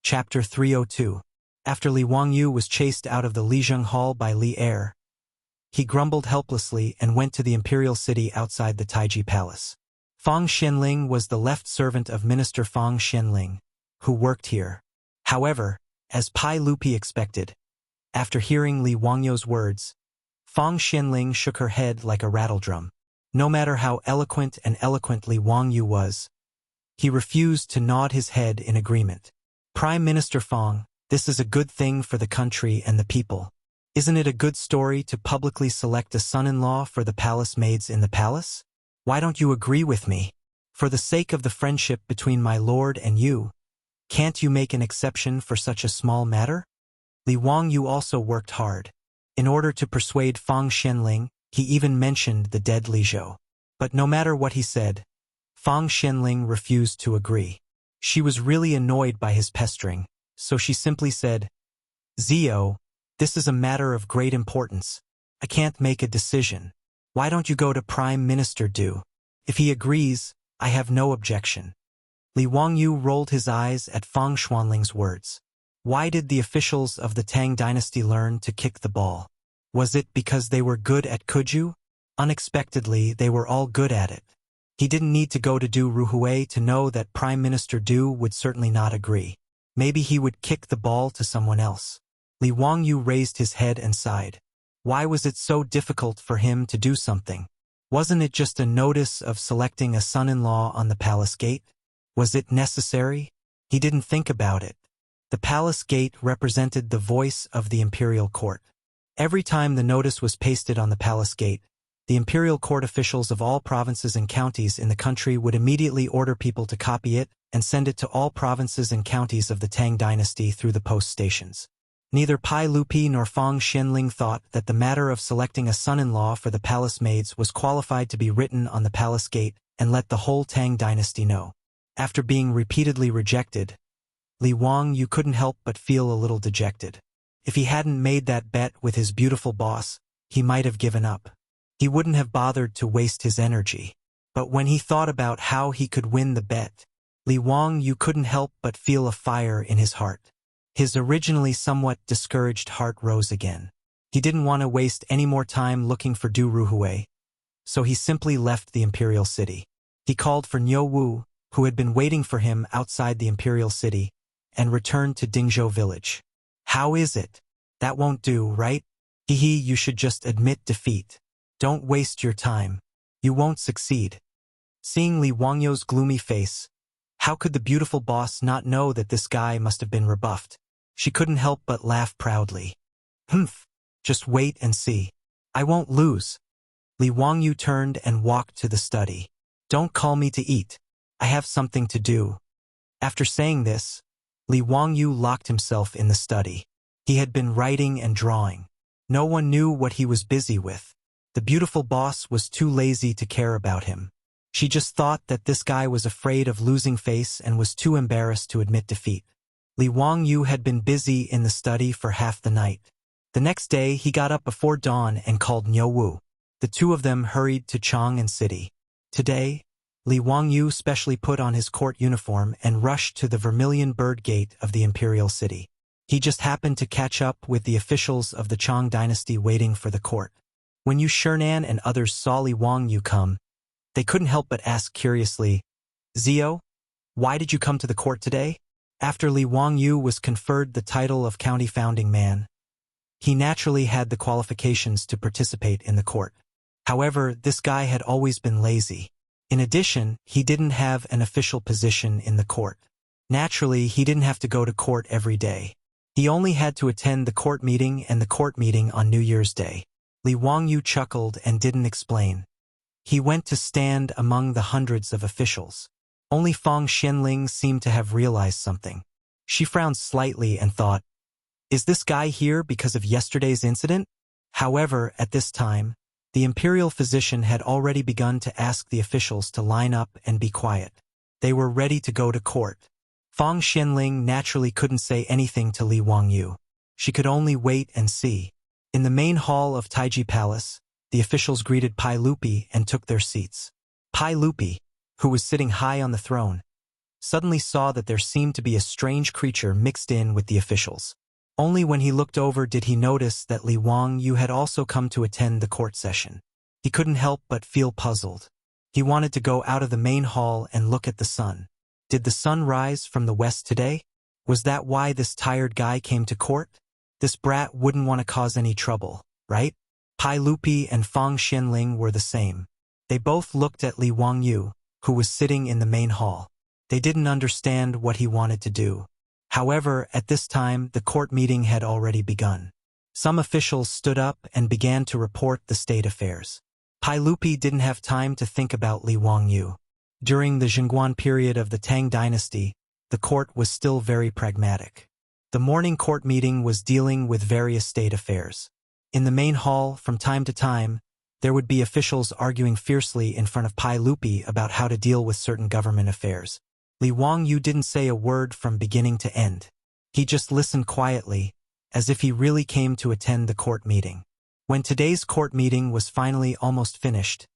Chapter 302. After Li Wangyu was chased out of the Lijiang Hall by Li Er, he grumbled helplessly and went to the imperial city outside the Taiji Palace. Fang Xianling was the left servant of Minister Fang Xianling, who worked here. However, as Pai Lupi expected, after hearing Li Wangyu's words, Fang Xianling shook her head like a rattledrum. No matter how eloquent Li Wangyu was, he refused to nod his head in agreement. Prime Minister Fang, this is a good thing for the country and the people. Isn't it a good story to publicly select a son-in-law for the palace maids in the palace? Why don't you agree with me? For the sake of the friendship between my lord and you, can't you make an exception for such a small matter? Li Wangyu also worked hard. In order to persuade Fang Xianling, he even mentioned the dead Li Zhou. But no matter what he said, Fang Xianling refused to agree. She was really annoyed by his pestering, so she simply said, "Zio, this is a matter of great importance. I can't make a decision. Why don't you go to Prime Minister Du? If he agrees, I have no objection." Li Wangyu rolled his eyes at Fang Xuanling's words. Why did the officials of the Tang dynasty learn to kick the ball? Was it because they were good at Kuju? Unexpectedly, they were all good at it. He didn't need to go to Du Ruhui to know that Prime Minister Du would certainly not agree. Maybe he would kick the ball to someone else. Li Wangyu raised his head and sighed. Why was it so difficult for him to do something? Wasn't it just a notice of selecting a son-in-law on the palace gate? Was it necessary? He didn't think about it. The palace gate represented the voice of the imperial court. Every time the notice was pasted on the palace gate, the imperial court officials of all provinces and counties in the country would immediately order people to copy it and send it to all provinces and counties of the Tang dynasty through the post stations. Neither Pai Lupi nor Fang Xianling thought that the matter of selecting a son-in-law for the palace maids was qualified to be written on the palace gate and let the whole Tang dynasty know. After being repeatedly rejected, Li Wangyu couldn't help but feel a little dejected. If he hadn't made that bet with his beautiful boss, he might have given up. He wouldn't have bothered to waste his energy. But when he thought about how he could win the bet, Li Wangyu couldn't help but feel a fire in his heart. His originally somewhat discouraged heart rose again. He didn't want to waste any more time looking for Du Ruhui, so he simply left the imperial city. He called for Niu Wu, who had been waiting for him outside the imperial city, and returned to Dingzhou village. "How is it? That won't do, right? Hehe, you should just admit defeat. Don't waste your time. You won't succeed." Seeing Li Wangyu's gloomy face, how could the beautiful boss not know that this guy must have been rebuffed? She couldn't help but laugh proudly. "Humph, just wait and see. I won't lose." Li Wangyu turned and walked to the study. "Don't call me to eat. I have something to do." After saying this, Li Wangyu locked himself in the study. He had been writing and drawing. No one knew what he was busy with. The beautiful boss was too lazy to care about him. She just thought that this guy was afraid of losing face and was too embarrassed to admit defeat. Li Wangyu had been busy in the study for half the night. The next day, he got up before dawn and called Niu Wu. The two of them hurried to Chang'an city. Today, Li Wangyu specially put on his court uniform and rushed to the Vermilion Bird Gate of the imperial city. He just happened to catch up with the officials of the Chang dynasty waiting for the court. When Yu Shernan and others saw Li Wangyu come, they couldn't help but ask curiously, "Zio, why did you come to the court today?" After Li Wangyu was conferred the title of county founding man, he naturally had the qualifications to participate in the court. However, this guy had always been lazy. In addition, he didn't have an official position in the court. Naturally, he didn't have to go to court every day. He only had to attend the court meeting and the court meeting on New Year's Day. Li Wangyu chuckled and didn't explain. He went to stand among the hundreds of officials. Only Fang Xianling seemed to have realized something. She frowned slightly and thought, "Is this guy here because of yesterday's incident?" However, at this time, the imperial physician had already begun to ask the officials to line up and be quiet. They were ready to go to court. Fang Xianling naturally couldn't say anything to Li Wangyu. She could only wait and see. In the main hall of Taiji Palace, the officials greeted Pai Lupi and took their seats. Pai Lupi, who was sitting high on the throne, suddenly saw that there seemed to be a strange creature mixed in with the officials. Only when he looked over did he notice that Li Wangyu had also come to attend the court session. He couldn't help but feel puzzled. He wanted to go out of the main hall and look at the sun. Did the sun rise from the west today? Was that why this tired guy came to court? This brat wouldn't want to cause any trouble, right? Pai Lupi and Fang Xianling were the same. They both looked at Li Wangyu, who was sitting in the main hall. They didn't understand what he wanted to do. However, at this time, the court meeting had already begun. Some officials stood up and began to report the state affairs. Pai Lupi didn't have time to think about Li Wangyu. During the Chang'an period of the Tang dynasty, the court was still very pragmatic. The morning court meeting was dealing with various state affairs. In the main hall, from time to time, there would be officials arguing fiercely in front of Pai Lupi about how to deal with certain government affairs. Li Wangyu didn't say a word from beginning to end. He just listened quietly, as if he really came to attend the court meeting. When today's court meeting was finally almost finished,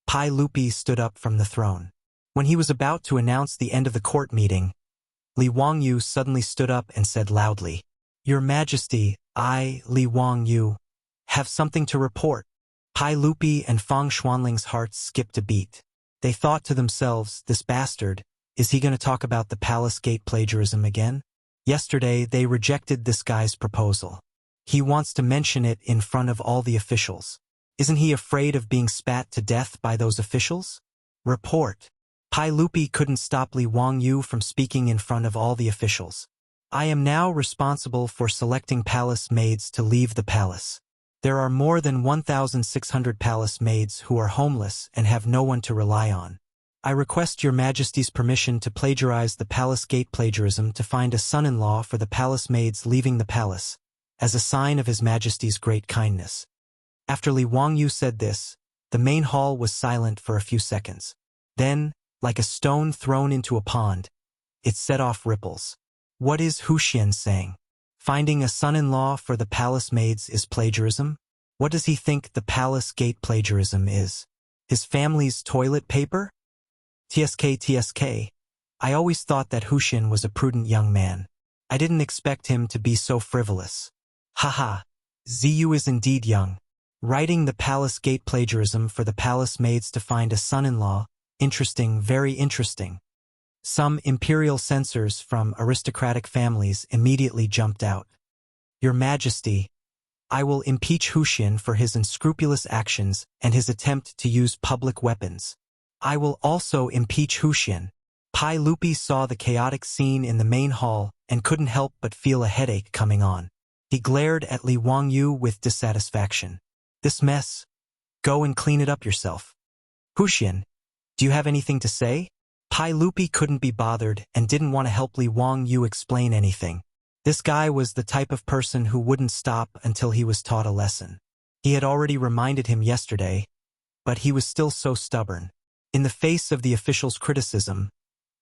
Pai Lupi stood up from the throne. When he was about to announce the end of the court meeting, Li Wangyu suddenly stood up and said loudly, "Your Majesty, I, Li Wangyu, have something to report." Pai Lupi and Fang Xuanling's hearts skipped a beat. They thought to themselves, this bastard, is he going to talk about the palace gate plagiarism again? Yesterday, they rejected this guy's proposal. He wants to mention it in front of all the officials. Isn't he afraid of being spat to death by those officials? Report. Pai Lupi couldn't stop Li Wangyu from speaking in front of all the officials. I am now responsible for selecting palace maids to leave the palace. There are more than 1,600 palace maids who are homeless and have no one to rely on. I request your Majesty's permission to plagiarize the palace gate plagiarism to find a son-in-law for the palace maids leaving the palace, as a sign of His Majesty's great kindness. After Li Wangyu said this, the main hall was silent for a few seconds. Then, like a stone thrown into a pond, it set off ripples. What is Huxian saying? Finding a son-in-law for the palace maids is plagiarism? What does he think the palace gate plagiarism is? His family's toilet paper? TSK. I always thought that Huxian was a prudent young man. I didn't expect him to be so frivolous. Haha, Ziyu is indeed young. Writing the palace gate plagiarism for the palace maids to find a son-in-law, interesting, very interesting. Some imperial censors from aristocratic families immediately jumped out. Your Majesty, I will impeach Huxian for his unscrupulous actions and his attempt to use public weapons. I will also impeach Huxian. Pai Lupi saw the chaotic scene in the main hall and couldn't help but feel a headache coming on. He glared at Li Wangyu with dissatisfaction. This mess? Go and clean it up yourself. Huxian, do you have anything to say? Pai Lupi couldn't be bothered and didn't want to help Li Wangyu explain anything. This guy was the type of person who wouldn't stop until he was taught a lesson. He had already reminded him yesterday, but he was still so stubborn. In the face of the official's criticism,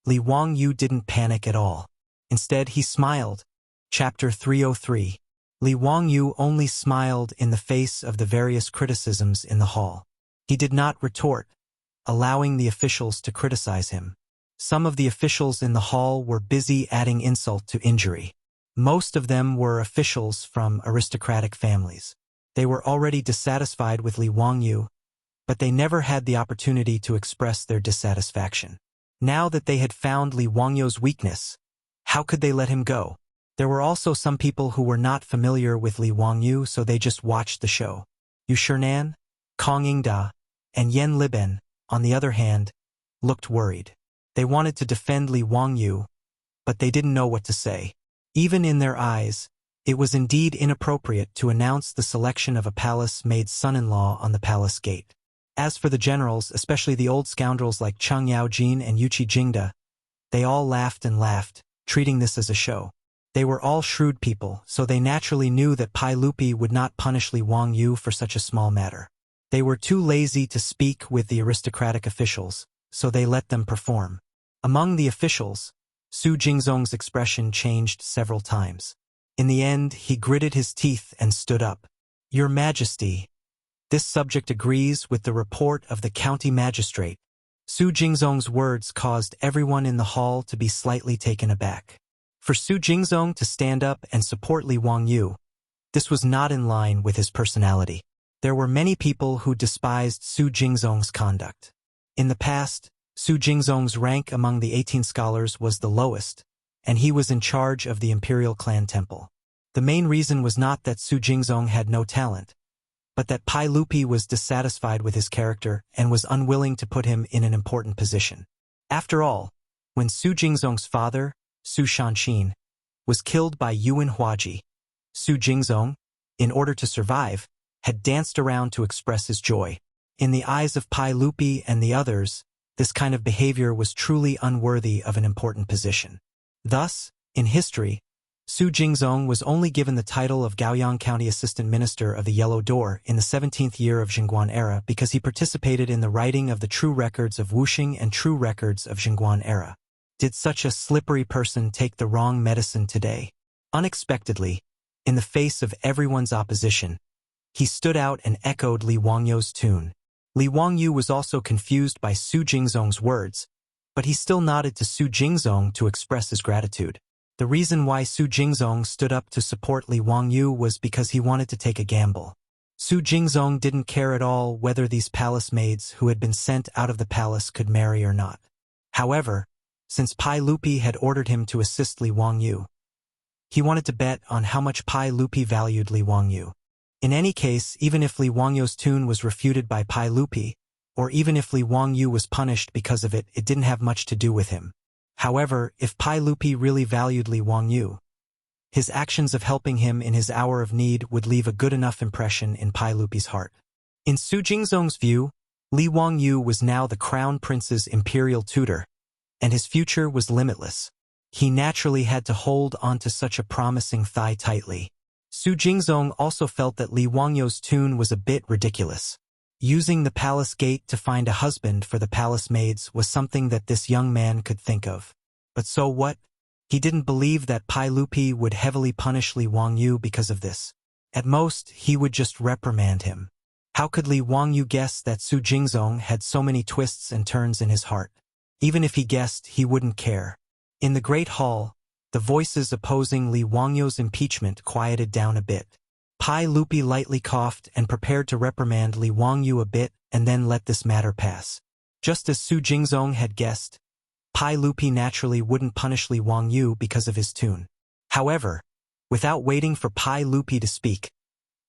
Li Wangyu didn't panic at all. Instead, he smiled. Chapter 303. Li Wangyu only smiled in the face of the various criticisms in the hall. He did not retort, allowing the officials to criticize him. Some of the officials in the hall were busy adding insult to injury. Most of them were officials from aristocratic families. They were already dissatisfied with Li Wangyu, but they never had the opportunity to express their dissatisfaction. Now that they had found Li Wangyu's weakness, how could they let him go? There were also some people who were not familiar with Li Wangyu, so they just watched the show. Yu Shernan, Kong Yingda, and Yen Liben, on the other hand, looked worried. They wanted to defend Li Wangyu, but they didn't know what to say. Even in their eyes, it was indeed inappropriate to announce the selection of a palace maid's son-in-law on the palace gate. As for the generals, especially the old scoundrels like Cheng Yaojin and Yuqi Jingda, they all laughed and laughed, treating this as a show. They were all shrewd people, so they naturally knew that Pai Lupi would not punish Li Wangyu for such a small matter. They were too lazy to speak with the aristocratic officials, so they let them perform. Among the officials, Su Jingzong's expression changed several times. In the end, he gritted his teeth and stood up. Your Majesty, this subject agrees with the report of the county magistrate. Su Jingzong's words caused everyone in the hall to be slightly taken aback. For Su Jingzong to stand up and support Li Wangyu, this was not in line with his personality. There were many people who despised Su Jingzong's conduct. In the past, Su Jingzong's rank among the 18 scholars was the lowest, and he was in charge of the imperial clan temple. The main reason was not that Su Jingzong had no talent, but that Pai Lupi was dissatisfied with his character and was unwilling to put him in an important position. After all, when Su Jingzong's father, Su Shanxin, was killed by Yuan Huaji, Su Jingzong, in order to survive, had danced around to express his joy. In the eyes of Pai Lupi and the others, this kind of behavior was truly unworthy of an important position. Thus, in history, Su Jingzong was only given the title of Gaoyang County Assistant Minister of the Yellow Door in the 17th year of Jingguan era because he participated in the writing of the true records of Wuxing and true records of Jingguan era. Did such a slippery person take the wrong medicine today? Unexpectedly, in the face of everyone's opposition, he stood out and echoed Li Wangyu's tune. Li Wangyu was also confused by Su Jingzong's words, but he still nodded to Su Jingzong to express his gratitude. The reason why Su Jingzong stood up to support Li Wangyu was because he wanted to take a gamble. Su Jingzong didn't care at all whether these palace maids who had been sent out of the palace could marry or not. However, since Pai Lupi had ordered him to assist Li Wangyu, he wanted to bet on how much Pai Lupi valued Li Wangyu. In any case, even if Li Wangyu's tune was refuted by Pai Lupi, or even if Li Wangyu was punished because of it, it didn't have much to do with him. However, if Pai Lupi really valued Li Wangyu, his actions of helping him in his hour of need would leave a good enough impression in Pai Lupi's heart. In Su Jingzong's view, Li Wangyu was now the crown prince's imperial tutor, and his future was limitless. He naturally had to hold onto such a promising thigh tightly. Su Jingzong also felt that Li Wangyu's tune was a bit ridiculous. Using the palace gate to find a husband for the palace maids was something that this young man could think of. But so what? He didn't believe that Pai Lupi would heavily punish Li Wangyu because of this. At most, he would just reprimand him. How could Li Wangyu guess that Su Jingzong had so many twists and turns in his heart? Even if he guessed, he wouldn't care. In the Great Hall, the voices opposing Li Wangyu's impeachment quieted down a bit. Pai Lupi lightly coughed and prepared to reprimand Li Wangyu a bit and then let this matter pass. Just as Su Jingzong had guessed, Pai Lupi naturally wouldn't punish Li Wangyu because of his tune. However, without waiting for Pai Lupi to speak,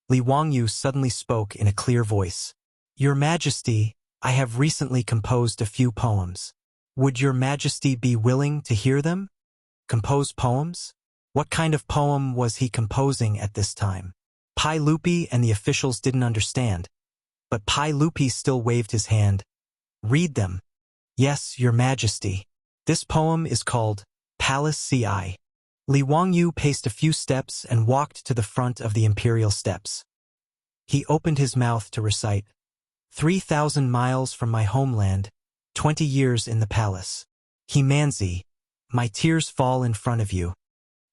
Li Wangyu suddenly spoke in a clear voice. "Your Majesty, I have recently composed a few poems. Would Your Majesty be willing to hear them?" Compose poems? What kind of poem was he composing at this time? Pai Lupi and the officials didn't understand, but Pai Lupi still waved his hand. "Read them." "Yes, Your Majesty. This poem is called Palace Ci." Li Wangyu paced a few steps and walked to the front of the imperial steps. He opened his mouth to recite, 3,000 miles from my homeland, 20 years in the palace. He-manzi, my tears fall in front of you.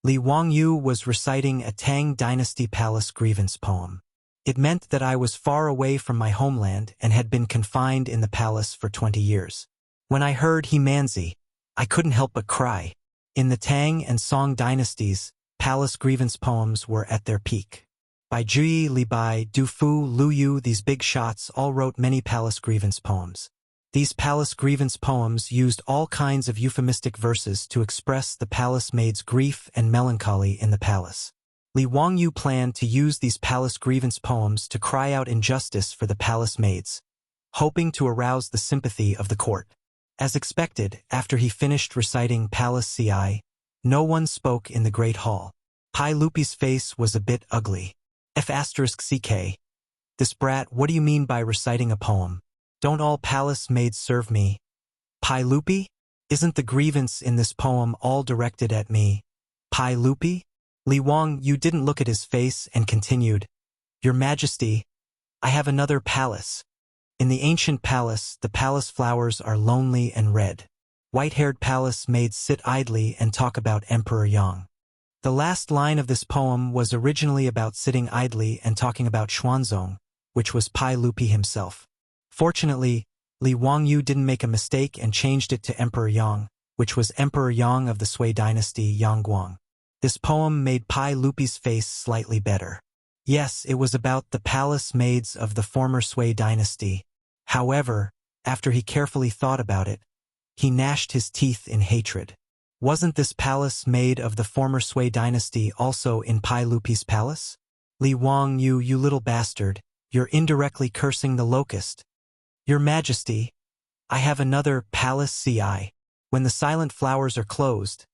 Li Wangyu was reciting a Tang Dynasty palace grievance poem. It meant that I was far away from my homeland and had been confined in the palace for 20 years. When I heard He-manzi, I couldn't help but cry. In the Tang and Song dynasties, palace grievance poems were at their peak. Bai Juyi, Li Bai, Du Fu, Lu Yu, these big shots all wrote many palace grievance poems. These palace grievance poems used all kinds of euphemistic verses to express the palace maid's grief and melancholy in the palace. Li Wangyu planned to use these palace grievance poems to cry out injustice for the palace maids, hoping to arouse the sympathy of the court. As expected, after he finished reciting Palace Ci, no one spoke in the Great Hall. Pai Lupi's face was a bit ugly. F***CK. This brat, what do you mean by reciting a poem? Don't all palace maids serve me? Pai Lupi? Isn't the grievance in this poem all directed at me? Pai Lupi? Li Wangyu didn't look at his face and continued, Your Majesty, I have another palace. In the ancient palace, the palace flowers are lonely and red. White-haired palace maids sit idly and talk about Emperor Yang. The last line of this poem was originally about sitting idly and talking about Xuanzong, which was Pai Lupi himself. Fortunately, Li Wangyu didn't make a mistake and changed it to Emperor Yang, which was Emperor Yang of the Sui dynasty Yangguang. This poem made Pai Lupi's face slightly better. Yes, it was about the palace maids of the former Sui dynasty. However, after he carefully thought about it, he gnashed his teeth in hatred. Wasn't this palace maid of the former Sui dynasty also in Pai Lupi's palace? Li Wangyu, you little bastard, you're indirectly cursing the locust. Your Majesty, I have another palace CI. When the silent flowers are closed,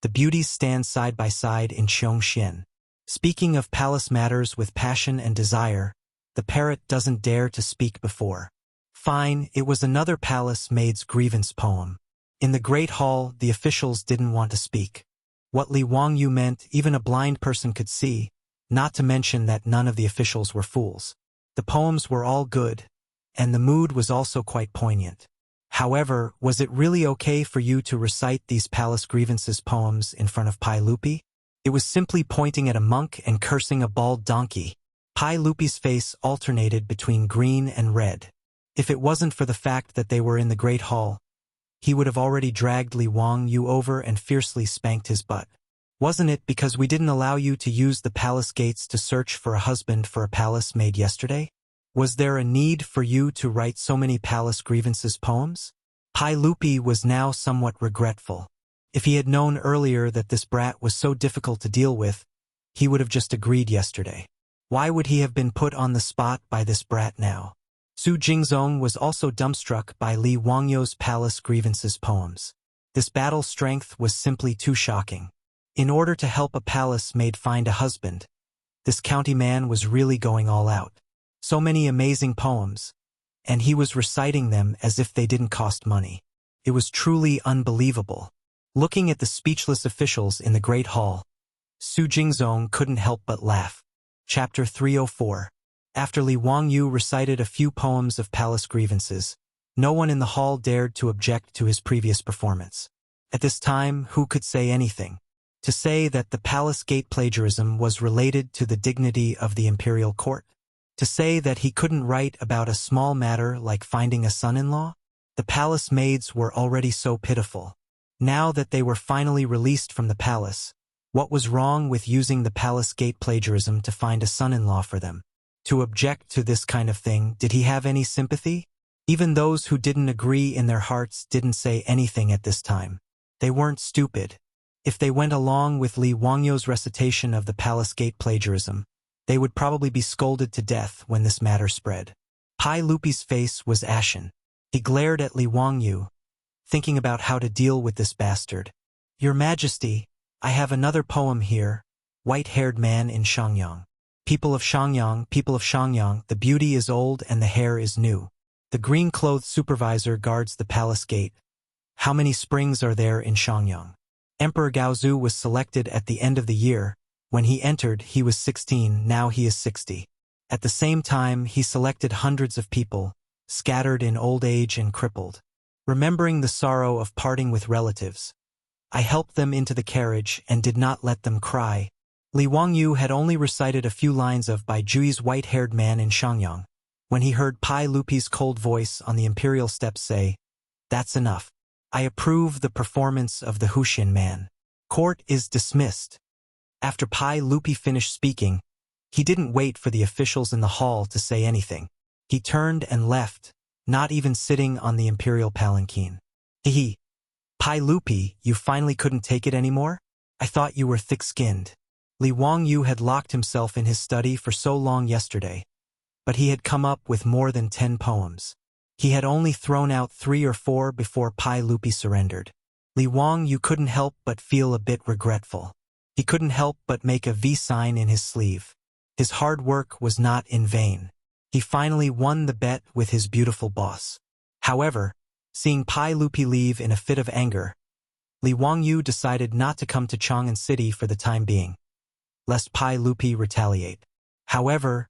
the beauties stand side by side in Chongxian. Speaking of palace matters with passion and desire, the parrot doesn't dare to speak before. Fine, it was another palace maid's grievance poem. In the Great Hall, the officials didn't want to speak. What Li Wangyu meant, even a blind person could see, not to mention that none of the officials were fools. The poems were all good, and the mood was also quite poignant. However, was it really okay for you to recite these palace grievances poems in front of Pai Lupi? It was simply pointing at a monk and cursing a bald donkey. Pai Lupi's face alternated between green and red. If it wasn't for the fact that they were in the Great Hall, he would have already dragged Li Wangyu over and fiercely spanked his butt. Wasn't it because we didn't allow you to use the palace gates to search for a husband for a palace maid yesterday? Was there a need for you to write so many palace grievances poems? Pai Lupi was now somewhat regretful. If he had known earlier that this brat was so difficult to deal with, he would have just agreed yesterday. Why would he have been put on the spot by this brat now? Su Jingzong was also dumbstruck by Li Wangyu's palace grievances poems. This battle strength was simply too shocking. In order to help a palace maid find a husband, this county man was really going all out. So many amazing poems, and he was reciting them as if they didn't cost money. It was truly unbelievable. Looking at the speechless officials in the Great Hall, Su Jingzong couldn't help but laugh. Chapter 304. After Li Wangyu recited a few poems of palace grievances, no one in the hall dared to object to his previous performance. At this time, who could say anything? To say that the palace gate plagiarism was related to the dignity of the imperial court? To say that he couldn't write about a small matter like finding a son-in-law? The palace maids were already so pitiful. Now that they were finally released from the palace, what was wrong with using the palace gate plagiarism to find a son-in-law for them? To object to this kind of thing, did he have any sympathy? Even those who didn't agree in their hearts didn't say anything at this time. They weren't stupid. If they went along with Li Wangyu's recitation of the palace gate plagiarism, they would probably be scolded to death when this matter spread. Pai Lupi's face was ashen. He glared at Li Wangyu, thinking about how to deal with this bastard. Your Majesty, I have another poem here, White-Haired Man in Shangyang. People of Shangyang, the beauty is old and the hair is new. The green-clothed supervisor guards the palace gate. How many springs are there in Shangyang? Emperor Gaozu was selected at the end of the year. When he entered, he was 16, now he is 60. At the same time, he selected hundreds of people, scattered in old age and crippled. Remembering the sorrow of parting with relatives, I helped them into the carriage and did not let them cry. Li Wangyu had only recited a few lines of Bai Jui's White-Haired Man in Shangyang, when he heard Pai Lupi's cold voice on the imperial steps say, "That's enough. I approve the performance of the Huxian man. Court is dismissed." After Pai Lupi finished speaking, he didn't wait for the officials in the hall to say anything. He turned and left, not even sitting on the imperial palanquin. Hehe. Pai Lupi, you finally couldn't take it anymore? I thought you were thick-skinned. Li Wangyu had locked himself in his study for so long yesterday, but he had come up with more than 10 poems. He had only thrown out 3 or 4 before Pai Lupi surrendered. Li Wangyu couldn't help but feel a bit regretful. He couldn't help but make a V sign in his sleeve. His hard work was not in vain. He finally won the bet with his beautiful boss. However, seeing Pai Lupi leave in a fit of anger, Li Wangyu decided not to come to Chang'an City for the time being, lest Pai Lupi retaliate. However,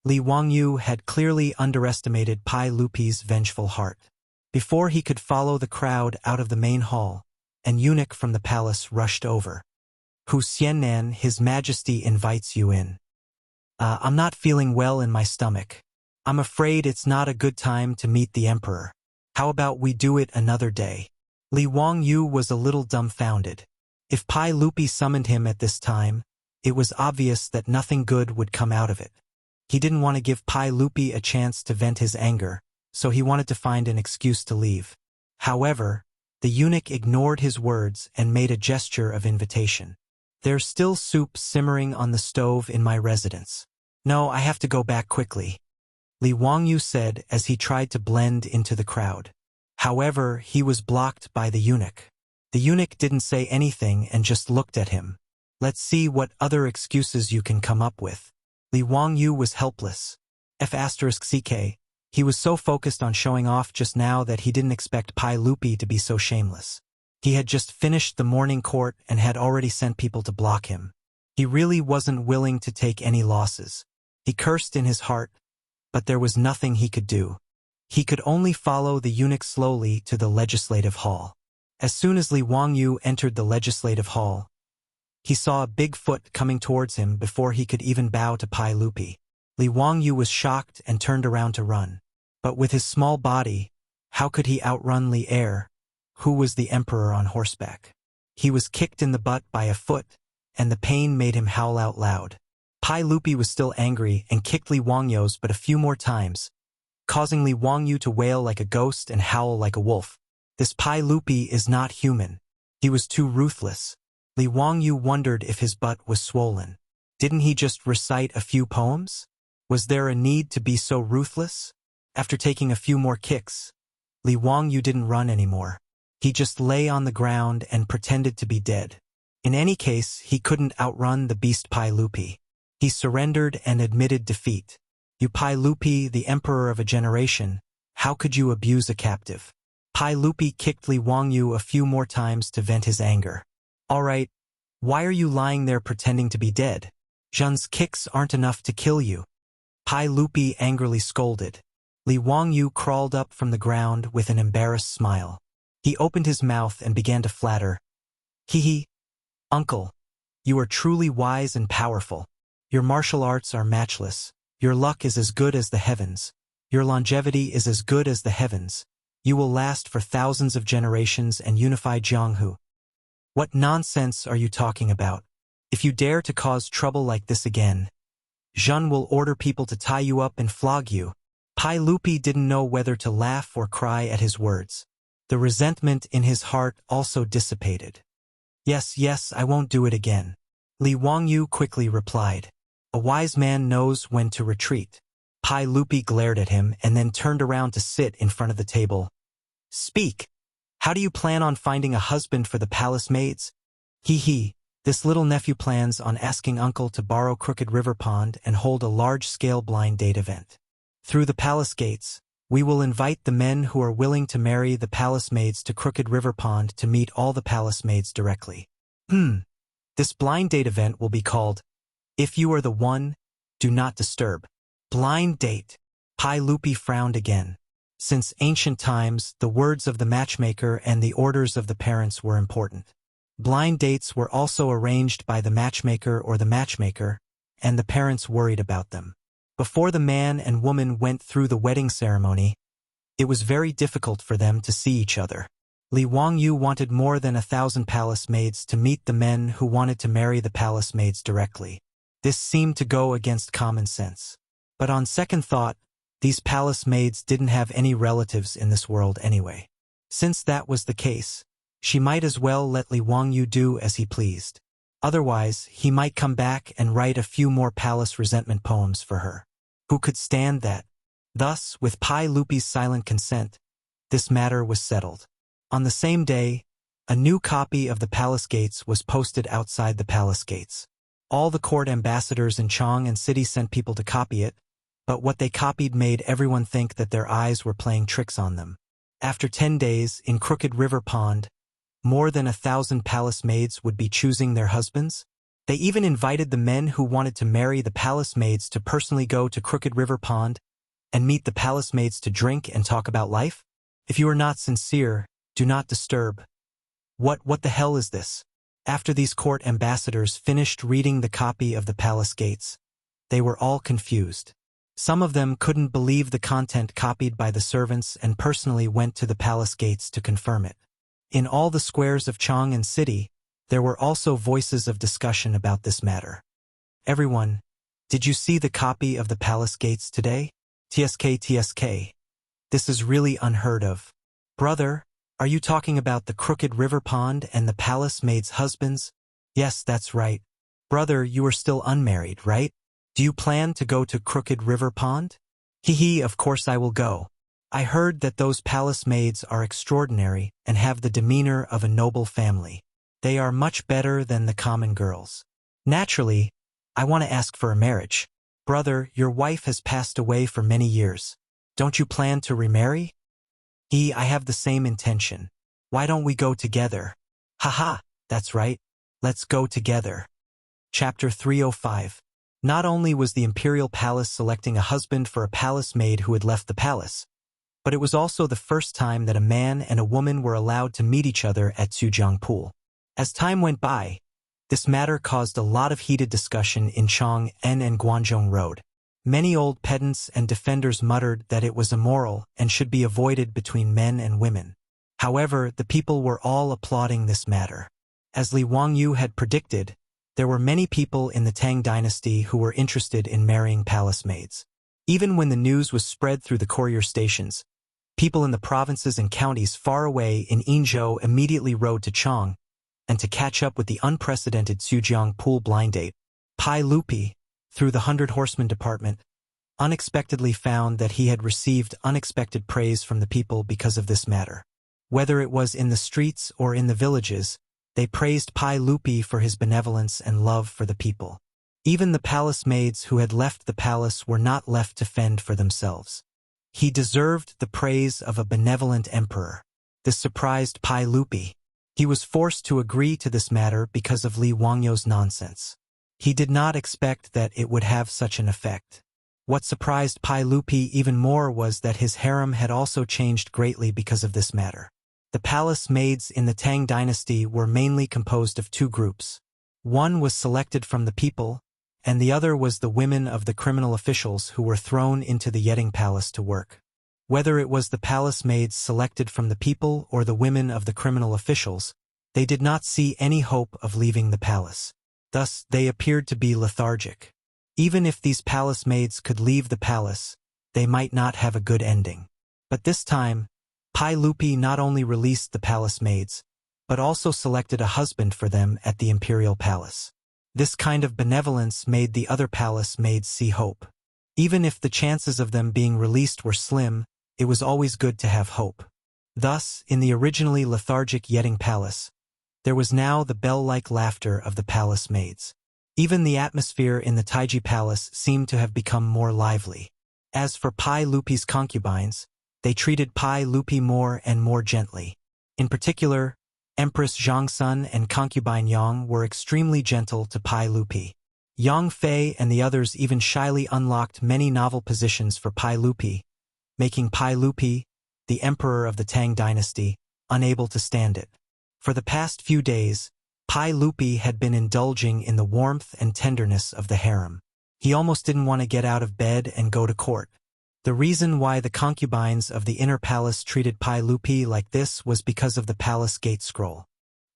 Li Wangyu had clearly underestimated Pai Lupi's vengeful heart. Before he could follow the crowd out of the main hall, an eunuch from the palace rushed over. Hu Xiannan, His Majesty invites you in. I'm not feeling well in my stomach. I'm afraid it's not a good time to meet the emperor. How about we do it another day? Li Wangyu was a little dumbfounded. If Pai Lupi summoned him at this time, it was obvious that nothing good would come out of it. He didn't want to give Pai Lupi a chance to vent his anger, so he wanted to find an excuse to leave. However, the eunuch ignored his words and made a gesture of invitation. There's still soup simmering on the stove in my residence. No, I have to go back quickly, Li Wangyu said as he tried to blend into the crowd. However, he was blocked by the eunuch. The eunuch didn't say anything and just looked at him. Let's see what other excuses you can come up with. Li Wangyu was helpless. F*ck. He was so focused on showing off just now that he didn't expect Pai Lupi to be so shameless. He had just finished the morning court and had already sent people to block him. He really wasn't willing to take any losses. He cursed in his heart, but there was nothing he could do. He could only follow the eunuch slowly to the legislative hall. As soon as Li Wangyu entered the legislative hall, he saw a big foot coming towards him before he could even bow to Pai Lupi. Li Wangyu was shocked and turned around to run. But with his small body, how could he outrun Li Er, who was the emperor on horseback? He was kicked in the butt by a foot, and the pain made him howl out loud. Pai Lupi was still angry and kicked Li Wangyu's but a few more times, causing Li Wangyu to wail like a ghost and howl like a wolf. This Pai Lupi is not human. He was too ruthless. Li Wangyu wondered if his butt was swollen. Didn't he just recite a few poems? Was there a need to be so ruthless? After taking a few more kicks, Li Wangyu didn't run anymore. He just lay on the ground and pretended to be dead. In any case, he couldn't outrun the beast Pai Lupi. He surrendered and admitted defeat. You Pai Lupi, the emperor of a generation, how could you abuse a captive? Pai Lupi kicked Li Wangyu a few more times to vent his anger. All right, why are you lying there pretending to be dead? Zhen's kicks aren't enough to kill you. Pai Lupi angrily scolded. Li Wangyu crawled up from the ground with an embarrassed smile. He opened his mouth and began to flatter. Hee, uncle, you are truly wise and powerful. Your martial arts are matchless. Your luck is as good as the heavens. Your longevity is as good as the heavens. You will last for thousands of generations and unify Jianghu. What nonsense are you talking about? If you dare to cause trouble like this again, Zhen will order people to tie you up and flog you. Pai Lupi didn't know whether to laugh or cry at his words. The resentment in his heart also dissipated. Yes, I won't do it again. Li Wangyu quickly replied. A wise man knows when to retreat. Pai Lupi glared at him and then turned around to sit in front of the table. Speak! How do you plan on finding a husband for the palace maids? This little nephew plans on asking uncle to borrow Crooked River Pond and hold a large-scale blind date event. Through the palace gates, we will invite the men who are willing to marry the palace maids to Crooked River Pond to meet all the palace maids directly. This blind date event will be called, If You Are the One, Do Not Disturb. Blind date. Pai Lupi frowned again. Since ancient times, the words of the matchmaker and the orders of the parents were important. Blind dates were also arranged by the matchmaker or the matchmaker, and the parents worried about them. Before the man and woman went through the wedding ceremony, it was very difficult for them to see each other. Li Wangyu wanted more than 1,000 palace maids to meet the men who wanted to marry the palace maids directly. This seemed to go against common sense. But on second thought, these palace maids didn't have any relatives in this world anyway. Since that was the case, she might as well let Li Wangyu do as he pleased. Otherwise, he might come back and write a few more palace resentment poems for her. Who could stand that? Thus, with Pai Lupi's silent consent, this matter was settled. On the same day, a new copy of the palace gates was posted outside the palace gates. All the court ambassadors in Chang'an city sent people to copy it, but what they copied made everyone think that their eyes were playing tricks on them. After 10 days, in Crooked River Pond, more than 1,000 palace maids would be choosing their husbands. They even invited the men who wanted to marry the palace maids to personally go to Crooked River Pond and meet the palace maids to drink and talk about life. If you are not sincere, do not disturb. What the hell is this? After these court ambassadors finished reading the copy of the palace gates, they were all confused. Some of them couldn't believe the content copied by the servants and personally went to the palace gates to confirm it. In all the squares of Chang'an City, there were also voices of discussion about this matter. Everyone, did you see the copy of the palace gates today? TSK. This is really unheard of. Brother, are you talking about the crooked river pond and the palace maids' husbands? Yes, that's right. Brother, you are still unmarried, right? Do you plan to go to Crooked River Pond? Hee, of course I will go. I heard that those palace maids are extraordinary and have the demeanor of a noble family. They are much better than the common girls. Naturally, I want to ask for a marriage. Brother, your wife has passed away for many years. Don't you plan to remarry? I have the same intention. Why don't we go together? Haha, that's right. Let's go together. Chapter 305. Not only was the imperial palace selecting a husband for a palace maid who had left the palace, but it was also the first time that a man and a woman were allowed to meet each other at Sujiang Pool. As time went by, this matter caused a lot of heated discussion in Chang'an and Guangzhong Road. Many old pedants and defenders muttered that it was immoral and should be avoided between men and women. However, the people were all applauding this matter. As Li Wangyu had predicted, there were many people in the Tang dynasty who were interested in marrying palace maids. Even when the news was spread through the courier stations, people in the provinces and counties far away in Yinzhou immediately rode to Chang, and to catch up with the unprecedented Sujiang Pool blind date. Pai Lupi, through the 100 Horsemen department, unexpectedly found that he had received unexpected praise from the people because of this matter. Whether it was in the streets or in the villages, they praised Pai Lupi for his benevolence and love for the people. Even the palace maids who had left the palace were not left to fend for themselves. He deserved the praise of a benevolent emperor. This surprised Pai Lupi. He was forced to agree to this matter because of Li Wangyu's nonsense. He did not expect that it would have such an effect. What surprised Pai Lupi even more was that his harem had also changed greatly because of this matter. The palace maids in the Tang dynasty were mainly composed of two groups. One was selected from the people, and the other was the women of the criminal officials who were thrown into the Yeding Palace to work. Whether it was the palace maids selected from the people or the women of the criminal officials, they did not see any hope of leaving the palace. Thus, they appeared to be lethargic. Even if these palace maids could leave the palace, they might not have a good ending. But this time, Pai Lupi not only released the palace maids, but also selected a husband for them at the imperial palace. This kind of benevolence made the other palace maids see hope. Even if the chances of them being released were slim, it was always good to have hope. Thus, in the originally lethargic Yeding Palace, there was now the bell-like laughter of the palace maids. Even the atmosphere in the Taiji Palace seemed to have become more lively. As for Pai Lupi's concubines, they treated Pai Lupi more and more gently. In particular, Empress Zhangsun and concubine Yang were extremely gentle to Pai Lupi. Yang Fei and the others even shyly unlocked many novel positions for Pai Lupi, making Pai Lupi, the emperor of the Tang dynasty, unable to stand it. For the past few days, Pai Lupi had been indulging in the warmth and tenderness of the harem. He almost didn't want to get out of bed and go to court. The reason why the concubines of the inner palace treated Pai Lupi like this was because of the palace gate scroll.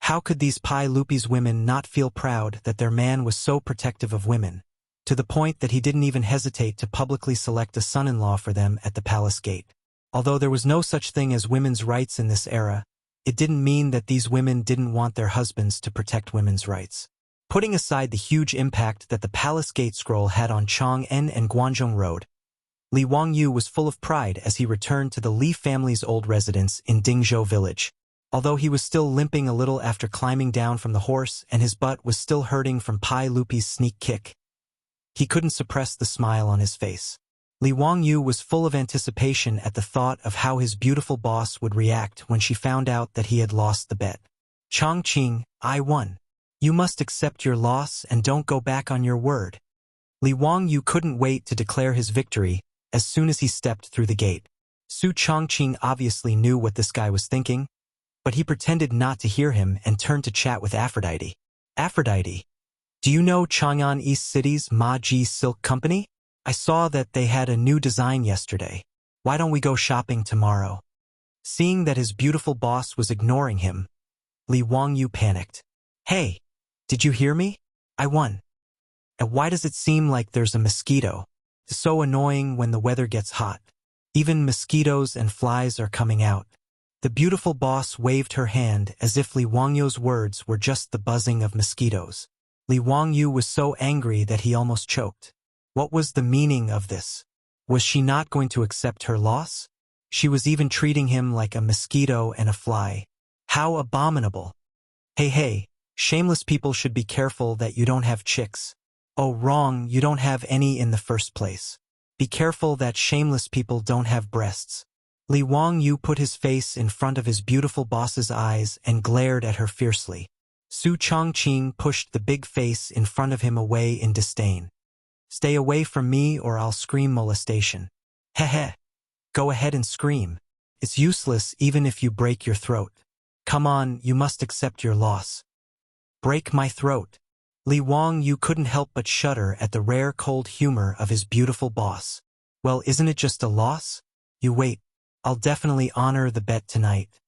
How could these Pai Lupi's women not feel proud that their man was so protective of women, to the point that he didn't even hesitate to publicly select a son-in-law for them at the palace gate? Although there was no such thing as women's rights in this era, it didn't mean that these women didn't want their husbands to protect women's rights. Putting aside the huge impact that the palace gate scroll had on Chang'an and Guangzhong Road, Li Wangyu was full of pride as he returned to the Li family's old residence in Dingzhou village. Although he was still limping a little after climbing down from the horse and his butt was still hurting from Pai Lupi's sneak kick, he couldn't suppress the smile on his face. Li Wangyu was full of anticipation at the thought of how his beautiful boss would react when she found out that he had lost the bet. Chongqing, I won. You must accept your loss and don't go back on your word. Li Wangyu couldn't wait to declare his victory as soon as he stepped through the gate. Su Chongqing obviously knew what this guy was thinking, but he pretended not to hear him and turned to chat with Aphrodite. Aphrodite, do you know Chang'an East City's Ma Ji Silk Company? I saw that they had a new design yesterday. Why don't we go shopping tomorrow? Seeing that his beautiful boss was ignoring him, Li Wangyu panicked. Hey, did you hear me? I won. And why does it seem like there's a mosquito? It's so annoying when the weather gets hot. Even mosquitoes and flies are coming out. The beautiful boss waved her hand as if Li Wangyu's words were just the buzzing of mosquitoes. Li Wangyu was so angry that he almost choked. What was the meaning of this? Was she not going to accept her loss? She was even treating him like a mosquito and a fly. How abominable! Hey, shameless people should be careful that you don't have chicks. Oh, wrong, you don't have any in the first place. Be careful that shameless people don't have breasts. Li Wangyu put his face in front of his beautiful boss's eyes and glared at her fiercely. Su Changqing pushed the big face in front of him away in disdain. Stay away from me or I'll scream molestation. Heh. Go ahead and scream. It's useless even if you break your throat. Come on, you must accept your loss. Break my throat. Li Wangyu couldn't help but shudder at the rare cold humor of his beautiful boss. Well, isn't it just a loss? You wait. I'll definitely honor the bet tonight.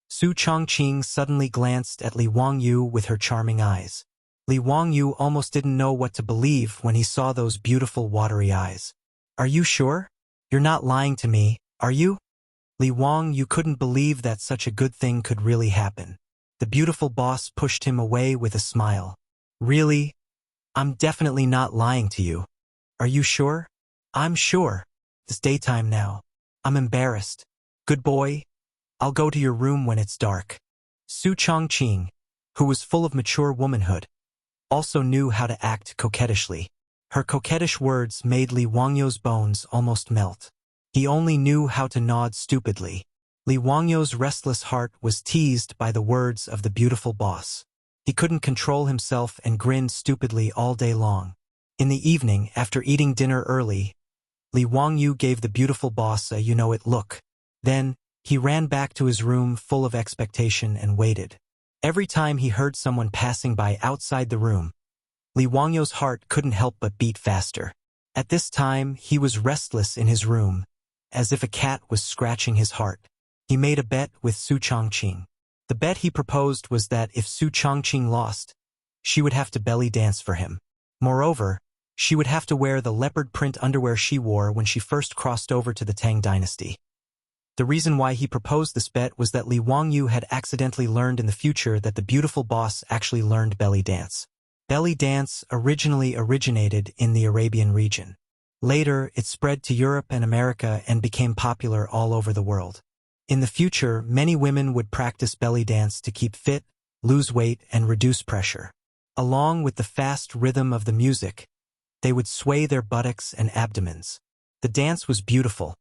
Su Changqing suddenly glanced at Li Wangyu with her charming eyes. Li Wangyu almost didn't know what to believe when he saw those beautiful watery eyes. Are you sure? You're not lying to me, are you? Li Wangyu couldn't believe that such a good thing could really happen. The beautiful boss pushed him away with a smile. Really? I'm definitely not lying to you. Are you sure? I'm sure. It's daytime now. I'm embarrassed. Good boy. I'll go to your room when it's dark. Su Changqing, who was full of mature womanhood, also knew how to act coquettishly. Her coquettish words made Li Wangyu's bones almost melt. He only knew how to nod stupidly. Li Wangyu's restless heart was teased by the words of the beautiful boss. He couldn't control himself and grinned stupidly all day long. In the evening, after eating dinner early, Li Wangyu gave the beautiful boss a you-know-it look. Then, he ran back to his room full of expectation and waited. Every time he heard someone passing by outside the room, Li Wangyu's heart couldn't help but beat faster. At this time, he was restless in his room, as if a cat was scratching his heart. He made a bet with Su Changqing. The bet he proposed was that if Su Changqing lost, she would have to belly dance for him. Moreover, she would have to wear the leopard print underwear she wore when she first crossed over to the Tang dynasty. The reason why he proposed this bet was that Li Wangyu had accidentally learned in the future that the beautiful boss actually learned belly dance. Belly dance originally originated in the Arabian region. Later, it spread to Europe and America and became popular all over the world. In the future, many women would practice belly dance to keep fit, lose weight, and reduce pressure. Along with the fast rhythm of the music, they would sway their buttocks and abdomens. The dance was beautiful.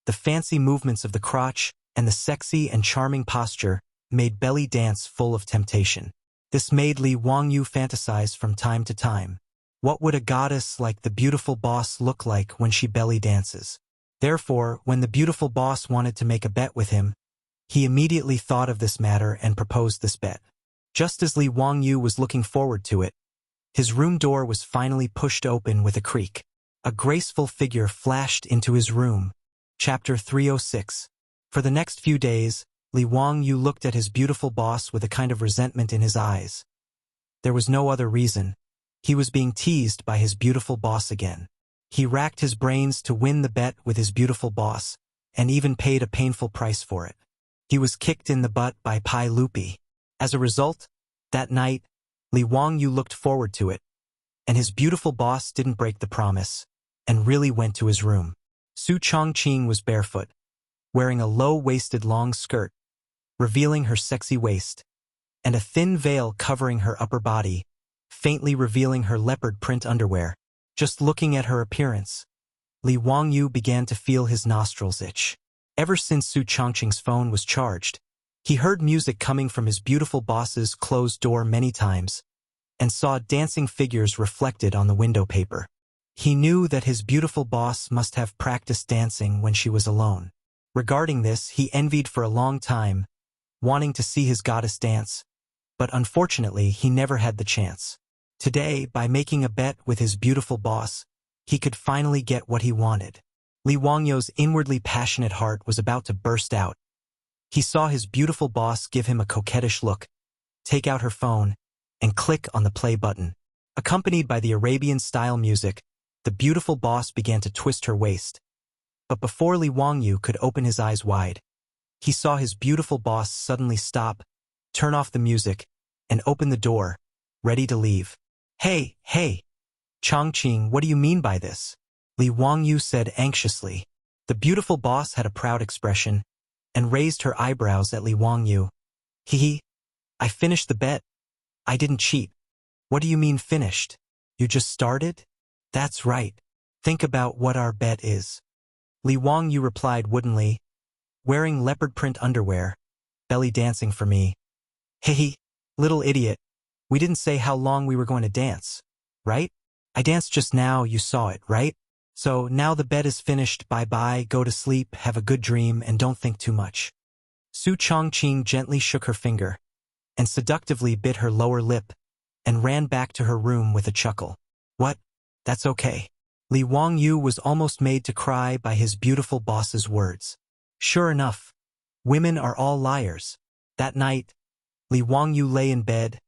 The fancy movements of the crotch and the sexy and charming posture made belly dance full of temptation. This made Li Wangyu fantasize from time to time. What would a goddess like the beautiful boss look like when she belly dances? Therefore, when the beautiful boss wanted to make a bet with him, he immediately thought of this matter and proposed this bet. Just as Li Wangyu was looking forward to it, his room door was finally pushed open with a creak. A graceful figure flashed into his room. Chapter 306. For the next few days, Li Wangyu looked at his beautiful boss with a kind of resentment in his eyes. There was no other reason. He was being teased by his beautiful boss again. He racked his brains to win the bet with his beautiful boss, and even paid a painful price for it. He was kicked in the butt by Pai Lupi. As a result, that night, Li Wangyu looked forward to it, and his beautiful boss didn't break the promise, and really went to his room. Su Changqing was barefoot, wearing a low-waisted long skirt, revealing her sexy waist, and a thin veil covering her upper body, faintly revealing her leopard print underwear. Just looking at her appearance, Li Wangyu began to feel his nostrils itch. Ever since Su Changqing's phone was charged, he heard music coming from his beautiful boss's closed door many times, and saw dancing figures reflected on the window paper. He knew that his beautiful boss must have practiced dancing when she was alone. Regarding this, he envied for a long time, wanting to see his goddess dance, but unfortunately he never had the chance. Today, by making a bet with his beautiful boss, He could finally get what he wanted. Li Wangyu's inwardly passionate heart was about to burst out. He saw his beautiful boss give him a coquettish look, take out her phone, and click on the play button. Accompanied by the Arabian-style music, the beautiful boss began to twist her waist. But before Li Wangyu could open his eyes wide, he saw his beautiful boss suddenly stop, turn off the music, and open the door, ready to leave. Hey, Changqing, what do you mean by this? Li Wangyu said anxiously. The beautiful boss had a proud expression and raised her eyebrows at Li Wangyu. I finished the bet. I didn't cheat. What do you mean finished? You just started? That's right. Think about what our bet is. Li Wangyu replied woodenly, wearing leopard print underwear, belly dancing for me. Little idiot. We didn't say how long we were going to dance, right? I danced just now, you saw it, right? So now the bet is finished, bye-bye, go to sleep, have a good dream, and don't think too much. Su Chongqing gently shook her finger, and seductively bit her lower lip, and ran back to her room with a chuckle. What? That's okay. Li Wangyu was almost made to cry by his beautiful boss's words. Sure enough, women are all liars. That night, Li Wangyu lay in bed,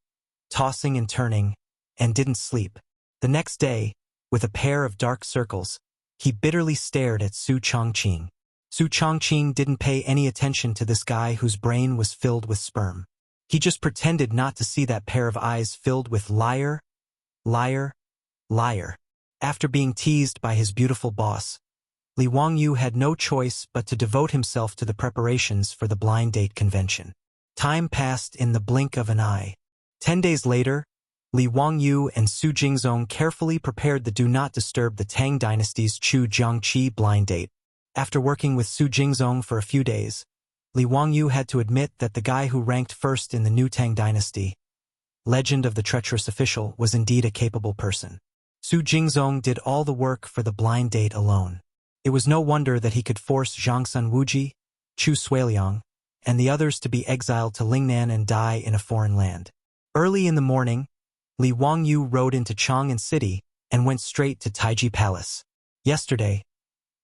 tossing and turning, and didn't sleep. The next day, with a pair of dark circles, he bitterly stared at Su Chongqing. Su Chongqing didn't pay any attention to this guy whose brain was filled with sperm. He just pretended not to see that pair of eyes filled with liar, liar, liar. After being teased by his beautiful boss, Li Wangyu had no choice but to devote himself to the preparations for the blind date convention. Time passed in the blink of an eye. 10 days later, Li Wangyu and Su Jingzong carefully prepared the Do Not Disturb the Tang Dynasty's Chu Jiangqi blind date. After working with Su Jingzong for a few days, Li Wangyu had to admit that the guy who ranked first in the new Tang Dynasty, Legend of the Treacherous Official, was indeed a capable person. Su Jingzong did all the work for the blind date alone. It was no wonder that he could force Zhangsun Wuji, Chu Suiliang, and the others to be exiled to Lingnan and die in a foreign land. Early in the morning, Li Wangyu rode into Chang'an City and went straight to Taiji Palace. Yesterday,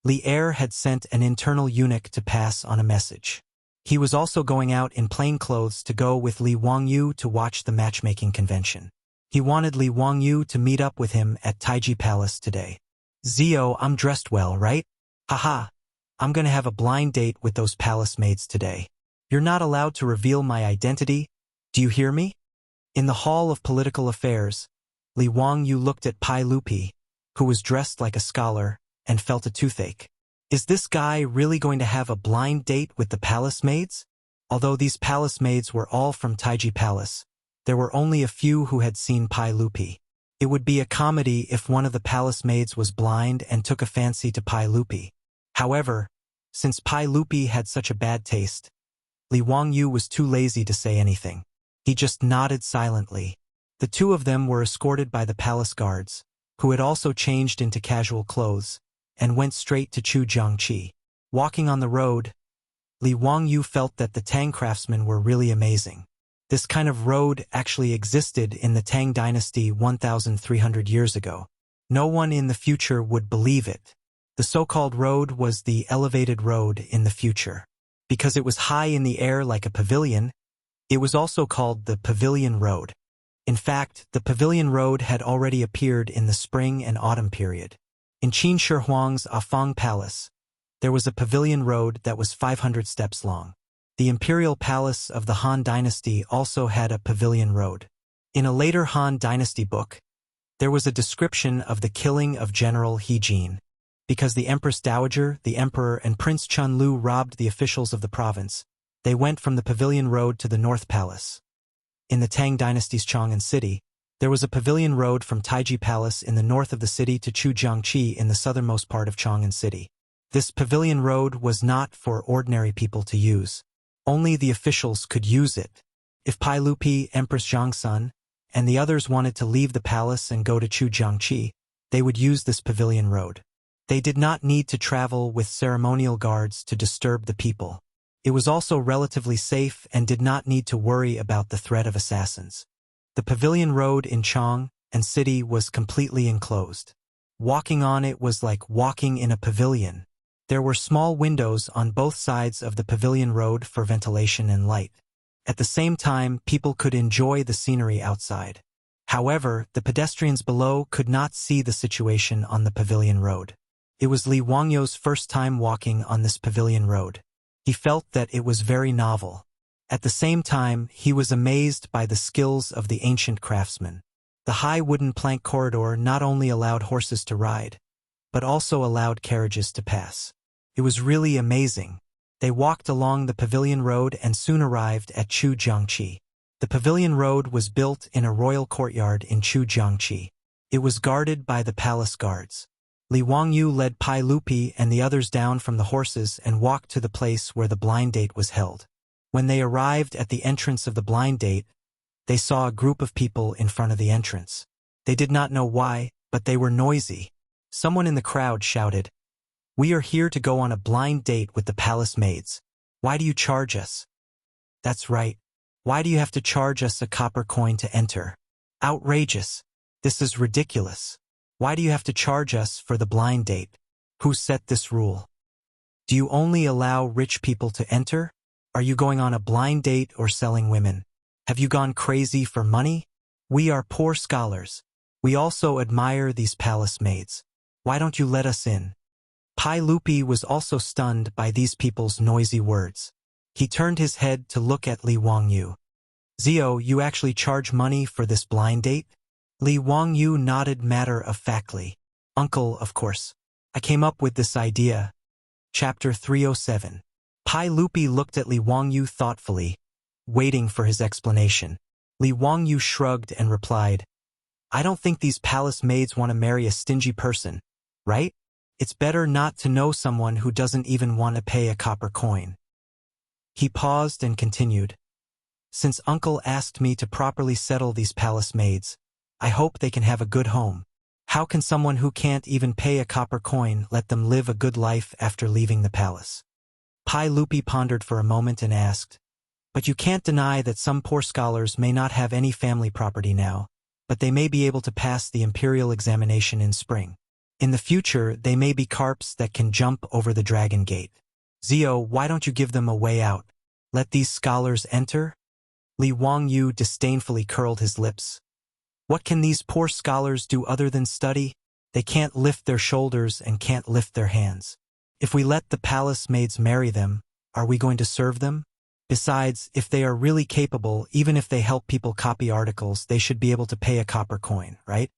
Li Er had sent an internal eunuch to pass on a message. He was also going out in plain clothes to go with Li Wangyu to watch the matchmaking convention. He wanted Li Wangyu to meet up with him at Taiji Palace today. Zio, I'm dressed well, right? Haha, I'm gonna have a blind date with those palace maids today. You're not allowed to reveal my identity. Do you hear me? In the Hall of Political Affairs, Li Wangyu looked at Pai Lupi, who was dressed like a scholar, and felt a toothache. Is this guy really going to have a blind date with the palace maids? Although these palace maids were all from Taiji Palace, there were only a few who had seen Pai Lupi. It would be a comedy if one of the palace maids was blind and took a fancy to Pai Lupi. However, since Pai Lupi had such a bad taste, Li Wangyu was too lazy to say anything. He just nodded silently. The two of them were escorted by the palace guards, who had also changed into casual clothes, and went straight to Chu Jiangqi. Walking on the road, Li Wangyu felt that the Tang craftsmen were really amazing. This kind of road actually existed in the Tang Dynasty 1,300 years ago. No one in the future would believe it. The so-called road was the elevated road in the future. Because it was high in the air like a pavilion, it was also called the Pavilion Road. In fact, the Pavilion Road had already appeared in the spring and autumn period. In Qin Shi Huang's Afang Palace, there was a pavilion road that was 500 steps long. The imperial palace of the Han Dynasty also had a pavilion road. In a later Han Dynasty book, there was a description of the killing of General He Jin. Because the Empress Dowager, the Emperor, and Prince Chun Lu robbed the officials of the province, they went from the Pavilion Road to the North Palace. In the Tang Dynasty's Chang'an City, there was a pavilion road from Taiji Palace in the north of the city to Chu Jiangqi in the southernmost part of Chang'an City. This pavilion road was not for ordinary people to use. Only the officials could use it. If Pai Lupi, Empress Zhangsun, and the others wanted to leave the palace and go to Chu Jiangqi, they would use this pavilion road. They did not need to travel with ceremonial guards to disturb the people. It was also relatively safe and did not need to worry about the threat of assassins. The pavilion road in Chang'an City was completely enclosed. Walking on it was like walking in a pavilion. There were small windows on both sides of the pavilion road for ventilation and light. At the same time, people could enjoy the scenery outside. However, the pedestrians below could not see the situation on the pavilion road. It was Li Wangyu's first time walking on this pavilion road. He felt that it was very novel. At the same time, he was amazed by the skills of the ancient craftsmen. The high wooden plank corridor not only allowed horses to ride, but also allowed carriages to pass. It was really amazing. They walked along the pavilion road and soon arrived at Chujiangqi. The pavilion road was built in a royal courtyard in Chujiangqi. It was guarded by the palace guards. Li Wangyu led Pai Lupi and the others down from the horses and walked to the place where the blind date was held. When they arrived at the entrance of the blind date, they saw a group of people in front of the entrance. They did not know why, but they were noisy. Someone in the crowd shouted, "We are here to go on a blind date with the palace maids. Why do you charge us?" "That's right. Why do you have to charge us a copper coin to enter? Outrageous. This is ridiculous. Why do you have to charge us for the blind date? Who set this rule? Do you only allow rich people to enter? Are you going on a blind date or selling women? Have you gone crazy for money? We are poor scholars. We also admire these palace maids. Why don't you let us in?" Pai Lupi was also stunned by these people's noisy words. He turned his head to look at Li Wangyu. "Zio, you actually charge money for this blind date?" Li Wangyu nodded matter-of-factly. "Uncle, of course. I came up with this idea." Chapter 307. Pai Lupi looked at Li Wangyu thoughtfully, waiting for his explanation. Li Wangyu shrugged and replied, "I don't think these palace maids want to marry a stingy person, right? It's better not to know someone who doesn't even want to pay a copper coin." He paused and continued, "Since Uncle asked me to properly settle these palace maids, I hope they can have a good home. How can someone who can't even pay a copper coin let them live a good life after leaving the palace?" Pai Lupi pondered for a moment and asked, "But you can't deny that some poor scholars may not have any family property now, but they may be able to pass the imperial examination in spring. In the future, they may be carps that can jump over the dragon gate. Zio, why don't you give them a way out? Let these scholars enter?" Li Wangyu disdainfully curled his lips. "What can these poor scholars do other than study? They can't lift their shoulders and can't lift their hands. If we let the palace maids marry them, are we going to serve them? Besides, if they are really capable, even if they help people copy articles, they should be able to pay a copper coin, right?"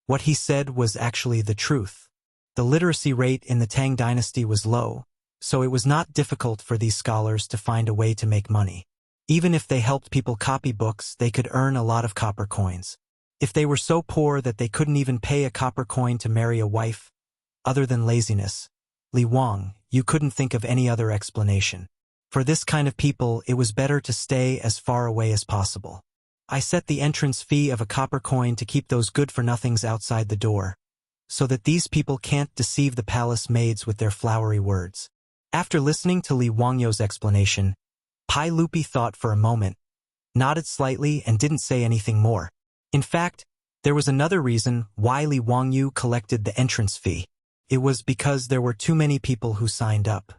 What he said was actually the truth. The literacy rate in the Tang dynasty was low, so it was not difficult for these scholars to find a way to make money. Even if they helped people copy books, they could earn a lot of copper coins. If they were so poor that they couldn't even pay a copper coin to marry a wife, other than laziness, Li Wang, you couldn't think of any other explanation. For this kind of people, it was better to stay as far away as possible. I set the entrance fee of a copper coin to keep those good-for-nothings outside the door, so that these people can't deceive the palace maids with their flowery words. After listening to Li Wangyu's explanation, Pai Lupi thought for a moment, nodded slightly and didn't say anything more. In fact, there was another reason why Li Wangyu collected the entrance fee. It was because there were too many people who signed up.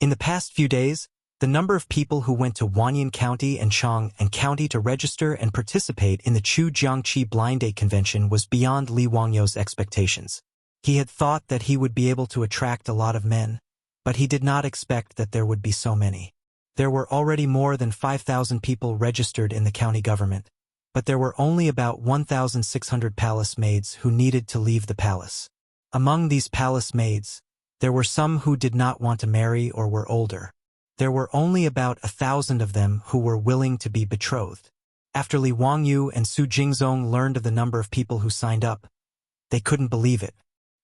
In the past few days, the number of people who went to Wanyan County and Chang'an County to register and participate in the Chujiangqi Blind Date Convention was beyond Li Wangyu's expectations. He had thought that he would be able to attract a lot of men, but he did not expect that there would be so many. There were already more than 5,000 people registered in the county government, but there were only about 1,600 palace maids who needed to leave the palace. Among these palace maids, there were some who did not want to marry or were older. There were only about 1,000 of them who were willing to be betrothed. After Li Wangyu and Su Jingzong learned of the number of people who signed up, they couldn't believe it.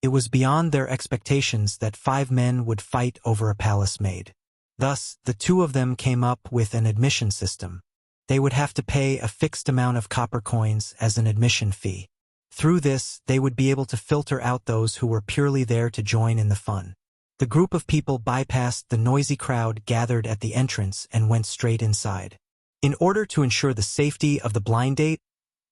It was beyond their expectations that 5 men would fight over a palace maid. Thus, the 2 of them came up with an admission system. They would have to pay a fixed amount of copper coins as an admission fee. Through this, they would be able to filter out those who were purely there to join in the fun. The group of people bypassed the noisy crowd gathered at the entrance and went straight inside. In order to ensure the safety of the blind date,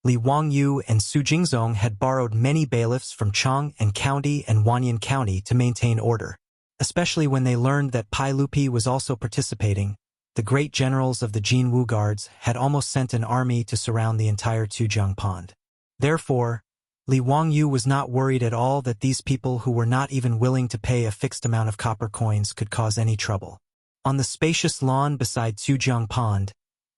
Li Wangyu and Su Jingzong had borrowed many bailiffs from Chang'an County and Wanyan County to maintain order. Especially when they learned that Pai Lupi was also participating, the great generals of the Jinwu Guards had almost sent an army to surround the entire Tujiang Pond. Therefore, Li Wangyu was not worried at all that these people who were not even willing to pay a fixed amount of copper coins could cause any trouble. On the spacious lawn beside Tujiang Pond,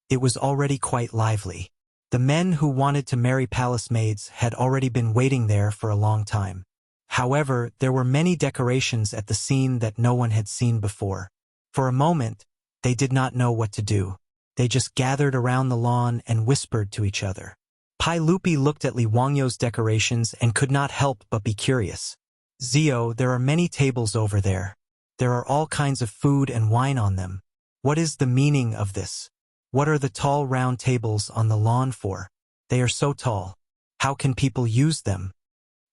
it was already quite lively. The men who wanted to marry palace maids had already been waiting there for a long time. However, there were many decorations at the scene that no one had seen before. For a moment, they did not know what to do. They just gathered around the lawn and whispered to each other. Pai Lupi looked at Li Wangyu's decorations and could not help but be curious. "Zio, there are many tables over there. There are all kinds of food and wine on them. What is the meaning of this? What are the tall round tables on the lawn for? They are so tall. How can people use them?"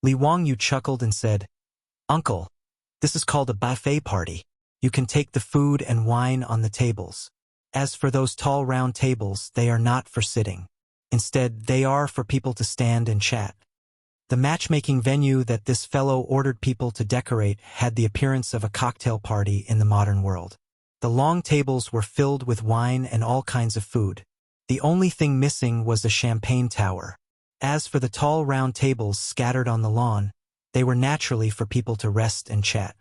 Li Wangyu chuckled and said, "Uncle, this is called a buffet party. You can take the food and wine on the tables. As for those tall round tables, they are not for sitting. Instead, they are for people to stand and chat." The matchmaking venue that this fellow ordered people to decorate had the appearance of a cocktail party in the modern world. The long tables were filled with wine and all kinds of food. The only thing missing was a champagne tower. As for the tall round tables scattered on the lawn, they were naturally for people to rest and chat.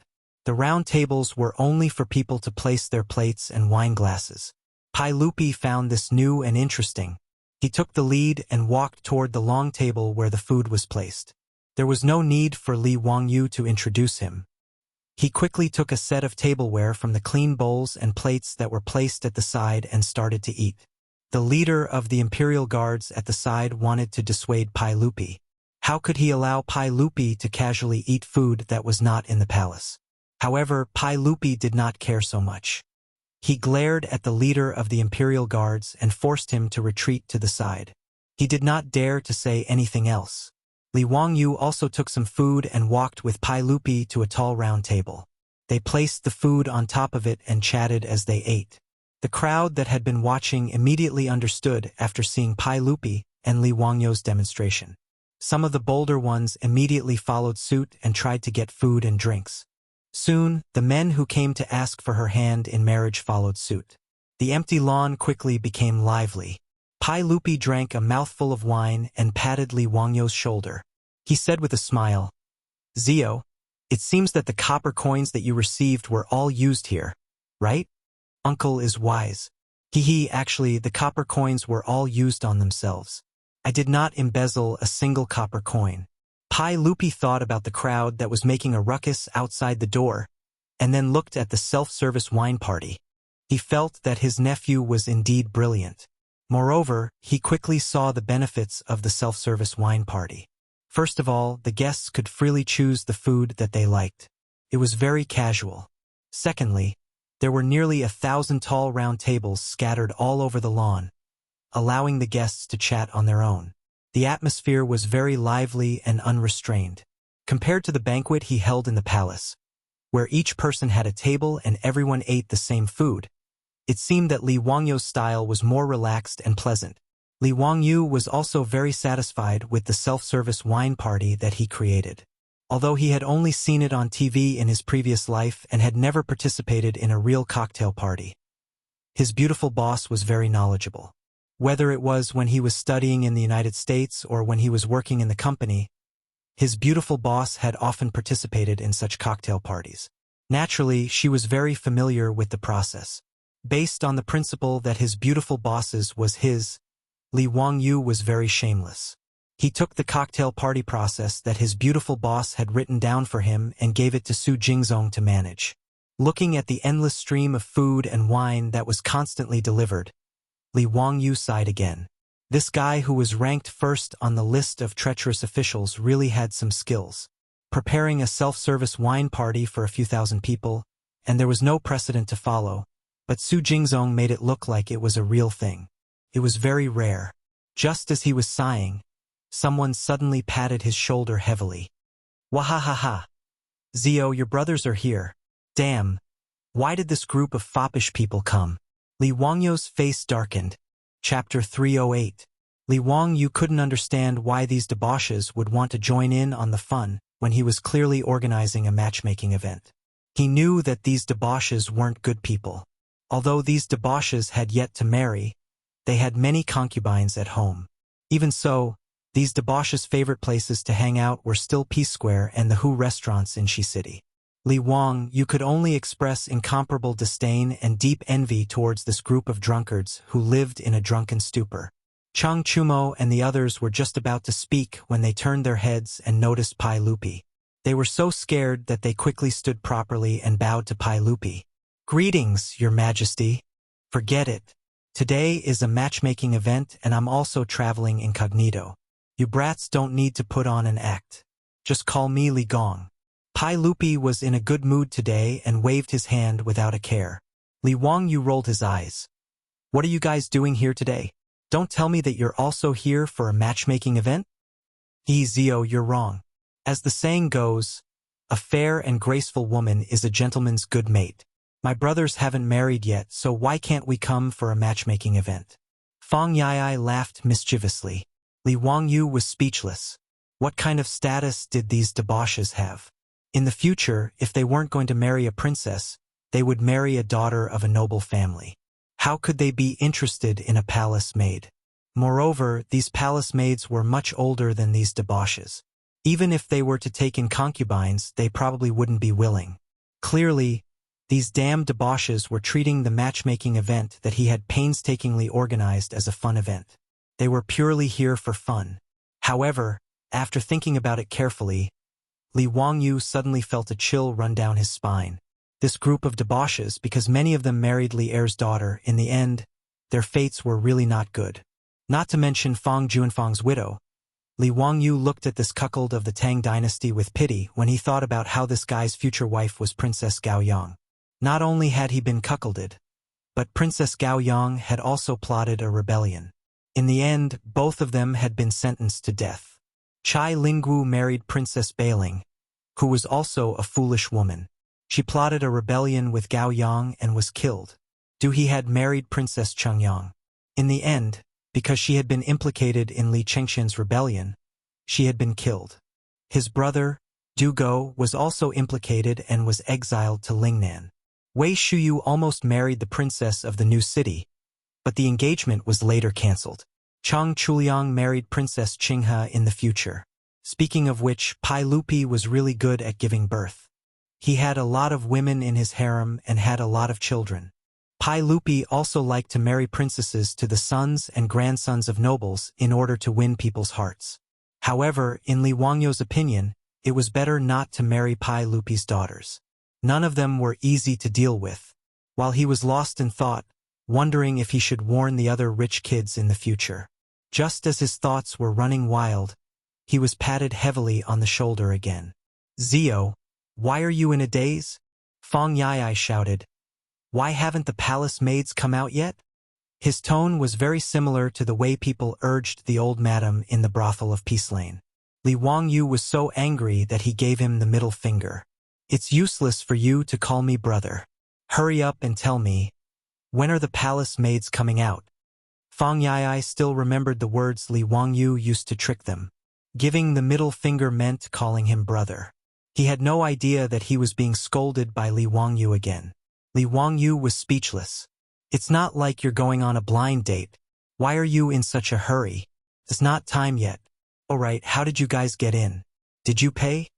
The round tables were only for people to place their plates and wine glasses. Pai Lupi found this new and interesting. He took the lead and walked toward the long table where the food was placed. There was no need for Li Wangyu to introduce him. He quickly took a set of tableware from the clean bowls and plates that were placed at the side and started to eat. The leader of the Imperial Guards at the side wanted to dissuade Pai Lupi. How could he allow Pai Lupi to casually eat food that was not in the palace? However, Pai Lupi did not care so much. He glared at the leader of the Imperial Guards and forced him to retreat to the side. He did not dare to say anything else. Li Wangyu also took some food and walked with Pai Lupi to a tall round table. They placed the food on top of it and chatted as they ate. The crowd that had been watching immediately understood after seeing Pai Lupi and Li Wangyu's demonstration. Some of the bolder ones immediately followed suit and tried to get food and drinks. Soon, the men who came to ask for her hand in marriage followed suit. The empty lawn quickly became lively. Pai Lupi drank a mouthful of wine and patted Li Wangyu's shoulder. He said with a smile, "Zio, it seems that the copper coins that you received were all used here, right? Uncle is wise. Actually, the copper coins were all used on themselves. I did not embezzle a single copper coin." Pai Lupi thought about the crowd that was making a ruckus outside the door, and then looked at the self-service wine party. He felt that his nephew was indeed brilliant. Moreover, he quickly saw the benefits of the self-service wine party. First of all, the guests could freely choose the food that they liked. It was very casual. Secondly, there were nearly 1,000 tall round tables scattered all over the lawn, allowing the guests to chat on their own. The atmosphere was very lively and unrestrained, compared to the banquet he held in the palace, where each person had a table and everyone ate the same food. It seemed that Li Wangyu's style was more relaxed and pleasant. Li Wangyu was also very satisfied with the self-service wine party that he created. Although he had only seen it on TV in his previous life and had never participated in a real cocktail party, his beautiful boss was very knowledgeable. Whether it was when he was studying in the United States or when he was working in the company, his beautiful boss had often participated in such cocktail parties. Naturally, she was very familiar with the process. Based on the principle that his beautiful boss's was his, Li Wangyu was very shameless. He took the cocktail party process that his beautiful boss had written down for him and gave it to Su Jingzong to manage. Looking at the endless stream of food and wine that was constantly delivered, Li Wangyu sighed again. This guy who was ranked first on the list of treacherous officials really had some skills. Preparing a self-service wine party for a few thousand people, and there was no precedent to follow, but Su Jingzong made it look like it was a real thing. It was very rare. Just as he was sighing, someone suddenly patted his shoulder heavily. "Wahahaha! Zio, your brothers are here. Damn! Why did this group of foppish people come?" Li Wangyu's face darkened. Chapter 308. Li Wangyu couldn't understand why these debauches would want to join in on the fun when he was clearly organizing a matchmaking event. He knew that these debauches weren't good people. Although these debauches had yet to marry, they had many concubines at home. Even so, these debauches' favorite places to hang out were still Peace Square and the Hu restaurants in Shi City. Li Wangyu could only express incomparable disdain and deep envy towards this group of drunkards who lived in a drunken stupor. Chang Chumo and the others were just about to speak when they turned their heads and noticed Pai Lupi. They were so scared that they quickly stood properly and bowed to Pai Lupi. "Greetings, Your Majesty." "Forget it. Today is a matchmaking event and I'm also traveling incognito. You brats don't need to put on an act. Just call me Li Gong." Pai Lupi was in a good mood today and waved his hand without a care. Li Wangyu rolled his eyes. "What are you guys doing here today? Don't tell me that you're also here for a matchmaking event?" "Zio, you're wrong. As the saying goes, a fair and graceful woman is a gentleman's good mate. My brothers haven't married yet, so why can't we come for a matchmaking event?" Fang Yai laughed mischievously. Li Wangyu was speechless. What kind of status did these debauches have? In the future, if they weren't going to marry a princess, they would marry a daughter of a noble family. How could they be interested in a palace maid? Moreover, these palace maids were much older than these debauches. Even if they were to take in concubines, they probably wouldn't be willing. Clearly, these damned debauches were treating the matchmaking event that he had painstakingly organized as a fun event. They were purely here for fun. However, after thinking about it carefully, Li Wangyu suddenly felt a chill run down his spine. This group of debauches, because many of them married Li Er's daughter, in the end, their fates were really not good. Not to mention Fang Juanfang's widow. Li Wangyu looked at this cuckold of the Tang dynasty with pity when he thought about how this guy's future wife was Princess Gao Yang. Not only had he been cuckolded, but Princess Gao Yang had also plotted a rebellion. In the end, both of them had been sentenced to death. Chai Lingwu married Princess Bailing, who was also a foolish woman. She plotted a rebellion with Gao Yang and was killed. Du He had married Princess Chang'an. In the end, because she had been implicated in Li Chengxian's rebellion, she had been killed. His brother, Du Go, was also implicated and was exiled to Lingnan. Wei Shuyu almost married the princess of the new city, but the engagement was later cancelled. Chang Chuliang married Princess Qinghe in the future. Speaking of which, Pai Lupi was really good at giving birth. He had a lot of women in his harem and had a lot of children. Pai Lupi also liked to marry princesses to the sons and grandsons of nobles in order to win people's hearts. However, in Li Wangyu's opinion, it was better not to marry Pai Lupi's daughters. None of them were easy to deal with. While he was lost in thought, wondering if he should warn the other rich kids in the future. Just as his thoughts were running wild, he was patted heavily on the shoulder again. "Zio, why are you in a daze?" Fang Yai shouted. "Why haven't the palace maids come out yet?" His tone was very similar to the way people urged the old madam in the brothel of Peace Lane. Li Wangyu was so angry that he gave him the middle finger. "It's useless for you to call me brother. Hurry up and tell me, when are the palace maids coming out?" Fang Yai still remembered the words Li Wangyu used to trick them. Giving the middle finger meant calling him brother. He had no idea that he was being scolded by Li Wangyu again. Li Wangyu was speechless. "It's not like you're going on a blind date. Why are you in such a hurry? It's not time yet. Alright, how did you guys get in? Did you pay?"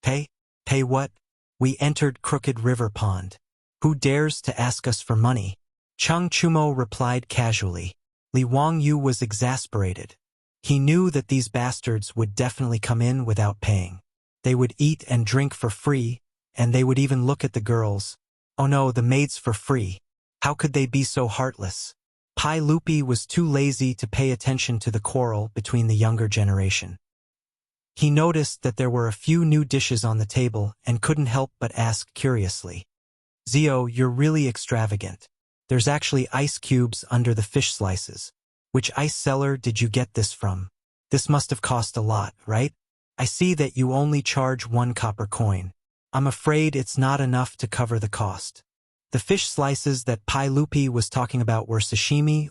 "Pay? Pay what? We entered Crooked River Pond. Who dares to ask us for money?" Chang Chumo replied casually. Li Wangyu was exasperated. He knew that these bastards would definitely come in without paying. They would eat and drink for free, and they would even look at the girls. Oh no, the maids for free. How could they be so heartless? Pai Lupi was too lazy to pay attention to the quarrel between the younger generation. He noticed that there were a few new dishes on the table and couldn't help but ask curiously. "Zio, you're really extravagant. There's actually ice cubes under the fish slices. Which ice cellar did you get this from? This must have cost a lot, right? I see that you only charge 1 copper coin. I'm afraid it's not enough to cover the cost." The fish slices that Pai Lupi was talking about were sashimi,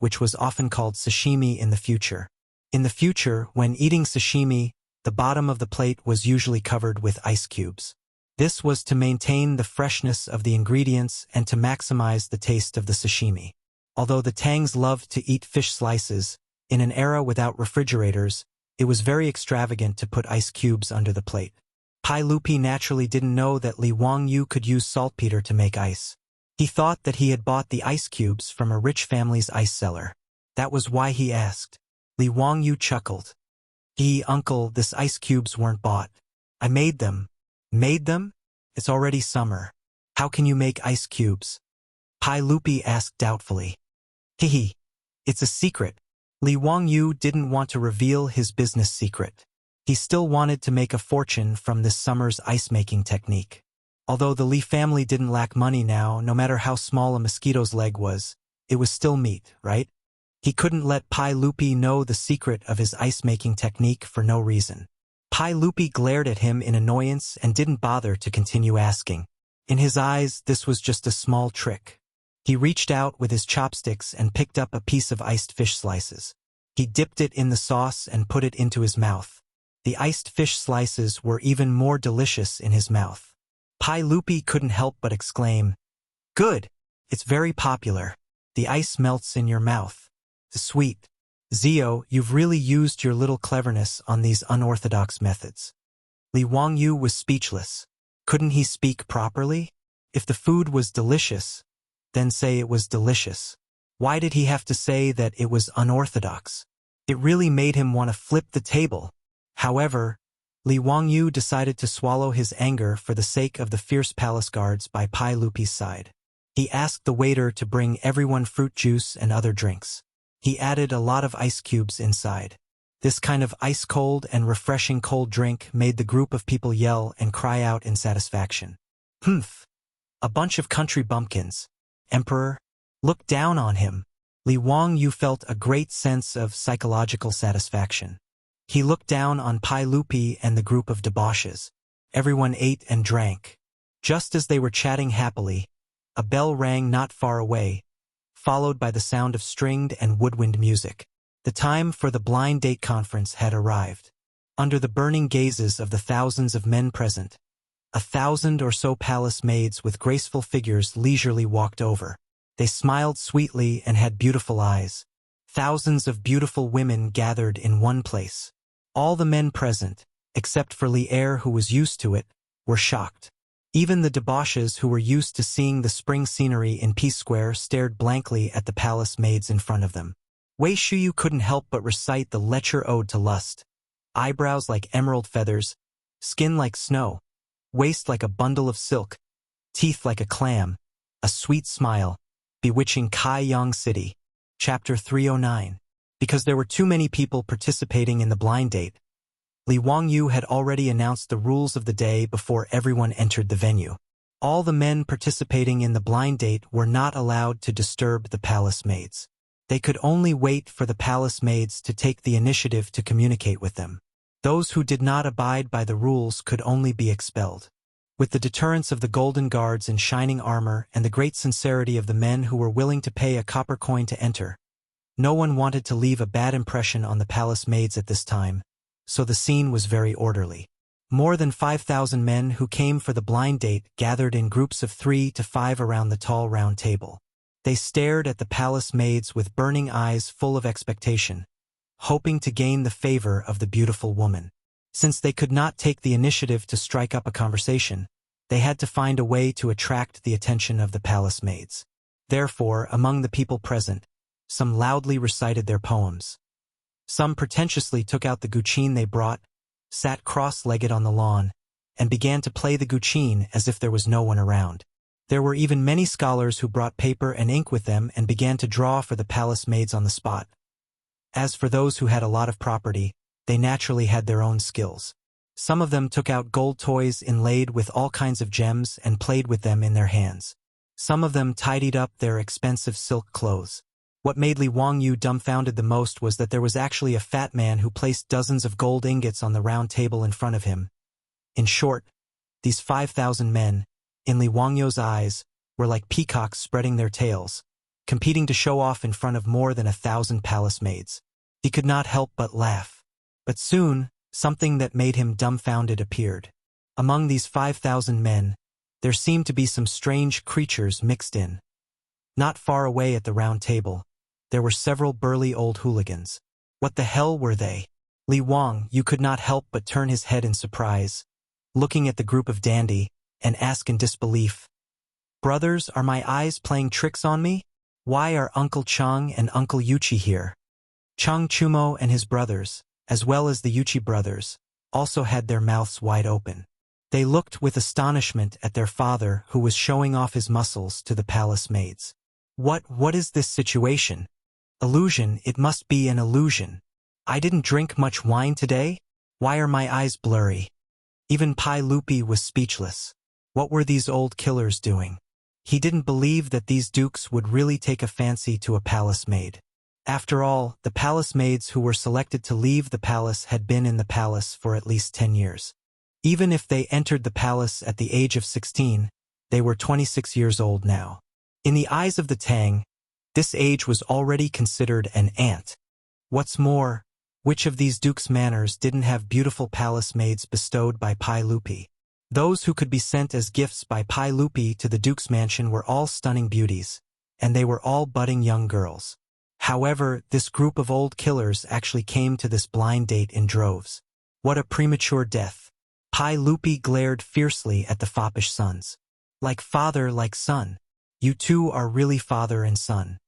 which was often called sashimi in the future. In the future, when eating sashimi, the bottom of the plate was usually covered with ice cubes. This was to maintain the freshness of the ingredients and to maximize the taste of the sashimi. Although the Tangs loved to eat fish slices, in an era without refrigerators, it was very extravagant to put ice cubes under the plate. Pai Lupi naturally didn't know that Li Wangyu could use saltpeter to make ice. He thought that he had bought the ice cubes from a rich family's ice cellar. That was why he asked. Li Wangyu chuckled. Uncle, this ice cubes weren't bought. I made them. Made them? It's already summer. How can you make ice cubes? Pai Lupi asked doubtfully. Hehe. It's a secret. Li Wangyu didn't want to reveal his business secret. He still wanted to make a fortune from this summer's ice-making technique. Although the Li family didn't lack money now, no matter how small a mosquito's leg was, it was still meat, right? He couldn't let Pai Lupi know the secret of his ice-making technique for no reason. Pai Lupi glared at him in annoyance and didn't bother to continue asking. In his eyes, this was just a small trick. He reached out with his chopsticks and picked up a piece of iced fish slices. He dipped it in the sauce and put it into his mouth. The iced fish slices were even more delicious in his mouth. Pai Lupi couldn't help but exclaim, "Good! It's very popular. The ice melts in your mouth. The sweet. Zio, you've really used your little cleverness on these unorthodox methods." Li Wangyu was speechless. Couldn't he speak properly? If the food was delicious, then say it was delicious. Why did he have to say that it was unorthodox? It really made him want to flip the table. However, Li Wangyu decided to swallow his anger for the sake of the fierce palace guards by Pai Lupi's side. He asked the waiter to bring everyone fruit juice and other drinks. He added a lot of ice cubes inside. This kind of ice-cold and refreshing cold drink made the group of people yell and cry out in satisfaction. Humph! A bunch of country bumpkins. Emperor, look down on him. Li Wangyu felt a great sense of psychological satisfaction. He looked down on Pai Lupi and the group of debauches. Everyone ate and drank. Just as they were chatting happily, a bell rang not far away, followed by the sound of stringed and woodwind music. The time for the blind date conference had arrived. Under the burning gazes of the thousands of men present, 1,000 or so palace maids with graceful figures leisurely walked over. They smiled sweetly and had beautiful eyes. Thousands of beautiful women gathered in one place. All the men present, except for Li Er who was used to it, were shocked. Even the debauches who were used to seeing the spring scenery in Peace Square stared blankly at the palace maids in front of them. Wei Shuyu couldn't help but recite the Lecture Ode to Lust. Eyebrows like emerald feathers, skin like snow, waist like a bundle of silk, teeth like a clam, a sweet smile, bewitching Kaiyang City. Chapter 309. Because there were too many people participating in the blind date, Li Wangyu had already announced the rules of the day before everyone entered the venue. All the men participating in the blind date were not allowed to disturb the palace maids. They could only wait for the palace maids to take the initiative to communicate with them. Those who did not abide by the rules could only be expelled. With the deterrence of the golden guards in shining armor and the great sincerity of the men who were willing to pay a copper coin to enter, no one wanted to leave a bad impression on the palace maids at this time, so the scene was very orderly. More than 5,000 men who came for the blind date gathered in groups of 3 to 5 around the tall round table. They stared at the palace maids with burning eyes full of expectation, hoping to gain the favor of the beautiful woman. Since they could not take the initiative to strike up a conversation, they had to find a way to attract the attention of the palace maids. Therefore, among the people present, some loudly recited their poems. Some pretentiously took out the guqin they brought, sat cross-legged on the lawn, and began to play the guqin as if there was no one around. There were even many scholars who brought paper and ink with them and began to draw for the palace maids on the spot. As for those who had a lot of property, they naturally had their own skills. Some of them took out gold toys inlaid with all kinds of gems and played with them in their hands. Some of them tidied up their expensive silk clothes. What made Li Wangyu dumbfounded the most was that there was actually a fat man who placed dozens of gold ingots on the round table in front of him. In short, these 5,000 men, in Li Wangyu's eyes, were like peacocks spreading their tails, competing to show off in front of more than 1,000 palace maids. He could not help but laugh. But soon, something that made him dumbfounded appeared. Among these 5,000 men, there seemed to be some strange creatures mixed in. Not far away at the round table, there were several burly old hooligans. What the hell were they? Li Wang could not help but turn his head in surprise, looking at the group of dandy, and ask in disbelief, "Brothers, are my eyes playing tricks on me? Why are Uncle Chang and Uncle Yuchi here?" Chang Chumo and his brothers, as well as the Yuchi brothers, also had their mouths wide open. They looked with astonishment at their father, who was showing off his muscles to the palace maids. What is this situation? Illusion, it must be an illusion. I didn't drink much wine today? Why are my eyes blurry? Even Pai Lupi was speechless. What were these old killers doing? He didn't believe that these dukes would really take a fancy to a palace maid. After all, the palace maids who were selected to leave the palace had been in the palace for at least 10 years. Even if they entered the palace at the age of 16, they were 26 years old now. In the eyes of the Tang, this age was already considered an ant. What's more, which of these dukes' manors didn't have beautiful palace maids bestowed by Pai Lupi? Those who could be sent as gifts by Pai Lupi to the duke's mansion were all stunning beauties, and they were all budding young girls. However, this group of old killers actually came to this blind date in droves. What a premature death. Pai Lupi glared fiercely at the foppish sons. Like father, like son. You two are really father and son.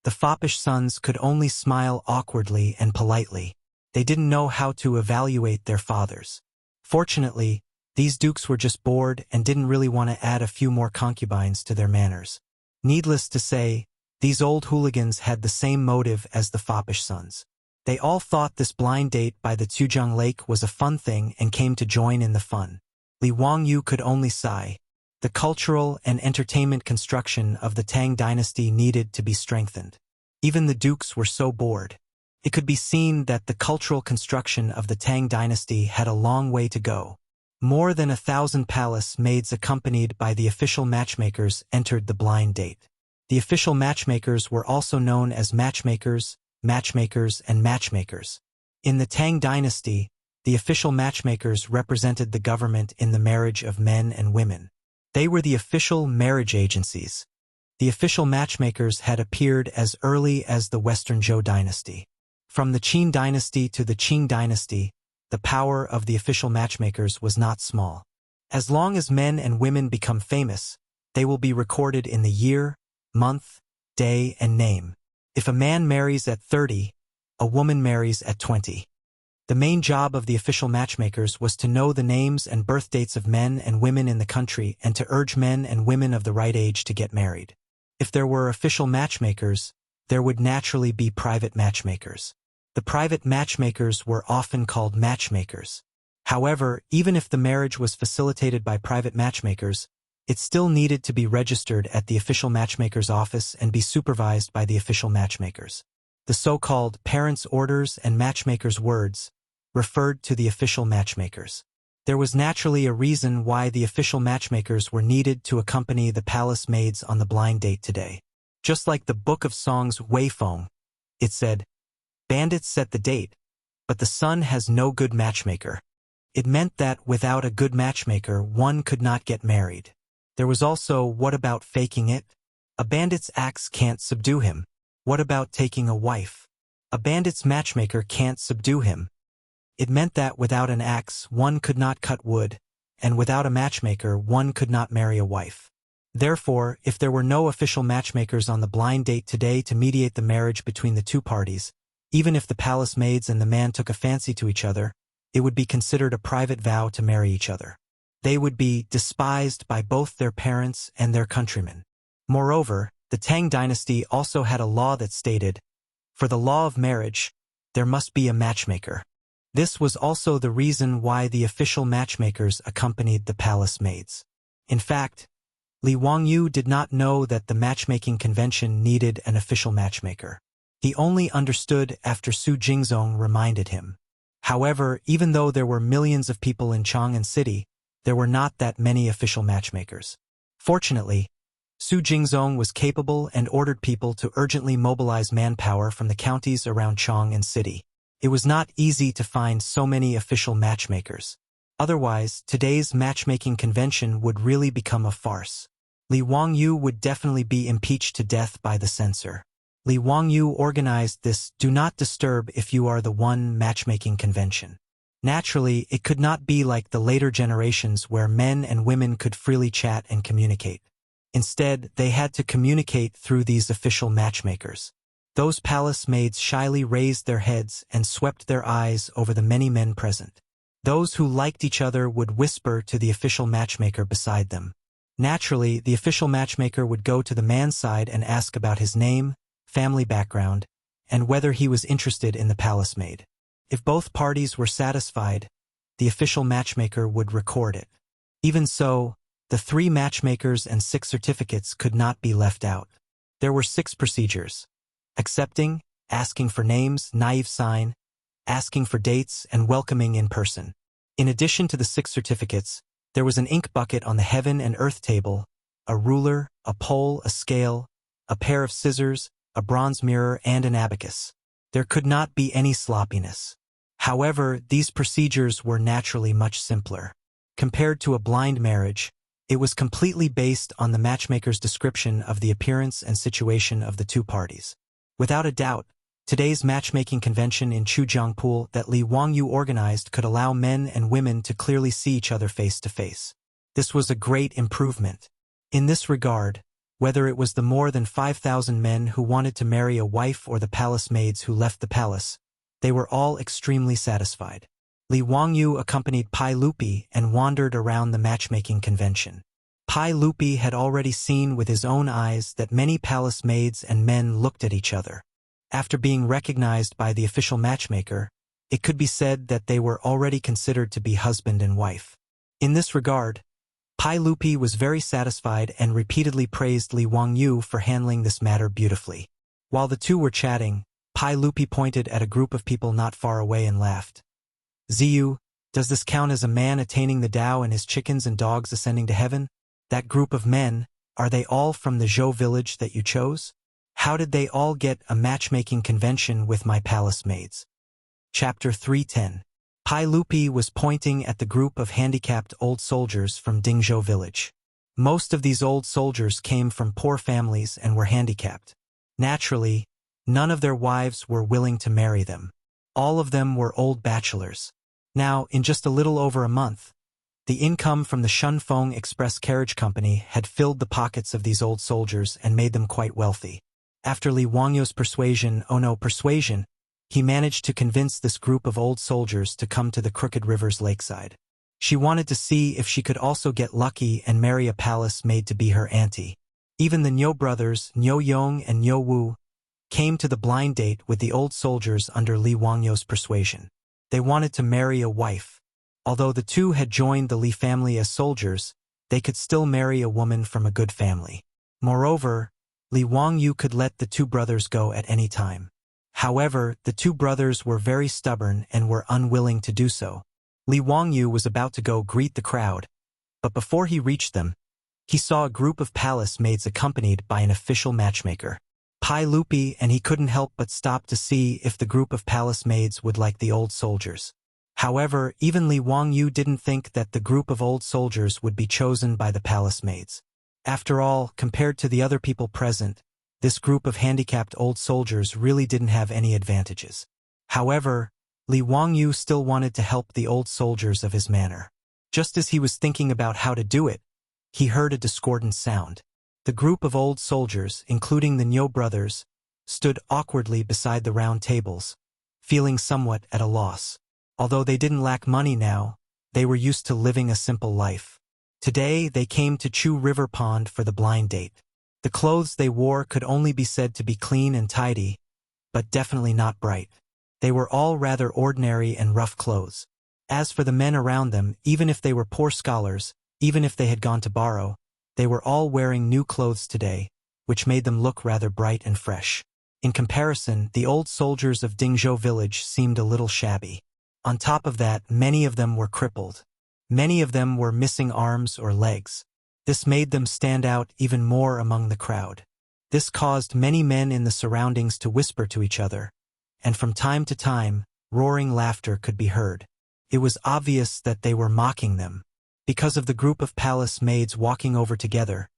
The foppish sons could only smile awkwardly and politely. They didn't know how to evaluate their fathers. Fortunately, these dukes were just bored and didn't really want to add a few more concubines to their manors. Needless to say, these old hooligans had the same motive as the foppish sons. They all thought this blind date by the Tuzhang Lake was a fun thing and came to join in the fun. Li Wangyu could only sigh. The cultural and entertainment construction of the Tang dynasty needed to be strengthened. Even the dukes were so bored. It could be seen that the cultural construction of the Tang dynasty had a long way to go. More than 1,000 palace maids accompanied by the official matchmakers entered the blind date. The official matchmakers were also known as matchmakers, and matchmakers. In the Tang dynasty, the official matchmakers represented the government in the marriage of men and women. They were the official marriage agencies. The official matchmakers had appeared as early as the Western Zhou dynasty. From the Qin dynasty to the Qing dynasty, the power of the official matchmakers was not small. As long as men and women become famous, they will be recorded in the year, month, day, and name. If a man marries at 30, a woman marries at 20. The main job of the official matchmakers was to know the names and birth dates of men and women in the country and to urge men and women of the right age to get married. If there were official matchmakers, there would naturally be private matchmakers. The private matchmakers were often called matchmakers. However, even if the marriage was facilitated by private matchmakers, it still needed to be registered at the official matchmaker's office and be supervised by the official matchmakers. The so-called parents' orders and matchmakers' words referred to the official matchmakers. There was naturally a reason why the official matchmakers were needed to accompany the palace maids on the blind date today. Just like the Book of Songs Wei Feng, it said, "Bandits set the date, but the sun has no good matchmaker." It meant that without a good matchmaker, one could not get married. There was also, what about faking it? A bandit's axe can't subdue him. What about taking a wife? A bandit's matchmaker can't subdue him. It meant that without an axe, one could not cut wood, and without a matchmaker, one could not marry a wife. Therefore, if there were no official matchmakers on the blind date today to mediate the marriage between the two parties, even if the palace maids and the man took a fancy to each other, it would be considered a private vow to marry each other. They would be despised by both their parents and their countrymen. Moreover, the Tang dynasty also had a law that stated, for the law of marriage, there must be a matchmaker. This was also the reason why the official matchmakers accompanied the palace maids. In fact, Li Wangyu did not know that the matchmaking convention needed an official matchmaker. He only understood after Su Jingzong reminded him. However, even though there were millions of people in Chang'an City, there were not that many official matchmakers. Fortunately, Su Jingzong was capable and ordered people to urgently mobilize manpower from the counties around Chang'an City. It was not easy to find so many official matchmakers. Otherwise, today's matchmaking convention would really become a farce. Li Wangyu would definitely be impeached to death by the censor. Li Wangyu organized this "do not disturb if you are the one" matchmaking convention. Naturally, it could not be like the later generations where men and women could freely chat and communicate. Instead, they had to communicate through these official matchmakers. Those palace maids shyly raised their heads and swept their eyes over the many men present. Those who liked each other would whisper to the official matchmaker beside them. Naturally, the official matchmaker would go to the man's side and ask about his name, family background, and whether he was interested in the palace maid. If both parties were satisfied, the official matchmaker would record it. Even so, the 3 matchmakers and 6 certificates could not be left out. There were 6 procedures: accepting, asking for names, naive sign, asking for dates, and welcoming in person. In addition to the 6 certificates, there was an ink bucket on the heaven and earth table, a ruler, a pole, a scale, a pair of scissors, a bronze mirror, and an abacus. There could not be any sloppiness. However, these procedures were naturally much simpler. Compared to a blind marriage, it was completely based on the matchmaker's description of the appearance and situation of the 2 parties. Without a doubt, today's matchmaking convention in Chujiangpool that Li Wangyu organized could allow men and women to clearly see each other face to face. This was a great improvement. In this regard, whether it was the more than 5,000 men who wanted to marry a wife or the palace maids who left the palace, they were all extremely satisfied. Li Wangyu accompanied Pai Lupi and wandered around the matchmaking convention. Pai Lupi had already seen with his own eyes that many palace maids and men looked at each other. After being recognized by the official matchmaker, it could be said that they were already considered to be husband and wife. In this regard, Pai Lupi was very satisfied and repeatedly praised Li Wangyu for handling this matter beautifully. While the 2 were chatting, Pai Lupi pointed at a group of people not far away and laughed. "Ziyu, does this count as a man attaining the Tao and his chickens and dogs ascending to heaven? That group of men, are they all from the Zhou village that you chose? How did they all get a matchmaking convention with my palace maids?" Chapter 310. Pai Lupi was pointing at the group of handicapped old soldiers from Dingzhou village. Most of these old soldiers came from poor families and were handicapped. Naturally, none of their wives were willing to marry them. All of them were old bachelors. Now, in just a little over a month, the income from the Shunfeng Express Carriage Company had filled the pockets of these old soldiers and made them quite wealthy. After Li Wangyu's persuasion, he managed to convince this group of old soldiers to come to the Crooked River's lakeside. She wanted to see if she could also get lucky and marry a palace maid to be her auntie. Even the Niu brothers, Niu Yong and Niu Wu, came to the blind date with the old soldiers under Li Wangyu's persuasion. They wanted to marry a wife. Although the 2 had joined the Li family as soldiers, they could still marry a woman from a good family. Moreover, Li Wangyu could let the 2 brothers go at any time. However, the 2 brothers were very stubborn and were unwilling to do so. Li Wangyu was about to go greet the crowd, but before he reached them, he saw a group of palace maids accompanied by an official matchmaker. Pai Lupi, and he couldn't help but stop to see if the group of palace maids would like the old soldiers. However, even Li Wangyu didn't think that the group of old soldiers would be chosen by the palace maids. After all, compared to the other people present, this group of handicapped old soldiers really didn't have any advantages. However, Li Wangyu still wanted to help the old soldiers of his manor. Just as he was thinking about how to do it, he heard a discordant sound. The group of old soldiers, including the Niu brothers, stood awkwardly beside the round tables, feeling somewhat at a loss. Although they didn't lack money now, they were used to living a simple life. Today, they came to Chu River Pond for the blind date. The clothes they wore could only be said to be clean and tidy, but definitely not bright. They were all rather ordinary and rough clothes. As for the men around them, even if they were poor scholars, even if they had gone to borrow, they were all wearing new clothes today, which made them look rather bright and fresh. In comparison, the old soldiers of Dingzhou village seemed a little shabby. On top of that, many of them were crippled. Many of them were missing arms or legs. This made them stand out even more among the crowd. This caused many men in the surroundings to whisper to each other, and from time to time, roaring laughter could be heard. It was obvious that they were mocking them. Because of the group of palace maids walking over together,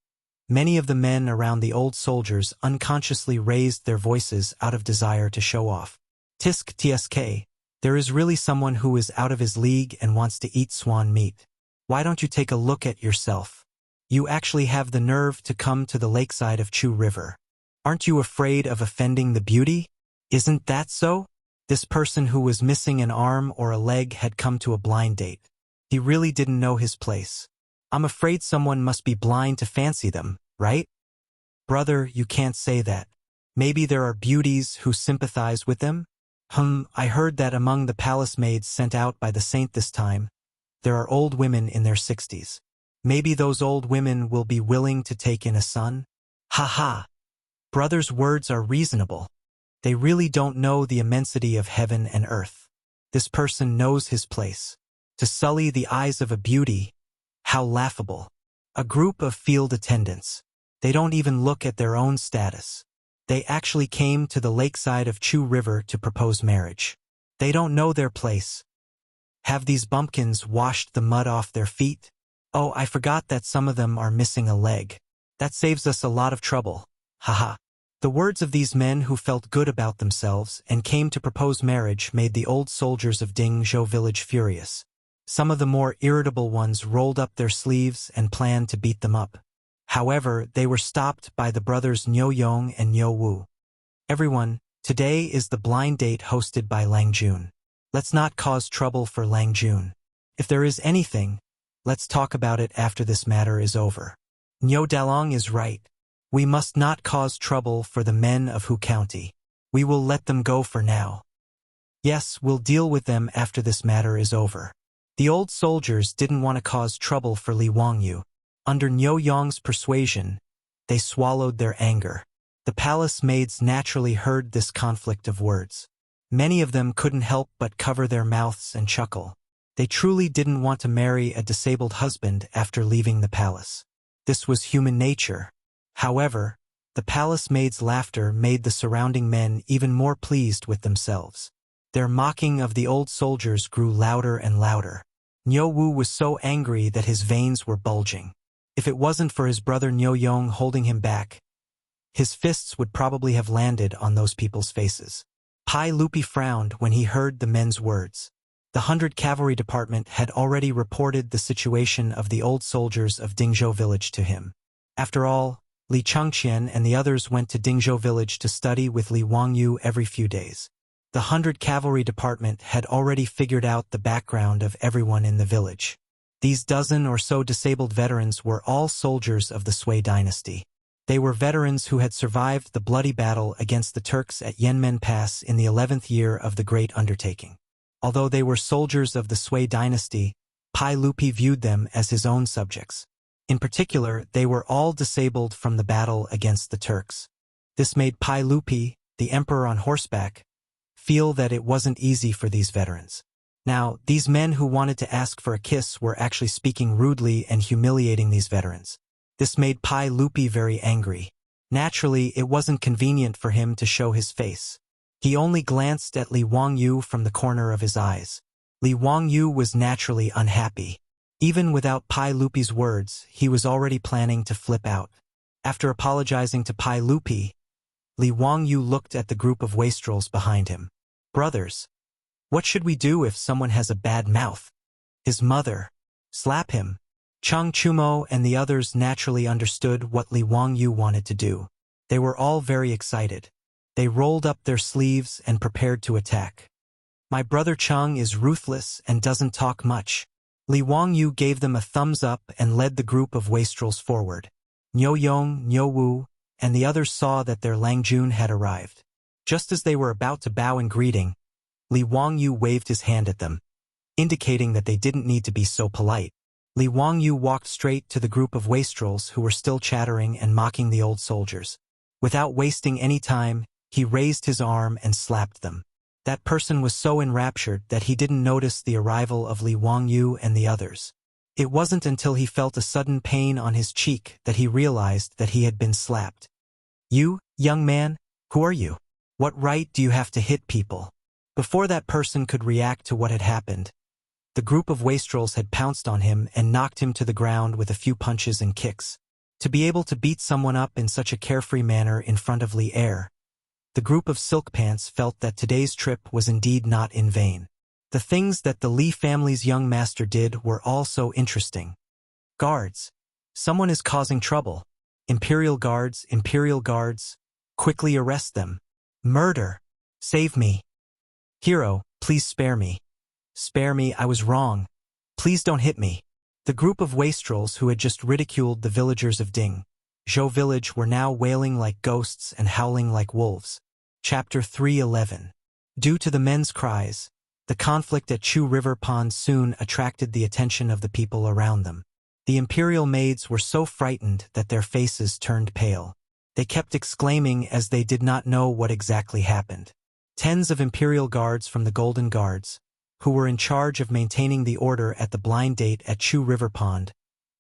many of the men around the old soldiers unconsciously raised their voices out of desire to show off. Tisk tsk, there is really someone who is out of his league and wants to eat swan meat. Why don't you take a look at yourself? You actually have the nerve to come to the lakeside of Chu River. Aren't you afraid of offending the beauty? Isn't that so? This person who was missing an arm or a leg had come to a blind date. He really didn't know his place. I'm afraid someone must be blind to fancy them, right? Brother, you can't say that. Maybe there are beauties who sympathize with them? I heard that among the palace maids sent out by the saint this time, there are old women in their 60s. Maybe those old women will be willing to take in a son? Ha ha! Brother's words are reasonable. They really don't know the immensity of heaven and earth. This person knows his place. To sully the eyes of a beauty, how laughable. A group of field attendants. They don't even look at their own status. They actually came to the lakeside of Chu River to propose marriage. They don't know their place. Have these bumpkins washed the mud off their feet? Oh, I forgot that some of them are missing a leg. That saves us a lot of trouble. Haha. The words of these men who felt good about themselves and came to propose marriage made the old soldiers of Dingzhou village furious. Some of the more irritable ones rolled up their sleeves and planned to beat them up. However, they were stopped by the brothers Niu Yong and Niu Wu. Everyone, today is the blind date hosted by Lang Jun. Let's not cause trouble for Lang Jun. If there is anything, let's talk about it after this matter is over. Niu Dalong is right. We must not cause trouble for the men of Hu County. We will let them go for now. Yes, we'll deal with them after this matter is over. The old soldiers didn't want to cause trouble for Li Wangyu. Under Niu Yong's persuasion, they swallowed their anger. The palace maids naturally heard this conflict of words. Many of them couldn't help but cover their mouths and chuckle. They truly didn't want to marry a disabled husband after leaving the palace. This was human nature. However, the palace maids' laughter made the surrounding men even more pleased with themselves. Their mocking of the old soldiers grew louder and louder. Niu Wu was so angry that his veins were bulging. If it wasn't for his brother Niu Yong holding him back, his fists would probably have landed on those people's faces. Pai Lupi frowned when he heard the men's words. The 100 Cavalry Department had already reported the situation of the old soldiers of Dingzhou village to him. After all, Li Changqian and the others went to Dingzhou village to study with Li Wangyu every few days. The 100 Cavalry Department had already figured out the background of everyone in the village. These dozen or so disabled veterans were all soldiers of the Sui dynasty. They were veterans who had survived the bloody battle against the Turks at Yanmen Pass in the 11th year of the Great Undertaking. Although they were soldiers of the Sui dynasty, Pai Lupi viewed them as his own subjects. In particular, they were all disabled from the battle against the Turks. This made Pai Lupi, the emperor on horseback, feel that it wasn't easy for these veterans. Now, these men who wanted to ask for a kiss were actually speaking rudely and humiliating these veterans. This made Pai Lupi very angry. Naturally, it wasn't convenient for him to show his face. He only glanced at Li Wangyu from the corner of his eyes. Li Wangyu was naturally unhappy. Even without Pai Lupi's words, he was already planning to flip out. After apologizing to Pai Lupi, Li Wangyu looked at the group of wastrels behind him. Brothers, what should we do if someone has a bad mouth? His mother. Slap him. Chang Chumo and the others naturally understood what Li Wangyu wanted to do. They were all very excited. They rolled up their sleeves and prepared to attack. My brother Chang is ruthless and doesn't talk much. Li Wangyu gave them a thumbs up and led the group of wastrels forward. Niu Yong, Niu Wu, and the others saw that their Lang Jun had arrived. Just as they were about to bow in greeting, Li Wangyu waved his hand at them, indicating that they didn't need to be so polite. Li Wangyu walked straight to the group of wastrels who were still chattering and mocking the old soldiers. Without wasting any time, he raised his arm and slapped them. That person was so enraptured that he didn't notice the arrival of Li Wangyu and the others. It wasn't until he felt a sudden pain on his cheek that he realized that he had been slapped. "You, young man, who are you? What right do you have to hit people?" Before that person could react to what had happened, the group of wastrels had pounced on him and knocked him to the ground with a few punches and kicks. To be able to beat someone up in such a carefree manner in front of Li Er, the group of Silk Pants felt that today's trip was indeed not in vain. The things that the Li family's young master did were also interesting. "Guards! Someone is causing trouble. Imperial guards, quickly arrest them. Murder! Save me. Hero, please spare me. Spare me, I was wrong. Please don't hit me." The group of wastrels who had just ridiculed the villagers of Ding Zhou village were now wailing like ghosts and howling like wolves. Chapter 3:11. Due to the men's cries, the conflict at Chu River Pond soon attracted the attention of the people around them. The imperial maids were so frightened that their faces turned pale. They kept exclaiming as they did not know what exactly happened. Tens of imperial guards from the Golden Guards, who were in charge of maintaining the order at the blind date at Chu River Pond,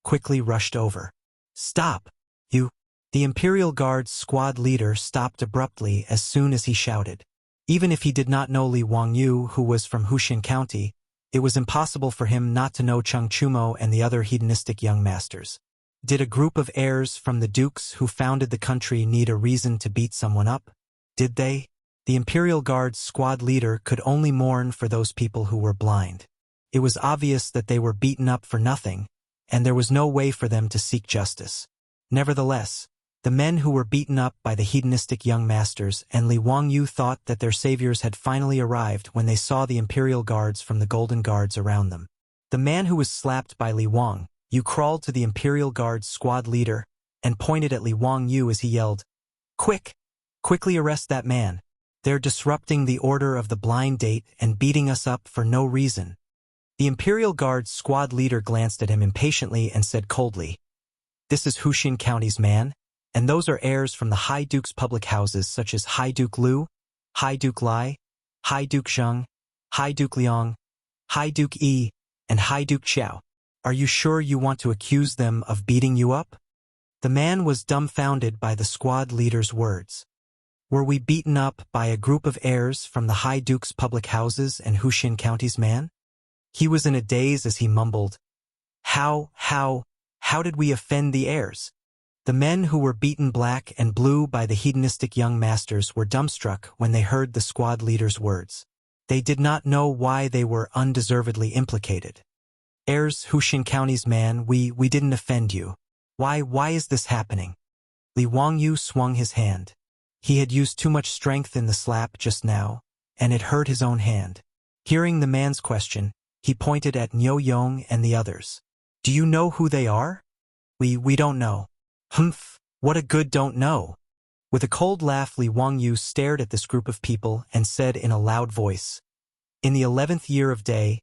quickly rushed over. "Stop, you!" The Imperial Guard's squad leader stopped abruptly as soon as he shouted. Even if he did not know Li Wangyu, who was from Wuxia County, it was impossible for him not to know Cheng Chumo and the other hedonistic young masters. Did a group of heirs from the dukes who founded the country need a reason to beat someone up? Did they? The Imperial Guard's squad leader could only mourn for those people who were blind. It was obvious that they were beaten up for nothing, and there was no way for them to seek justice. Nevertheless, the men who were beaten up by the hedonistic young masters and Li Wangyu thought that their saviors had finally arrived when they saw the Imperial Guards from the Golden Guards around them. The man who was slapped by Li Wangyu crawled to the Imperial Guard's squad leader and pointed at Li Wangyu as he yelled, "Quick! Quickly arrest that man. They're disrupting the order of the blind date and beating us up for no reason." The Imperial Guard's squad leader glanced at him impatiently and said coldly, "This is Wuxia County's man, and those are heirs from the High Duke's public houses such as High Duke Lu, High Duke Lai, High Duke Zheng, High Duke Liang, High Duke Yi, and High Duke Qiao. Are you sure you want to accuse them of beating you up?" The man was dumbfounded by the squad leader's words. Were we beaten up by a group of heirs from the High Duke's public houses and Wuxia County's man? He was in a daze as he mumbled, How did we offend the heirs?" The men who were beaten black and blue by the hedonistic young masters were dumbstruck when they heard the squad leader's words. They did not know why they were undeservedly implicated. "Heirs, Wuxia County's man, we didn't offend you. Why is this happening?" Li Wangyu swung his hand. He had used too much strength in the slap just now, and it hurt his own hand. Hearing the man's question, he pointed at Niu Yong and the others. "Do you know who they are?" We don't know." "Humph, what a good don't know." With a cold laugh, Li Wangyu stared at this group of people and said in a loud voice, "In the 11th year of day,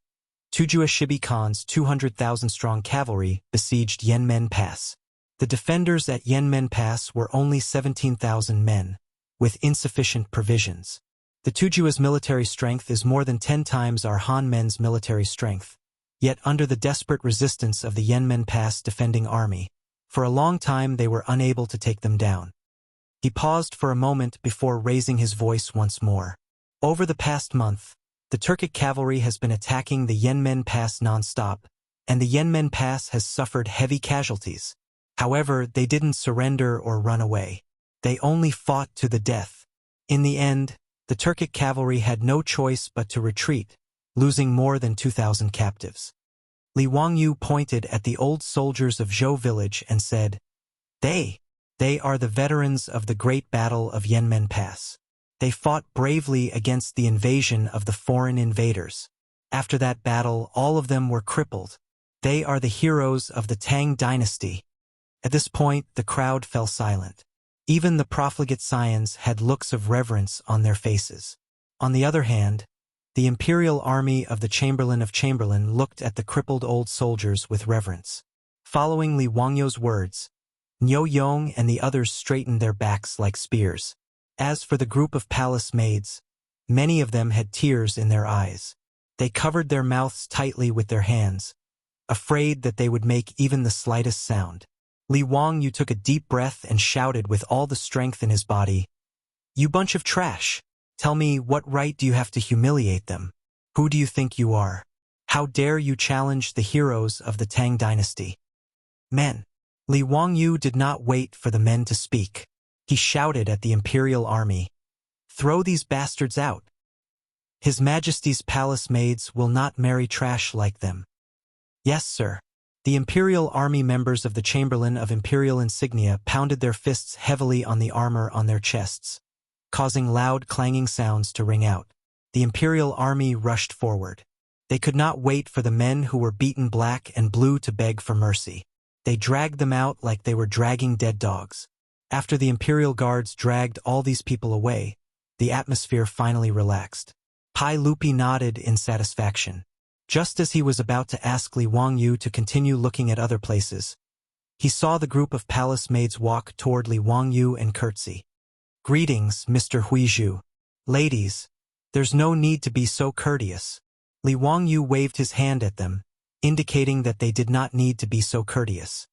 Tujua Shibi Khan's 200,000-strong cavalry besieged Yanmen Pass. The defenders at Yanmen Pass were only 17,000 men, with insufficient provisions. The Tujua's military strength is more than 10 times our Han men's military strength. Yet under the desperate resistance of the Yanmen Pass defending army, for a long time they were unable to take them down." He paused for a moment before raising his voice once more. "Over the past month, the Turkic cavalry has been attacking the Yanmen Pass non-stop, and the Yanmen Pass has suffered heavy casualties. However, they didn't surrender or run away. They only fought to the death. In the end, the Turkic cavalry had no choice but to retreat, losing more than 2,000 captives." Li Wangyu pointed at the old soldiers of Zhou village and said, They are the veterans of the great battle of Yanmen Pass. They fought bravely against the invasion of the foreign invaders. After that battle, all of them were crippled. They are the heroes of the Tang dynasty." At this point, the crowd fell silent. Even the profligate scions had looks of reverence on their faces. On the other hand, the imperial army of the Chamberlain of Chamberlain looked at the crippled old soldiers with reverence. Following Li Wangyu's words, Niu Yong and the others straightened their backs like spears. As for the group of palace maids, many of them had tears in their eyes. They covered their mouths tightly with their hands, afraid that they would make even the slightest sound. Li Wangyu took a deep breath and shouted with all the strength in his body, "You bunch of trash! Tell me, what right do you have to humiliate them? Who do you think you are? How dare you challenge the heroes of the Tang dynasty?" Men. Li Wangyu did not wait for the men to speak. He shouted at the imperial army, "Throw these bastards out! His Majesty's palace maids will not marry trash like them." "Yes, sir." The imperial army members of the Chamberlain of Imperial Insignia pounded their fists heavily on the armor on their chests, causing loud clanging sounds to ring out. The imperial army rushed forward. They could not wait for the men who were beaten black and blue to beg for mercy. They dragged them out like they were dragging dead dogs. After the imperial guards dragged all these people away, the atmosphere finally relaxed. Pai Lupi nodded in satisfaction. Just as he was about to ask Li Wangyu to continue looking at other places, he saw the group of palace maids walk toward Li Wangyu and curtsy. "Greetings, Mr. Huizhu. Ladies, there's no need to be so courteous." Li Wangyu waved his hand at them, indicating that they did not need to be so courteous.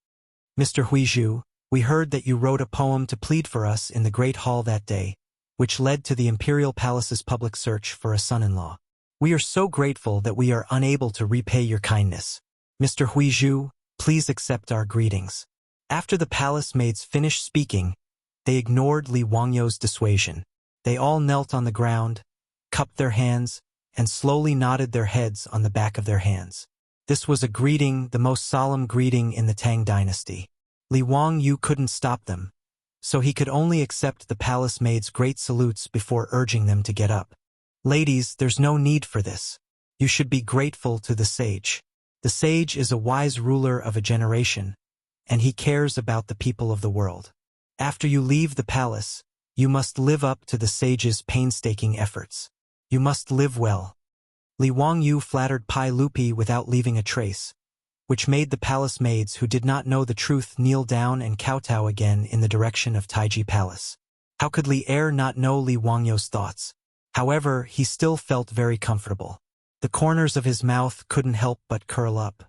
"Mr. Huizhu, we heard that you wrote a poem to plead for us in the Great Hall that day, which led to the Imperial Palace's public search for a son-in-law. We are so grateful that we are unable to repay your kindness. Mr. Huizhu, please accept our greetings." After the palace maids finished speaking, they ignored Li Wangyu's dissuasion. They all knelt on the ground, cupped their hands, and slowly nodded their heads on the back of their hands. This was a greeting, the most solemn greeting in the Tang dynasty. Li Wangyu couldn't stop them, so he could only accept the palace maids' great salutes before urging them to get up. "Ladies, there's no need for this. You should be grateful to the sage. The sage is a wise ruler of a generation, and he cares about the people of the world. After you leave the palace, you must live up to the sage's painstaking efforts. You must live well." Li Wangyu flattered Pai Lupi without leaving a trace, which made the palace maids who did not know the truth kneel down and kowtow again in the direction of Taiji Palace. How could Li Er not know Li Wangyu's thoughts? However, he still felt very comfortable. The corners of his mouth couldn't help but curl up.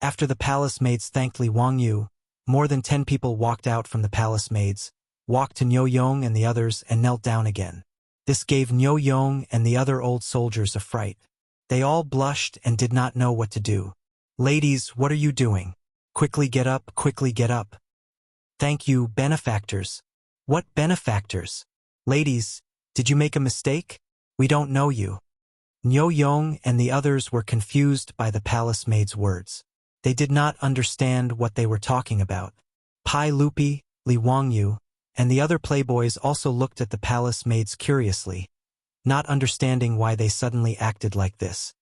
After the palace maids thanked Li Wangyu, more than 10 people walked out from the palace maids, walked to Niu Yong and the others, and knelt down again. This gave Niu Yong and the other old soldiers a fright. They all blushed and did not know what to do. "Ladies, what are you doing? Quickly get up, quickly get up." "Thank you, benefactors." "What benefactors? Ladies, did you make a mistake? We don't know you." Niu Yong and the others were confused by the palace maid's words. They did not understand what they were talking about. Pai Lupi, Li Wangyu, and the other playboys also looked at the palace maids curiously, not understanding why they suddenly acted like this.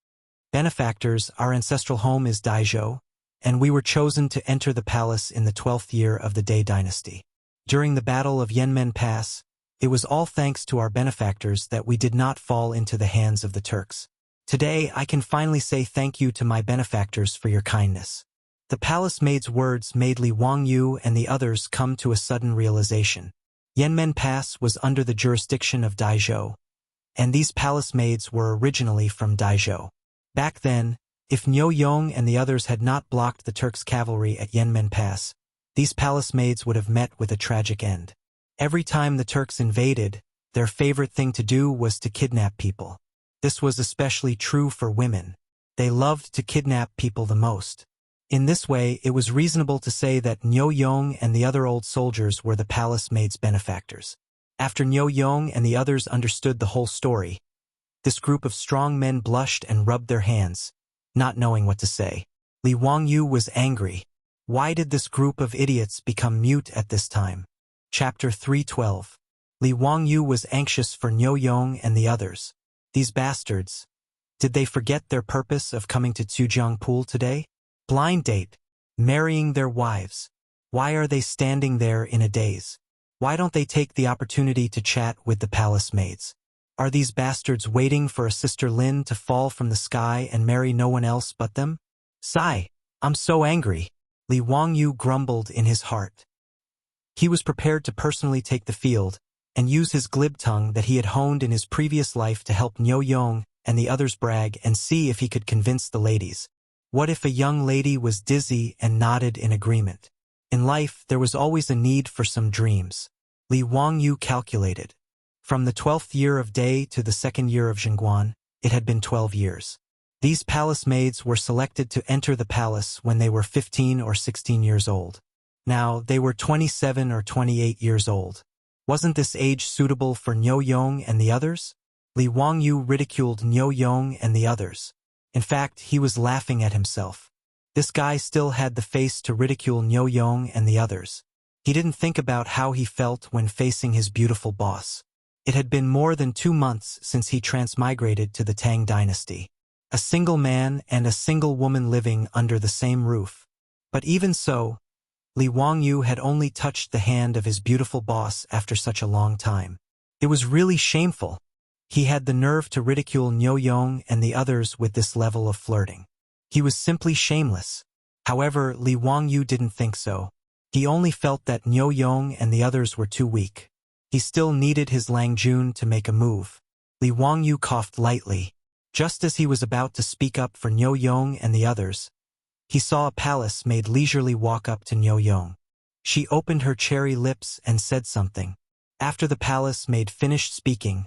"Benefactors, our ancestral home is Daizhou, and we were chosen to enter the palace in the 12th year of the Dai dynasty. During the Battle of Yanmen Pass, it was all thanks to our benefactors that we did not fall into the hands of the Turks. Today, I can finally say thank you to my benefactors for your kindness." The palace maid's words made Li Wangyu and the others come to a sudden realization. Yanmen Pass was under the jurisdiction of Daizhou, and these palace maids were originally from Daizhou. Back then, if Niu Yong and the others had not blocked the Turks' cavalry at Yanmen Pass, these palace maids would have met with a tragic end. Every time the Turks invaded, their favorite thing to do was to kidnap people. This was especially true for women. They loved to kidnap people the most. In this way, it was reasonable to say that Niu Yong and the other old soldiers were the palace maids' benefactors. After Niu Yong and the others understood the whole story, this group of strong men blushed and rubbed their hands, not knowing what to say. Li Wangyu was angry. Why did this group of idiots become mute at this time? Chapter 312. Li Wangyu was anxious for Niu Yong and the others. These bastards. Did they forget their purpose of coming to Tsujiang Pool today? Blind date. Marrying their wives. Why are they standing there in a daze? Why don't they take the opportunity to chat with the palace maids? Are these bastards waiting for a Sister Lin to fall from the sky and marry no one else but them? Sigh. I'm so angry. Li Wangyu grumbled in his heart. He was prepared to personally take the field and use his glib tongue that he had honed in his previous life to help Niu Yong and the others brag and see if he could convince the ladies. What if a young lady was dizzy and nodded in agreement? In life, there was always a need for some dreams. Li Wangyu calculated. From the 12th year of Day to the 2nd year of Chang'an, it had been 12 years. These palace maids were selected to enter the palace when they were 15 or 16 years old. Now, they were 27 or 28 years old. Wasn't this age suitable for Niu Yong and the others? Li Wangyu ridiculed Niu Yong and the others. In fact, he was laughing at himself. This guy still had the face to ridicule Niu Yong and the others. He didn't think about how he felt when facing his beautiful boss. It had been more than 2 months since he transmigrated to the Tang dynasty. A single man and a single woman living under the same roof. But even so, Li Wangyu had only touched the hand of his beautiful boss after such a long time. It was really shameful. He had the nerve to ridicule Niu Yong and the others with this level of flirting. He was simply shameless. However, Li Wangyu didn't think so. He only felt that Niu Yong and the others were too weak. He still needed his Lang Jun to make a move. Li Wangyu coughed lightly. Just as he was about to speak up for Niu Yong and the others, he saw a palace maid leisurely walk up to Niu Yong. She opened her cherry lips and said something. After the palace maid finished speaking,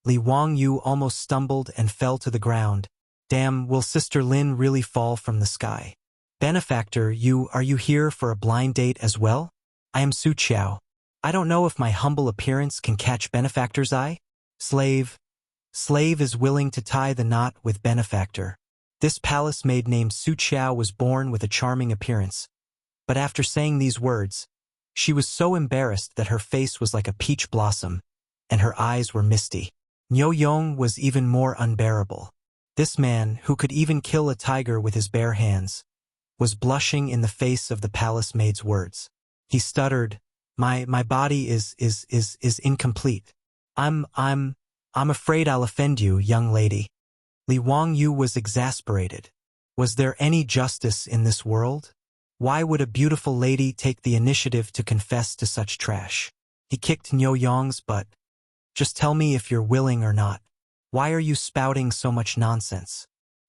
Li Wangyu almost stumbled and fell to the ground. Damn, will Sister Lin really fall from the sky? Benefactor, are you here for a blind date as well? I am Su Qiao. I don't know if my humble appearance can catch Benefactor's eye. Slave is willing to tie the knot with Benefactor. This palace maid named Su Qiao was born with a charming appearance. But after saying these words, she was so embarrassed that her face was like a peach blossom, and her eyes were misty. Niu Yong was even more unbearable. This man, who could even kill a tiger with his bare hands, was blushing in the face of the palace maid's words. He stuttered, My body is incomplete. I'm afraid I'll offend you, young lady. Li Wangyu was exasperated. Was there any justice in this world? Why would a beautiful lady take the initiative to confess to such trash? He kicked Niu Yong's butt. Just tell me if you're willing or not. Why are you spouting so much nonsense?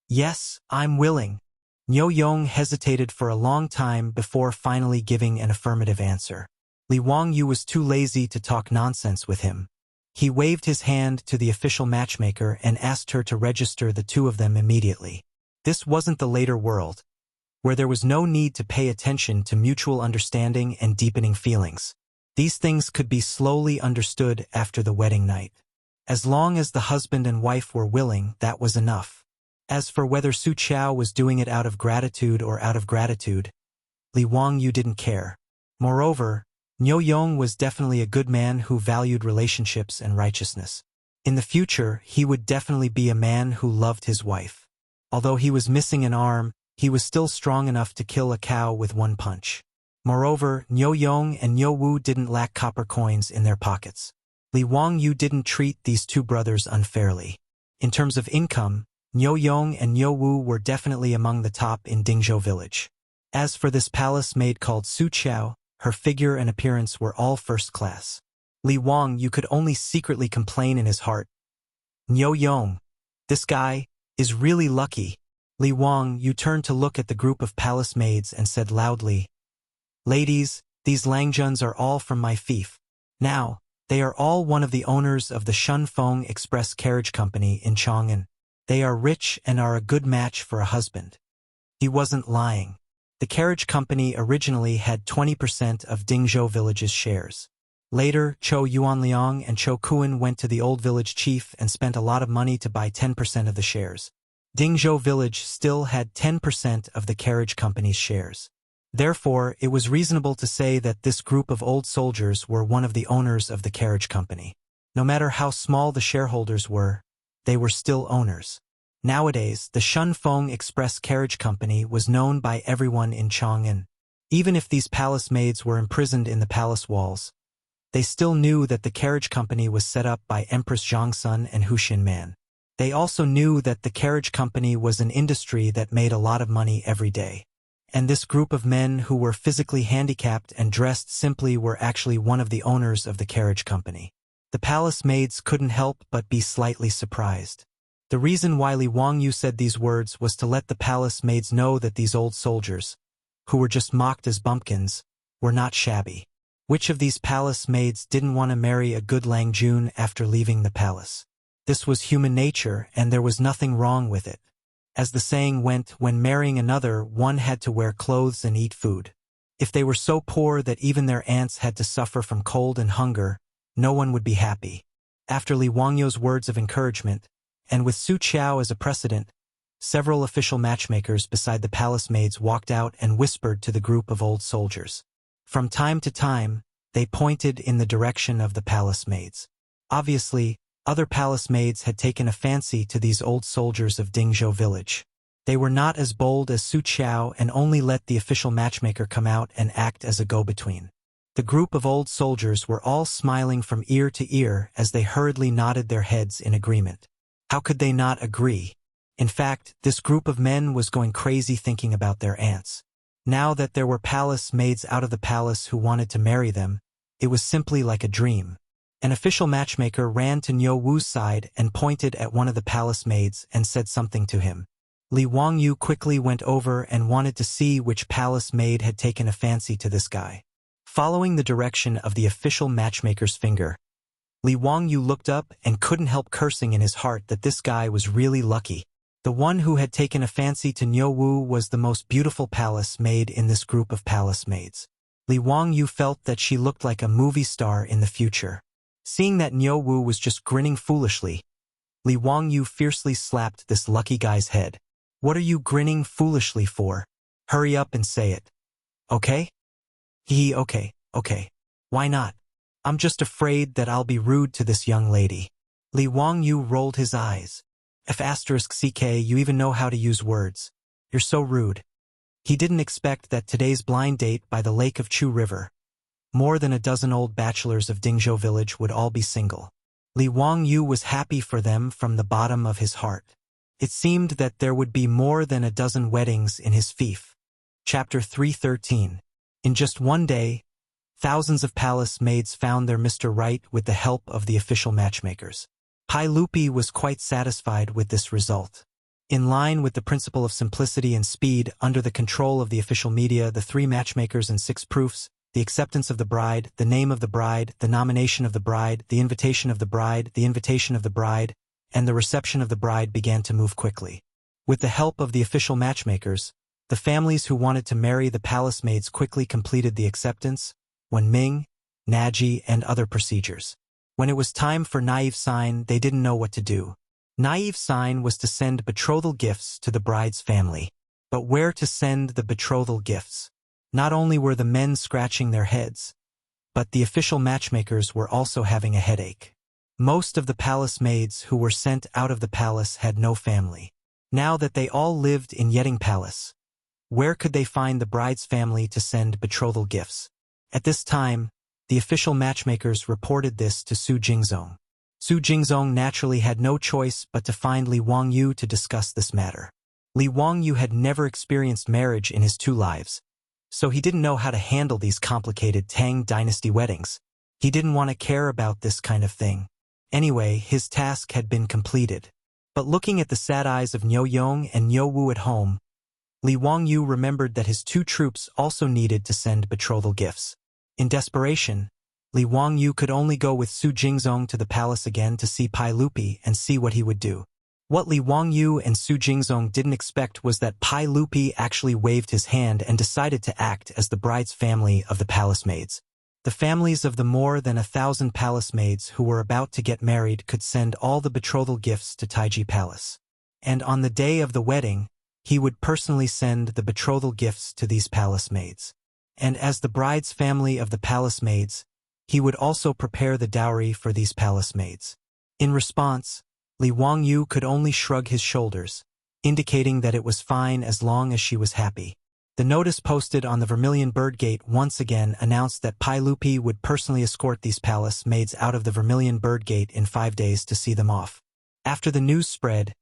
Yes, I'm willing. Niu Yong hesitated for a long time before finally giving an affirmative answer. Li Wangyu was too lazy to talk nonsense with him. He waved his hand to the official matchmaker and asked her to register the two of them immediately. This wasn't the later world, where there was no need to pay attention to mutual understanding and deepening feelings. These things could be slowly understood after the wedding night. As long as the husband and wife were willing, that was enough. As for whether Su Qiao was doing it out of gratitude or out of gratitude, Li Wangyu didn't care. Moreover, Niu Yong was definitely a good man who valued relationships and righteousness. In the future, he would definitely be a man who loved his wife. Although he was missing an arm, he was still strong enough to kill a cow with one punch. Moreover, Niu Yong and Niu Wu didn't lack copper coins in their pockets. Li Wangyu didn't treat these two brothers unfairly. In terms of income, Niu Yong and Niu Wu were definitely among the top in Dingzhou village. As for this palace maid called Su Qiao, her figure and appearance were all first class. Li Wangyu could only secretly complain in his heart. Niu Yong, this guy is really lucky. Li Wangyu turned to look at the group of palace maids and said loudly, Ladies, these Langjuns are all from my fief. Now, they are all one of the owners of the Shunfeng Express Carriage Company in Chang'an. They are rich and are a good match for a husband. He wasn't lying. The carriage company originally had 20% of Dingzhou village's shares. Later, Chou Yuanliang and Chou Kuan went to the old village chief and spent a lot of money to buy 10% of the shares. Dingzhou village still had 10% of the carriage company's shares. Therefore, it was reasonable to say that this group of old soldiers were one of the owners of the carriage company. No matter how small the shareholders were, they were still owners. Nowadays, the Shunfeng Express Carriage Company was known by everyone in Chang'an. Even if these palace maids were imprisoned in the palace walls, they still knew that the carriage company was set up by Empress Zhongsun and Hu Xinman. They also knew that the carriage company was an industry that made a lot of money every day. And this group of men who were physically handicapped and dressed simply were actually one of the owners of the carriage company. The palace maids couldn't help but be slightly surprised. The reason why Li Wangyu said these words was to let the palace maids know that these old soldiers, who were just mocked as bumpkins, were not shabby. Which of these palace maids didn't want to marry a good Lang Jun after leaving the palace? This was human nature, and there was nothing wrong with it. As the saying went, when marrying another, one had to wear clothes and eat food. If they were so poor that even their aunts had to suffer from cold and hunger, no one would be happy. After Li Wangyu's words of encouragement, and with Su Qiao as a precedent, several official matchmakers beside the palace maids walked out and whispered to the group of old soldiers. From time to time, they pointed in the direction of the palace maids. Obviously, other palace maids had taken a fancy to these old soldiers of Dingzhou village. They were not as bold as Su Qiao and only let the official matchmaker come out and act as a go-between. The group of old soldiers were all smiling from ear to ear as they hurriedly nodded their heads in agreement. How could they not agree? In fact, this group of men was going crazy thinking about their aunts. Now that there were palace maids out of the palace who wanted to marry them, it was simply like a dream. An official matchmaker ran to Niu Wu's side and pointed at one of the palace maids and said something to him. Li Wangyu quickly went over and wanted to see which palace maid had taken a fancy to this guy. Following the direction of the official matchmaker's finger, Li Wangyu looked up and couldn't help cursing in his heart that this guy was really lucky. The one who had taken a fancy to Niu Wu was the most beautiful palace maid in this group of palace maids. Li Wangyu felt that she looked like a movie star in the future. Seeing that Niu Wu was just grinning foolishly, Li Wangyu fiercely slapped this lucky guy's head. What are you grinning foolishly for? Hurry up and say it. Okay? Okay. Why not? I'm just afraid that I'll be rude to this young lady. Li Wangyu rolled his eyes. F***ck, you even know how to use words. You're so rude. He didn't expect that today's blind date by the lake of Chu River, more than a dozen old bachelors of Dingzhou village would all be single. Li Wangyu was happy for them from the bottom of his heart. It seemed that there would be more than a dozen weddings in his fief. Chapter 313. In just one day, thousands of palace maids found their Mr. Right with the help of the official matchmakers. Pai Lupi was quite satisfied with this result. In line with the principle of simplicity and speed, under the control of the official media, the 3 matchmakers and 6 proofs, the acceptance of the bride, the name of the bride, the nomination of the bride, the invitation of the bride, the invitation of the bride, and the reception of the bride began to move quickly. With the help of the official matchmakers, the families who wanted to marry the palace maids quickly completed the acceptance, Wenming, Naji, and other procedures. When it was time for Naive Sign, they didn't know what to do. Naive Sign was to send betrothal gifts to the bride's family. But where to send the betrothal gifts? Not only were the men scratching their heads, but the official matchmakers were also having a headache. Most of the palace maids who were sent out of the palace had no family. Now that they all lived in Yeding Palace, where could they find the bride's family to send betrothal gifts? At this time, the official matchmakers reported this to Su Jingzong. Su Jingzong naturally had no choice but to find Li Wangyu to discuss this matter. Li Wangyu had never experienced marriage in his 2 lives, so he didn't know how to handle these complicated Tang dynasty weddings. He didn't want to care about this kind of thing. Anyway, his task had been completed. But looking at the sad eyes of Niu Yong and Niu Wu at home, Li Wangyu remembered that his 2 troops also needed to send betrothal gifts. In desperation, Li Wangyu could only go with Su Jingzong to the palace again to see Pai Lupi and see what he would do. What Li Wangyu and Su Jingzong didn't expect was that Pai Lupi actually waved his hand and decided to act as the bride's family of the palace maids. The families of the more than 1,000 palace maids who were about to get married could send all the betrothal gifts to Taiji Palace. And on the day of the wedding, he would personally send the betrothal gifts to these palace maids. And as the bride's family of the palace maids, he would also prepare the dowry for these palace maids. In response, Li Wangyu could only shrug his shoulders, indicating that it was fine as long as she was happy. The notice posted on the Vermilion Bird Gate once again announced that Pai Lupi would personally escort these palace maids out of the Vermilion Bird Gate in 5 days to see them off. After the news spread,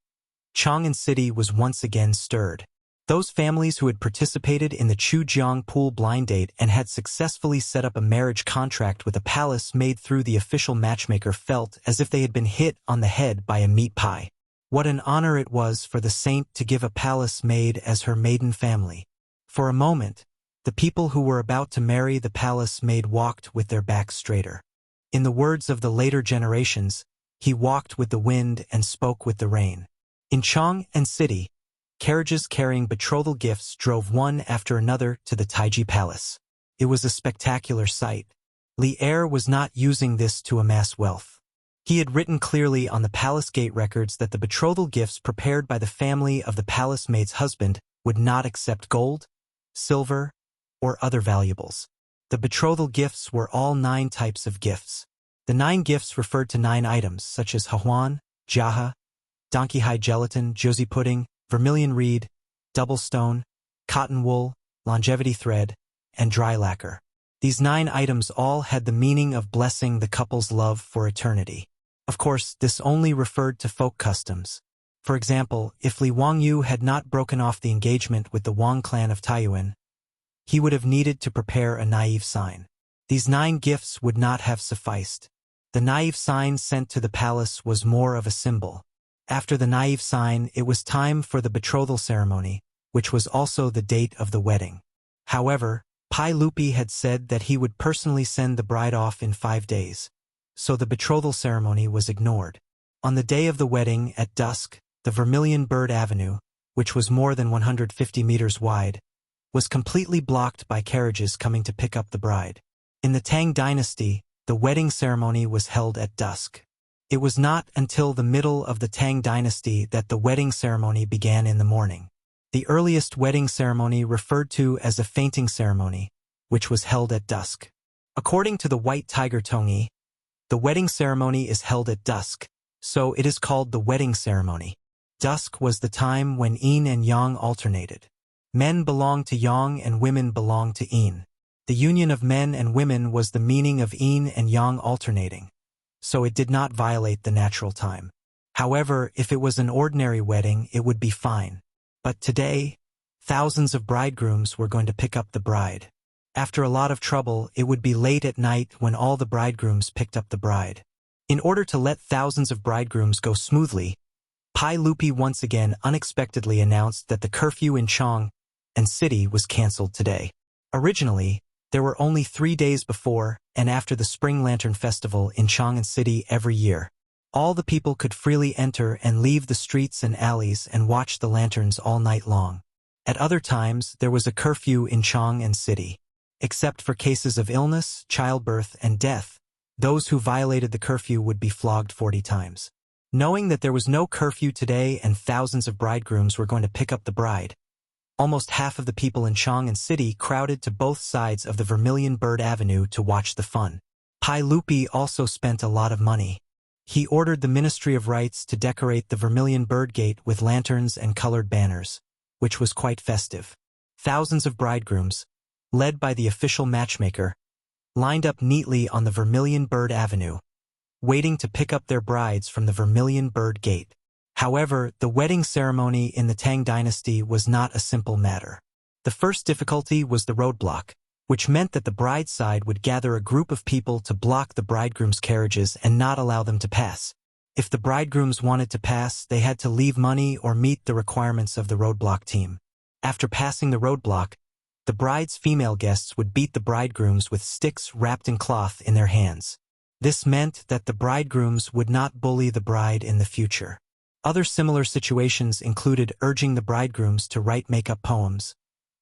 Chang'an City was once again stirred. Those families who had participated in the Chujiang Pool blind date and had successfully set up a marriage contract with a palace maid through the official matchmaker felt as if they had been hit on the head by a meat pie. What an honor it was for the saint to give a palace maid as her maiden family. For a moment, the people who were about to marry the palace maid walked with their backs straighter. In the words of the later generations, he walked with the wind and spoke with the rain. In Chang'an city, carriages carrying betrothal gifts drove one after another to the Taiji Palace. It was a spectacular sight. Li Er was not using this to amass wealth. He had written clearly on the palace gate records that the betrothal gifts prepared by the family of the palace maid's husband would not accept gold, silver, or other valuables. The betrothal gifts were all 9 types of gifts. The 9 gifts referred to 9 items such as hahuan, jaha, donkey hide gelatin, josie pudding, vermilion reed, double stone, cotton wool, longevity thread, and dry lacquer. These 9 items all had the meaning of blessing the couple's love for eternity. Of course, this only referred to folk customs. For example, if Li Wangyu had not broken off the engagement with the Wang clan of Taiyuan, he would have needed to prepare a naive sign. These 9 gifts would not have sufficed. The naive sign sent to the palace was more of a symbol. After the naive sign, it was time for the betrothal ceremony, which was also the date of the wedding. However, Pai Lupi had said that he would personally send the bride off in 5 days, so the betrothal ceremony was ignored. On the day of the wedding, at dusk, the Vermilion Bird Avenue, which was more than 150 meters wide, was completely blocked by carriages coming to pick up the bride. In the Tang dynasty, the wedding ceremony was held at dusk. It was not until the middle of the Tang dynasty that the wedding ceremony began in the morning. The earliest wedding ceremony referred to as a fainting ceremony, which was held at dusk. According to the White Tiger Tongyi, the wedding ceremony is held at dusk, so it is called the wedding ceremony. Dusk was the time when yin and yang alternated. Men belonged to yang and women belonged to yin. The union of men and women was the meaning of yin and yang alternating, so it did not violate the natural time. However, if it was an ordinary wedding, it would be fine. But today, thousands of bridegrooms were going to pick up the bride. After a lot of trouble, it would be late at night when all the bridegrooms picked up the bride. In order to let thousands of bridegrooms go smoothly, Pai Lupi once again unexpectedly announced that the curfew in Chang'an city was cancelled today. Originally, there were only 3 days before and after the Spring Lantern Festival in Chang'an city every year. All the people could freely enter and leave the streets and alleys and watch the lanterns all night long. At other times, there was a curfew in Chang'an city. Except for cases of illness, childbirth, and death, those who violated the curfew would be flogged 40 times. Knowing that there was no curfew today and thousands of bridegrooms were going to pick up the bride, almost half of the people in Chang'an city crowded to both sides of the Vermilion Bird Avenue to watch the fun. Pai Lupi also spent a lot of money. He ordered the Ministry of Rites to decorate the Vermilion Bird Gate with lanterns and colored banners, which was quite festive. Thousands of bridegrooms, led by the official matchmaker, lined up neatly on the Vermilion Bird Avenue, waiting to pick up their brides from the Vermilion Bird Gate. However, the wedding ceremony in the Tang dynasty was not a simple matter. The first difficulty was the roadblock, which meant that the bride's side would gather a group of people to block the bridegroom's carriages and not allow them to pass. If the bridegrooms wanted to pass, they had to leave money or meet the requirements of the roadblock team. After passing the roadblock, the bride's female guests would beat the bridegrooms with sticks wrapped in cloth in their hands. This meant that the bridegrooms would not bully the bride in the future. Other similar situations included urging the bridegrooms to write make-up poems,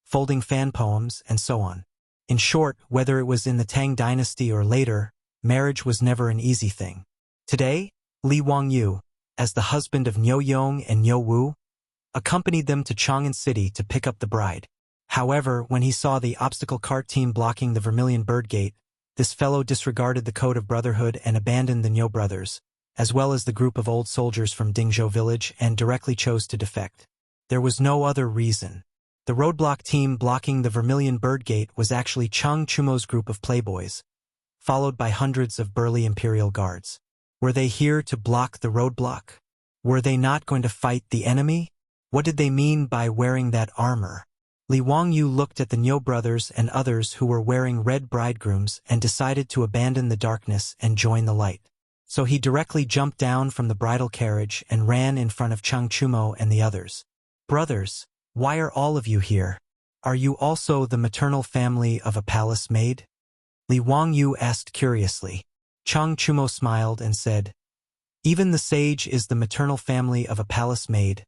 folding fan poems, and so on. In short, whether it was in the Tang dynasty or later, marriage was never an easy thing. Today, Li Wangyu, as the husband of Niu Yong and Niu Wu, accompanied them to Chang'an city to pick up the bride. However, when he saw the obstacle cart team blocking the Vermilion Bird Gate, this fellow disregarded the code of brotherhood and abandoned the Niu brothers, as well as the group of old soldiers from Dingzhou village, and directly chose to defect. There was no other reason. The roadblock team blocking the Vermilion Bird Gate was actually Chang Chumo's group of playboys, followed by hundreds of burly imperial guards. Were they here to block the roadblock? Were they not going to fight the enemy? What did they mean by wearing that armor? Li Wangyu looked at the Niu brothers and others who were wearing red bridegrooms and decided to abandon the darkness and join the light. So he directly jumped down from the bridal carriage and ran in front of Chang Chumo and the others. Brothers, why are all of you here? Are you also the maternal family of a palace maid? Li Wangyu asked curiously. Chang Chumo smiled and said, even the sage is the maternal family of a palace maid.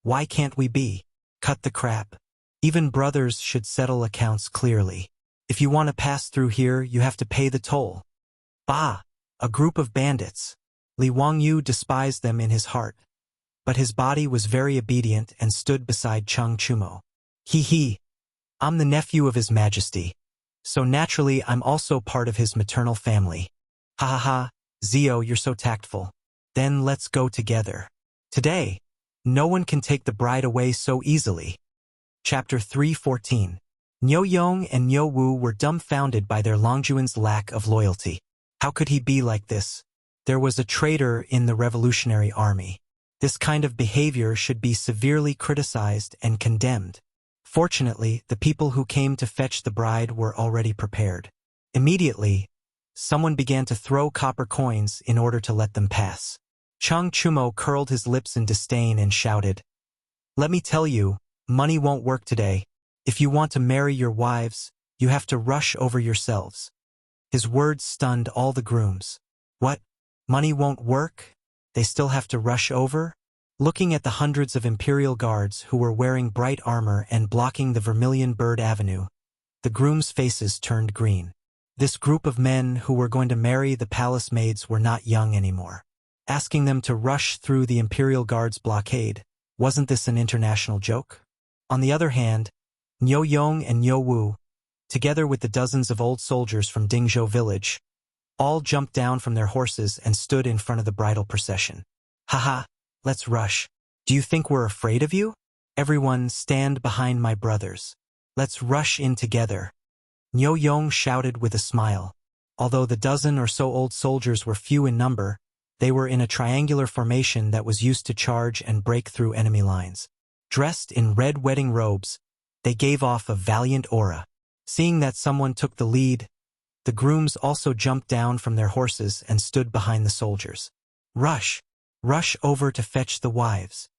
Why can't we be? Cut the crap. Even brothers should settle accounts clearly. If you want to pass through here, you have to pay the toll. Bah! A group of bandits. Li Wangyu despised them in his heart, but his body was very obedient and stood beside Chang Chumo. He. I'm the nephew of His Majesty, so naturally I'm also part of his maternal family. Ha ha ha, Zio, you're so tactful. Then let's go together. Today, no one can take the bride away so easily. Chapter 3:14. Niu Yong and Niu Wu were dumbfounded by their Longjuan's lack of loyalty. How could he be like this? There was a traitor in the Revolutionary Army. This kind of behavior should be severely criticized and condemned. Fortunately, the people who came to fetch the bride were already prepared. Immediately, someone began to throw copper coins in order to let them pass. Chang Chumo curled his lips in disdain and shouted, let me tell you, money won't work today. If you want to marry your wives, you have to rush over yourselves. His words stunned all the grooms. What? Money won't work? They still have to rush over? Looking at the hundreds of imperial guards who were wearing bright armor and blocking the Vermilion Bird Avenue, the grooms' faces turned green. This group of men who were going to marry the palace maids were not young anymore. Asking them to rush through the imperial guards' blockade, wasn't this an international joke? On the other hand, Niu Yong and Niu Wu, together with the dozens of old soldiers from Dingzhou village, all jumped down from their horses and stood in front of the bridal procession. Haha, let's rush. Do you think we're afraid of you? Everyone stand behind my brothers. Let's rush in together. Niu Yong shouted with a smile. Although the dozen or so old soldiers were few in number, they were in a triangular formation that was used to charge and break through enemy lines. Dressed in red wedding robes, they gave off a valiant aura. Seeing that someone took the lead, the grooms also jumped down from their horses and stood behind the soldiers. Rush! Rush over to fetch the wives.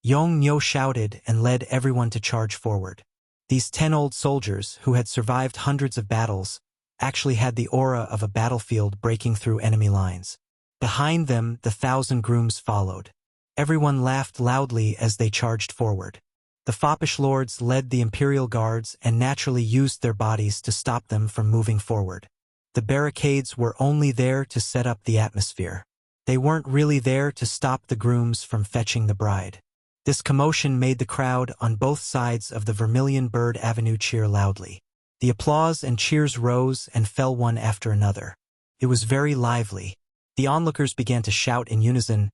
Yong Nyo shouted and led everyone to charge forward. These 10 old soldiers, who had survived hundreds of battles, actually had the aura of a battlefield breaking through enemy lines. Behind them, the 1,000 grooms followed. Everyone laughed loudly as they charged forward. The foppish lords led the imperial guards and naturally used their bodies to stop them from moving forward. The barricades were only there to set up the atmosphere. They weren't really there to stop the grooms from fetching the bride. This commotion made the crowd on both sides of the Vermilion Bird Avenue cheer loudly. The applause and cheers rose and fell one after another. It was very lively. The onlookers began to shout in unison,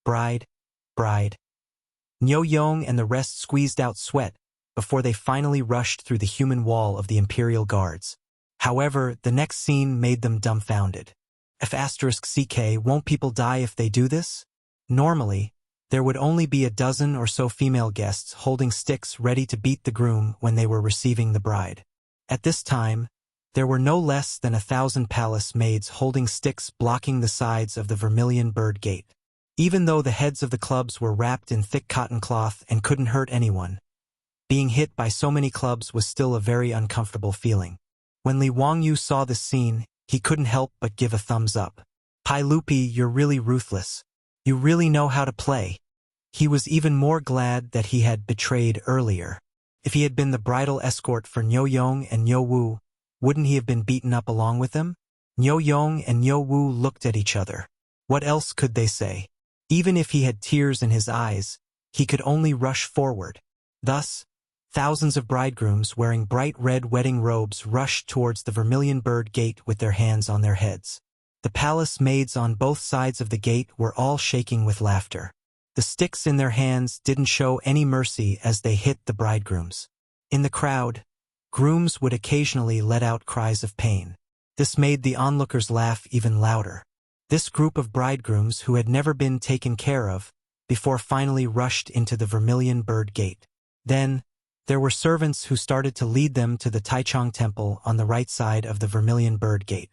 "Bride, bride." Niu Yong and the rest squeezed out sweat before they finally rushed through the human wall of the imperial guards. However, the next scene made them dumbfounded. F***CK, won't people die if they do this? Normally, there would only be a dozen or so female guests holding sticks ready to beat the groom when they were receiving the bride. At this time, there were no less than 1,000 palace maids holding sticks blocking the sides of the Vermilion Bird Gate. Even though the heads of the clubs were wrapped in thick cotton cloth and couldn't hurt anyone, being hit by so many clubs was still a very uncomfortable feeling. When Li Wangyu saw this scene, he couldn't help but give a thumbs up. Pai Lupi, you're really ruthless. You really know how to play. He was even more glad that he had betrayed earlier. If he had been the bridal escort for Niu Yong and Niu Wu, wouldn't he have been beaten up along with them? Niu Yong and Niu Wu looked at each other. What else could they say? Even if he had tears in his eyes, he could only rush forward. Thus, thousands of bridegrooms wearing bright red wedding robes rushed towards the Vermilion Bird Gate with their hands on their heads. The palace maids on both sides of the gate were all shaking with laughter. The sticks in their hands didn't show any mercy as they hit the bridegrooms. In the crowd, grooms would occasionally let out cries of pain. This made the onlookers laugh even louder. This group of bridegrooms who had never been taken care of before finally rushed into the Vermilion Bird Gate. Then, there were servants who started to lead them to the Taichung Temple on the right side of the Vermilion Bird Gate.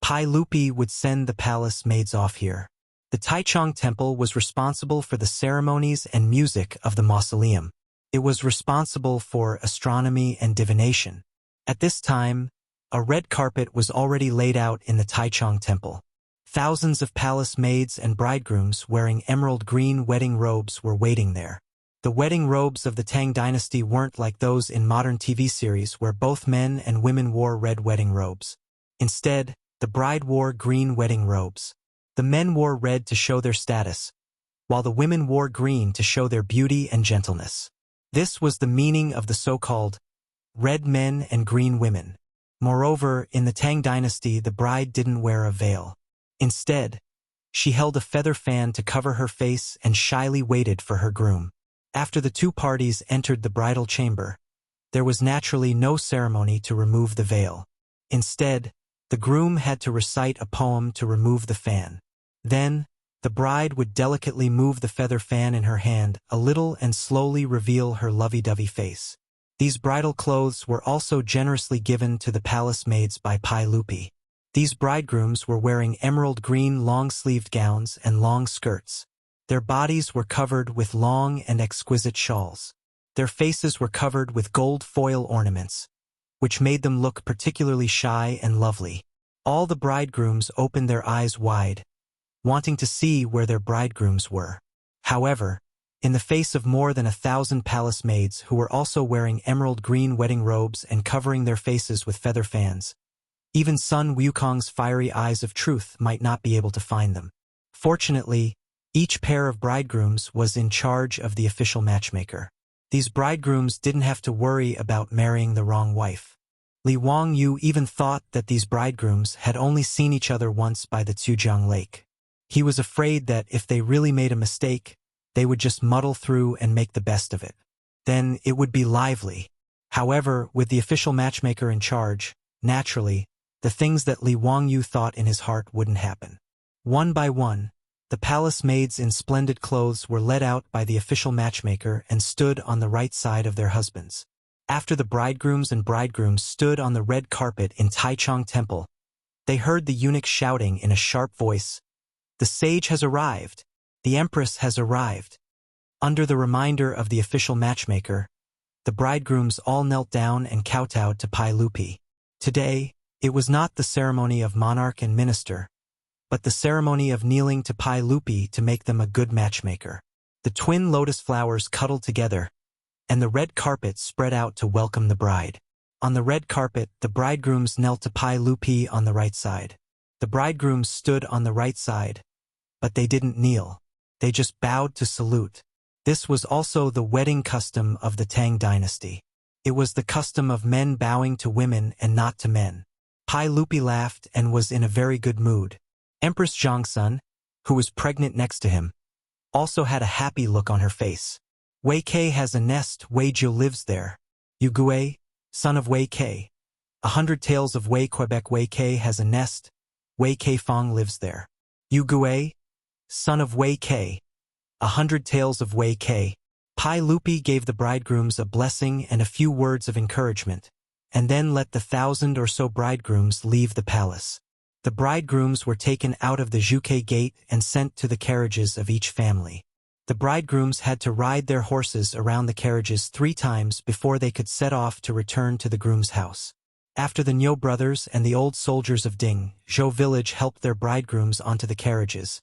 Pai Lupi would send the palace maids off here. The Taichung Temple was responsible for the ceremonies and music of the mausoleum. It was responsible for astronomy and divination. At this time, a red carpet was already laid out in the Taichung Temple. Thousands of palace maids and bridegrooms wearing emerald green wedding robes were waiting there. The wedding robes of the Tang dynasty weren't like those in modern TV series where both men and women wore red wedding robes. Instead, the bride wore green wedding robes. The men wore red to show their status, while the women wore green to show their beauty and gentleness. This was the meaning of the so-called red men and green women. Moreover, in the Tang dynasty, the bride didn't wear a veil. Instead, she held a feather fan to cover her face and shyly waited for her groom. After the two parties entered the bridal chamber, there was naturally no ceremony to remove the veil. Instead, the groom had to recite a poem to remove the fan. Then, the bride would delicately move the feather fan in her hand a little and slowly reveal her lovey-dovey face. These bridal clothes were also generously given to the palace maids by Pai Lupi. These bridegrooms were wearing emerald green long-sleeved gowns and long skirts. Their bodies were covered with long and exquisite shawls. Their faces were covered with gold foil ornaments, which made them look particularly shy and lovely. All the bridegrooms opened their eyes wide, wanting to see where their bridegrooms were. However, in the face of more than 1,000 palace maids who were also wearing emerald green wedding robes and covering their faces with feather fans, even Sun Wukong's fiery eyes of truth might not be able to find them. Fortunately, each pair of bridegrooms was in charge of the official matchmaker. These bridegrooms didn't have to worry about marrying the wrong wife. Li Wangyu even thought that these bridegrooms had only seen each other once by the Tujiang Lake. He was afraid that if they really made a mistake, they would just muddle through and make the best of it. Then it would be lively. However, with the official matchmaker in charge, naturally, the things that Li Wangyu thought in his heart wouldn't happen. One by one, the palace maids in splendid clothes were led out by the official matchmaker and stood on the right side of their husbands. After the bridegrooms and bridegrooms stood on the red carpet in Taichung Temple, they heard the eunuch shouting in a sharp voice, "The sage has arrived! The empress has arrived!" Under the reminder of the official matchmaker, the bridegrooms all knelt down and kowtowed to Pai Lupi. Today, it was not the ceremony of monarch and minister, but the ceremony of kneeling to Pai Lupi to make them a good matchmaker. The twin lotus flowers cuddled together, and the red carpet spread out to welcome the bride. On the red carpet, the bridegrooms knelt to Pai Lupi on the right side. The bridegrooms stood on the right side, but they didn't kneel. They just bowed to salute. This was also the wedding custom of the Tang dynasty. It was the custom of men bowing to women and not to men. Pai Lupi laughed and was in a very good mood. Empress Zhongsun, who was pregnant next to him, also had a happy look on her face. Wei Ke has a nest, Wei Jiu lives there. Yu Gui, son of Wei Ke. 100 Tales of Wei Quebec Wei Ke has a nest, Wei Ke Fong lives there. Yu Gui, son of Wei Ke. 100 Tales of Wei Ke. Pai Lupi gave the bridegrooms a blessing and a few words of encouragement, and then let the 1,000 or so bridegrooms leave the palace. The bridegrooms were taken out of the Zhuke gate and sent to the carriages of each family. The bridegrooms had to ride their horses around the carriages 3 times before they could set off to return to the groom's house. After the Niu brothers and the old soldiers of Ding, Zhou village helped their bridegrooms onto the carriages,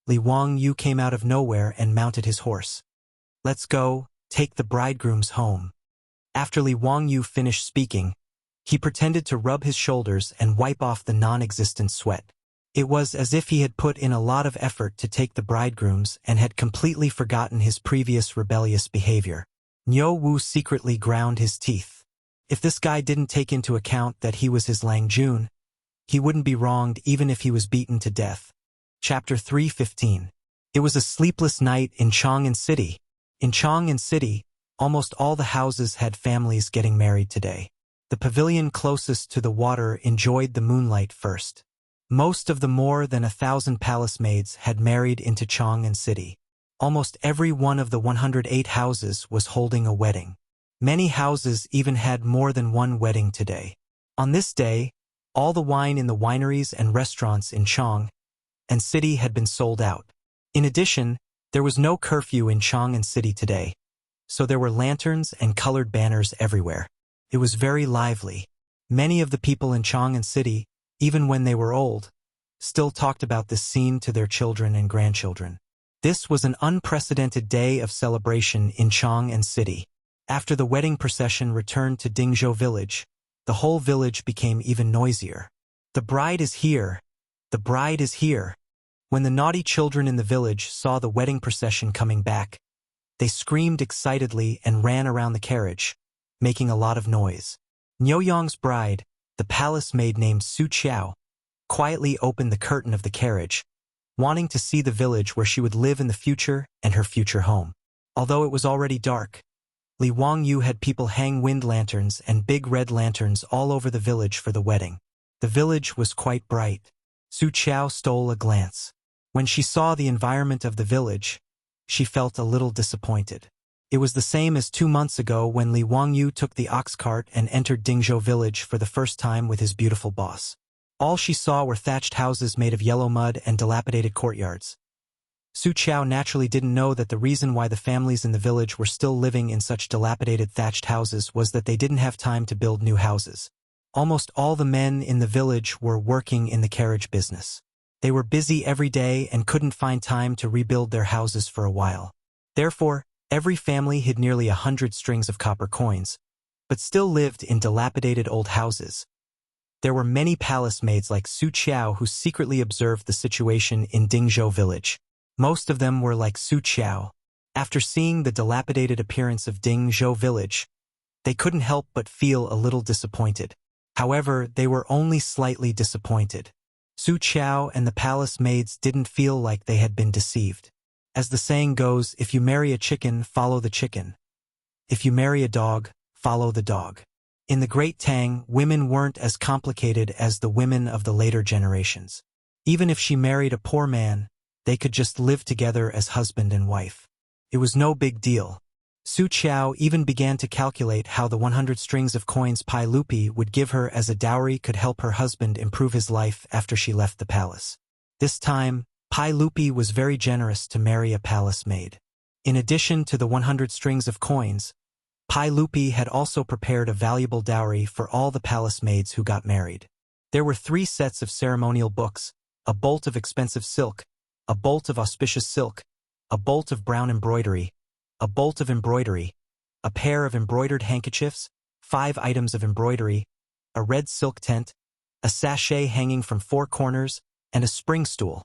Li Wangyu came out of nowhere and mounted his horse. "Let's go, take the bridegrooms home." After Li Wangyu finished speaking, he pretended to rub his shoulders and wipe off the non-existent sweat. It was as if he had put in a lot of effort to take the bridegrooms and had completely forgotten his previous rebellious behavior. Niu Wu secretly ground his teeth. If this guy didn't take into account that he was his Lang Jun, he wouldn't be wronged even if he was beaten to death. Chapter 3:15. It was a sleepless night in Chang'an City. In Chang'an City, almost all the houses had families getting married today. The pavilion closest to the water enjoyed the moonlight first. Most of the more than 1,000 palace maids had married into Chang'an City. Almost every one of the 108 houses was holding a wedding. Many houses even had more than one wedding today. On this day, All the wine in the wineries and restaurants in Chang'an City had been sold out. In addition, there was no curfew in Chang'an City today, so there were lanterns and colored banners everywhere. It was very lively. Many of the people in Chang'an City, even when they were old, still talked about this scene to their children and grandchildren. This was an unprecedented day of celebration in Chang'an City. After the wedding procession returned to Dingzhou village, the whole village became even noisier. The bride is here! The bride is here! When the naughty children in the village saw the wedding procession coming back, they screamed excitedly and ran around the carriage, making a lot of noise. Niuyang's bride, the palace maid named Su Qiao, quietly opened the curtain of the carriage, wanting to see the village where she would live in the future and her future home. Although it was already dark, Li Wangyu had people hang wind lanterns and big red lanterns all over the village for the wedding. The village was quite bright. Su Qiao stole a glance. When she saw the environment of the village, she felt a little disappointed. It was the same as 2 months ago when Li Wangyu took the ox cart and entered Dingzhou village for the first time with his beautiful boss. All she saw were thatched houses made of yellow mud and dilapidated courtyards. Su Qiao naturally didn't know that the reason why the families in the village were still living in such dilapidated thatched houses was that they didn't have time to build new houses. Almost all the men in the village were working in the carriage business. They were busy every day and couldn't find time to rebuild their houses for a while. Therefore, every family hid nearly 100 strings of copper coins, but still lived in dilapidated old houses. There were many palace maids like Su Qiao who secretly observed the situation in Dingzhou village. Most of them were like Su Qiao. After seeing the dilapidated appearance of Dingzhou village, they couldn't help but feel a little disappointed. However, they were only slightly disappointed. Su Qiao and the palace maids didn't feel like they had been deceived. As the saying goes, if you marry a chicken, follow the chicken. If you marry a dog, follow the dog. In the Great Tang, women weren't as complicated as the women of the later generations. Even if she married a poor man, they could just live together as husband and wife. It was no big deal. Su Qiao even began to calculate how the 100 strings of coins Pai Lupi would give her as a dowry could help her husband improve his life after she left the palace. This time, Pai Lupi was very generous to marry a palace maid. In addition to the 100 strings of coins, Pai Lupi had also prepared a valuable dowry for all the palace maids who got married. There were 3 sets of ceremonial books, a bolt of expensive silk, a bolt of auspicious silk, a bolt of brown embroidery, a bolt of embroidery, a pair of embroidered handkerchiefs, 5 items of embroidery, a red silk tent, a sachet hanging from 4 corners, and a spring stool.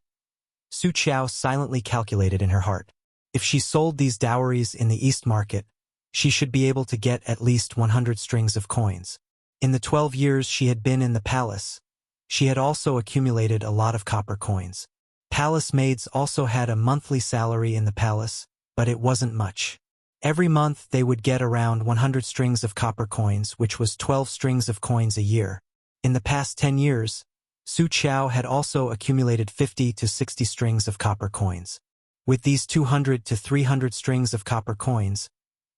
Su Qiao silently calculated in her heart. If she sold these dowries in the East Market, she should be able to get at least 100 strings of coins. In the 12 years she had been in the palace, she had also accumulated a lot of copper coins. Palace maids also had a monthly salary in the palace, but it wasn't much. Every month they would get around 100 strings of copper coins, which was 12 strings of coins a year. In the past 10 years, Su Qiao had also accumulated 50 to 60 strings of copper coins. With these 200 to 300 strings of copper coins,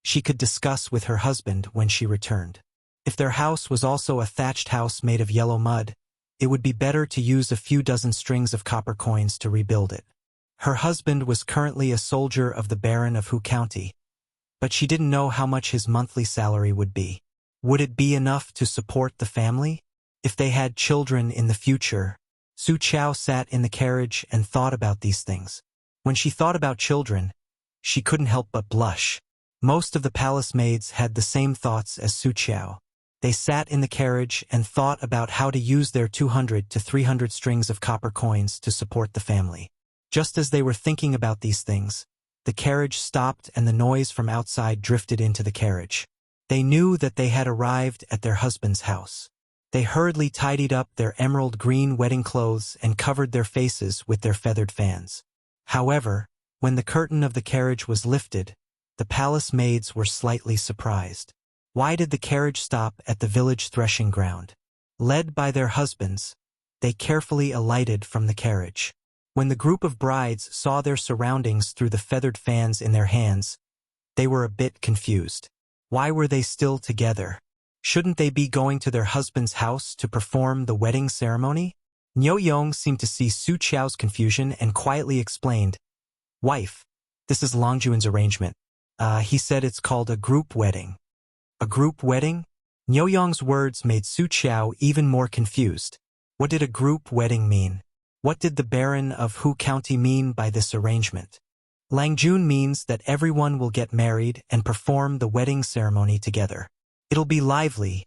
she could discuss with her husband when she returned. If their house was also a thatched house made of yellow mud, it would be better to use a few dozen strings of copper coins to rebuild it. Her husband was currently a soldier of the Baron of Hu County, but she didn't know how much his monthly salary would be. Would it be enough to support the family? If they had children in the future? Su Qiao sat in the carriage and thought about these things. When she thought about children, she couldn't help but blush. Most of the palace maids had the same thoughts as Su Qiao. They sat in the carriage and thought about how to use their 200 to 300 strings of copper coins to support the family. Just as they were thinking about these things, the carriage stopped and the noise from outside drifted into the carriage. They knew that they had arrived at their husband's house. They hurriedly tidied up their emerald green wedding clothes and covered their faces with their feathered fans. However, when the curtain of the carriage was lifted, the palace maids were slightly surprised. Why did the carriage stop at the village threshing ground? Led by their husbands, they carefully alighted from the carriage. When the group of brides saw their surroundings through the feathered fans in their hands, they were a bit confused. Why were they still together? Shouldn't they be going to their husband's house to perform the wedding ceremony? Niu Yong seemed to see Su Qiao's confusion and quietly explained, "Wife, this is Long Juan's arrangement. He said it's called a group wedding." A group wedding? Niu Yong's words made Su Qiao even more confused. What did a group wedding mean? What did the Baron of Hu County mean by this arrangement? Lang Jun means that everyone will get married and perform the wedding ceremony together. It'll be lively,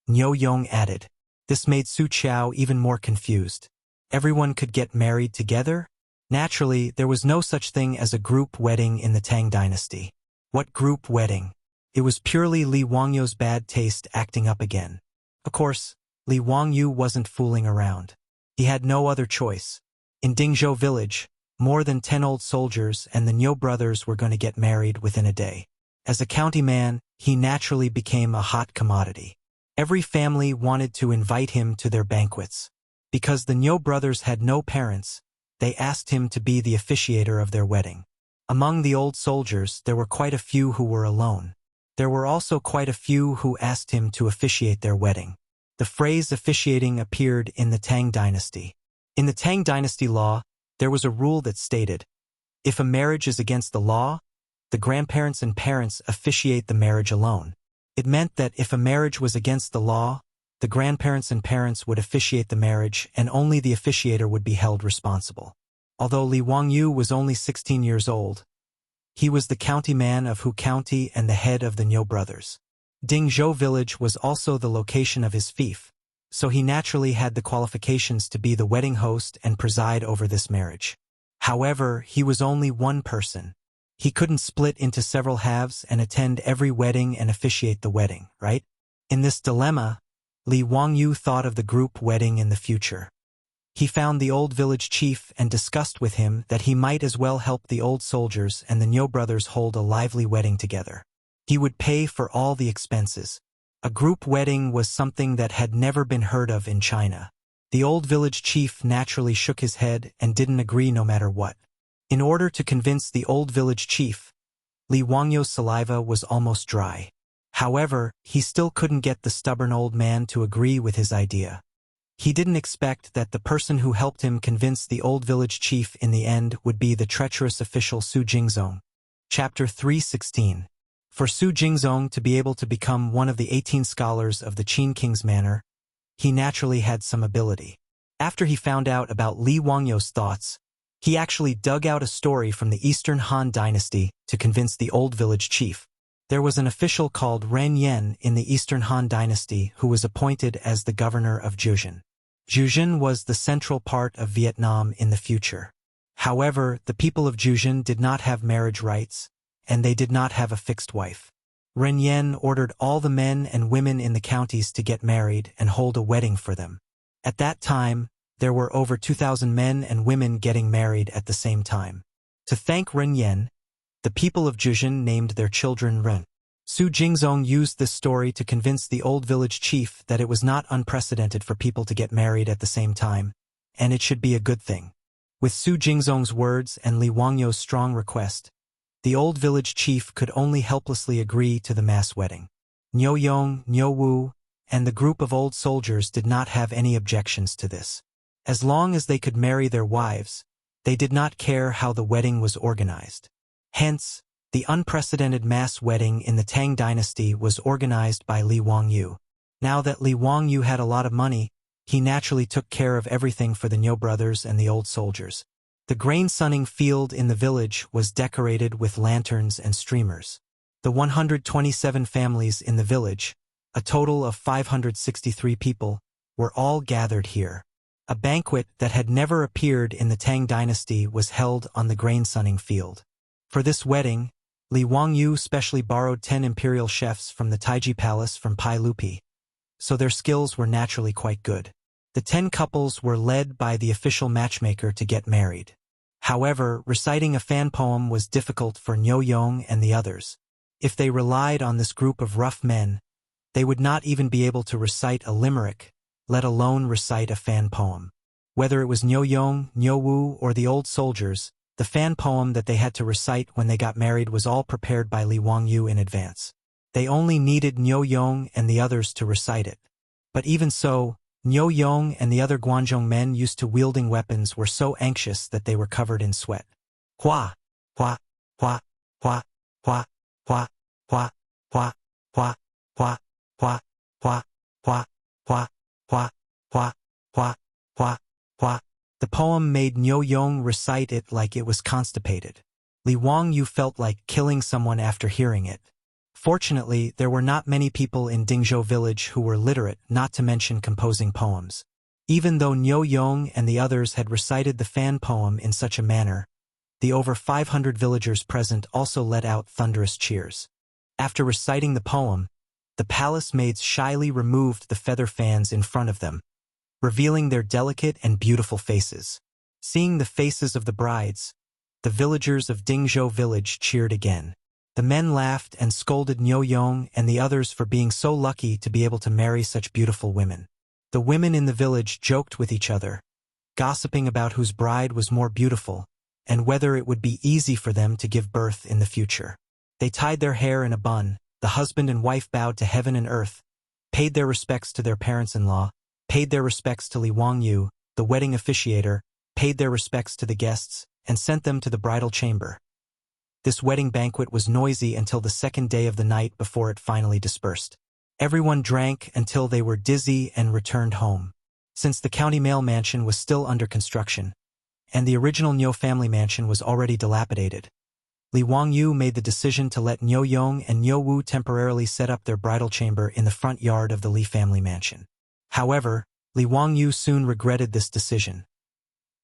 Niu Yong added. This made Su Qiao even more confused. Everyone could get married together? Naturally, there was no such thing as a group wedding in the Tang dynasty. What group wedding? It was purely Li Wangyu's bad taste acting up again. Of course, Li Wangyu wasn't fooling around. He had no other choice. In Dingzhou village, more than 10 old soldiers and the Niu brothers were going to get married within a day. As a county man, he naturally became a hot commodity. Every family wanted to invite him to their banquets. Because the Niu brothers had no parents, they asked him to be the officiator of their wedding. Among the old soldiers, there were quite a few who were alone. There were also quite a few who asked him to officiate their wedding. The phrase officiating appeared in the Tang dynasty. In the Tang dynasty law, there was a rule that stated, if a marriage is against the law, the grandparents and parents officiate the marriage alone. It meant that if a marriage was against the law, the grandparents and parents would officiate the marriage and only the officiator would be held responsible. Although Li Wangyu was only 16 years old, he was the county man of Hu County and the head of the Niu brothers. Dingzhou village was also the location of his fief, so he naturally had the qualifications to be the wedding host and preside over this marriage. However, he was only one person. He couldn't split into several halves and attend every wedding and officiate the wedding, right? In this dilemma, Li Wangyu thought of the group wedding in the future. He found the old village chief and discussed with him that he might as well help the old soldiers and the Niu brothers hold a lively wedding together. He would pay for all the expenses. A group wedding was something that had never been heard of in China. The old village chief naturally shook his head and didn't agree no matter what. In order to convince the old village chief, Li Wangyu's saliva was almost dry. However, he still couldn't get the stubborn old man to agree with his idea. He didn't expect that the person who helped him convince the old village chief in the end would be the treacherous official Su Jingzong. Chapter 3:16. For Su Jingzong to be able to become one of the 18 scholars of the Qin King's manor, he naturally had some ability. After he found out about Li Wangyu's thoughts, he actually dug out a story from the Eastern Han dynasty to convince the old village chief. There was an official called Ren Yen in the Eastern Han dynasty who was appointed as the governor of Zhejiang. Zhejiang was the central part of Vietnam in the future. However, the people of Zhejiang did not have marriage rights, and they did not have a fixed wife. Ren Yen ordered all the men and women in the counties to get married and hold a wedding for them. At that time, there were over 2,000 men and women getting married at the same time. To thank Ren Yen, the people of Zhejiang named their children Ren. Su Jingzong used this story to convince the old village chief that it was not unprecedented for people to get married at the same time, and it should be a good thing. With Su Jingzong's words and Li Wangyu's strong request, the old village chief could only helplessly agree to the mass wedding. Niu Yong, Niu Wu, and the group of old soldiers did not have any objections to this. As long as they could marry their wives, they did not care how the wedding was organized. Hence, the unprecedented mass wedding in the Tang dynasty was organized by Li Wangyu. Now that Li Wangyu had a lot of money, he naturally took care of everything for the Niu brothers and the old soldiers. The grain sunning field in the village was decorated with lanterns and streamers. The 127 families in the village, a total of 563 people, were all gathered here. A banquet that had never appeared in the Tang dynasty was held on the grain sunning field. For this wedding, Li Wangyu specially borrowed 10 imperial chefs from the Taiji Palace from Pai Lupi, so their skills were naturally quite good. The 10 couples were led by the official matchmaker to get married. However, reciting a fan poem was difficult for Niu Yong and the others. If they relied on this group of rough men, they would not even be able to recite a limerick, let alone recite a fan poem. Whether it was Niu Yong, Niu Wu, or the old soldiers, the fan poem that they had to recite when they got married was all prepared by Li Wangyu in advance. They only needed Niu Yong and the others to recite it. But even so, Niu Yong and the other Guanzhong men used to wielding weapons were so anxious that they were covered in sweat. Hua, hua, hua, hua, hua, hua, hua, hua, hua, hua, hua, hua, hua, hua, hua, hua, hua, hua, hua. The poem made Niu Yong recite it like it was constipated. Li Wangyu felt like killing someone after hearing it. Fortunately, there were not many people in Dingzhou village who were literate, not to mention composing poems. Even though Niu Yong and the others had recited the fan poem in such a manner, the over 500 villagers present also let out thunderous cheers. After reciting the poem, the palace maids shyly removed the feather fans in front of them, revealing their delicate and beautiful faces. Seeing the faces of the brides, the villagers of Dingzhou village cheered again. The men laughed and scolded Niu Yong and the others for being so lucky to be able to marry such beautiful women. The women in the village joked with each other, gossiping about whose bride was more beautiful, and whether it would be easy for them to give birth in the future. They tied their hair in a bun, the husband and wife bowed to heaven and earth, paid their respects to their parents-in-law, paid their respects to Li Wangyu, the wedding officiator, paid their respects to the guests, and sent them to the bridal chamber. This wedding banquet was noisy until the second day of the night before it finally dispersed. Everyone drank until they were dizzy and returned home. Since the county mail mansion was still under construction, and the original Niu family mansion was already dilapidated, Li Wangyu made the decision to let Niu Yong and Niu Wu temporarily set up their bridal chamber in the front yard of the Li family mansion. However, Li Wangyu soon regretted this decision.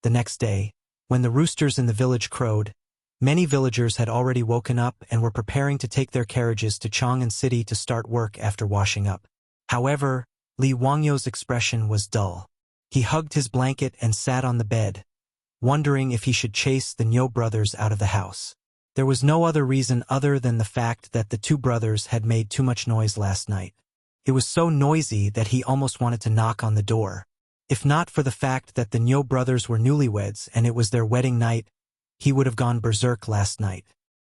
The next day, when the roosters in the village crowed, many villagers had already woken up and were preparing to take their carriages to Chang'an city to start work after washing up. However, Li Wangyu's expression was dull. He hugged his blanket and sat on the bed, wondering if he should chase the Niu brothers out of the house. There was no other reason other than the fact that the two brothers had made too much noise last night. It was so noisy that he almost wanted to knock on the door. If not for the fact that the Niu brothers were newlyweds and it was their wedding night, he would have gone berserk last night.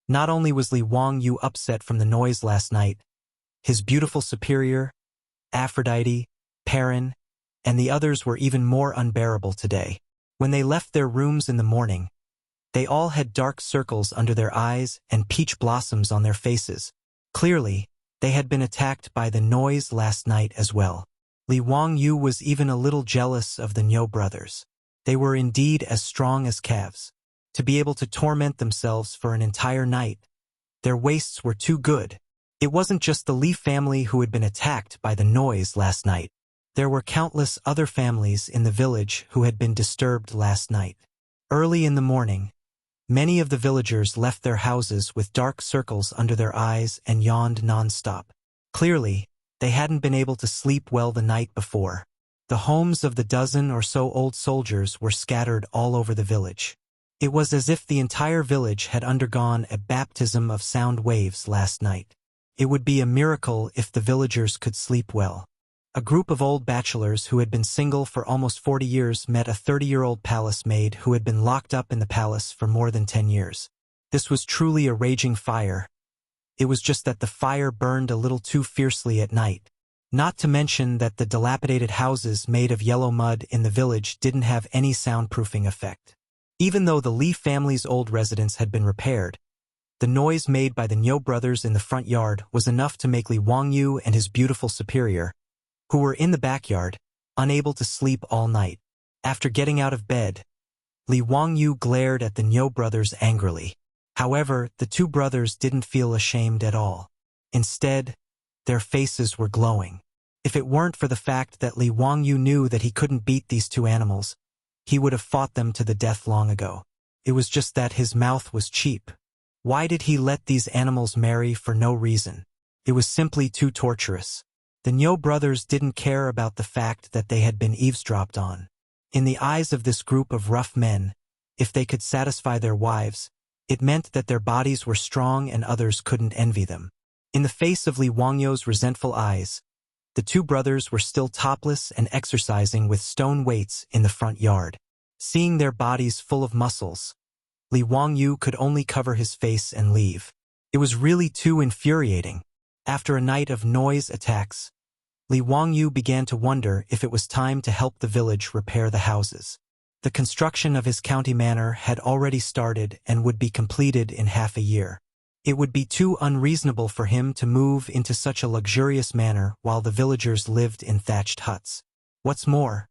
Not only was Li Wangyu upset from the noise last night, his beautiful superior, Aphrodite, Perrin, and the others were even more unbearable today. When they left their rooms in the morning, they all had dark circles under their eyes and peach blossoms on their faces. Clearly, they had been attacked by the noise last night as well. Li Wangyu was even a little jealous of the Niu brothers. They were indeed as strong as calves. To be able to torment themselves for an entire night, their waists were too good. It wasn't just the Li family who had been attacked by the noise last night. There were countless other families in the village who had been disturbed last night. Early in the morning, many of the villagers left their houses with dark circles under their eyes and yawned non-stop. Clearly, they hadn't been able to sleep well the night before. The homes of the dozen or so old soldiers were scattered all over the village. It was as if the entire village had undergone a baptism of sound waves last night. It would be a miracle if the villagers could sleep well. A group of old bachelors who had been single for almost 40 years met a 30-year-old palace maid who had been locked up in the palace for more than 10 years. This was truly a raging fire. It was just that the fire burned a little too fiercely at night. Not to mention that the dilapidated houses made of yellow mud in the village didn't have any soundproofing effect. Even though the Li family's old residence had been repaired, the noise made by the Niu brothers in the front yard was enough to make Li Wangyu and his beautiful superior, who were in the backyard, unable to sleep all night. After getting out of bed, Li Wangyu glared at the Niu brothers angrily. However, the two brothers didn't feel ashamed at all. Instead, their faces were glowing. If it weren't for the fact that Li Wangyu knew that he couldn't beat these two animals, he would have fought them to the death long ago. It was just that his mouth was cheap. Why did he let these animals marry for no reason? It was simply too torturous. The Niu brothers didn't care about the fact that they had been eavesdropped on. In the eyes of this group of rough men, if they could satisfy their wives, it meant that their bodies were strong and others couldn't envy them. In the face of Li Wangyu's resentful eyes, the two brothers were still topless and exercising with stone weights in the front yard. Seeing their bodies full of muscles, Li Wangyu could only cover his face and leave. It was really too infuriating. After a night of noise attacks, Li Wangyu began to wonder if it was time to help the village repair the houses. The construction of his county manor had already started and would be completed in half a year. It would be too unreasonable for him to move into such a luxurious manor while the villagers lived in thatched huts. What's more,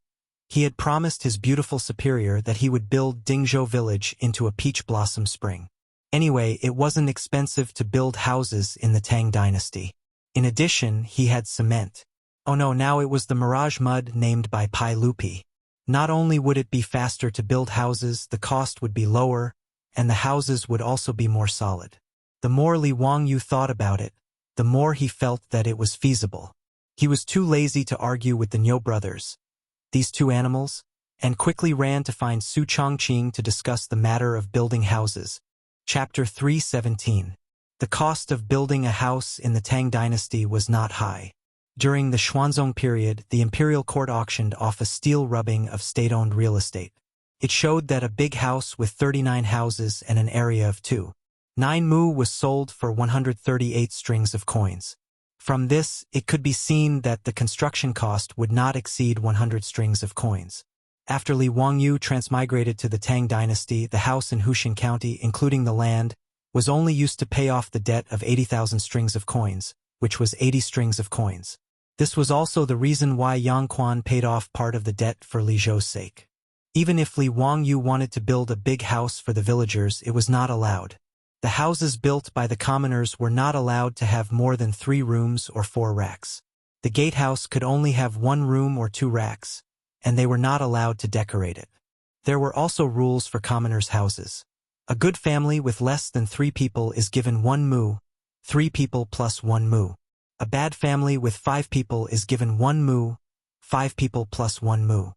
he had promised his beautiful superior that he would build Dingzhou village into a peach blossom spring. Anyway, it wasn't expensive to build houses in the Tang dynasty. In addition, he had cement. Oh no, now it was the mirage mud named by Pai Lupi. Not only would it be faster to build houses, the cost would be lower, and the houses would also be more solid. The more Li Wangyu thought about it, the more he felt that it was feasible. He was too lazy to argue with the Niu brothers, these two animals, and quickly ran to find Su Chongqing to discuss the matter of building houses. Chapter 317. The cost of building a house in the Tang dynasty was not high. During the Xuanzong period, the imperial court auctioned off a steel rubbing of state-owned real estate. It showed that a big house with 39 houses and an area of 2.9 mu was sold for 138 strings of coins. From this, it could be seen that the construction cost would not exceed 100 strings of coins. After Li Wangyu transmigrated to the Tang dynasty, the house in Huxing County, including the land, was only used to pay off the debt of 80,000 strings of coins, which was 80 strings of coins. This was also the reason why Yang Quan paid off part of the debt for Li Zhou's sake. Even if Li Wangyu wanted to build a big house for the villagers, it was not allowed. The houses built by the commoners were not allowed to have more than 3 rooms or 4 racks. The gatehouse could only have 1 room or 2 racks, and they were not allowed to decorate it. There were also rules for commoners' houses. A good family with less than 3 people is given 1 mu, 3 people plus 1 mu. A bad family with 5 people is given 1 mu, 5 people plus 1 mu.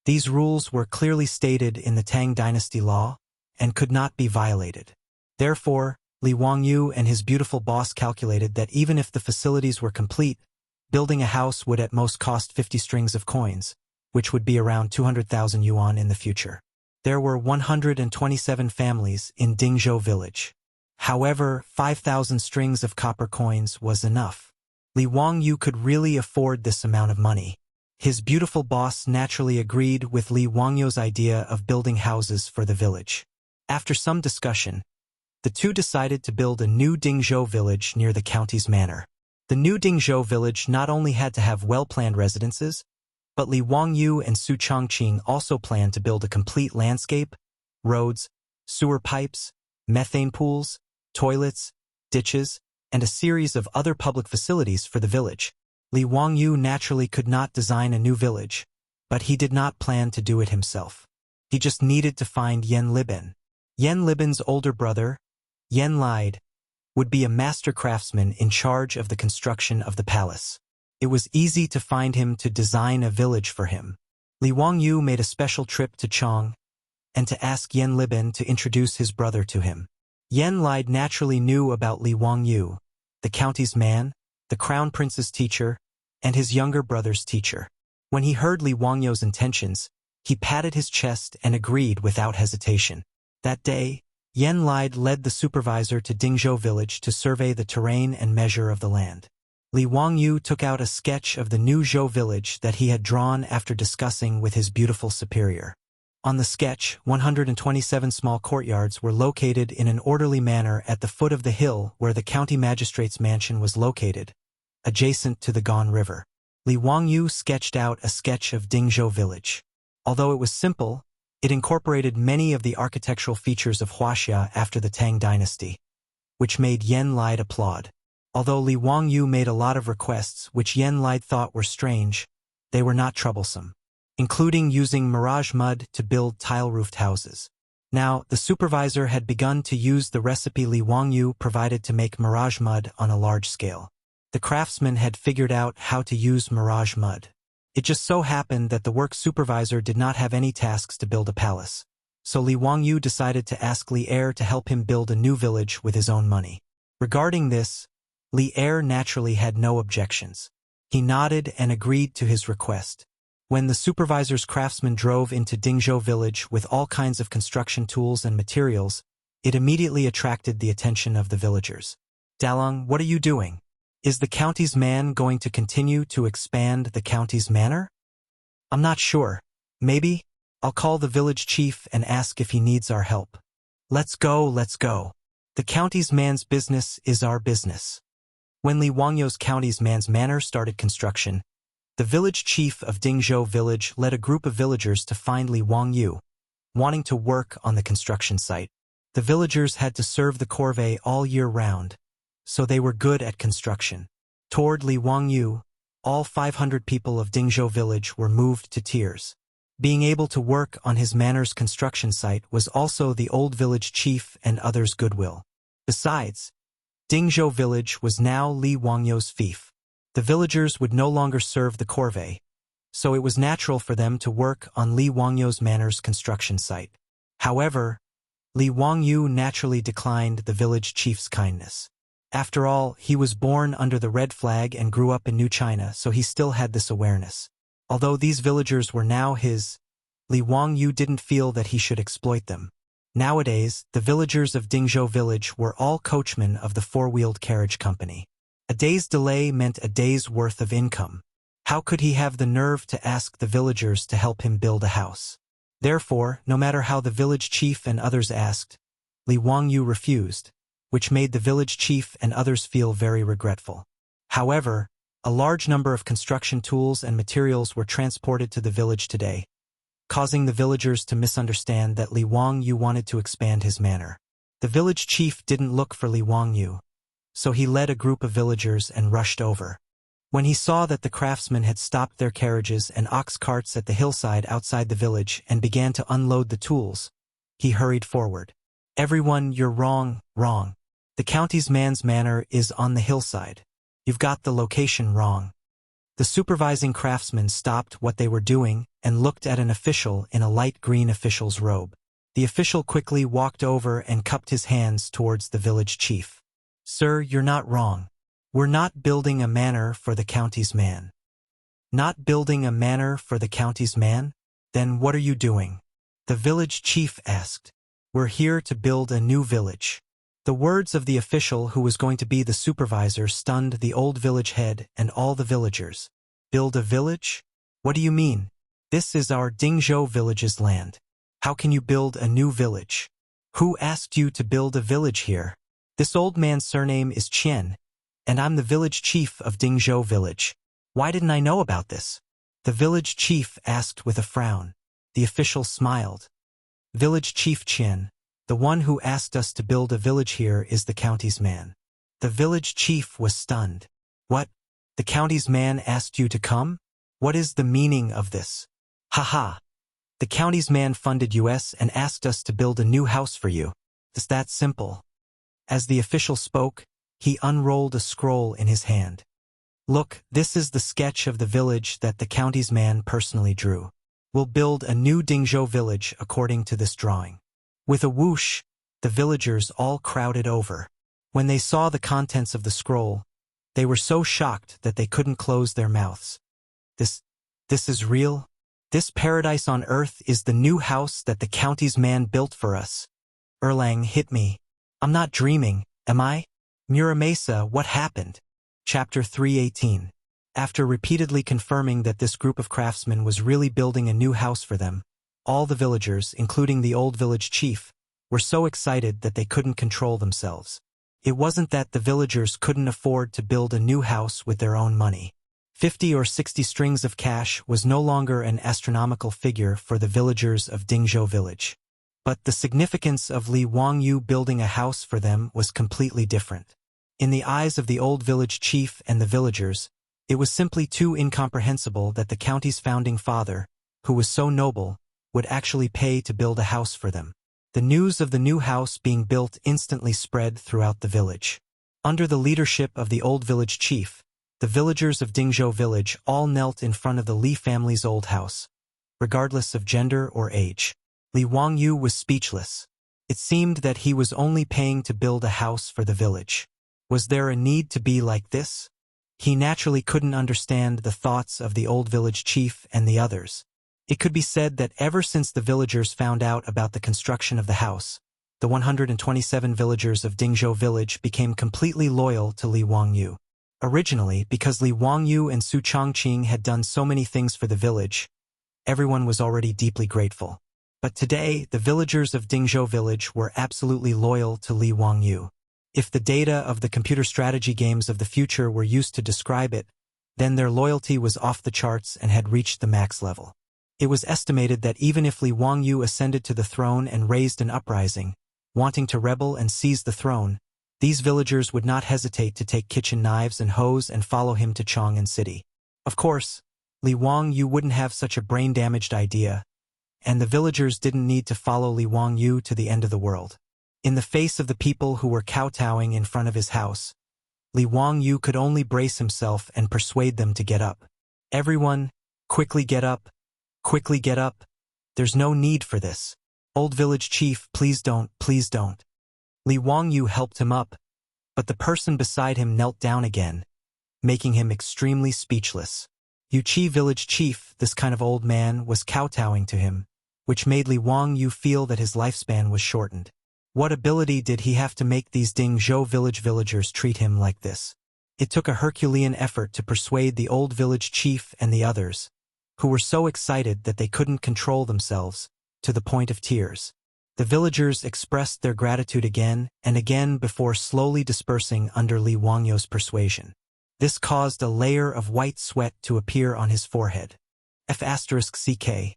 These rules were clearly stated in the Tang dynasty law and could not be violated. Therefore, Li Wangyu and his beautiful boss calculated that even if the facilities were complete, building a house would at most cost 50 strings of coins, which would be around 200,000 yuan in the future. There were 127 families in Dingzhou village. However, 5,000 strings of copper coins was enough. Li Wangyu could really afford this amount of money. His beautiful boss naturally agreed with Li Wangyu's idea of building houses for the village. After some discussion, the two decided to build a new Dingzhou village near the county's manor. The new Dingzhou village not only had to have well-planned residences, but Li Wangyu and Su Chongqing also planned to build a complete landscape, roads, sewer pipes, methane pools, toilets, ditches, and a series of other public facilities for the village. Li Wangyu naturally could not design a new village, but he did not plan to do it himself. He just needed to find Yan Liben. Yan Liben's older brother, Yan Lide, would be a master craftsman in charge of the construction of the palace. It was easy to find him to design a village for him. Li Wangyu made a special trip to Chang'an and to ask Yan Liben to introduce his brother to him. Yan Lide naturally knew about Li Wangyu, the county's man, the crown prince's teacher, and his younger brother's teacher. When he heard Li Wangyu's intentions, he patted his chest and agreed without hesitation. That day, Yan Lide led the supervisor to Dingzhou village to survey the terrain and measure of the land. Li Wangyu took out a sketch of the new Zhou village that he had drawn after discussing with his beautiful superior. On the sketch, 127 small courtyards were located in an orderly manner at the foot of the hill where the county magistrate's mansion was located, adjacent to the Gan River. Li Wangyu sketched out a sketch of Dingzhou village. Although it was simple, it incorporated many of the architectural features of Wuxia after the Tang dynasty, which made Yan Lide applaud. Although Li Wangyu made a lot of requests which Yan Lide thought were strange, they were not troublesome, including using mirage mud to build tile-roofed houses. Now, the supervisor had begun to use the recipe Li Wangyu provided to make mirage mud on a large scale. The craftsman had figured out how to use mirage mud. It just so happened that the work supervisor did not have any tasks to build a palace, so Li Wangyu decided to ask Li Er to help him build a new village with his own money. Regarding this, Li Er naturally had no objections. He nodded and agreed to his request. When the supervisor's craftsman drove into Dingzhou village with all kinds of construction tools and materials, it immediately attracted the attention of the villagers. "Dalong, what are you doing?" Is the county's man going to continue to expand the county's manor? I'm not sure. Maybe. I'll call the village chief and ask if he needs our help. Let's go, let's go. The county's man's business is our business. When Li Wangyou's county's man's manor started construction, the village chief of Dingzhou village led a group of villagers to find Li Wangyou, wanting to work on the construction site. The villagers had to serve the corvée all year round, so they were good at construction. Toward Li Wangyou, all 500 people of Dingzhou village were moved to tears. Being able to work on his manor's construction site was also the old village chief and others' goodwill. Besides, Dingzhou village was now Li Wangyou's fief. The villagers would no longer serve the corvée, so it was natural for them to work on Li Wangyou's manor's construction site. However, Li Wangyou naturally declined the village chief's kindness. After all, he was born under the red flag and grew up in New China, so he still had this awareness. Although these villagers were now his, Li Wangyou didn't feel that he should exploit them. Nowadays, the villagers of Dingzhou village were all coachmen of the four-wheeled carriage company. A day's delay meant a day's worth of income. How could he have the nerve to ask the villagers to help him build a house? Therefore, no matter how the village chief and others asked, Li Wangyou refused, which made the village chief and others feel very regretful. However, a large number of construction tools and materials were transported to the village today, causing the villagers to misunderstand that Li Wangyou wanted to expand his manor. The village chief didn't look for Li Wangyou, so he led a group of villagers and rushed over. When he saw that the craftsmen had stopped their carriages and ox carts at the hillside outside the village and began to unload the tools, he hurried forward. Everyone, you're wrong. The county's man's manor is on the hillside. You've got the location wrong. The supervising craftsmen stopped what they were doing and looked at an official in a light green official's robe. The official quickly walked over and cupped his hands towards the village chief. Sir, you're not wrong. We're not building a manor for the county's man. Not building a manor for the county's man? Then what are you doing? The village chief asked. We're here to build a new village. The words of the official who was going to be the supervisor stunned the old village head and all the villagers. Build a village? What do you mean? This is our Dingzhou village's land. How can you build a new village? Who asked you to build a village here? This old man's surname is Qian, and I'm the village chief of Dingzhou village. Why didn't I know about this? The village chief asked with a frown. The official smiled. Village chief Qian, the one who asked us to build a village here is the county's man. The village chief was stunned. What? The county's man asked you to come? What is the meaning of this? Haha. The county's man funded us and asked us to build a new house for you. It's that simple. As the official spoke, he unrolled a scroll in his hand. Look, this is the sketch of the village that the county's man personally drew. We'll build a new Dingzhou village according to this drawing. With a whoosh, the villagers all crowded over. When they saw the contents of the scroll, they were so shocked that they couldn't close their mouths. This is real? This paradise on earth is the new house that the county's man built for us. Erlang hit me. I'm not dreaming, am I? Muramesa, what happened? Chapter 318. After repeatedly confirming that this group of craftsmen was really building a new house for them, all the villagers, including the old village chief, were so excited that they couldn't control themselves. It wasn't that the villagers couldn't afford to build a new house with their own money. 50 or 60 strings of cash was no longer an astronomical figure for the villagers of Dingzhou village. But the significance of Li Wangyou building a house for them was completely different. In the eyes of the old village chief and the villagers, it was simply too incomprehensible that the county's founding father, who was so noble, would actually pay to build a house for them. The news of the new house being built instantly spread throughout the village. Under the leadership of the old village chief, the villagers of Dingzhou village all knelt in front of the Li family's old house, regardless of gender or age. Li Wangyou was speechless. It seemed that he was only paying to build a house for the village. Was there a need to be like this? He naturally couldn't understand the thoughts of the old village chief and the others. It could be said that ever since the villagers found out about the construction of the house, the 127 villagers of Dingzhou village became completely loyal to Li Wangyou. Originally, because Li Wangyu and Su Chongqing had done so many things for the village, everyone was already deeply grateful. But today, the villagers of Dingzhou village were absolutely loyal to Li Wangyu. If the data of the computer strategy games of the future were used to describe it, then their loyalty was off the charts and had reached the max level. It was estimated that even if Li Wangyu ascended to the throne and raised an uprising, wanting to rebel and seize the throne, these villagers would not hesitate to take kitchen knives and hoes and follow him to Chang'an city. Of course, Li Wangyu wouldn't have such a brain-damaged idea, and the villagers didn't need to follow Li Wangyu to the end of the world. In the face of the people who were kowtowing in front of his house, Li Wangyu could only brace himself and persuade them to get up. Everyone, quickly get up. Quickly get up. There's no need for this. Old village chief, please don't, please don't. Li Wangyu helped him up, but the person beside him knelt down again, making him extremely speechless. Yuqi village chief, this kind of old man, was kowtowing to him, which made Li Wangyu feel that his lifespan was shortened. What ability did he have to make these Dingzhou village villagers treat him like this? It took a Herculean effort to persuade the old village chief and the others, who were so excited that they couldn't control themselves, to the point of tears. The villagers expressed their gratitude again and again before slowly dispersing under Li Wangyu's persuasion. This caused a layer of white sweat to appear on his forehead. F***CK.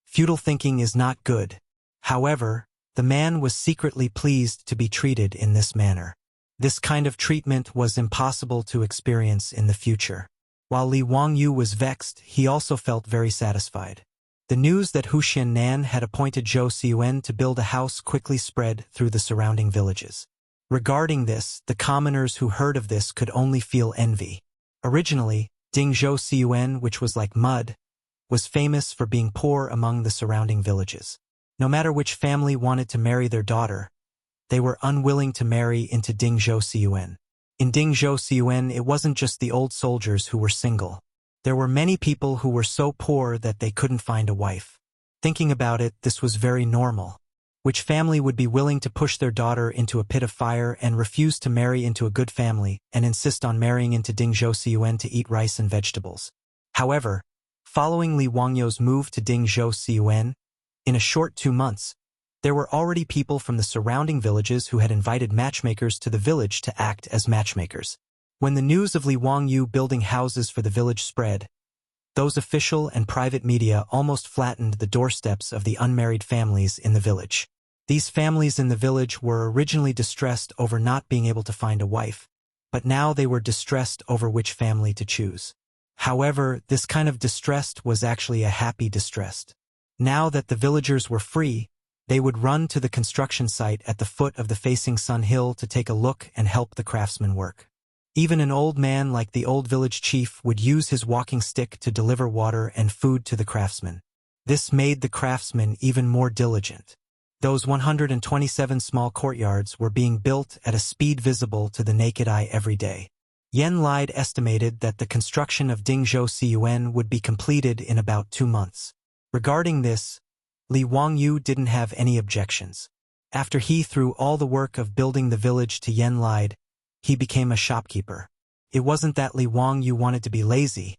Futile thinking is not good. However, the man was secretly pleased to be treated in this manner. This kind of treatment was impossible to experience in the future. While Li Wangyu was vexed, he also felt very satisfied. The news that Hu Xiannan had appointed Zhou Xiyuan to build a house quickly spread through the surrounding villages. Regarding this, the commoners who heard of this could only feel envy. Originally, Dingzhou Xiyuan, which was like mud, was famous for being poor among the surrounding villages. No matter which family wanted to marry their daughter, they were unwilling to marry into Dingzhou Xiyuan. In Dingzhou Xiyuan, it wasn't just the old soldiers who were single. There were many people who were so poor that they couldn't find a wife. Thinking about it, this was very normal. Which family would be willing to push their daughter into a pit of fire and refuse to marry into a good family and insist on marrying into Dingzhou Xiyuan to eat rice and vegetables? However, following Li Wangyu's move to Dingzhou Xiyuan, in a short 2 months, there were already people from the surrounding villages who had invited matchmakers to the village to act as matchmakers. When the news of Li Wangyu building houses for the village spread, those official and private media almost flattened the doorsteps of the unmarried families in the village. These families in the village were originally distressed over not being able to find a wife, but now they were distressed over which family to choose. However, this kind of distress was actually a happy distress. Now that the villagers were free, they would run to the construction site at the foot of the facing sun hill to take a look and help the craftsmen work. Even an old man like the old village chief would use his walking stick to deliver water and food to the craftsmen. This made the craftsmen even more diligent. Those 127 small courtyards were being built at a speed visible to the naked eye every day. Yen Lide estimated that the construction of Dingzhou Xiyuan would be completed in about 2 months. Regarding this, Li Wangyu didn't have any objections. After he threw all the work of building the village to Yen Lide, he became a shopkeeper. It wasn't that Li Wangyu wanted to be lazy,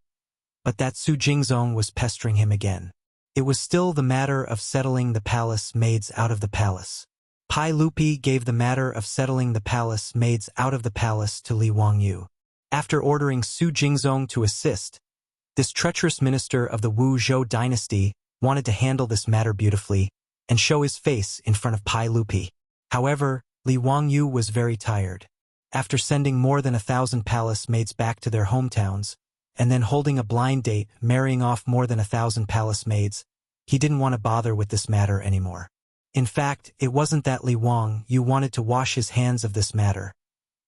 but that Su Jingzong was pestering him again. It was still the matter of settling the palace maids out of the palace. Pai Lupi gave the matter of settling the palace maids out of the palace to Li Wangyu. After ordering Su Jingzong to assist, this treacherous minister of the Wu Zhou dynasty wanted to handle this matter beautifully and show his face in front of Pai Lupi. However, Li Wangyu was very tired. After sending more than 1,000 palace maids back to their hometowns, and then holding a blind date, marrying off more than 1,000 palace maids, he didn't want to bother with this matter anymore. In fact, it wasn't that Li Wangyu wanted to wash his hands of this matter,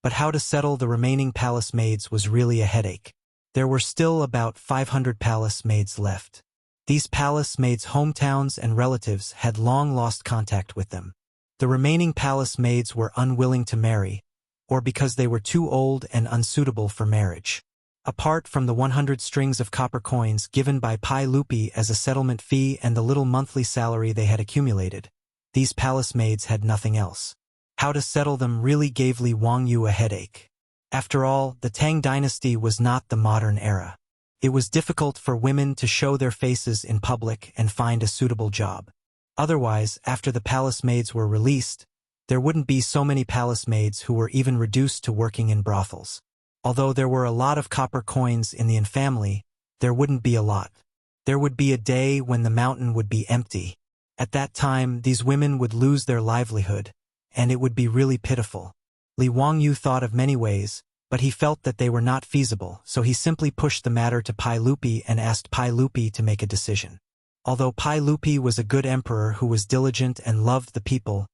but how to settle the remaining palace maids was really a headache. There were still about 500 palace maids left. These palace maids' hometowns and relatives had long lost contact with them. The remaining palace maids were unwilling to marry, or because they were too old and unsuitable for marriage. Apart from the 100 strings of copper coins given by Pai Lupi as a settlement fee and the little monthly salary they had accumulated, these palace maids had nothing else. How to settle them really gave Li Wangyu a headache. After all, the Tang dynasty was not the modern era. It was difficult for women to show their faces in public and find a suitable job. Otherwise, after the palace maids were released, there wouldn't be so many palace maids who were even reduced to working in brothels. Although there were a lot of copper coins in the family, there wouldn't be a lot. There would be a day when the mountain would be empty. At that time, these women would lose their livelihood, and it would be really pitiful. Li Wangyu thought of many ways, but he felt that they were not feasible, so he simply pushed the matter to Pai Lupi and asked Pai Lupi to make a decision. Although Pai Lupi was a good emperor who was diligent and loved the people,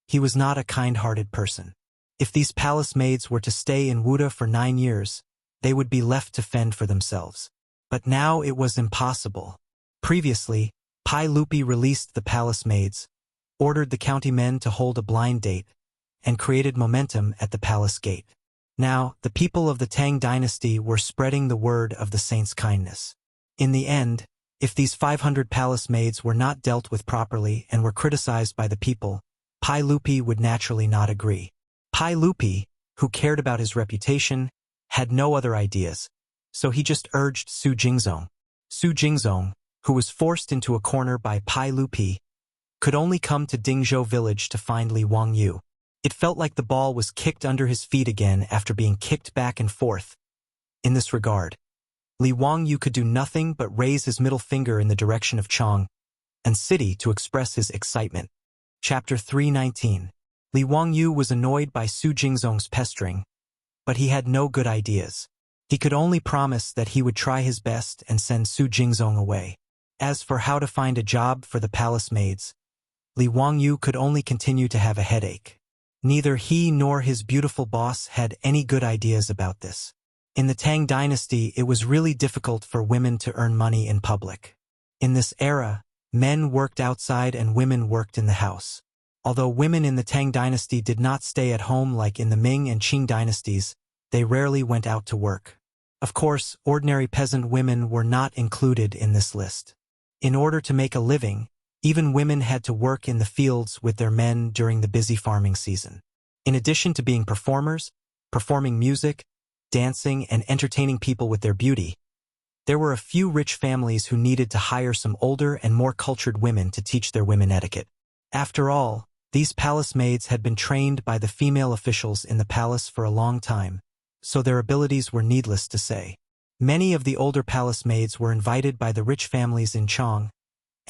he was not a kind-hearted person. If these palace maids were to stay in Wuda for 9 years, they would be left to fend for themselves. But now it was impossible. Previously, Pai Lupi released the palace maids, ordered the county men to hold a blind date, and created momentum at the palace gate. Now, the people of the Tang dynasty were spreading the word of the saint's kindness. In the end, if these 500 palace maids were not dealt with properly and were criticized by the people, Pai Lupi would naturally not agree. Pai Lupi, who cared about his reputation, had no other ideas, so he just urged Su Jingzong. Su Jingzong, who was forced into a corner by Pai Lupi, could only come to Dingzhou village to find Li Wangyu. It felt like the ball was kicked under his feet again after being kicked back and forth. In this regard, Li Wangyu could do nothing but raise his middle finger in the direction of Chang'an city to express his excitement. Chapter 319. Li Wangyu was annoyed by Su Jingzong's pestering, but he had no good ideas. He could only promise that he would try his best and send Su Jingzong away. As for how to find a job for the palace maids, Li Wangyu could only continue to have a headache. Neither he nor his beautiful boss had any good ideas about this. In the Tang dynasty, it was really difficult for women to earn money in public. In this era, men worked outside and women worked in the house. Although women in the Tang dynasty did not stay at home like in the Ming and Qing dynasties, they rarely went out to work. Of course, ordinary peasant women were not included in this list. In order to make a living, even women had to work in the fields with their men during the busy farming season. In addition to being performers, performing music, dancing, and entertaining people with their beauty, there were a few rich families who needed to hire some older and more cultured women to teach their women etiquette. After all, these palace maids had been trained by the female officials in the palace for a long time, so their abilities were needless to say. Many of the older palace maids were invited by the rich families in Chang'an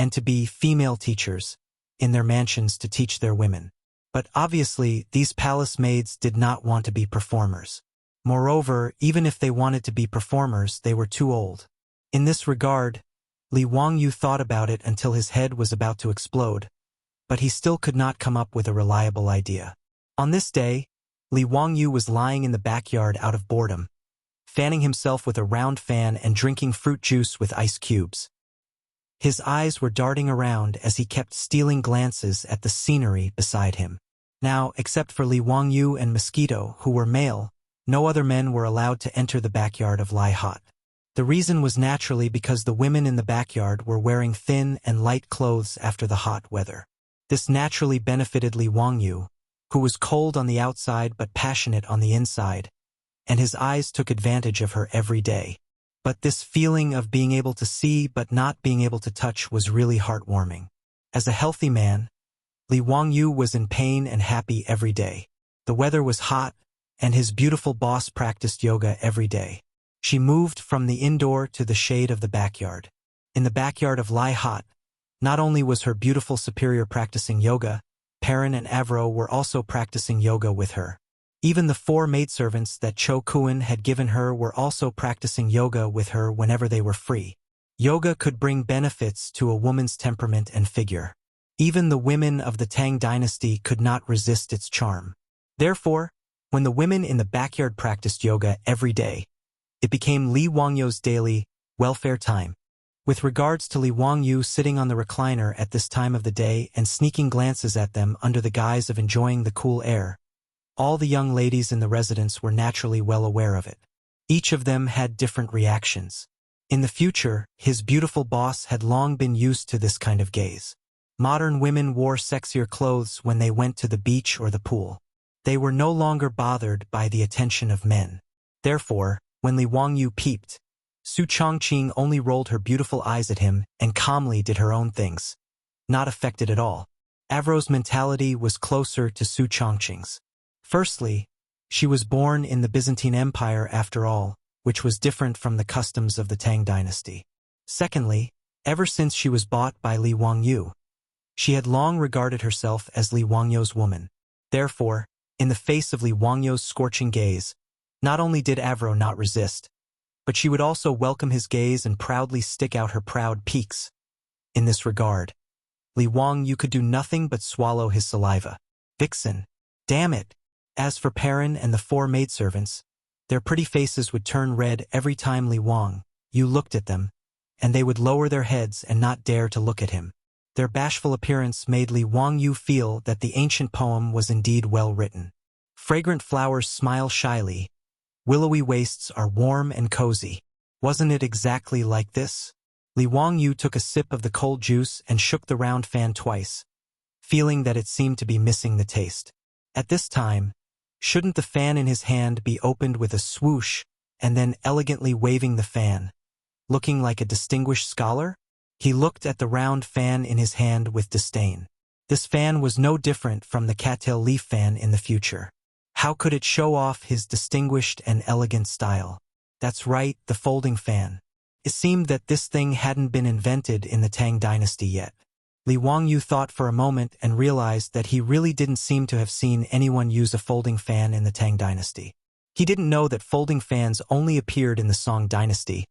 and to be female teachers in their mansions to teach their women. But obviously, these palace maids did not want to be performers. Moreover, even if they wanted to be performers, they were too old. In this regard, Li Wangyu thought about it until his head was about to explode, but he still could not come up with a reliable idea. On this day, Li Wangyu was lying in the backyard out of boredom, fanning himself with a round fan and drinking fruit juice with ice cubes. His eyes were darting around as he kept stealing glances at the scenery beside him. Now, except for Li Wangyu and Mosquito, who were male, no other men were allowed to enter the backyard of Lai Hot. The reason was naturally because the women in the backyard were wearing thin and light clothes after the hot weather. This naturally benefited Li Wangyu, who was cold on the outside but passionate on the inside, and his eyes took advantage of her every day. But this feeling of being able to see but not being able to touch was really heartwarming. As a healthy man, Li Wangyu was in pain and happy every day. The weather was hot, and his beautiful boss practiced yoga every day. She moved from the indoor to the shade of the backyard. In the backyard of Lai Hot, not only was her beautiful superior practicing yoga, Perrin and Avro were also practicing yoga with her. Even the 4 maidservants that Cho Kuan had given her were also practicing yoga with her whenever they were free. Yoga could bring benefits to a woman's temperament and figure. Even the women of the Tang dynasty could not resist its charm. Therefore, when the women in the backyard practiced yoga every day, it became Li Wangyu's daily welfare time. With regards to Li Wangyu sitting on the recliner at this time of the day and sneaking glances at them under the guise of enjoying the cool air, all the young ladies in the residence were naturally well aware of it. Each of them had different reactions. In the future, his beautiful boss had long been used to this kind of gaze. Modern women wore sexier clothes when they went to the beach or the pool. They were no longer bothered by the attention of men. Therefore, when Li Wangyu peeped, Su Chongqing only rolled her beautiful eyes at him and calmly did her own things, not affected at all. Avro's mentality was closer to Su Chongqing's. Firstly, she was born in the Byzantine Empire after all, which was different from the customs of the Tang dynasty. Secondly, ever since she was bought by Li Wangyu, she had long regarded herself as Li Wangyu's woman. Therefore, in the face of Li Wangyu's scorching gaze, not only did Avro not resist, but she would also welcome his gaze and proudly stick out her proud peaks. In this regard, Li Wangyu could do nothing but swallow his saliva. Vixen! Damn it! As for Perrin and the 4 maidservants, their pretty faces would turn red every time Li Wangyu looked at them, and they would lower their heads and not dare to look at him. Their bashful appearance made Li Wangyu feel that the ancient poem was indeed well written. Fragrant flowers smile shyly. Willowy wastes are warm and cozy. Wasn't it exactly like this? Li Wangyu took a sip of the cold juice and shook the round fan twice, feeling that it seemed to be missing the taste. At this time, shouldn't the fan in his hand be opened with a swoosh and then elegantly waving the fan, looking like a distinguished scholar? He looked at the round fan in his hand with disdain. This fan was no different from the cattail leaf fan in the future. How could it show off his distinguished and elegant style? That's right, the folding fan. It seemed that this thing hadn't been invented in the Tang dynasty yet. Li Wangyu thought for a moment and realized that he really didn't seem to have seen anyone use a folding fan in the Tang dynasty. He didn't know that folding fans only appeared in the Song dynasty,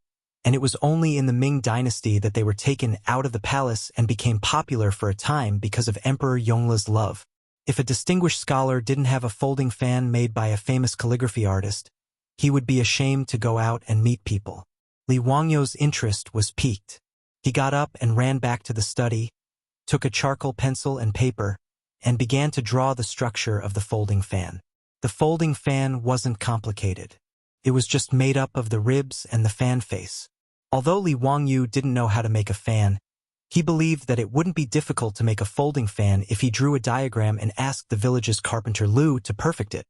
and it was only in the Ming dynasty that they were taken out of the palace and became popular for a time because of Emperor Yongl's love. If a distinguished scholar didn't have a folding fan made by a famous calligraphy artist, he would be ashamed to go out and meet people. Li Wangyu's interest was piqued. He got up and ran back to the study, took a charcoal pencil and paper, and began to draw the structure of the folding fan. The folding fan wasn't complicated. It was just made up of the ribs and the fan face. Although Li Wangyu didn't know how to make a fan, he believed that it wouldn't be difficult to make a folding fan if he drew a diagram and asked the village's carpenter Lu to perfect it.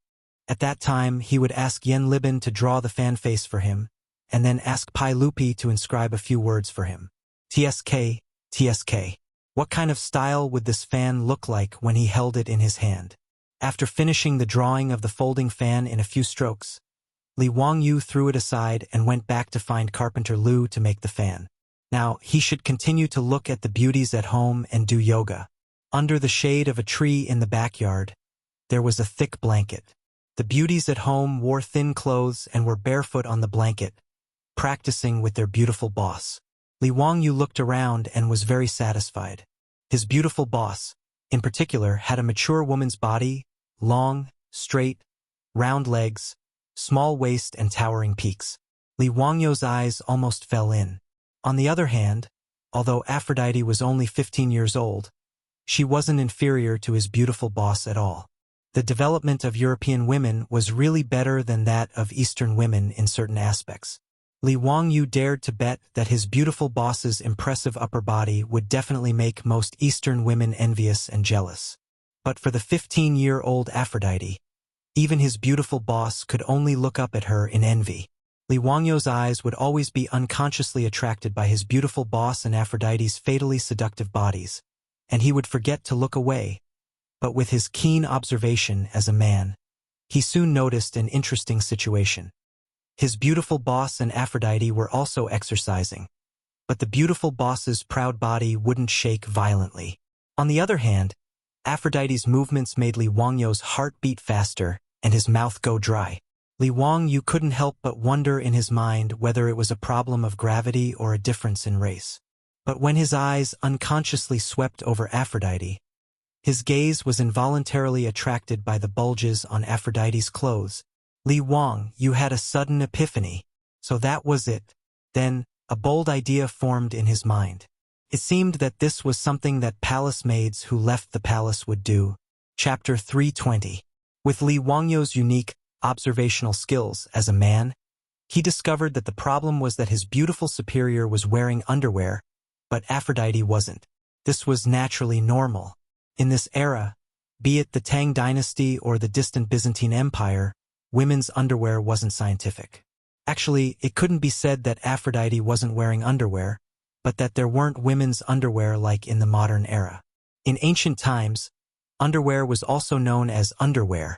At that time, he would ask Yen Libin to draw the fan face for him, and then ask Pai Lupi to inscribe a few words for him. TSK, TSK. What kind of style would this fan look like when he held it in his hand? After finishing the drawing of the folding fan in a few strokes, Li Wangyu threw it aside and went back to find Carpenter Lu to make the fan. Now, he should continue to look at the beauties at home and do yoga. Under the shade of a tree in the backyard, there was a thick blanket. The beauties at home wore thin clothes and were barefoot on the blanket, practicing with their beautiful boss. Li Wangyu looked around and was very satisfied. His beautiful boss, in particular, had a mature woman's body, long, straight, round legs, small waist and towering peaks. Li Wangyu's eyes almost fell in. On the other hand, although Aphrodite was only 15 years old, she wasn't inferior to his beautiful boss at all. The development of European women was really better than that of Eastern women in certain aspects. Li Wangyu dared to bet that his beautiful boss's impressive upper body would definitely make most Eastern women envious and jealous. But for the 15-year-old Aphrodite, even his beautiful boss could only look up at her in envy. Li Wangyu's eyes would always be unconsciously attracted by his beautiful boss and Aphrodite's fatally seductive bodies, and he would forget to look away. But with his keen observation as a man, he soon noticed an interesting situation. His beautiful boss and Aphrodite were also exercising, but the beautiful boss's proud body wouldn't shake violently. On the other hand, Aphrodite's movements made Li Wangyu's heart beat faster and his mouth go dry. Li Wangyu couldn't help but wonder in his mind whether it was a problem of gravity or a difference in race. But when his eyes unconsciously swept over Aphrodite, his gaze was involuntarily attracted by the bulges on Aphrodite's clothes. Li Wangyu had a sudden epiphany. So that was it. Then, a bold idea formed in his mind. It seemed that this was something that palace maids who left the palace would do. Chapter 320. With Li Wangyu's unique observational skills as a man, he discovered that the problem was that his beautiful superior was wearing underwear, but Aphrodite wasn't. This was naturally normal. In this era, Be it the Tang dynasty or the distant Byzantine Empire, women's underwear wasn't scientific. Actually, it couldn't be said that Aphrodite wasn't wearing underwear, but that there weren't women's underwear like in the modern era. In ancient times, underwear was also known as underwear,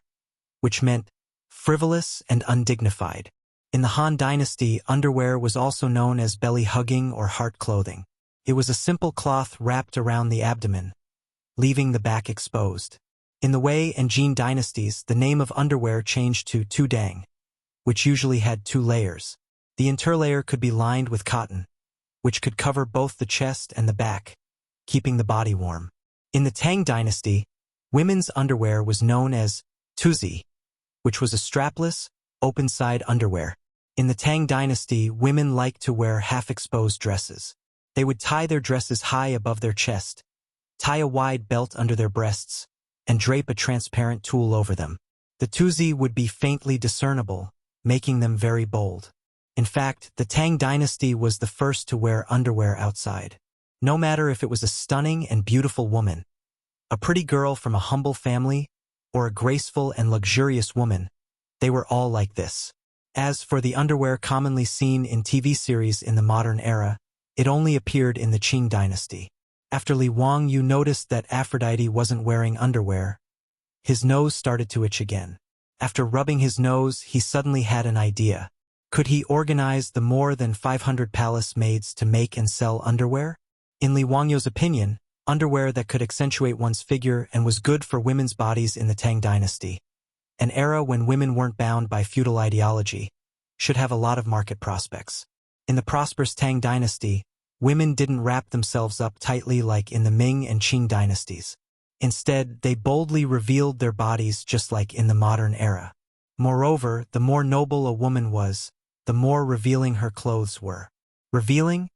which meant frivolous and undignified. In the Han Dynasty, underwear was also known as belly-hugging or heart clothing. It was a simple cloth wrapped around the abdomen, leaving the back exposed. In the Wei and Jin dynasties, the name of underwear changed to tudang, which usually had 2 layers. The interlayer could be lined with cotton, which could cover both the chest and the back, keeping the body warm. In the Tang dynasty, women's underwear was known as tuzi, which was a strapless, open-side underwear. In the Tang dynasty, women liked to wear half-exposed dresses. They would tie their dresses high above their chest, tie a wide belt under their breasts, and drape a transparent tulle over them. The tuzi would be faintly discernible, making them very bold. In fact, the Tang dynasty was the first to wear underwear outside. No matter if it was a stunning and beautiful woman, a pretty girl from a humble family, or a graceful and luxurious woman, they were all like this. As for the underwear commonly seen in TV series in the modern era, it only appeared in the Qing dynasty. After Li Wangyu noticed that Aphrodite wasn't wearing underwear, his nose started to itch again. After rubbing his nose, he suddenly had an idea. Could he organize the more than 500 palace maids to make and sell underwear? In Li Wangyu's opinion, underwear that could accentuate one's figure and was good for women's bodies in the Tang dynasty, an era when women weren't bound by feudal ideology, should have a lot of market prospects. In the prosperous Tang dynasty, women didn't wrap themselves up tightly like in the Ming and Qing dynasties. Instead, they boldly revealed their bodies just like in the modern era. Moreover, the more noble a woman was, the more revealing her clothes were. Revealing,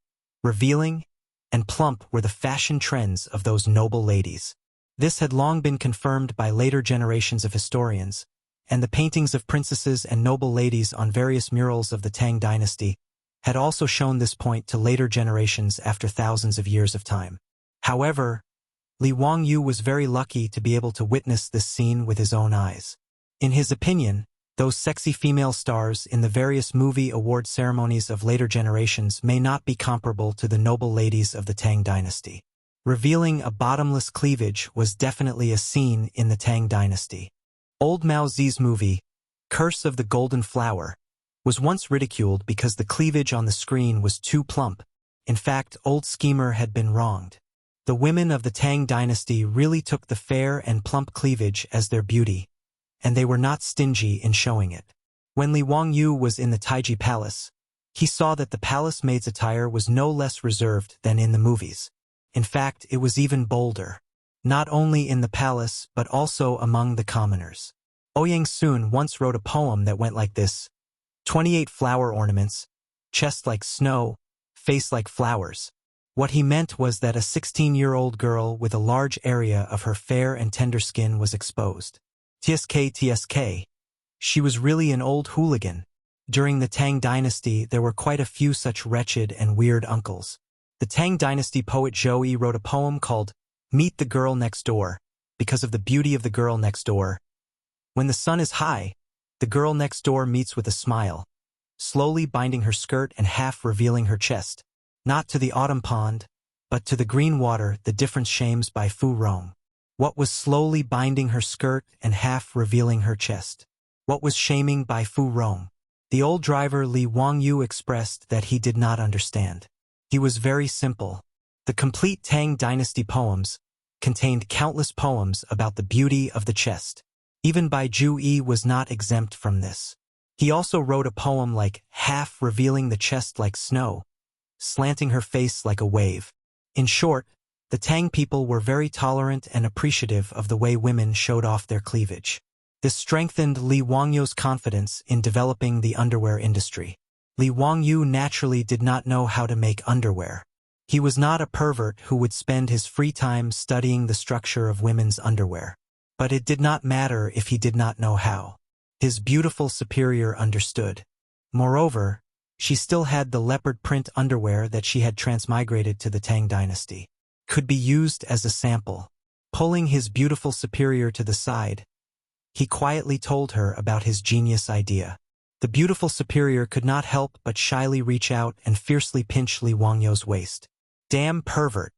and plump were the fashion trends of those noble ladies. This had long been confirmed by later generations of historians, and the paintings of princesses and noble ladies on various murals of the Tang dynasty had also shown this point to later generations after thousands of years of time. However, Li Wangyu was very lucky to be able to witness this scene with his own eyes. In his opinion, those sexy female stars in the various movie award ceremonies of later generations may not be comparable to the noble ladies of the Tang dynasty. Revealing a bottomless cleavage was definitely a scene in the Tang dynasty. Old Mao Zi's movie, Curse of the Golden Flower, was once ridiculed because the cleavage on the screen was too plump. In fact, old Schemer had been wronged. The women of the Tang dynasty really took the fair and plump cleavage as their beauty, and they were not stingy in showing it. When Li Wangyu was in the Taiji Palace, he saw that the palace maid's attire was no less reserved than in the movies. In fact, it was even bolder. Not only in the palace, but also among the commoners. Ouyang Sun once wrote a poem that went like this: 28 flower ornaments, chest like snow, face like flowers. What he meant was that a 16-year-old girl with a large area of her fair and tender skin was exposed. TSK. She was really an old hooligan. During the Tang dynasty, there were quite a few such wretched and weird uncles. The Tang dynasty poet Zhou Yi wrote a poem called Meet the Girl Next Door, because of the beauty of the girl next door. When the sun is high, the girl next door meets with a smile, slowly binding her skirt and half revealing her chest. Not to the autumn pond, but to the green water the difference shames by Fu Rong. What was slowly binding her skirt and half revealing her chest? What was shaming by Fu Rong? The old driver Li Wangyu expressed that he did not understand. He was very simple. The complete Tang dynasty poems contained countless poems about the beauty of the chest. Even Bai Ju Yi was not exempt from this. He also wrote a poem like half revealing the chest like snow, slanting her face like a wave. In short, the Tang people were very tolerant and appreciative of the way women showed off their cleavage. This strengthened Li Wangyu's confidence in developing the underwear industry. Li Wangyu naturally did not know how to make underwear. He was not a pervert who would spend his free time studying the structure of women's underwear. But it did not matter if he did not know how. His beautiful superior understood. Moreover, she still had the leopard print underwear that she had transmigrated to the Tang dynasty. Could be used as a sample. Pulling his beautiful superior to the side, he quietly told her about his genius idea. The beautiful superior could not help but shyly reach out and fiercely pinch Li Wangyu's waist. Damn pervert.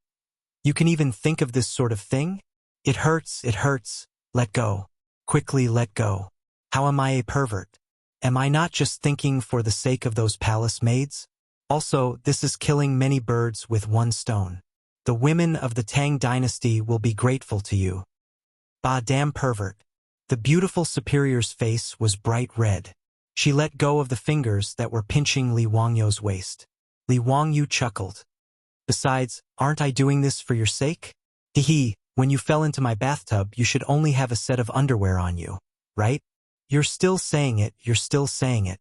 You can even think of this sort of thing? It hurts, it hurts. Let go. Quickly let go. How am I a pervert? Am I not just thinking for the sake of those palace maids? Also, this is killing many birds with one stone. The women of the Tang dynasty will be grateful to you. Bah, damn pervert. The beautiful superior's face was bright red. She let go of the fingers that were pinching Li Wangyu's waist. Li Wangyu chuckled. Besides, aren't I doing this for your sake? Hee, when you fell into my bathtub, you should only have a set of underwear on you, right? You're still saying it, you're still saying it.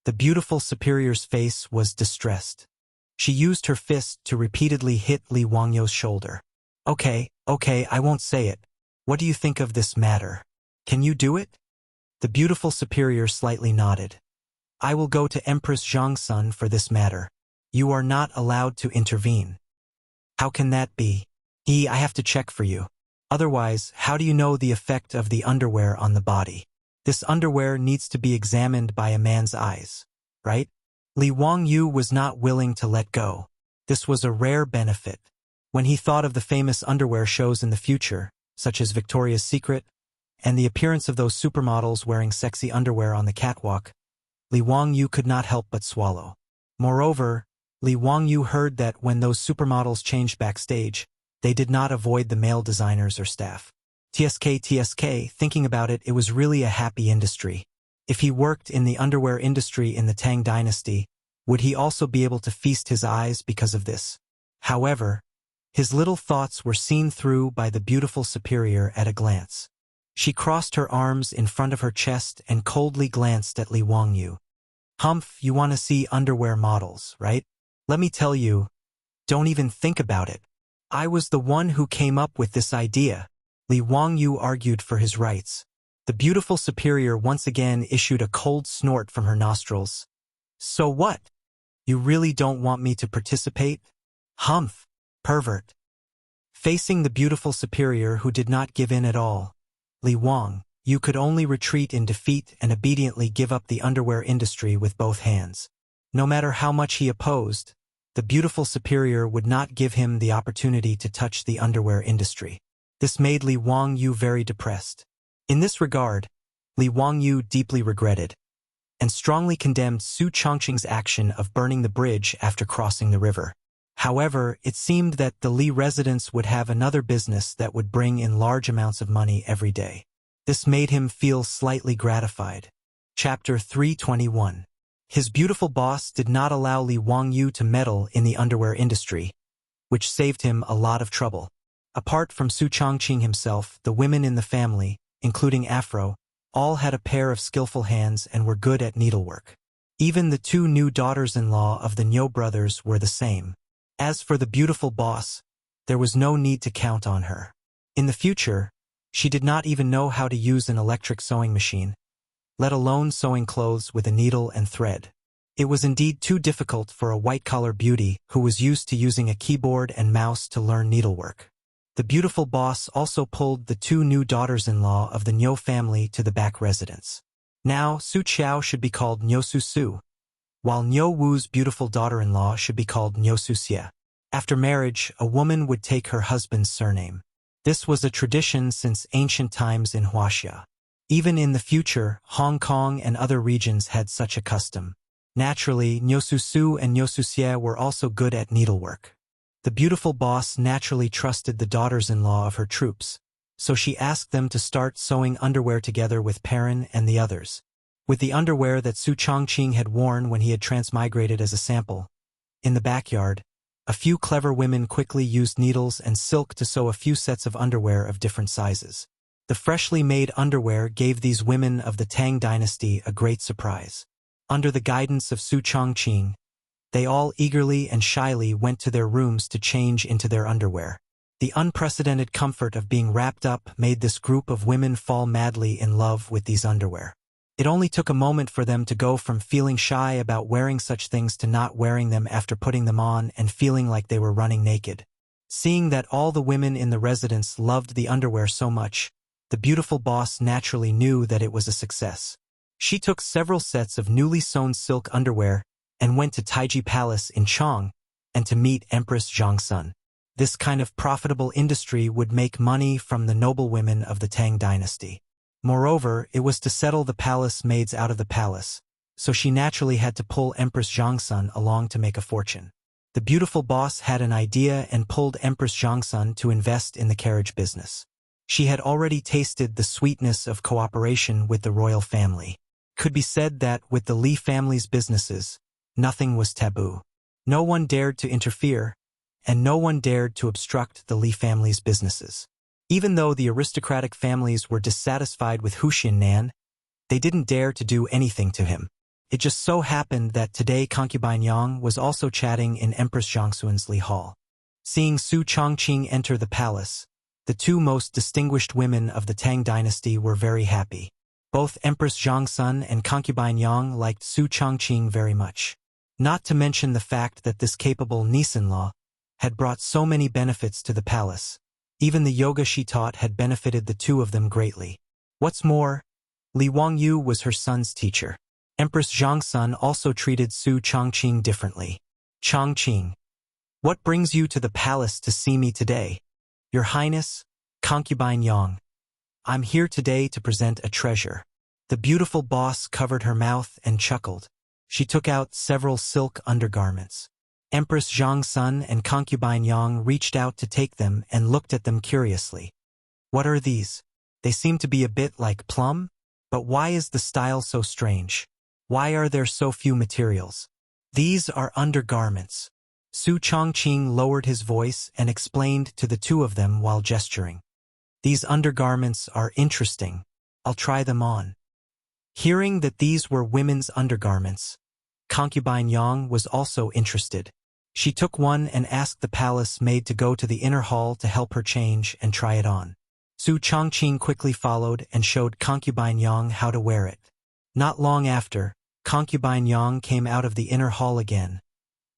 The beautiful superior's face was distressed. She used her fist to repeatedly hit Li Wangyu's shoulder. Okay, I won't say it. What do you think of this matter? Can you do it? The beautiful superior slightly nodded. I will go to Empress Zhangsun for this matter. You are not allowed to intervene. How can that be? I have to check for you. Otherwise, how do you know the effect of the underwear on the body? This underwear needs to be examined by a man's eyes, right? Li Wangyu was not willing to let go. This was a rare benefit. When he thought of the famous underwear shows in the future, such as Victoria's Secret, and the appearance of those supermodels wearing sexy underwear on the catwalk, Li Wangyu could not help but swallow. Moreover, Li Wangyu heard that when those supermodels changed backstage, they did not avoid the male designers or staff. TSK, thinking about it, it was really a happy industry. If he worked in the underwear industry in the Tang dynasty, would he also be able to feast his eyes because of this? However, his little thoughts were seen through by the beautiful superior at a glance. She crossed her arms in front of her chest and coldly glanced at Li Wangyu. Humph, you want to see underwear models, right? Let me tell you, don't even think about it. I was the one who came up with this idea. Li Wangyu argued for his rights. The beautiful superior once again issued a cold snort from her nostrils. So what? You really don't want me to participate? Humph, pervert. Facing the beautiful superior who did not give in at all, Li Wang, you could only retreat in defeat and obediently give up the underwear industry with both hands. No matter how much he opposed, the beautiful superior would not give him the opportunity to touch the underwear industry. This made Li Wangyu very depressed. In this regard, Li Wangyu deeply regretted and strongly condemned Su Chongqing's action of burning the bridge after crossing the river. However, it seemed that the Li residents would have another business that would bring in large amounts of money every day. This made him feel slightly gratified. Chapter 321. His beautiful boss did not allow Li Wangyu to meddle in the underwear industry, which saved him a lot of trouble. Apart from Su Chongqing himself, the women in the family, including Afro, all had a pair of skillful hands and were good at needlework. Even the two new daughters-in-law of the Niu brothers were the same. As for the beautiful boss, there was no need to count on her. In the future, she did not even know how to use an electric sewing machine, let alone sewing clothes with a needle and thread. It was indeed too difficult for a white-collar beauty who was used to using a keyboard and mouse to learn needlework. The beautiful boss also pulled the two new daughters-in-law of the Niu family to the back residence. Now, Su Qiao should be called Niu Su Su, while Niu Wu's beautiful daughter-in-law should be called Niu Su Xie. After marriage, a woman would take her husband's surname. This was a tradition since ancient times in Wuxia. Even in the future, Hong Kong and other regions had such a custom. Naturally, Niu Su Su and Niu Su Xie were also good at needlework. The beautiful boss naturally trusted the daughters-in-law of her troops, so she asked them to start sewing underwear together with Perrin and the others. With the underwear that Su Chongqing had worn when he had transmigrated as a sample, in the backyard, a few clever women quickly used needles and silk to sew a few sets of underwear of different sizes. The freshly made underwear gave these women of the Tang dynasty a great surprise. Under the guidance of Su Chongqing, they all eagerly and shyly went to their rooms to change into their underwear. The unprecedented comfort of being wrapped up made this group of women fall madly in love with these underwear. It only took a moment for them to go from feeling shy about wearing such things to not wearing them after putting them on and feeling like they were running naked. Seeing that all the women in the residence loved the underwear so much, the beautiful boss naturally knew that it was a success. She took several sets of newly sewn silk underwear and went to Taiji Palace in Chang'an and to meet Empress Zhongsun. This kind of profitable industry would make money from the noble women of the Tang dynasty. Moreover, it was to settle the palace maids out of the palace, so she naturally had to pull Empress Zhongsun along to make a fortune. The beautiful boss had an idea and pulled Empress Zhongsun to invest in the carriage business. She had already tasted the sweetness of cooperation with the royal family. Could be said that with the Li family's businesses, nothing was taboo. No one dared to interfere, and no one dared to obstruct the Li family's businesses. Even though the aristocratic families were dissatisfied with Nan, they didn't dare to do anything to him. It just so happened that today concubine Yang was also chatting in Empress Zhongsun's Li Hall. Seeing Su Chongqing enter the palace, the two most distinguished women of the Tang dynasty were very happy. Both Empress Zhongsun and concubine Yang liked Su Chongqing very much. Not to mention the fact that this capable niece-in-law had brought so many benefits to the palace. Even the yoga she taught had benefited the two of them greatly. What's more, Li Wangyu was her son's teacher. Empress Zhongsun also treated Su Chongqing differently. Chongqing, what brings you to the palace to see me today? Your Highness, concubine Yang. I'm here today to present a treasure. The beautiful boss covered her mouth and chuckled. She took out several silk undergarments. Empress Zhongsun and concubine Yang reached out to take them and looked at them curiously. What are these? They seem to be a bit like plum, but why is the style so strange? Why are there so few materials? These are undergarments. Su Chongqing lowered his voice and explained to the two of them while gesturing. These undergarments are interesting. I'll try them on. Hearing that these were women's undergarments, concubine Yang was also interested. She took one and asked the palace maid to go to the inner hall to help her change and try it on. Su Chongqing quickly followed and showed concubine Yang how to wear it. Not long after, concubine Yang came out of the inner hall again,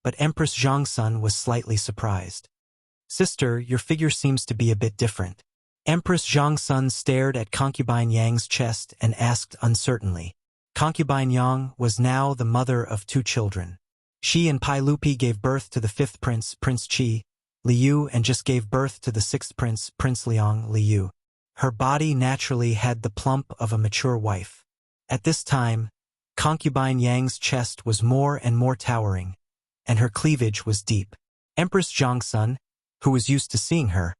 but Empress Zhongsun was slightly surprised. Sister, your figure seems to be a bit different. Empress Zhongsun stared at concubine Yang's chest and asked uncertainly. Concubine Yang was now the mother of two children. She and Pai Lupi gave birth to the fifth prince, Prince Qi, Liu, and just gave birth to the sixth prince, Prince Liang, Liu. Her body naturally had the plump of a mature wife. At this time, concubine Yang's chest was more and more towering, and her cleavage was deep. Empress Zhongsun, who was used to seeing her,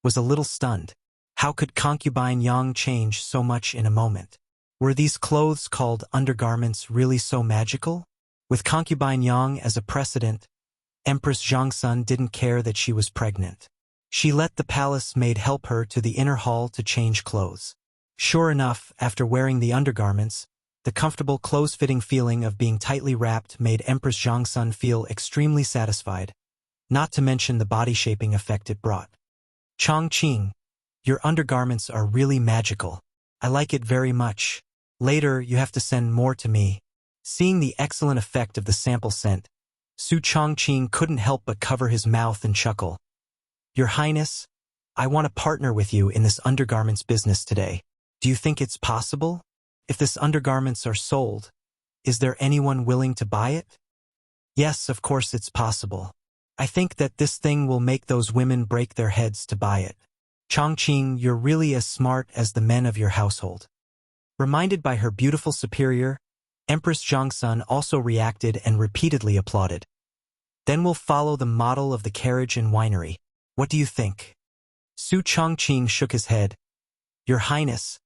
was a little stunned. How could concubine Yang change so much in a moment? Were these clothes called undergarments really so magical? With concubine Yang as a precedent, Empress Zhongsun didn't care that she was pregnant. She let the palace maid help her to the inner hall to change clothes. Sure enough, after wearing the undergarments, the comfortable close-fitting feeling of being tightly wrapped made Empress Zhongsun feel extremely satisfied, not to mention the body-shaping effect it brought. Chongqing, your undergarments are really magical. I like it very much. Later, you have to send more to me. Seeing the excellent effect of the sample sent, Su Chongqing couldn't help but cover his mouth and chuckle. Your Highness, I want to partner with you in this undergarments business today. Do you think it's possible? If this undergarments are sold, is there anyone willing to buy it? Yes, of course it's possible. I think that this thing will make those women break their heads to buy it. Chongqing, you're really as smart as the men of your household. Reminded by her beautiful superior, Empress Zhongsun also reacted and repeatedly applauded. Then we'll follow the model of the carriage and winery. What do you think? Su Chongqing shook his head. Your Highness,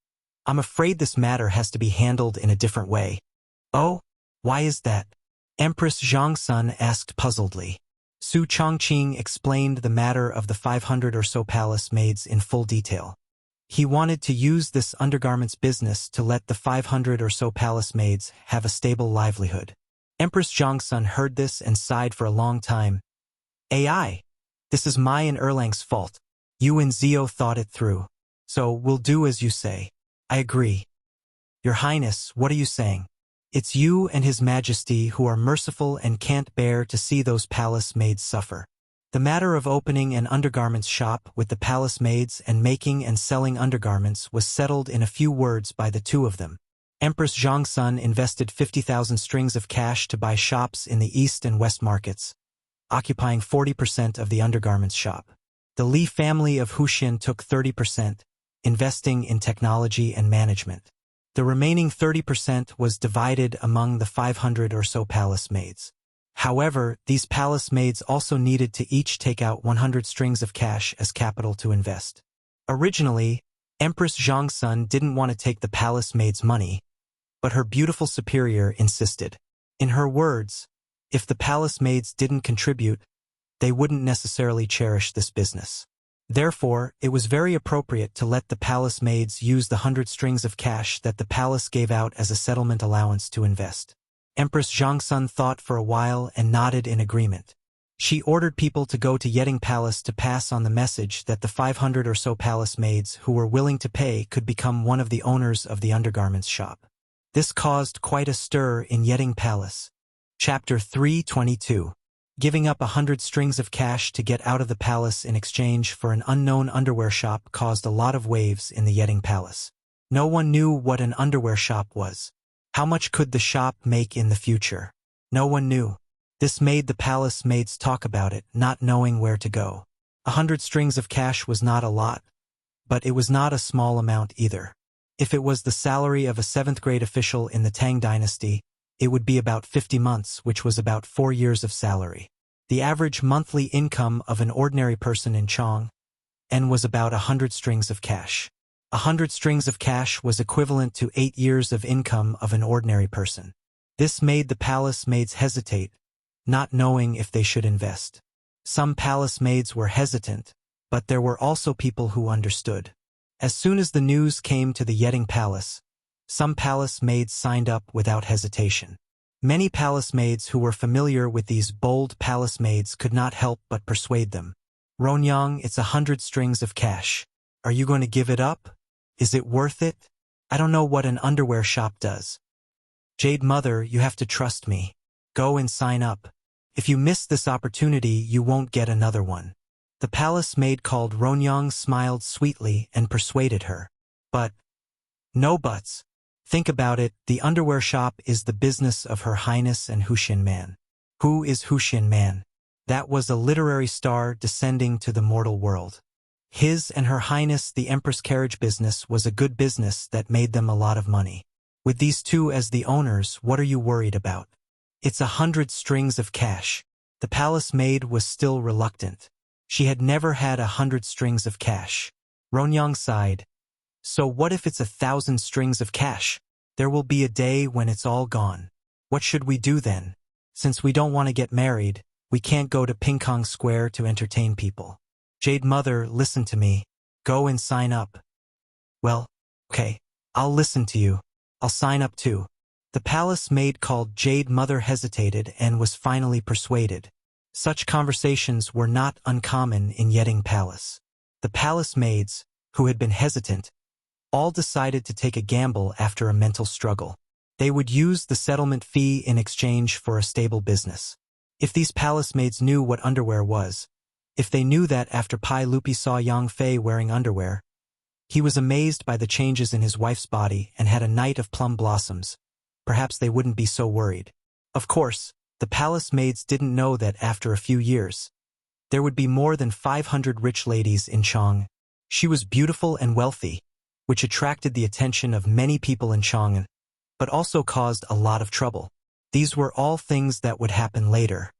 I'm afraid this matter has to be handled in a different way. Oh, why is that? Empress Zhongsun asked puzzledly. Su Chongqing explained the matter of the 500 or so palace maids in full detail. He wanted to use this undergarments business to let the 500 or so palace maids have a stable livelihood. Empress Zhongsun heard this and sighed for a long time. AI, this is my and Erlang's fault. You and Zio thought it through. So we'll do as you say. I agree. Your Highness, what are you saying? It's you and His Majesty who are merciful and can't bear to see those palace maids suffer. The matter of opening an undergarments shop with the palace maids and making and selling undergarments was settled in a few words by the two of them. Empress Chang'an invested 50,000 strings of cash to buy shops in the east and west markets, occupying 40% of the undergarments shop. The Li family of Wuxia took 30%, investing in technology and management. The remaining 30% was divided among the 500 or so palace maids. However, these palace maids also needed to each take out 100 strings of cash as capital to invest. Originally, Empress Chang'an didn't want to take the palace maids' money, but her beautiful superior insisted. In her words, if the palace maids didn't contribute, they wouldn't necessarily cherish this business. Therefore, it was very appropriate to let the palace maids use the 100 strings of cash that the palace gave out as a settlement allowance to invest. Empress Chang'an thought for a while and nodded in agreement. She ordered people to go to Yeding Palace to pass on the message that the 500 or so palace maids who were willing to pay could become one of the owners of the undergarments shop. This caused quite a stir in Yeding Palace. Chapter 322. Giving up 100 strings of cash to get out of the palace in exchange for an unknown underwear shop caused a lot of waves in the Yeding Palace. No one knew what an underwear shop was. How much could the shop make in the future? No one knew. This made the palace maids talk about it, not knowing where to go. 100 strings of cash was not a lot, but it was not a small amount either. If it was the salary of a 7th-grade official in the Tang dynasty, it would be about 50 months, which was about 4 years of salary. The average monthly income of an ordinary person in Chang'an was about 100 strings of cash. 100 strings of cash was equivalent to 8 years of income of an ordinary person. This made the palace maids hesitate, not knowing if they should invest. Some palace maids were hesitant, but there were also people who understood. As soon as the news came to the Yeding Palace, some palace maids signed up without hesitation. Many palace maids who were familiar with these bold palace maids could not help but persuade them. Ronyang, it's 100 strings of cash. Are you going to give it up? Is it worth it? I don't know what an underwear shop does. Jade Mother, you have to trust me. Go and sign up. If you miss this opportunity, you won't get another one. The palace maid called Ronyang smiled sweetly and persuaded her. But, no buts. Think about it, the underwear shop is the business of Her Highness and Wuxia Man. Who is Wuxia Man? That was a literary star descending to the mortal world. His and Her Highness the Empress carriage business was a good business that made them a lot of money. With these two as the owners, what are you worried about? It's 100 strings of cash. The palace maid was still reluctant. She had never had 100 strings of cash. Ronyang sighed. So what if it's 1,000 strings of cash? There will be a day when it's all gone. What should we do then? Since we don't want to get married, we can't go to Pingkong Square to entertain people. Jade Mother, listen to me. Go and sign up. Well, okay, I'll listen to you. I'll sign up too. The palace maid called Jade Mother hesitated and was finally persuaded. Such conversations were not uncommon in Yeding Palace. The palace maids, who had been hesitant, all decided to take a gamble after a mental struggle. They would use the settlement fee in exchange for a stable business. If these palace maids knew what underwear was, if they knew that after Pai Lupi saw Yang Fei wearing underwear, he was amazed by the changes in his wife's body and had a night of plum blossoms, perhaps they wouldn't be so worried. Of course, the palace maids didn't know that after a few years, there would be more than 500 rich ladies in Chang'an. She was beautiful and wealthy, which attracted the attention of many people in Chang'an, but also caused a lot of trouble. These were all things that would happen later.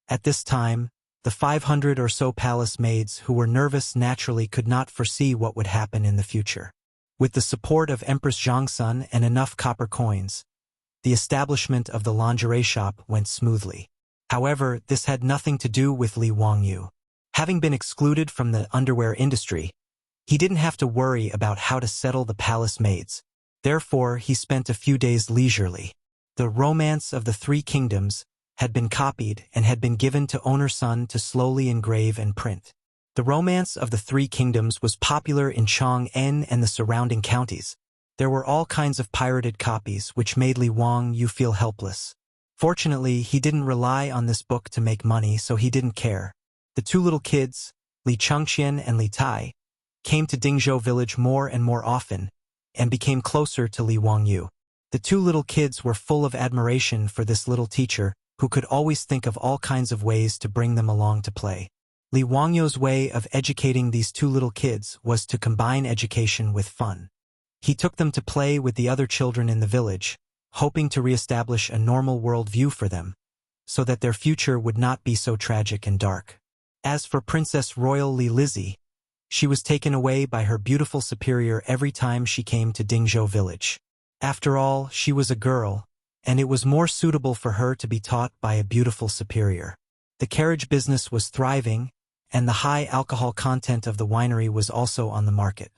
At this time, the 500 or so palace maids who were nervous naturally could not foresee what would happen in the future. With the support of Empress Chang'an and enough copper coins, the establishment of the lingerie shop went smoothly. However, this had nothing to do with Li Wangyu. Having been excluded from the underwear industry, he didn't have to worry about how to settle the palace maids. Therefore, he spent a few days leisurely. The Romance of the Three Kingdoms had been copied and had been given to owner Sun to slowly engrave and print. The Romance of the Three Kingdoms was popular in Chang'an and the surrounding counties. There were all kinds of pirated copies which made Li Wangyu feel helpless. Fortunately, he didn't rely on this book to make money, so he didn't care. The two little kids, Li Changqian and Li Tai, came to Dingzhou village more and more often, and became closer to Li Wangyu. The two little kids were full of admiration for this little teacher, who could always think of all kinds of ways to bring them along to play. Li Wangyu's way of educating these two little kids was to combine education with fun. He took them to play with the other children in the village, hoping to reestablish a normal world view for them, so that their future would not be so tragic and dark. As for Princess Royal Li Lizzie, she was taken away by her beautiful superior every time she came to Dingzhou village. After all, she was a girl, and it was more suitable for her to be taught by a beautiful superior. The carriage business was thriving, and the high alcohol content of the winery was also on the market.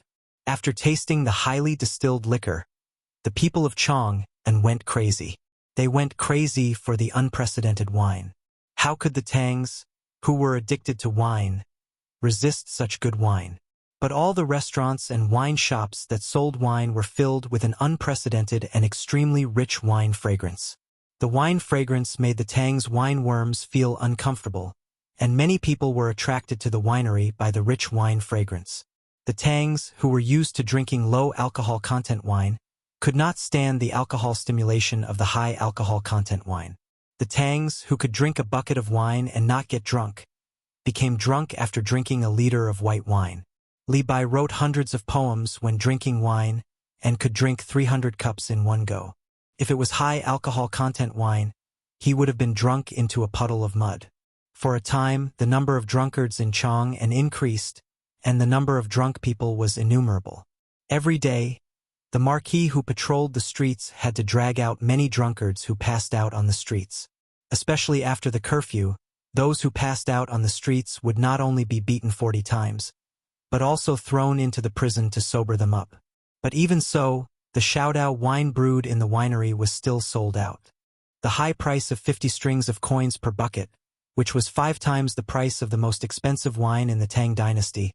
After tasting the highly distilled liquor, the people of Chang'an went crazy. They went crazy for the unprecedented wine. How could the Tangs, who were addicted to wine, resist such good wine? But all the restaurants and wine shops that sold wine were filled with an unprecedented and extremely rich wine fragrance. The wine fragrance made the Tangs' wine worms feel uncomfortable, and many people were attracted to the winery by the rich wine fragrance. The Tangs, who were used to drinking low alcohol content wine, could not stand the alcohol stimulation of the high alcohol content wine. The Tangs, who could drink a bucket of wine and not get drunk, became drunk after drinking a liter of white wine. Li Bai wrote hundreds of poems when drinking wine and could drink 300 cups in one go. If it was high alcohol content wine, he would have been drunk into a puddle of mud. For a time, the number of drunkards in Chang'an increased, and the number of drunk people was innumerable. Every day, the marquis who patrolled the streets had to drag out many drunkards who passed out on the streets. Especially after the curfew, those who passed out on the streets would not only be beaten 40 times, but also thrown into the prison to sober them up. But even so, the Shaodao wine brewed in the winery was still sold out. The high price of 50 strings of coins per bucket, which was 5 times the price of the most expensive wine in the Tang dynasty,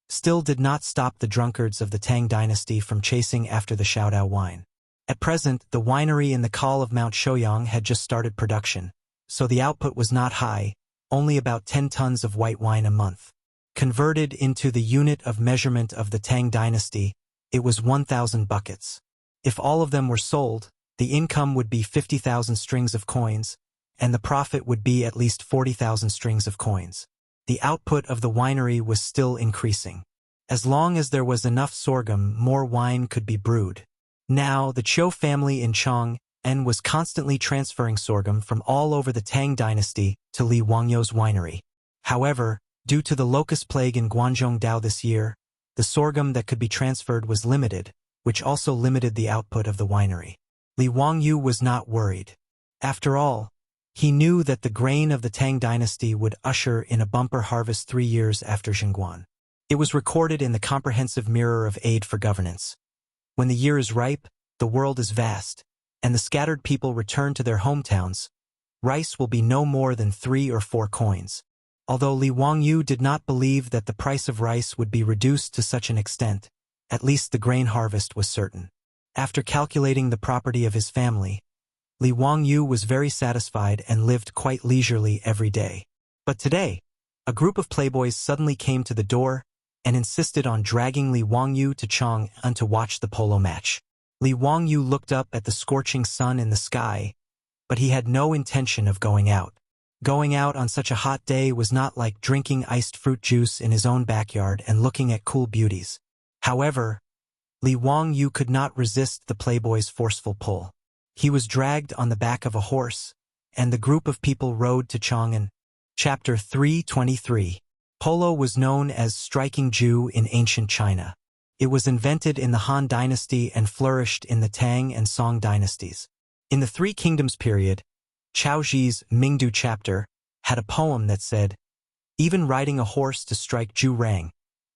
still did not stop the drunkards of the Tang dynasty from chasing after the Shaodao wine. At present, the winery in the col of Mount Shouyang had just started production, so the output was not high, only about 10 tons of white wine a month. Converted into the unit of measurement of the Tang dynasty, it was 1,000 buckets. If all of them were sold, the income would be 50,000 strings of coins, and the profit would be at least 40,000 strings of coins. The output of the winery was still increasing. As long as there was enough sorghum, more wine could be brewed. Now, the Qiu family in Chang'an was constantly transferring sorghum from all over the Tang dynasty to Li Wangyu's winery. However, due to the locust plague in Guangzhou this year, the sorghum that could be transferred was limited, which also limited the output of the winery. Li Wangyu was not worried. After all, he knew that the grain of the Tang dynasty would usher in a bumper harvest 3 years after Chang'an. It was recorded in the comprehensive mirror of aid for governance. When the year is ripe, the world is vast, and the scattered people return to their hometowns, rice will be no more than 3 or 4 coins. Although Li Wangyu did not believe that the price of rice would be reduced to such an extent, at least the grain harvest was certain. After calculating the property of his family, Li Wangyu was very satisfied and lived quite leisurely every day. But today, a group of playboys suddenly came to the door and insisted on dragging Li Wangyu to Chang'an to watch the polo match. Li Wangyu looked up at the scorching sun in the sky, but he had no intention of going out. Going out on such a hot day was not like drinking iced fruit juice in his own backyard and looking at cool beauties. However, Li Wangyu could not resist the playboy's forceful pull. He was dragged on the back of a horse, and the group of people rode to Chang'an. Chapter 323. Polo was known as striking Jew in ancient China. It was invented in the Han dynasty and flourished in the Tang and Song dynasties. In the Three Kingdoms period, Chao Zhi's Mingdu chapter had a poem that said, "Even riding a horse to strike Zhu Rang,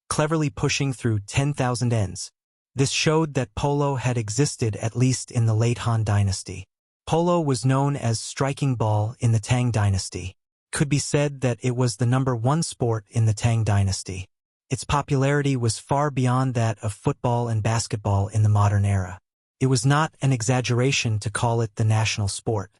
cleverly pushing through 10,000 ends." This showed that polo had existed at least in the late Han dynasty. Polo was known as striking ball in the Tang dynasty. Could be said that it was the #1 sport in the Tang dynasty. Its popularity was far beyond that of football and basketball in the modern era. It was not an exaggeration to call it the national sport.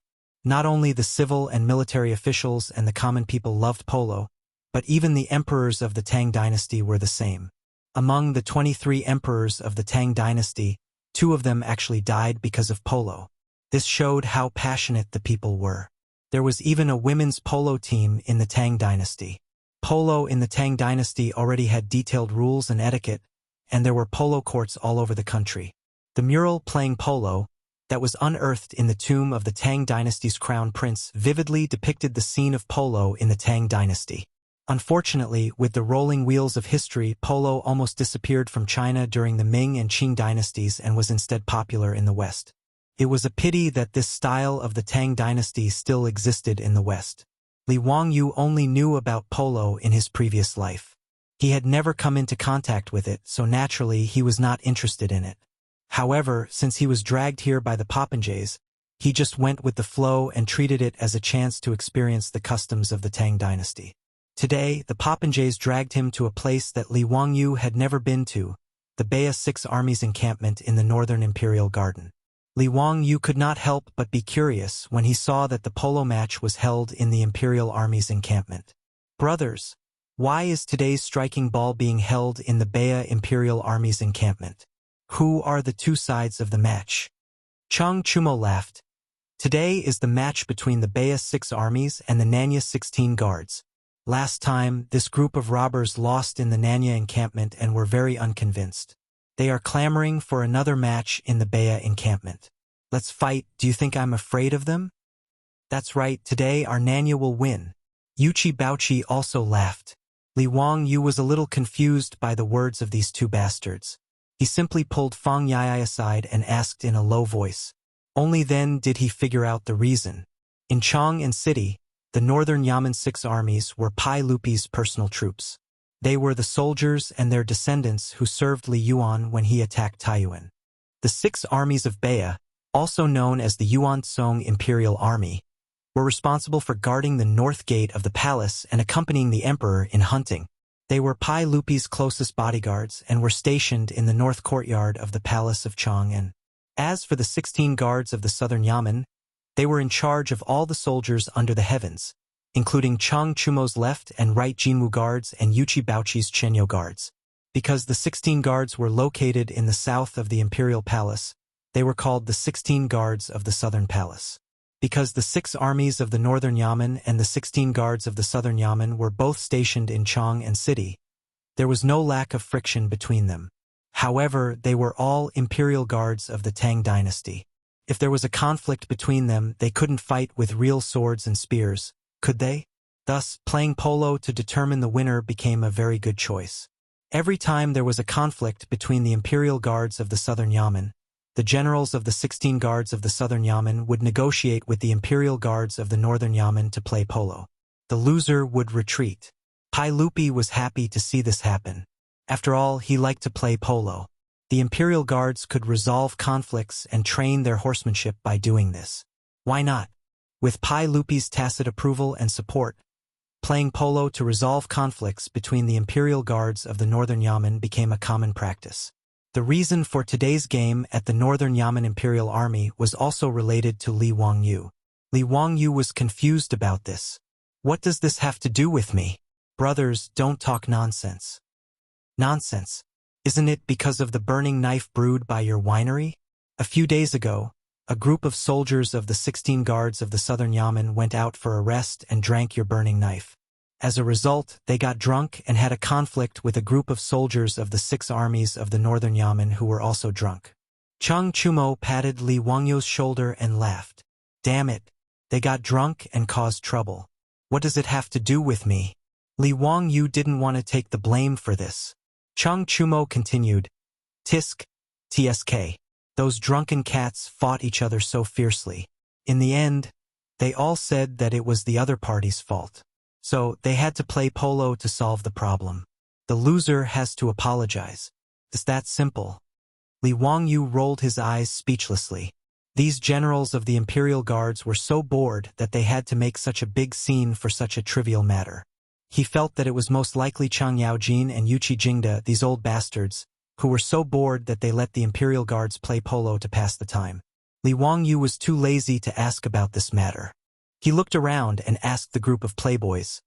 Not only the civil and military officials and the common people loved polo, But even the emperors of the Tang dynasty were the same. Among the 23 emperors of the Tang dynasty, 2 of them actually died because of polo. This showed how passionate the people were. There was even a women's polo team in the Tang dynasty. Polo in the Tang dynasty already had detailed rules and etiquette, and there were polo courts all over the country. The mural playing polo, that was unearthed in the tomb of the Tang dynasty's crown prince, vividly depicted the scene of polo in the Tang dynasty. Unfortunately, with the rolling wheels of history, polo almost disappeared from China during the Ming and Qing dynasties and was instead popular in the West. It was a pity that this style of the Tang dynasty still existed in the West. Li Wangyu only knew about polo in his previous life. He had never come into contact with it, so naturally he was not interested in it. However, since he was dragged here by the popinjays, he just went with the flow and treated it as a chance to experience the customs of the Tang dynasty. Today, the popinjays dragged him to a place that Li Wangyu had never been to, the Beia Six Army's encampment in the northern imperial garden. Li Wangyu could not help but be curious when he saw that the polo match was held in the imperial army's encampment. Brothers, why is today's striking ball being held in the Beia imperial army's encampment? Who are the 2 sides of the match? Chang Chumo laughed. Today is the match between the Beia 6 armies and the Nanya 16 guards. Last time, this group of robbers lost in the Nanya encampment and were very unconvinced. They are clamoring for another match in the Beia encampment. Let's fight. Do you think I'm afraid of them? That's right, today our Nanya will win. Yuchi Baochi also laughed. Li Wangyu was a little confused by the words of these 2 bastards. He simply pulled Fang Yai aside and asked in a low voice. Only then did he figure out the reason. In Chang'an City, the northern Yamen 6 armies were Pai Lupi's personal troops. They were the soldiers and their descendants who served Li Yuan when he attacked Taiyuan. The 6 armies of Beia, also known as the Yuan Song Imperial Army, were responsible for guarding the north gate of the palace and accompanying the emperor in hunting. They were Pai Lupi's closest bodyguards and were stationed in the north courtyard of the palace of Chang'an. As for the 16 guards of the southern Yamen, they were in charge of all the soldiers under the heavens, including Chang Chumo's left and right Jinwu guards and Yuchi Baochi's Chenyo guards. Because the 16 guards were located in the south of the imperial palace, they were called the 16 guards of the southern palace. Because the 6 armies of the northern Yamen and the 16 guards of the southern Yamen were both stationed in Chang'an City, there was no lack of friction between them. However, they were all imperial guards of the Tang dynasty. If there was a conflict between them, they couldn't fight with real swords and spears, could they? Thus, playing polo to determine the winner became a very good choice. Every time there was a conflict between the imperial guards of the southern Yamen, the generals of the 16 guards of the southern Yamen would negotiate with the imperial guards of the northern Yamen to play polo. The loser would retreat. Pai Lupi was happy to see this happen. After all, he liked to play polo. The imperial guards could resolve conflicts and train their horsemanship by doing this. Why not? With Pai Lupi's tacit approval and support, playing polo to resolve conflicts between the imperial guards of the northern Yamen became a common practice. The reason for today's game at the northern Yamen Imperial Army was also related to Li Wangyu. Li Wangyu was confused about this. What does this have to do with me? Brothers, don't talk nonsense. Nonsense. Isn't it because of the burning knife brewed by your winery? A few days ago, a group of soldiers of the 16 guards of the southern Yamen went out for a rest and drank your burning knife. As a result, they got drunk and had a conflict with a group of soldiers of the 6 armies of the northern Yamen who were also drunk. Chang Chumo patted Li Wangyu's shoulder and laughed. Damn it. They got drunk and caused trouble. What does it have to do with me? Li Wangyu didn't want to take the blame for this. Chang Chumo continued. Tisk, tsk. Those drunken cats fought each other so fiercely. In the end, they all said that it was the other party's fault. So, they had to play polo to solve the problem. The loser has to apologize. It's that simple. Li Wangyu rolled his eyes speechlessly. These generals of the imperial guards were so bored that they had to make such a big scene for such a trivial matter. He felt that it was most likely Chang Yaojin and Yuchi Jingda, these old bastards, who were so bored that they let the imperial guards play polo to pass the time. Li Wangyu was too lazy to ask about this matter. He looked around and asked the group of playboys,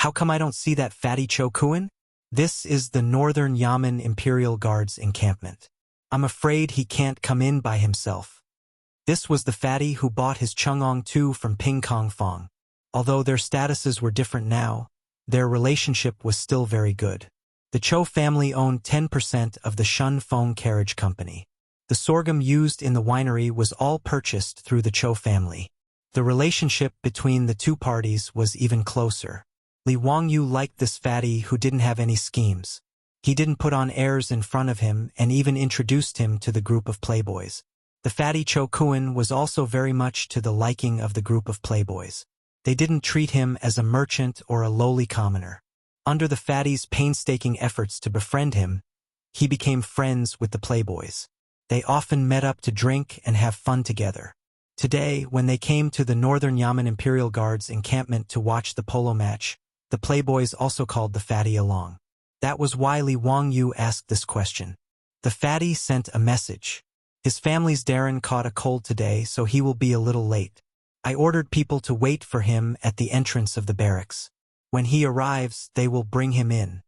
How come I don't see that fatty Cho Kuan? This is the Northern Yamen Imperial Guard's encampment. I'm afraid he can't come in by himself. This was the fatty who bought his Chang'an too from Ping Kong Fong. Although their statuses were different now, their relationship was still very good. The Cho family owned 10% of the Shun Fong Carriage Company. The sorghum used in the winery was all purchased through the Cho family. The relationship between the two parties was even closer. Li Wangyu liked this fatty who didn't have any schemes. He didn't put on airs in front of him and even introduced him to the group of playboys. The fatty Cho Kuan was also very much to the liking of the group of playboys. They didn't treat him as a merchant or a lowly commoner. Under the fatty's painstaking efforts to befriend him, he became friends with the playboys. They often met up to drink and have fun together. Today, when they came to the Northern Yamen Imperial Guard's encampment to watch the polo match, the playboys also called the fatty along. That was why Li Wangyu asked this question. The fatty sent a message. His family's Darren caught a cold today, so he will be a little late. I ordered people to wait for him at the entrance of the barracks. When he arrives, they will bring him in.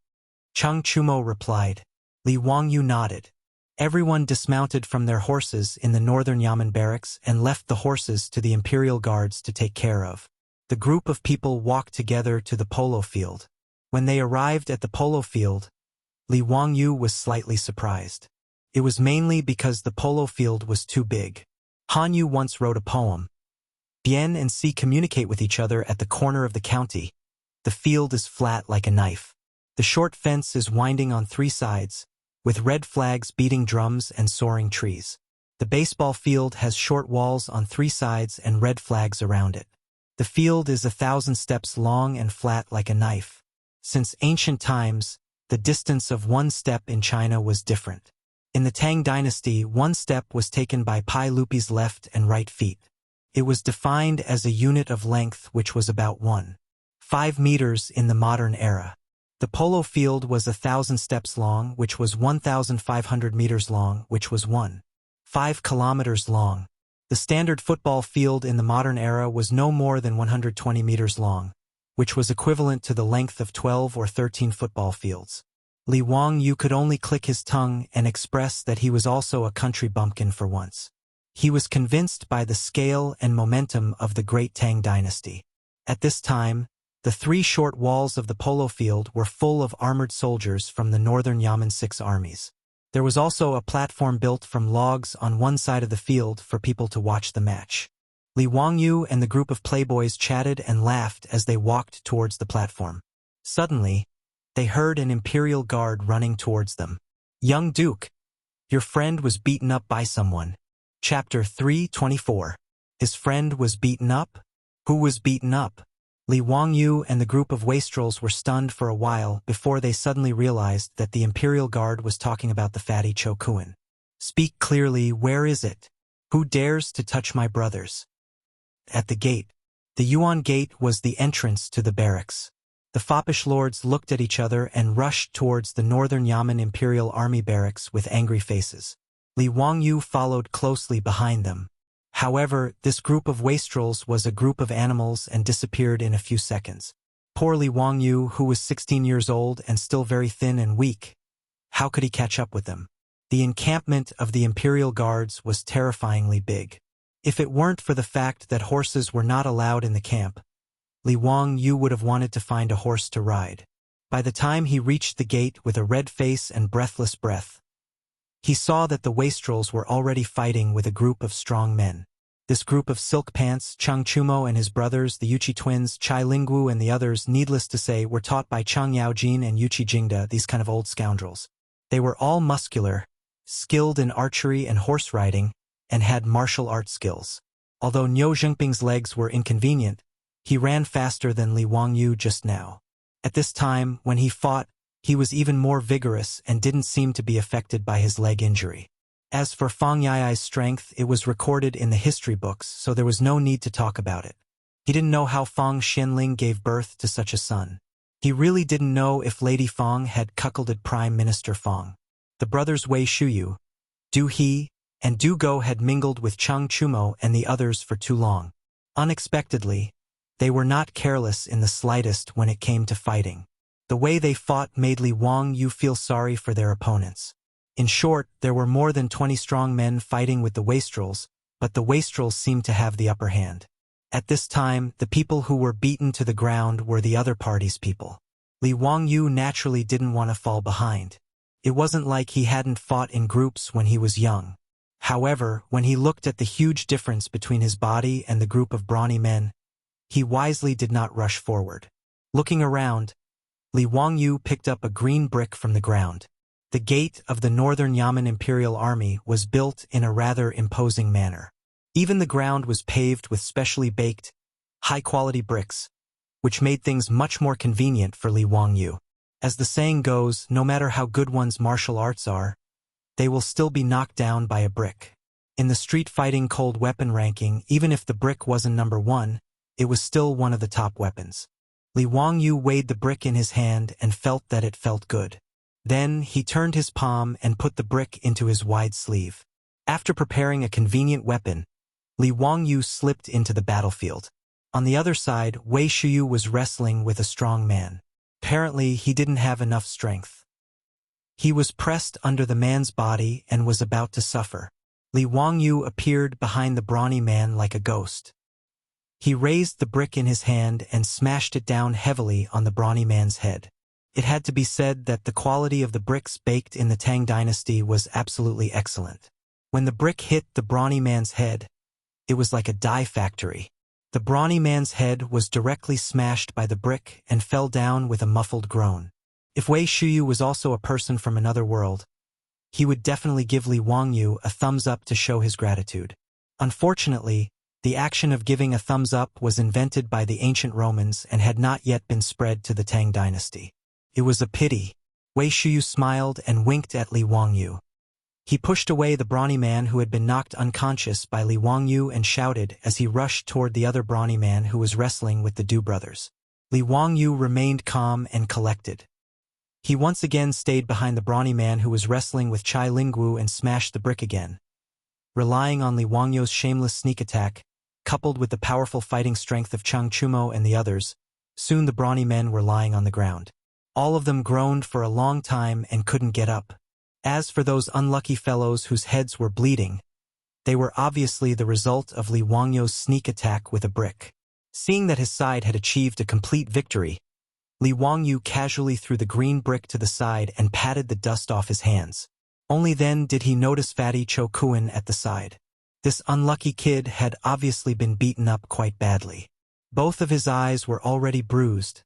Chang Chumo replied. Li Wangyu nodded. Everyone dismounted from their horses in the Northern Yamen barracks and left the horses to the Imperial Guards to take care of. The group of people walked together to the polo field. When they arrived at the polo field, Li Wangyu was slightly surprised. It was mainly because the polo field was too big. Han Yu once wrote a poem. Bien and Si communicate with each other at the corner of the county. The field is flat like a knife. The short fence is winding on three sides, with red flags beating drums and soaring trees. The baseball field has short walls on three sides and red flags around it. The field is 1,000 steps long and flat like a knife. Since ancient times, the distance of one step in China was different. In the Tang dynasty, one step was taken by Pai Lupi's left and right feet. It was defined as a unit of length which was about 1.5 meters in the modern era. The polo field was 1,000 steps long, which was 1,500 meters long, which was 1.5 kilometers long. The standard football field in the modern era was no more than 120 meters long, which was equivalent to the length of 12 or 13 football fields. Li Wangyu could only click his tongue and express that he was also a country bumpkin for once. He was convinced by the scale and momentum of the great Tang dynasty. At this time, the three short walls of the polo field were full of armored soldiers from the Northern Yamen 6 armies. There was also a platform built from logs on one side of the field for people to watch the match. Li Wangyu and the group of playboys chatted and laughed as they walked towards the platform. Suddenly, they heard an Imperial Guard running towards them. Young Duke, your friend was beaten up by someone. Chapter 324. His friend was beaten up? Who was beaten up? Li Wangyu and the group of wastrels were stunned for a while before they suddenly realized that the Imperial Guard was talking about the fatty Cho Kuan. Speak clearly, where is it? Who dares to touch my brothers? At the gate. The Yuan Gate was the entrance to the barracks. The foppish lords looked at each other and rushed towards the Northern Yamen Imperial Army barracks with angry faces. Li Wangyu followed closely behind them. However, this group of wastrels was a group of animals and disappeared in a few seconds. Poor Li Wangyu, who was 16 years old and still very thin and weak. How could he catch up with them? The encampment of the Imperial Guards was terrifyingly big. If it weren't for the fact that horses were not allowed in the camp, Li Wangyu would have wanted to find a horse to ride. By the time he reached the gate with a red face and breathless breath, he saw that the wastrels were already fighting with a group of strong men. This group of Silk Pants, Chang Chumo and his brothers, the Yuchi twins, Chai Lingwu and the others, needless to say, were taught by Chang Yaojin and Yuchi Jingda, these kind of old scoundrels. They were all muscular, skilled in archery and horse riding, and had martial arts skills. Although Niu Zhengping's legs were inconvenient, he ran faster than Li Wangyu just now. At this time, when he fought, he was even more vigorous and didn't seem to be affected by his leg injury. As for Fang Yai's strength, it was recorded in the history books, so there was no need to talk about it. He didn't know how Fang Xianling gave birth to such a son. He really didn't know if Lady Fang had cuckolded Prime Minister Fang. The brothers Wei Shuyu, Du He, and Du Go had mingled with Chang Chumo and the others for too long. Unexpectedly, They were not careless in the slightest when it came to fighting. The way they fought made Li Wangyu feel sorry for their opponents. In short, there were more than 20 strong men fighting with the wastrels, but the wastrels seemed to have the upper hand. At this time, the people who were beaten to the ground were the other party's people. Li Wangyu naturally didn't want to fall behind. It wasn't like he hadn't fought in groups when he was young. However, when he looked at the huge difference between his body and the group of brawny men, he wisely did not rush forward. Looking around, Li Wangyu picked up a green brick from the ground. The gate of the Northern Yamen Imperial Army was built in a rather imposing manner. Even the ground was paved with specially baked, high-quality bricks, which made things much more convenient for Li Wangyu. As the saying goes, no matter how good one's martial arts are, they will still be knocked down by a brick. In the street fighting cold weapon ranking, even if the brick wasn't number 1, it was still one of the top weapons. Li Wangyu weighed the brick in his hand and felt that it felt good. Then he turned his palm and put the brick into his wide sleeve. After preparing a convenient weapon, Li Wangyu slipped into the battlefield. On the other side, Wei Shuyu was wrestling with a strong man. Apparently, he didn't have enough strength. He was pressed under the man's body and was about to suffer. Li Wangyu appeared behind the brawny man like a ghost. He raised the brick in his hand and smashed it down heavily on the brawny man's head. It had to be said that the quality of the bricks baked in the Tang dynasty was absolutely excellent. When the brick hit the brawny man's head, it was like a die factory. The brawny man's head was directly smashed by the brick and fell down with a muffled groan. If Wei Shuyu was also a person from another world, he would definitely give Li Wangyu a thumbs up to show his gratitude. Unfortunately, the action of giving a thumbs up was invented by the ancient Romans and had not yet been spread to the Tang dynasty. It was a pity. Wei Shuyu smiled and winked at Li Wangyu. He pushed away the brawny man who had been knocked unconscious by Li Wangyu and shouted as he rushed toward the other brawny man who was wrestling with the Du brothers. Li Wangyu remained calm and collected. He once again stayed behind the brawny man who was wrestling with Chai Linggu and smashed the brick again. Relying on Li Wangyu's shameless sneak attack, coupled with the powerful fighting strength of Chang Chumo and the others, soon the brawny men were lying on the ground. All of them groaned for a long time and couldn't get up. As for those unlucky fellows whose heads were bleeding, they were obviously the result of Li Wangyu's sneak attack with a brick. Seeing that his side had achieved a complete victory, Li Wangyu casually threw the green brick to the side and patted the dust off his hands. Only then did he notice fatty Cho Kuan at the side. This unlucky kid had obviously been beaten up quite badly. Both of his eyes were already bruised.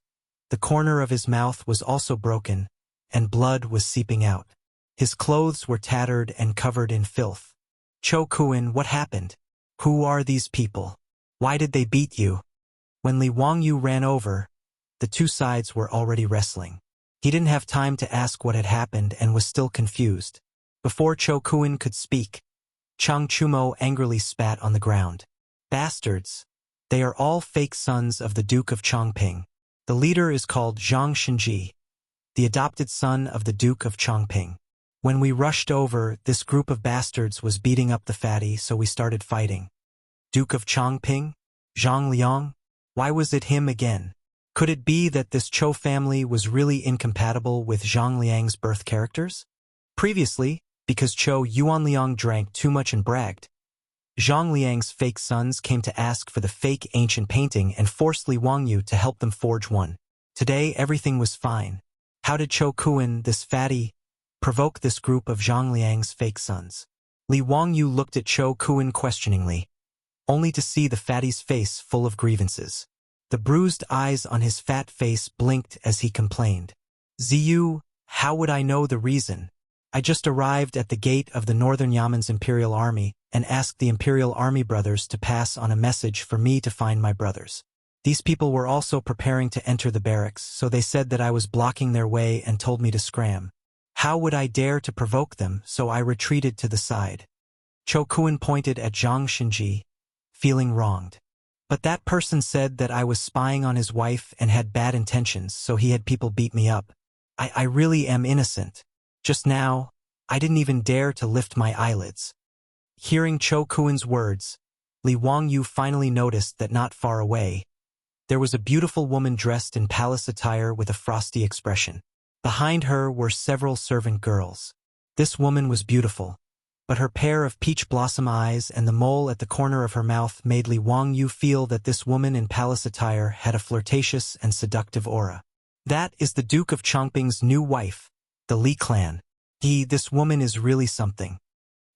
The corner of his mouth was also broken, and blood was seeping out. His clothes were tattered and covered in filth. Cho Kuan, what happened? Who are these people? Why did they beat you? When Li Wangyu ran over, the two sides were already wrestling. He didn't have time to ask what had happened and was still confused. Before Cho Kuan could speak, Chang Chumo angrily spat on the ground. Bastards! They are all fake sons of the Duke of Chongping. The leader is called Zhang Shenji, the adopted son of the Duke of Chongping. When we rushed over, this group of bastards was beating up the fatty, so we started fighting. Duke of Chongping? Zhang Liang? Why was it him again? Could it be that this Cho family was really incompatible with Zhang Liang's birth characters? Previously, because Cho Yuanliang drank too much and bragged, Zhang Liang's fake sons came to ask for the fake ancient painting and forced Li Wangyu to help them forge one. Today, everything was fine. How did Cho Kuan, this fatty, provoke this group of Zhang Liang's fake sons? Li Wangyu looked at Cho Kuan questioningly, only to see the fatty's face full of grievances. The bruised eyes on his fat face blinked as he complained. Ziyu, how would I know the reason? I just arrived at the gate of the Northern Yamen's Imperial Army and asked the Imperial Army brothers to pass on a message for me to find my brothers. These people were also preparing to enter the barracks, so they said that I was blocking their way and told me to scram. How would I dare to provoke them, so I retreated to the side. Cho Kuan pointed at Zhang Shenji, feeling wronged. But that person said that I was spying on his wife and had bad intentions, so he had people beat me up. I really am innocent. Just now, I didn't even dare to lift my eyelids. Hearing Cho Kuan's words, Li Wangyu finally noticed that not far away, There was a beautiful woman dressed in palace attire with a frosty expression. Behind her were several servant girls. This woman was beautiful, but her pair of peach blossom eyes and the mole at the corner of her mouth made Li Wangyu feel that this woman in palace attire had a flirtatious and seductive aura. That is the Duke of Chongqing's new wife, the Li clan. This woman is really something.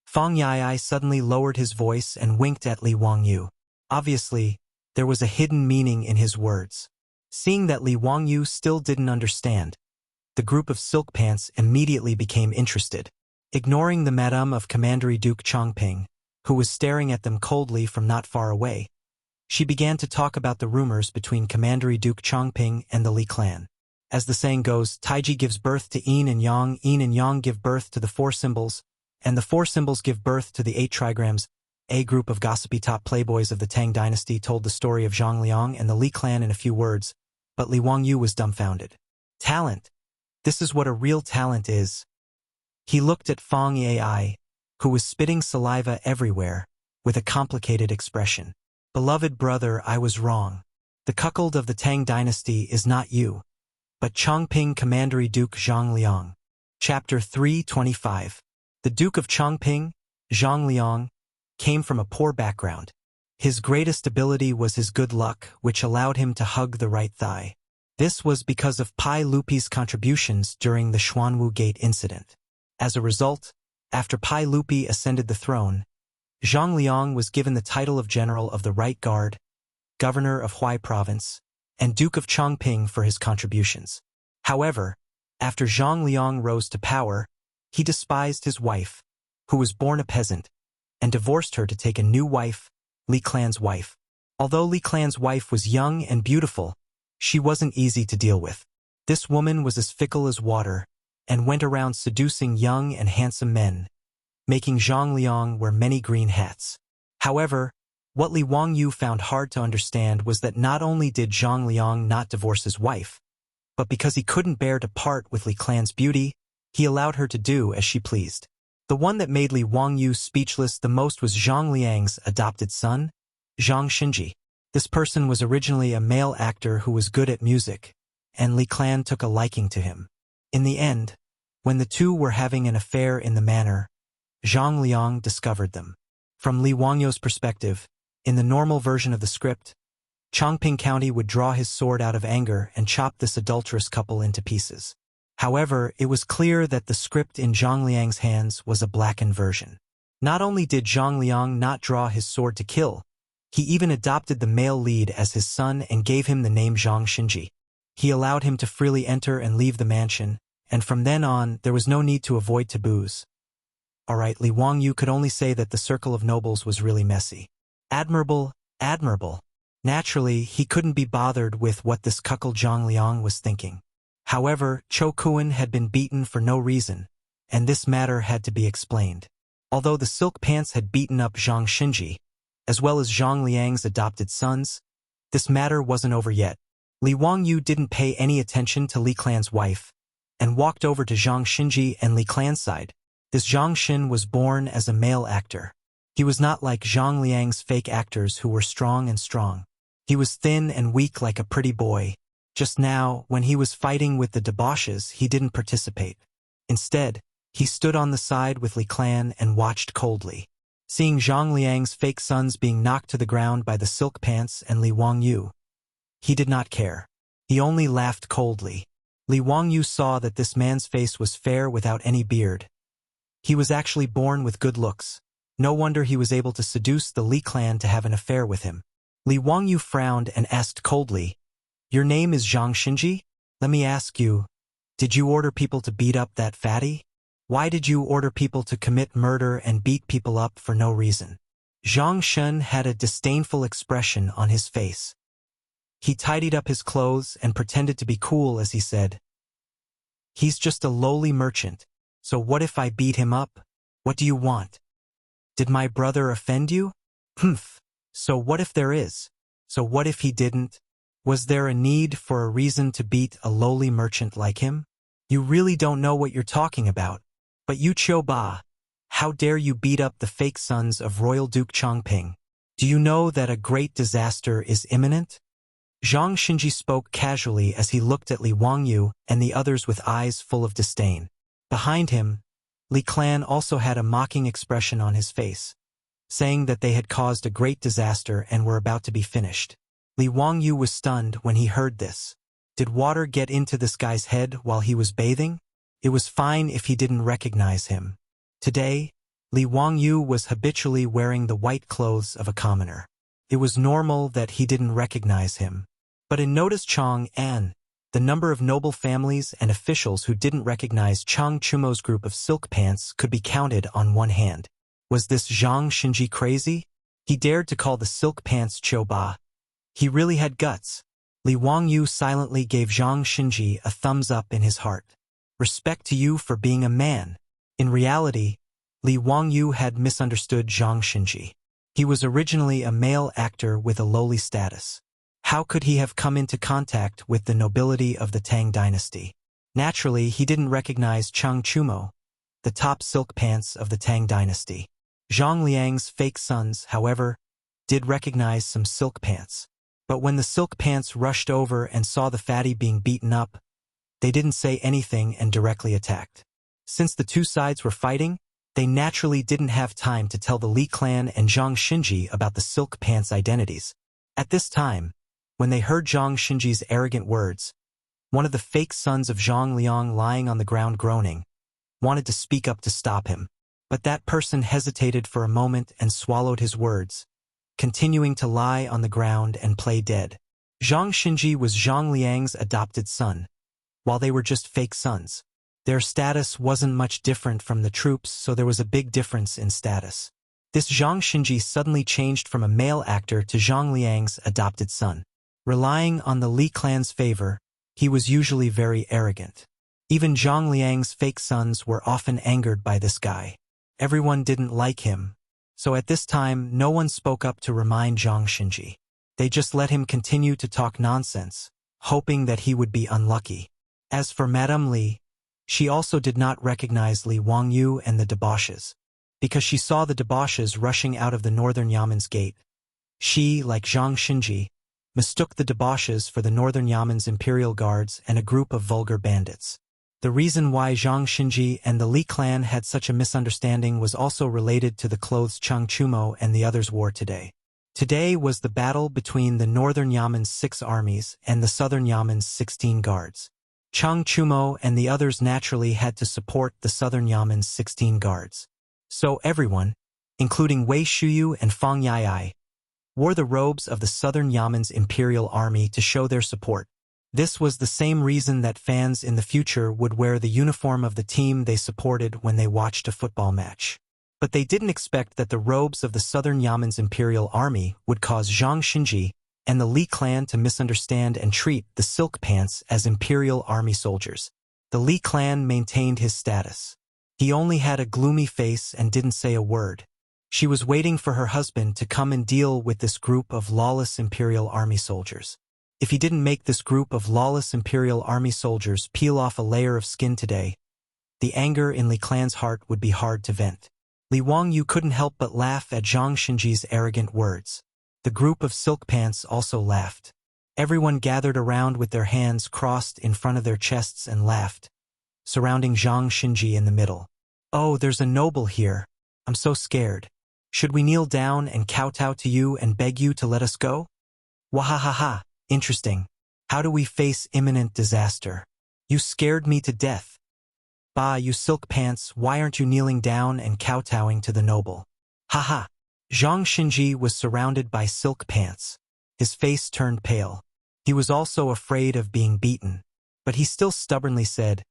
Fang Yai suddenly lowered his voice and winked at Li Wangyu. Obviously, there was a hidden meaning in his words. Seeing that Li Wangyu still didn't understand, the group of silk pants immediately became interested. Ignoring the madame of Commandery Duke Chongqing, who was staring at them coldly from not far away, she began to talk about the rumors between Commandery Duke Chongqing and the Li clan. As the saying goes, Taiji gives birth to yin and yang give birth to the four symbols, and the four symbols give birth to the 8 trigrams. A group of gossipy top playboys of the Tang dynasty told the story of Zhang Liang and the Li clan in a few words, but Li Wangyu was dumbfounded. Talent. This is what a real talent is. He looked at Fang Yai, who was spitting saliva everywhere, with a complicated expression. Beloved brother, I was wrong. The cuckold of the Tang dynasty is not you, but Chongqing Commandery Duke Zhang Liang. Chapter 325. The Duke of Chongqing, Zhang Liang, came from a poor background. His greatest ability was his good luck, which allowed him to hug the right thigh. This was because of Pai Lupi's contributions during the Xuanwu Gate incident. As a result, after Pai Lupi ascended the throne, Zhang Liang was given the title of General of the Right Guard, Governor of Huai Province, and Duke of Chongqing for his contributions. However, after Zhang Liang rose to power, he despised his wife, who was born a peasant, and divorced her to take a new wife, Li clan's wife. Although Li clan's wife was young and beautiful, she wasn't easy to deal with. This woman was as fickle as water, and went around seducing young and handsome men, making Zhang Liang wear many green hats. However, what Li Wangyu found hard to understand was that not only did Zhang Liang not divorce his wife, but because he couldn't bear to part with Li clan's beauty, he allowed her to do as she pleased. The one that made Li Wangyu speechless the most was Zhang Liang's adopted son, Zhang Xinji. This person was originally a male actor who was good at music, and Li clan took a liking to him. In the end, when the two were having an affair in the manor, Zhang Liang discovered them. From Li Wangyu's perspective, in the normal version of the script, Chongqing County would draw his sword out of anger and chop this adulterous couple into pieces. However, it was clear that the script in Zhang Liang's hands was a blackened version. Not only did Zhang Liang not draw his sword to kill, he even adopted the male lead as his son and gave him the name Zhang Xinji. He allowed him to freely enter and leave the mansion, and from then on, there was no need to avoid taboos. Alright, Li Wangyu could only say that the circle of nobles was really messy. Admirable, admirable. Naturally, he couldn't be bothered with what this cuckold Zhang Liang was thinking. However, Cho Kuan had been beaten for no reason, and this matter had to be explained. Although the silk pants had beaten up Zhang Xinji, as well as Zhang Liang's adopted sons, this matter wasn't over yet. Li Wangyu didn't pay any attention to Li clan's wife, and walked over to Zhang Xinji and Li clan's side. This Zhang Xin was born as a male actor. He was not like Zhang Liang's fake actors who were strong and strong. He was thin and weak like a pretty boy. Just now, when he was fighting with the debauches, he didn't participate. Instead, he stood on the side with Li clan and watched coldly. Seeing Zhang Liang's fake sons being knocked to the ground by the silk pants and Li Wangyu, he did not care. He only laughed coldly. Li Wangyu saw that this man's face was fair without any beard. He was actually born with good looks. No wonder he was able to seduce the Li clan to have an affair with him. Li Wangyu frowned and asked coldly, "Your name is Zhang Xinji? Let me ask you, did you order people to beat up that fatty? Why did you order people to commit murder and beat people up for no reason?" Zhang Shen had a disdainful expression on his face. He tidied up his clothes and pretended to be cool as he said, "He's just a lowly merchant, so what if I beat him up? What do you want? Did my brother offend you? Humph. So what if there is? So what if he didn't? Was there a need for a reason to beat a lowly merchant like him? You really don't know what you're talking about. But you Qiu Ba, how dare you beat up the fake sons of Royal Duke Chongqing? Do you know that a great disaster is imminent?" Zhang Xinji spoke casually as he looked at Li Wangyu and the others with eyes full of disdain. Behind him, Li Clan also had a mocking expression on his face, saying that they had caused a great disaster and were about to be finished. Li Wangyu was stunned when he heard this. Did water get into this guy's head while he was bathing? It was fine if he didn't recognize him. Today, Li Wangyu was habitually wearing the white clothes of a commoner. It was normal that he didn't recognize him. But in notice Chang'an, the number of noble families and officials who didn't recognize Chang Chumo's group of silk pants could be counted on one hand. Was this Zhang Xinji crazy? He dared to call the silk pants Choba. He really had guts. Li Wangyu silently gave Zhang Xinji a thumbs up in his heart. Respect to you for being a man. In reality, Li Wangyu had misunderstood Zhang Xinji. He was originally a male actor with a lowly status. How could he have come into contact with the nobility of the Tang dynasty? Naturally, he didn't recognize Chang Chumo, the top silk pants of the Tang dynasty. Zhang Liang's fake sons, however, did recognize some silk pants. But when the silk pants rushed over and saw the fatty being beaten up, they didn't say anything and directly attacked. Since the two sides were fighting, they naturally didn't have time to tell the Li clan and Zhang Xinji about the silk pants' identities. At this time, when they heard Zhang Xinji's arrogant words, one of the fake sons of Zhang Liang lying on the ground groaning, wanted to speak up to stop him. But that person hesitated for a moment and swallowed his words, continuing to lie on the ground and play dead. Zhang Xinji was Zhang Liang's adopted son, while they were just fake sons. Their status wasn't much different from the troops, so there was a big difference in status. This Zhang Xinji suddenly changed from a male actor to Zhang Liang's adopted son. Relying on the Li clan's favor, he was usually very arrogant. Even Zhang Liang's fake sons were often angered by this guy. Everyone didn't like him, so at this time no one spoke up to remind Zhang Xinji. They just let him continue to talk nonsense, hoping that he would be unlucky. As for Madame Li, she also did not recognize Li Wangyu and the debauches, because she saw the debauches rushing out of the northern Yaman's gate. She, like Zhang Xinji, mistook the debauches for the northern Yaman's imperial guards and a group of vulgar bandits. The reason why Zhang Xinji and the Li clan had such a misunderstanding was also related to the clothes Chang Chumo and the others wore today. Today was the battle between the northern Yaman's 6 armies and the southern Yaman's 16 guards. Chang Chumo and the others naturally had to support the southern Yaman's 16 guards. So everyone, including Wei Shuyu and Fang Yai, wore the robes of the southern Yaman's imperial army to show their support. This was the same reason that fans in the future would wear the uniform of the team they supported when they watched a football match. But they didn't expect that the robes of the southern Yaman's imperial army would cause Zhang Xinji and the Li clan to misunderstand and treat the silk pants as imperial army soldiers. The Li clan maintained his status. He only had a gloomy face and didn't say a word. She was waiting for her husband to come and deal with this group of lawless imperial army soldiers. If he didn't make this group of lawless imperial army soldiers peel off a layer of skin today, the anger in Li clan's heart would be hard to vent. Li Wangyu couldn't help but laugh at Zhang Xinji's arrogant words. The group of silk pants also laughed. Everyone gathered around with their hands crossed in front of their chests and laughed, surrounding Zhang Xinji in the middle. "Oh, there's a noble here. I'm so scared. Should we kneel down and kowtow to you and beg you to let us go?" Wahahaha, interesting. How do we face imminent disaster? You scared me to death. Bah, you silk pants, why aren't you kneeling down and kowtowing to the noble? Haha. Zhang Xinji was surrounded by silk pants. His face turned pale. He was also afraid of being beaten, but he still stubbornly said,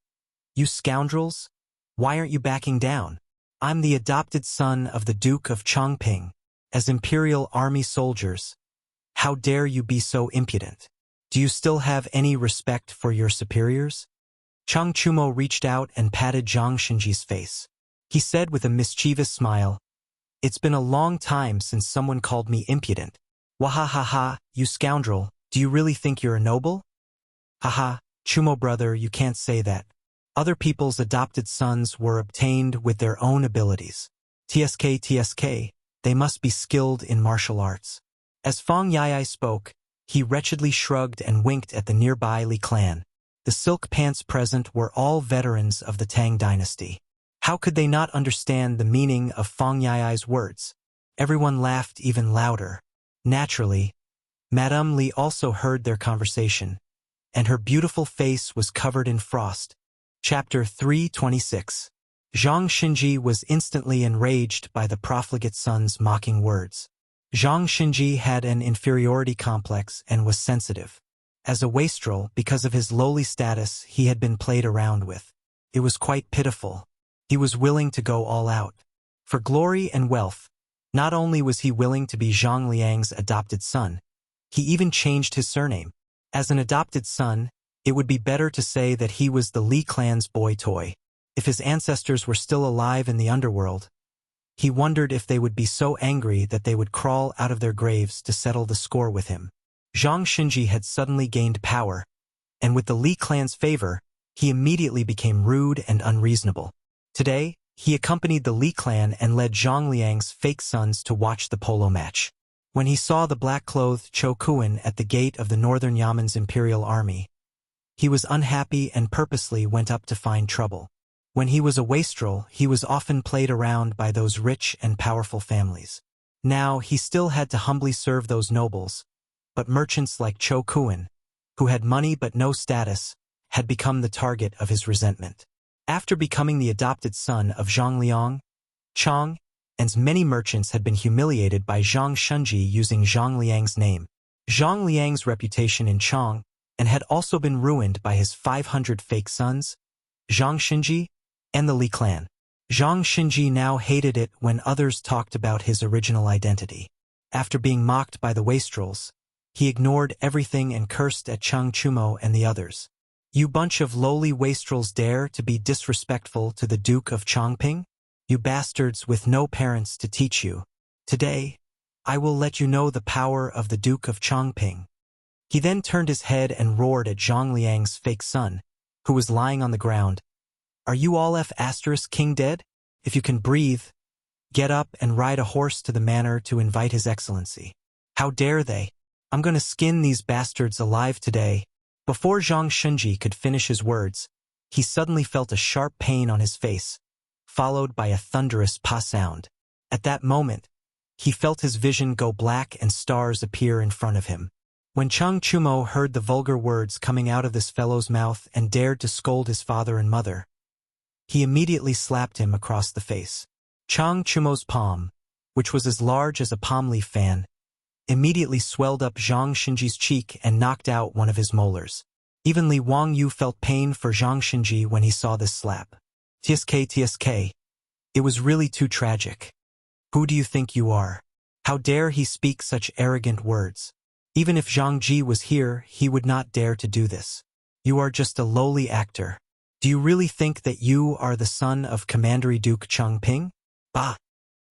"You scoundrels, why aren't you backing down? I'm the adopted son of the Duke of Chongping. As imperial army soldiers, how dare you be so impudent? Do you still have any respect for your superiors?" Chang Chumo reached out and patted Zhang Xinji's face. He said with a mischievous smile, "It's been a long time since someone called me impudent. Wahahaha, you scoundrel, do you really think you're a noble?" "Haha, Chumo brother, you can't say that. Other people's adopted sons were obtained with their own abilities. TSK, they must be skilled in martial arts." As Fang Yai spoke, He wretchedly shrugged and winked at the nearby Li clan. The silk pants present were all veterans of the Tang dynasty. How could they not understand the meaning of Fang Yai's words? Everyone laughed even louder. Naturally, Madame Li also heard their conversation, and her beautiful face was covered in frost. Chapter 326. Zhang Xinji was instantly enraged by the profligate son's mocking words. Zhang Xinji had an inferiority complex and was sensitive. As a wastrel, because of his lowly status, he had been played around with. It was quite pitiful. He was willing to go all out. For glory and wealth, not only was he willing to be Zhang Liang's adopted son, he even changed his surname. As an adopted son, it would be better to say that he was the Li clan's boy toy. If his ancestors were still alive in the underworld, he wondered if they would be so angry that they would crawl out of their graves to settle the score with him. Zhang Xinji had suddenly gained power, and with the Li clan's favor, he immediately became rude and unreasonable. Today, he accompanied the Li clan and led Zhang Liang's fake sons to watch the polo match. When he saw the black-clothed Cho Kuan at the gate of the northern Yamen's imperial army, he was unhappy and purposely went up to find trouble. When he was a wastrel, he was often played around by those rich and powerful families. Now, he still had to humbly serve those nobles, but merchants like Cho Kuan, who had money but no status, had become the target of his resentment. After becoming the adopted son of Zhang Liang, Chang'an's many merchants had been humiliated by Zhang Xinji using Zhang Liang's name. Zhang Liang's reputation in Chang'an had also been ruined by his 500 fake sons, Zhang Xinji, and the Li clan. Zhang Xinji now hated it when others talked about his original identity. After being mocked by the wastrels, he ignored everything and cursed at Cheng Chumo and the others. You bunch of lowly wastrels dare to be disrespectful to the Duke of Chongping? You bastards with no parents to teach you. Today, I will let you know the power of the Duke of Chongping. He then turned his head and roared at Zhang Liang's fake son, who was lying on the ground. Are you all King dead? If you can breathe, get up and ride a horse to the manor to invite his excellency. How dare they? I'm gonna skin these bastards alive today. Before Zhang Xinji could finish his words, he suddenly felt a sharp pain on his face, followed by a thunderous pa sound. At that moment, he felt his vision go black and stars appear in front of him. When Cheng Chumo heard the vulgar words coming out of this fellow's mouth and dared to scold his father and mother, he immediately slapped him across the face. Cheng Chumo's palm, which was as large as a palm leaf fan, immediately swelled up Zhang Xinji's cheek and knocked out one of his molars. Even Li Wangyu felt pain for Zhang Xinji when he saw this slap. Tsk. It was really too tragic. Who do you think you are? How dare he speak such arrogant words? Even if Zhang Ji was here, he would not dare to do this. You are just a lowly actor. Do you really think that you are the son of Commander Duke Chongping? Bah!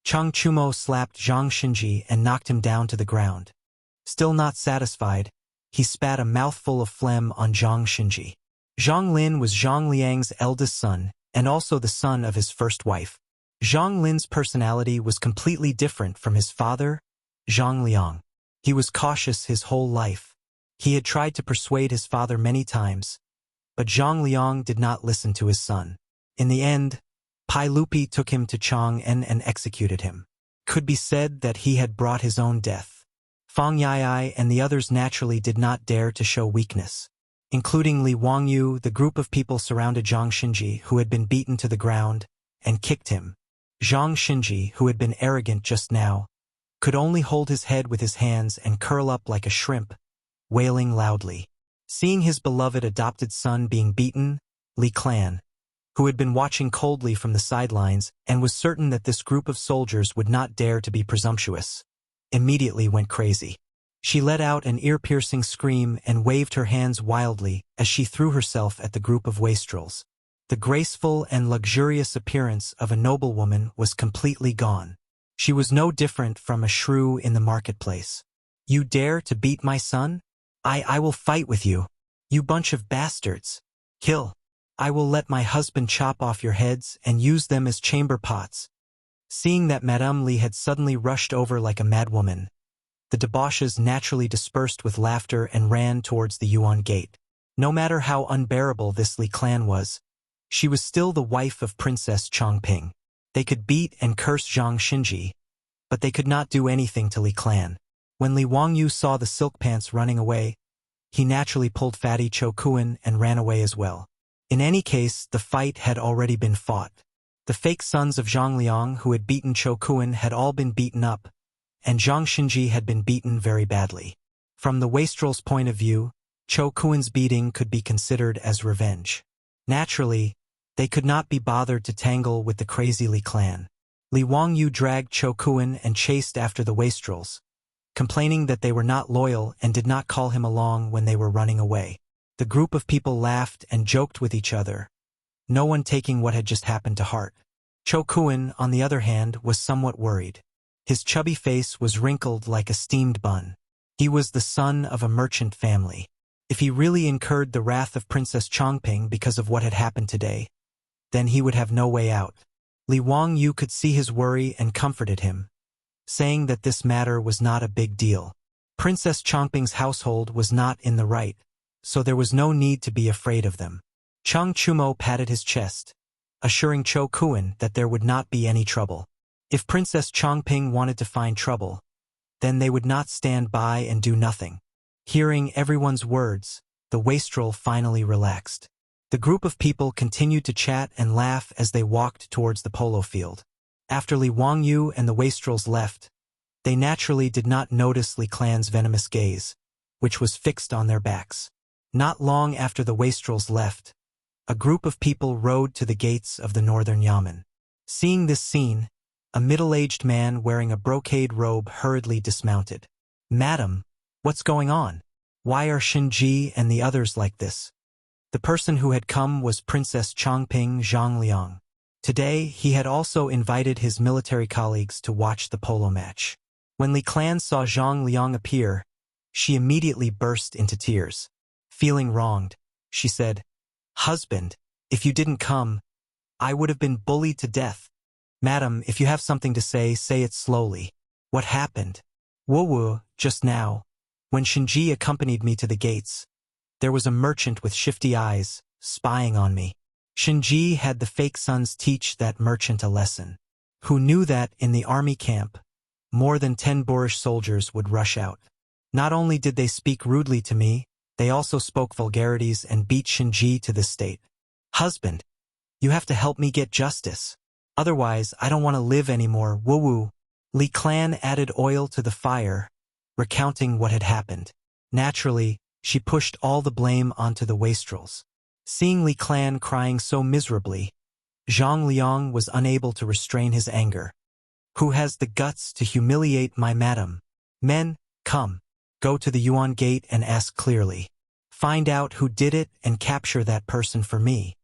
Cheng Chumo slapped Zhang Xinji and knocked him down to the ground. Still not satisfied, he spat a mouthful of phlegm on Zhang Xinji. Zhang Lin was Zhang Liang's eldest son, and also the son of his first wife. Zhang Lin's personality was completely different from his father, Zhang Liang. He was cautious his whole life. He had tried to persuade his father many times, but Zhang Liang did not listen to his son. In the end, Pai Lupi took him to Chang'an and executed him. Could be said that he had brought his own death. Fang Yai and the others naturally did not dare to show weakness. Including Li Wangyu, the group of people surrounded Zhang Xinji, who had been beaten to the ground, and kicked him. Zhang Xinji, who had been arrogant just now, could only hold his head with his hands and curl up like a shrimp, wailing loudly. Seeing his beloved adopted son being beaten, Li Clan, who had been watching coldly from the sidelines and was certain that this group of soldiers would not dare to be presumptuous, immediately went crazy. She let out an ear-piercing scream and waved her hands wildly as she threw herself at the group of wastrels. The graceful and luxurious appearance of a noblewoman was completely gone. She was no different from a shrew in the marketplace. You dare to beat my son? I will fight with you. You bunch of bastards. Kill. I will let my husband chop off your heads and use them as chamber pots. Seeing that Madame Li had suddenly rushed over like a madwoman, the debauches naturally dispersed with laughter and ran towards the Yuan Gate. No matter how unbearable this Li clan was, she was still the wife of Princess Chongping. They could beat and curse Zhang Xinji, but they could not do anything to Li clan. When Li Wangyu saw the silk pants running away, he naturally pulled Fatty Cho Kuan and ran away as well. In any case, the fight had already been fought. The fake sons of Zhang Liang who had beaten Cho Kuan had all been beaten up, and Zhang Xinji had been beaten very badly. From the wastrel's point of view, Cho Kuan's beating could be considered as revenge. Naturally, they could not be bothered to tangle with the crazy Li clan. Li Wangyu dragged Cho Kuan and chased after the wastrels, complaining that they were not loyal and did not call him along when they were running away. The group of people laughed and joked with each other, no one taking what had just happened to heart. Cho Kuan, on the other hand, was somewhat worried. His chubby face was wrinkled like a steamed bun. He was the son of a merchant family. If he really incurred the wrath of Princess Chongping because of what had happened today, then he would have no way out. Li Wangyu could see his worry and comforted him, saying that this matter was not a big deal. Princess Chongping's household was not in the right, so there was no need to be afraid of them. Cheng Chumo patted his chest, assuring Cho Kuan that there would not be any trouble. If Princess Chongping wanted to find trouble, then they would not stand by and do nothing. Hearing everyone's words, the wastrel finally relaxed. The group of people continued to chat and laugh as they walked towards the polo field. After Li Wangyu and the wastrels left, they naturally did not notice Li clan's venomous gaze, which was fixed on their backs. Not long after the wastrels left, a group of people rode to the gates of the northern yamen. Seeing this scene, a middle-aged man wearing a brocade robe hurriedly dismounted. "Madam, what's going on? Why are Xinji and the others like this?" The person who had come was Princess Chongping Zhang Liang. Today, he had also invited his military colleagues to watch the polo match. When Li clan saw Zhang Liang appear, she immediately burst into tears. Feeling wronged, she said, "Husband, if you didn't come, I would have been bullied to death. Madam, if you have something to say it slowly. What happened?" "Wu, just now, when Xinji accompanied me to the gates, there was a merchant with shifty eyes, spying on me. Xinji had the fake sons teach that merchant a lesson. Who knew that, in the army camp, more than 10 boorish soldiers would rush out. Not only did they speak rudely to me, they also spoke vulgarities and beat Xinji to this state. Husband, you have to help me get justice. Otherwise, I don't want to live anymore, Wu." Li clan added oil to the fire, recounting what had happened. Naturally, she pushed all the blame onto the wastrels. Seeing Li clan crying so miserably, Zhang Liang was unable to restrain his anger. "Who has the guts to humiliate my madam? Men, come. Go to the Yuan Gate and ask clearly. Find out who did it and capture that person for me."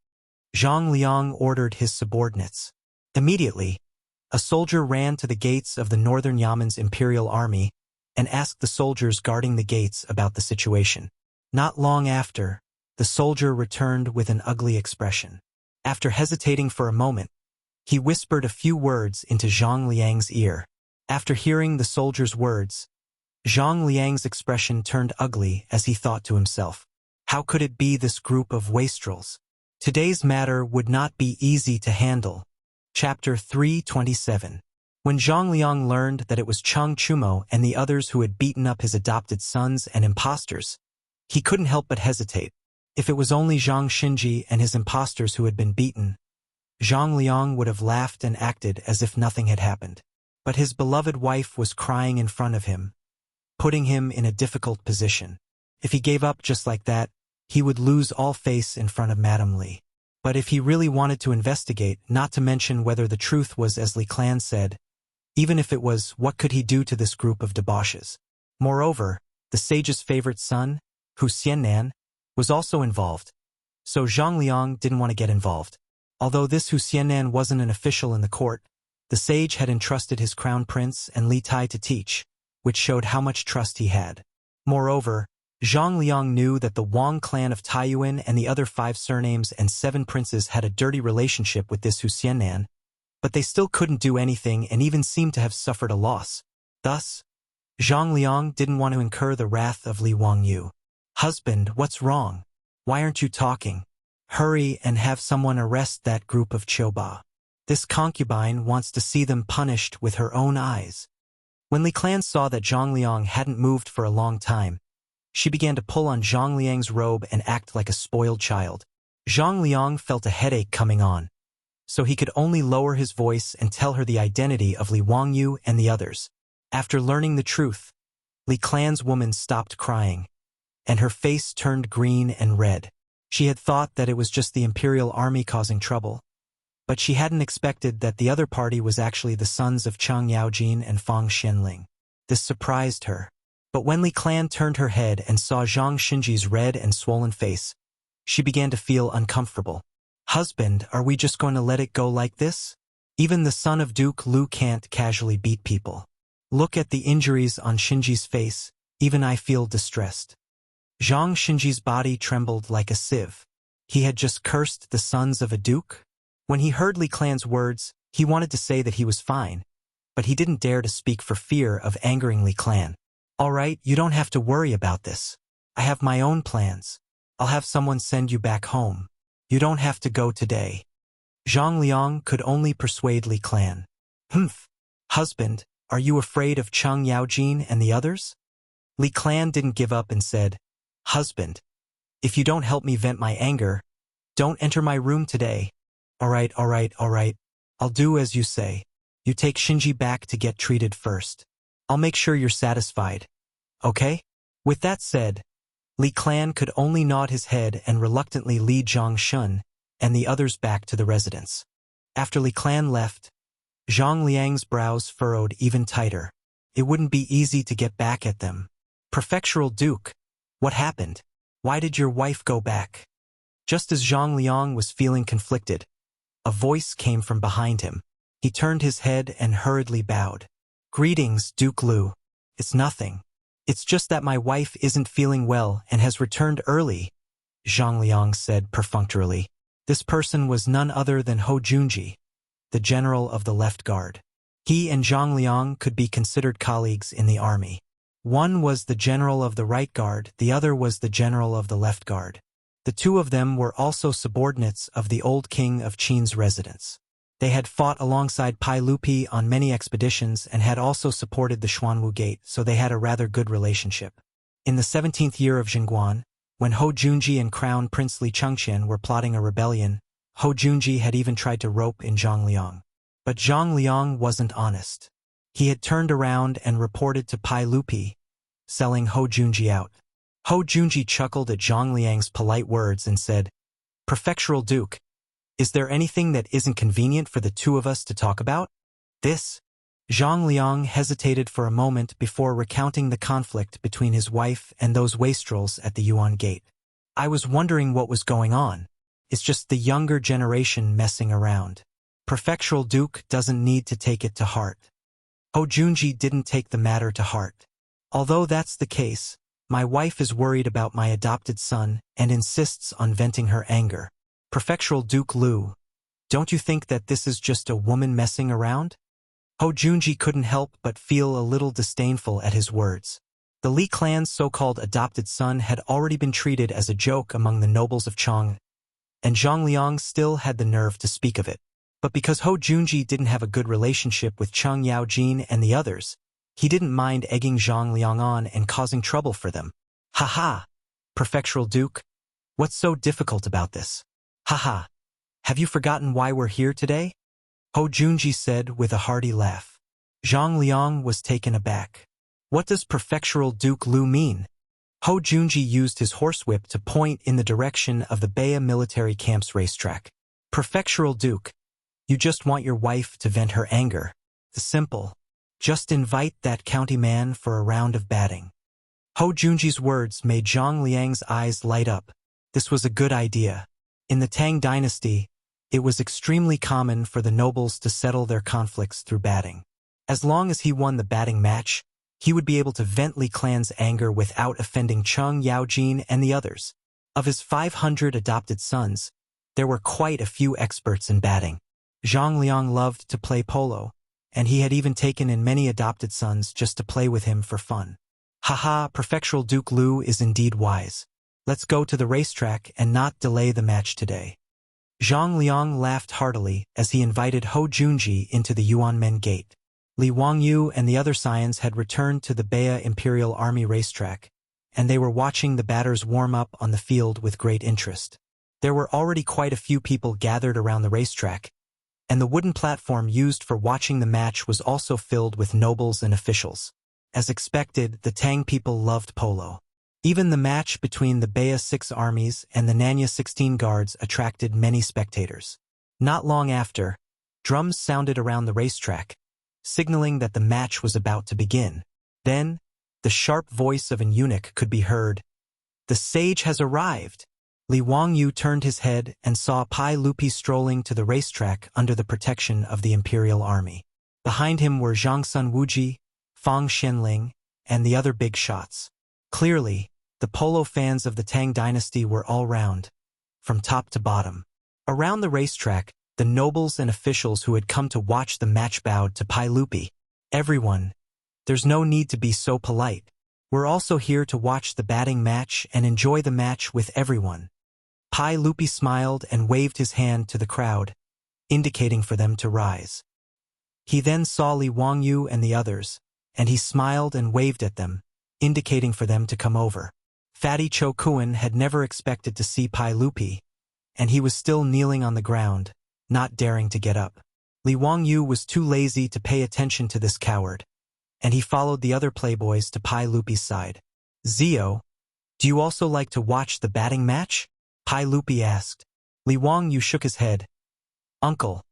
Zhang Liang ordered his subordinates. Immediately, a soldier ran to the gates of the Northern Yamen's imperial army and asked the soldiers guarding the gates about the situation. Not long after, the soldier returned with an ugly expression. After hesitating for a moment, he whispered a few words into Zhang Liang's ear. After hearing the soldier's words, Zhang Liang's expression turned ugly as he thought to himself, how could it be this group of wastrels? Today's matter would not be easy to handle. Chapter 327. When Zhang Liang learned that it was Cheng Chumo and the others who had beaten up his adopted sons and impostors, he couldn't help but hesitate. If it was only Zhang Xinji and his impostors who had been beaten, Zhang Liang would have laughed and acted as if nothing had happened. But his beloved wife was crying in front of him, putting him in a difficult position. If he gave up just like that, he would lose all face in front of Madame Li. But if he really wanted to investigate, not to mention whether the truth was as Li clan said, even if it was, what could he do to this group of debauches? Moreover, the sage's favorite son, Hu Xiannan, was also involved. So Zhang Liang didn't want to get involved. Although this Hu Xiannan wasn't an official in the court, the sage had entrusted his crown prince and Li Tai to teach, which showed how much trust he had. Moreover, Zhang Liang knew that the Wang clan of Taiyuan and the other 5 surnames and 7 princes had a dirty relationship with this Hu Xiannan, but they still couldn't do anything and even seemed to have suffered a loss. Thus, Zhang Liang didn't want to incur the wrath of Li Wangyu. "Husband, what's wrong? Why aren't you talking? Hurry and have someone arrest that group of Choba. This concubine wants to see them punished with her own eyes." When Li Clan saw that Zhang Liang hadn't moved for a long time, she began to pull on Zhang Liang's robe and act like a spoiled child. Zhang Liang felt a headache coming on, so he could only lower his voice and tell her the identity of Li Wangyu and the others. After learning the truth, Li Clan's woman stopped crying, and her face turned green and red. She had thought that it was just the imperial army causing trouble, but she hadn't expected that the other party was actually the sons of Chang Yaojin and Fang Xianling. This surprised her. But when Li Clan turned her head and saw Zhang Xinji's red and swollen face, she began to feel uncomfortable. "Husband, are we just going to let it go like this? Even the son of Duke Lu can't casually beat people. Look at the injuries on Xinji's face, even I feel distressed." Zhang Xinji's body trembled like a sieve. He had just cursed the sons of a duke? When he heard Li Clan's words, he wanted to say that he was fine, but he didn't dare to speak for fear of angering Li Clan. "All right, you don't have to worry about this. I have my own plans. I'll have someone send you back home. You don't have to go today." Zhang Liang could only persuade Li Clan. "Humph. Husband, are you afraid of Chang Yaojin and the others?" Li Clan didn't give up and said, "Husband, if you don't help me vent my anger, don't enter my room today." All right. I'll do as you say. You take Xinji back to get treated first. I'll make sure you're satisfied. Okay?" With that said, Li Clan could only nod his head and reluctantly lead Zhang Shun and the others back to the residence. After Li Clan left, Zhang Liang's brows furrowed even tighter. It wouldn't be easy to get back at them. "Prefectural Duke, what happened? Why did your wife go back?" Just as Zhang Liang was feeling conflicted, a voice came from behind him. He turned his head and hurriedly bowed. "Greetings, Duke Lu. It's nothing. It's just that my wife isn't feeling well and has returned early," Zhang Liang said perfunctorily. This person was none other than Hou Junji, the general of the left guard. He and Zhang Liang could be considered colleagues in the army. One was the general of the right guard, the other was the general of the left guard. The two of them were also subordinates of the old king of Qin's residence. They had fought alongside Pai Lupi on many expeditions and had also supported the Xuanwu Gate, so they had a rather good relationship. In the 17th year of Jingguan, when Hou Junji and Crown Prince Li Chengqian were plotting a rebellion, Hou Junji had even tried to rope in Zhang Liang. But Zhang Liang wasn't honest. He had turned around and reported to Pai Lupi, selling Hou Junji out. Hou Junji chuckled at Zhang Liang's polite words and said, "Prefectural Duke, is there anything that isn't convenient for the two of us to talk about?" "This?" Zhang Liang hesitated for a moment before recounting the conflict between his wife and those wastrels at the Yuan Gate. "I was wondering what was going on. It's just the younger generation messing around. Prefectural Duke doesn't need to take it to heart." Hou Junji didn't take the matter to heart. "Although that's the case, my wife is worried about my adopted son and insists on venting her anger. Prefectural Duke Lu, don't you think that this is just a woman messing around?" Hou Junji couldn't help but feel a little disdainful at his words. The Li clan's so-called adopted son had already been treated as a joke among the nobles of Chang, and Zhang Liang still had the nerve to speak of it. But because Hou Junji didn't have a good relationship with Chang Yaojin and the others, he didn't mind egging Zhang Liang on and causing trouble for them. "Ha! Prefectural Duke, what's so difficult about this? Ha! Have you forgotten why we're here today?" Hou Junji said with a hearty laugh. Zhang Liang was taken aback. "What does Prefectural Duke Lu mean?" Hou Junji used his horsewhip to point in the direction of the Baya military camp's racetrack. "Prefectural Duke, you just want your wife to vent her anger. Simple. Just invite that county man for a round of batting." Hou Junji's words made Zhang Liang's eyes light up. This was a good idea. In the Tang dynasty, it was extremely common for the nobles to settle their conflicts through batting. As long as he won the batting match, he would be able to vent Li clan's anger without offending Chang Yaojin and the others. Of his 500 adopted sons, there were quite a few experts in batting. Zhang Liang loved to play polo, and he had even taken in many adopted sons just to play with him for fun. Haha, Prefectural Duke Lu is indeed wise. Let's go to the racetrack and not delay the match today. Zhang Liang laughed heartily as he invited Hou Junji into the Yuanmen Gate. Li Wangyu and the other scions had returned to the Bea Imperial Army racetrack, and they were watching the batters warm up on the field with great interest. There were already quite a few people gathered around the racetrack, and the wooden platform used for watching the match was also filled with nobles and officials. As expected, the Tang people loved polo. Even the match between the Bea 6 armies and the Nanya 16 guards attracted many spectators. Not long after, drums sounded around the racetrack, signaling that the match was about to begin. Then, the sharp voice of an eunuch could be heard. "The sage has arrived!" Li Wangyu turned his head and saw Pai Lupi strolling to the racetrack under the protection of the Imperial Army. Behind him were Zhang Sun Wuji, Fang Xianling, and the other big shots. Clearly, the polo fans of the Tang dynasty were all round, from top to bottom. Around the racetrack, the nobles and officials who had come to watch the match bowed to Pai Lupi. "Everyone, there's no need to be so polite. We're also here to watch the batting match and enjoy the match with everyone." Pai Lupi smiled and waved his hand to the crowd, indicating for them to rise. He then saw Li Wangyu and the others, and he smiled and waved at them, indicating for them to come over. Fatty Cho Kuan had never expected to see Pai Lupi, and he was still kneeling on the ground, not daring to get up. Li Wangyu was too lazy to pay attention to this coward, and he followed the other playboys to Pai Lupi's side. "Zio, do you also like to watch the batting match?" Pai Lupi asked. Li Wangyu shook his head. "Uncle,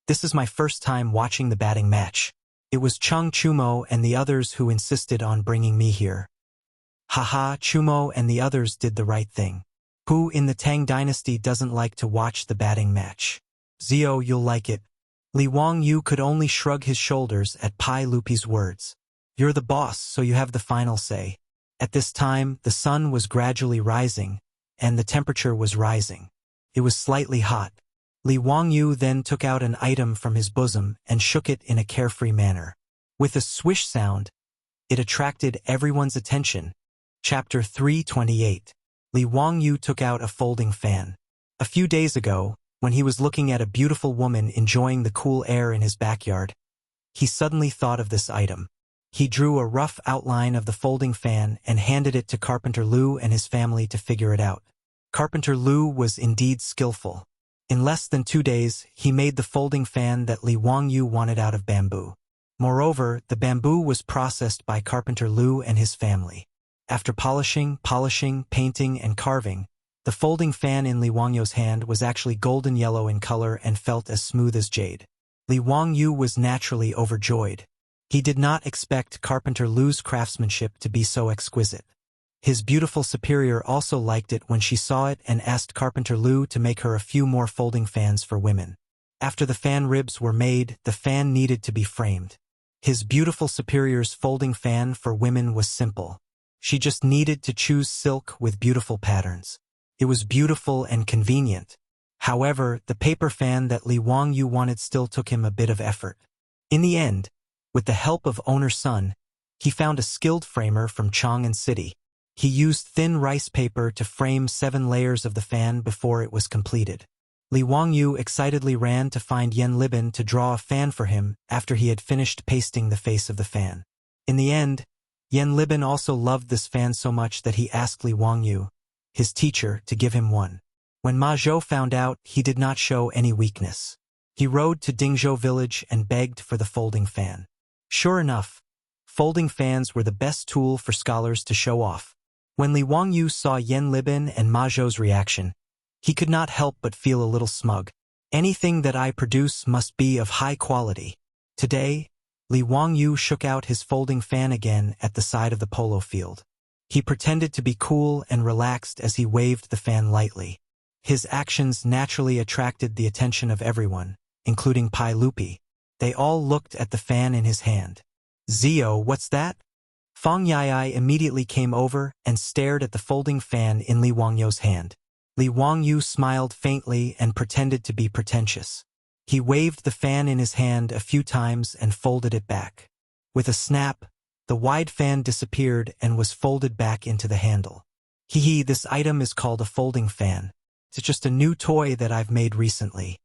this is my first time watching the batting match. It was Cheng Chumo and the others who insisted on bringing me here." Haha, Chumo and the others did the right thing. Who in the Tang dynasty doesn't like to watch the batting match? "Zio, you'll like it." Li Wangyu could only shrug his shoulders at Pai Lupi's words. "You're the boss, so you have the final say." At this time, the sun was gradually rising, and the temperature was rising. It was slightly hot. Li Wangyu then took out an item from his bosom and shook it in a carefree manner. With a swish sound, it attracted everyone's attention. Chapter 328. Li Wangyu took out a folding fan. A few days ago, when he was looking at a beautiful woman enjoying the cool air in his backyard, he suddenly thought of this item. He drew a rough outline of the folding fan and handed it to Carpenter Lu and his family to figure it out. Carpenter Lu was indeed skillful. In less than 2 days, he made the folding fan that Li Wangyu wanted out of bamboo. Moreover, the bamboo was processed by Carpenter Lu and his family. After polishing, painting, and carving, the folding fan in Li Wangyu's hand was actually golden yellow in color and felt as smooth as jade. Li Wangyu was naturally overjoyed. He did not expect Carpenter Lu's craftsmanship to be so exquisite. His beautiful superior also liked it when she saw it and asked Carpenter Lu to make her a few more folding fans for women. After the fan ribs were made, the fan needed to be framed. His beautiful superior's folding fan for women was simple. She just needed to choose silk with beautiful patterns. It was beautiful and convenient. However, the paper fan that Li Wangyu wanted still took him a bit of effort. In the end, with the help of owner's son, he found a skilled framer from Chang'an City. He used thin rice paper to frame 7 layers of the fan before it was completed. Li Wangyu excitedly ran to find Yen Liben to draw a fan for him after he had finished pasting the face of the fan. In the end, Yen Liben also loved this fan so much that he asked Li Wangyu, his teacher, to give him one. When Ma Zhou found out, he did not show any weakness. He rode to Dingzhou village and begged for the folding fan. Sure enough, folding fans were the best tool for scholars to show off. When Li Wangyu saw Yen Liben and Ma Zhou's reaction, he could not help but feel a little smug. Anything that I produce must be of high quality. Today, Li Wangyu shook out his folding fan again at the side of the polo field. He pretended to be cool and relaxed as he waved the fan lightly. His actions naturally attracted the attention of everyone, including Pai Lupi. They all looked at the fan in his hand. "Zio, what's that?" Fang Yai immediately came over and stared at the folding fan in Li Wangyu's hand. Li Wangyu smiled faintly and pretended to be pretentious. He waved the fan in his hand a few times and folded it back. With a snap, the wide fan disappeared and was folded back into the handle. Hee, this item is called a folding fan. It's just a new toy that I've made recently.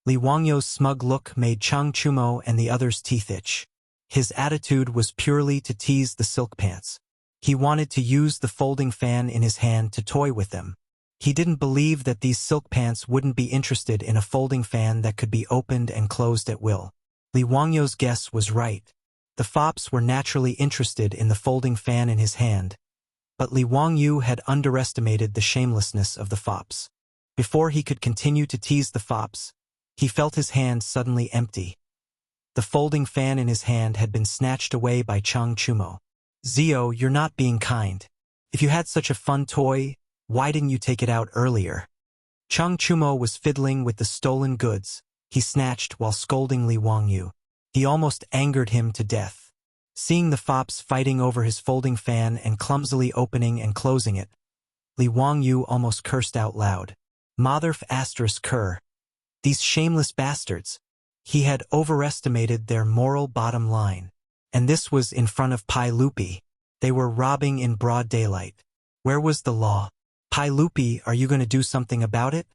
Li Wangyu's smug look made Chang Chumo and the others' teeth itch. His attitude was purely to tease the silk pants. He wanted to use the folding fan in his hand to toy with them. He didn't believe that these silk pants wouldn't be interested in a folding fan that could be opened and closed at will. Li Wangyu's guess was right. The fops were naturally interested in the folding fan in his hand, but Li Wangyu had underestimated the shamelessness of the fops. Before he could continue to tease the fops, he felt his hand suddenly empty. The folding fan in his hand had been snatched away by Chang Chumo. Zio, you're not being kind. If you had such a fun toy, why didn't you take it out earlier? Chang Chumo was fiddling with the stolen goods he snatched while scolding Li Wangyu. He almost angered him to death. Seeing the fops fighting over his folding fan and clumsily opening and closing it, Li Wangyu almost cursed out loud. Motherf asterisk cur. These shameless bastards. He had overestimated their moral bottom line. And this was in front of Pai Lupi. They were robbing in broad daylight. Where was the law? Pai Lupi, are you going to do something about it?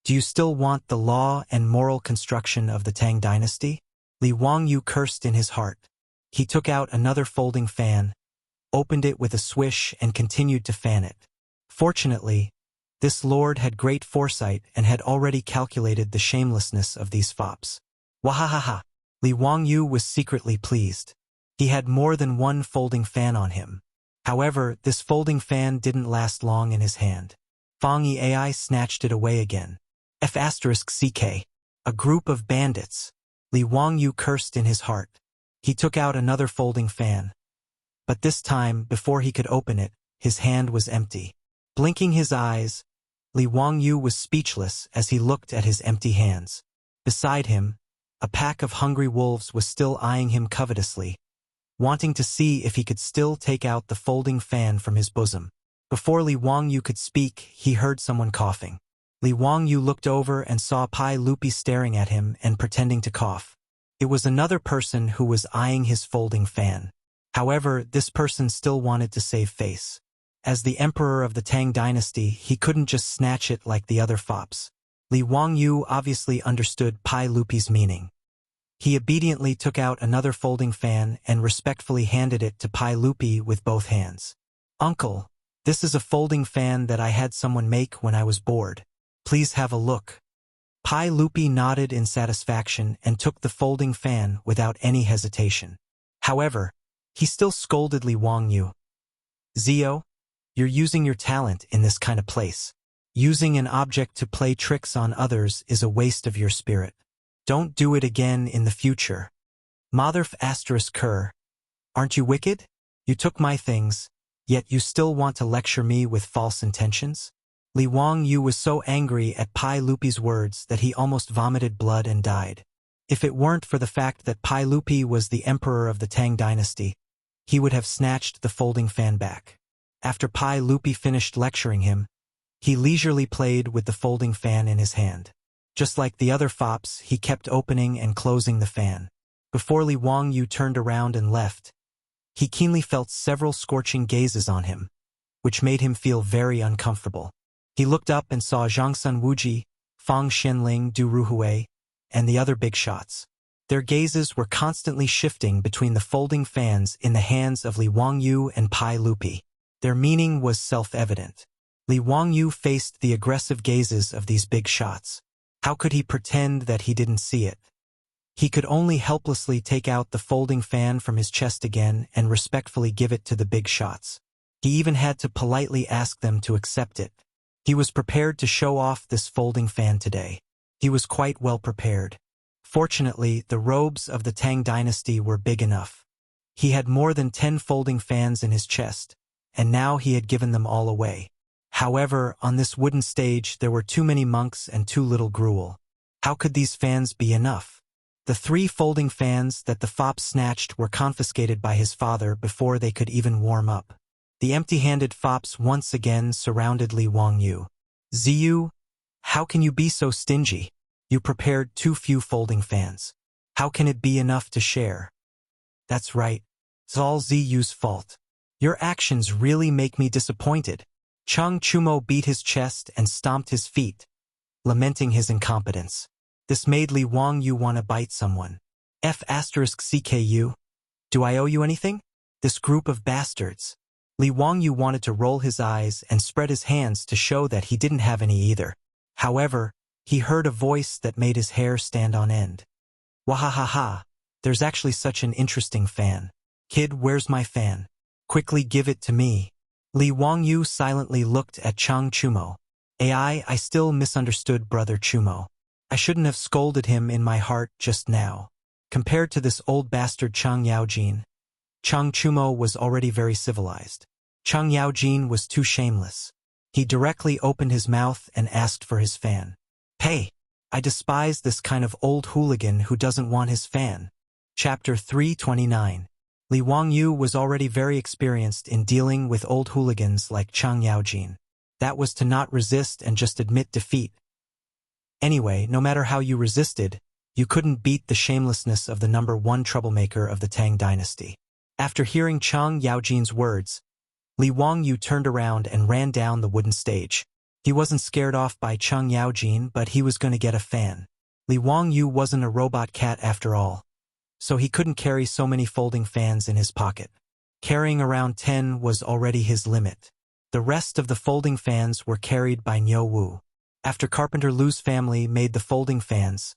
Do you still want the law and moral construction of the Tang dynasty? Li Wangyu cursed in his heart. He took out another folding fan, opened it with a swish and continued to fan it. Fortunately, this lord had great foresight and had already calculated the shamelessness of these fops. Wahahaha! Li Wangyu was secretly pleased. He had more than one folding fan on him. However, this folding fan didn't last long in his hand. Fang Yi snatched it away again. F***CK. A group of bandits. Li Wangyu cursed in his heart. He took out another folding fan. But this time, before he could open it, his hand was empty. Blinking his eyes, Li Wangyu was speechless as he looked at his empty hands. Beside him, a pack of hungry wolves was still eyeing him covetously, wanting to see if he could still take out the folding fan from his bosom. Before Li Wangyu could speak, he heard someone coughing. Li Wangyu looked over and saw Pai Lupi staring at him and pretending to cough. It was another person who was eyeing his folding fan. However, this person still wanted to save face. As the emperor of the Tang dynasty, he couldn't just snatch it like the other fops. Li Wangyu obviously understood Pai Lupi's meaning. He obediently took out another folding fan and respectfully handed it to Pai Lupi with both hands. Uncle, this is a folding fan that I had someone make when I was bored. Please have a look. Pai Lupi nodded in satisfaction and took the folding fan without any hesitation. However, he still scolded Li Wangyu. Zio, you're using your talent in this kind of place. Using an object to play tricks on others is a waste of your spirit. Don't do it again in the future. Motherf asterisk cur. Aren't you wicked? You took my things, yet you still want to lecture me with false intentions? Li Wangyu was so angry at Pai Lupi's words that he almost vomited blood and died. If it weren't for the fact that Pai Lupi was the emperor of the Tang dynasty, he would have snatched the folding fan back. After Pai Lupi finished lecturing him, he leisurely played with the folding fan in his hand. Just like the other fops, he kept opening and closing the fan. Before Li Wangyu turned around and left, he keenly felt several scorching gazes on him, which made him feel very uncomfortable. He looked up and saw Zhangsun Wuji, Fang Xianling Du Ruhui, and the other big shots. Their gazes were constantly shifting between the folding fans in the hands of Li Wangyu and Pai Lupi. Their meaning was self-evident. Li Wangyu faced the aggressive gazes of these big shots. How could he pretend that he didn't see it? He could only helplessly take out the folding fan from his chest again and respectfully give it to the big shots. He even had to politely ask them to accept it. He was prepared to show off this folding fan today. He was quite well prepared. Fortunately, the robes of the Tang dynasty were big enough. He had more than 10 folding fans in his chest, and now he had given them all away. However, on this wooden stage there were too many monks and too little gruel. How could these fans be enough? The 3 folding fans that the fop snatched were confiscated by his father before they could even warm up. The empty-handed fops once again surrounded Li Wangyu. Ziyu, how can you be so stingy? You prepared too few folding fans. How can it be enough to share? That's right. It's all Ziyu's fault. Your actions really make me disappointed. Chang Chumo beat his chest and stomped his feet, lamenting his incompetence. This made Li Wangyu want to bite someone. F*CKU. Do I owe you anything? This group of bastards. Li Wangyu wanted to roll his eyes and spread his hands to show that he didn't have any either. However, he heard a voice that made his hair stand on end. Wahahaha, there's actually such an interesting fan. Kid, where's my fan? Quickly give it to me. Li Wangyu silently looked at Chang Chumo. I still misunderstood Brother Chumo. I shouldn't have scolded him in my heart just now. Compared to this old bastard Chang Yaojin, Chang Chumo was already very civilized. Chang Yaojin was too shameless. He directly opened his mouth and asked for his fan. Hey, I despise this kind of old hooligan who doesn't want his fan. Chapter 329. Li Wangyu was already very experienced in dealing with old hooligans like Chang Yaojin. That was to not resist and just admit defeat. Anyway, no matter how you resisted, you couldn't beat the shamelessness of the #1 troublemaker of the Tang dynasty. After hearing Chang Yaojin's words, Li Wangyu turned around and ran down the wooden stage. He wasn't scared off by Chang Yaojin, but he was going to get a fan. Li Wangyu wasn't a robot cat after all, so he couldn't carry so many folding fans in his pocket. Carrying around 10 was already his limit. The rest of the folding fans were carried by Niu Wu. After Carpenter Lu's family made the folding fans,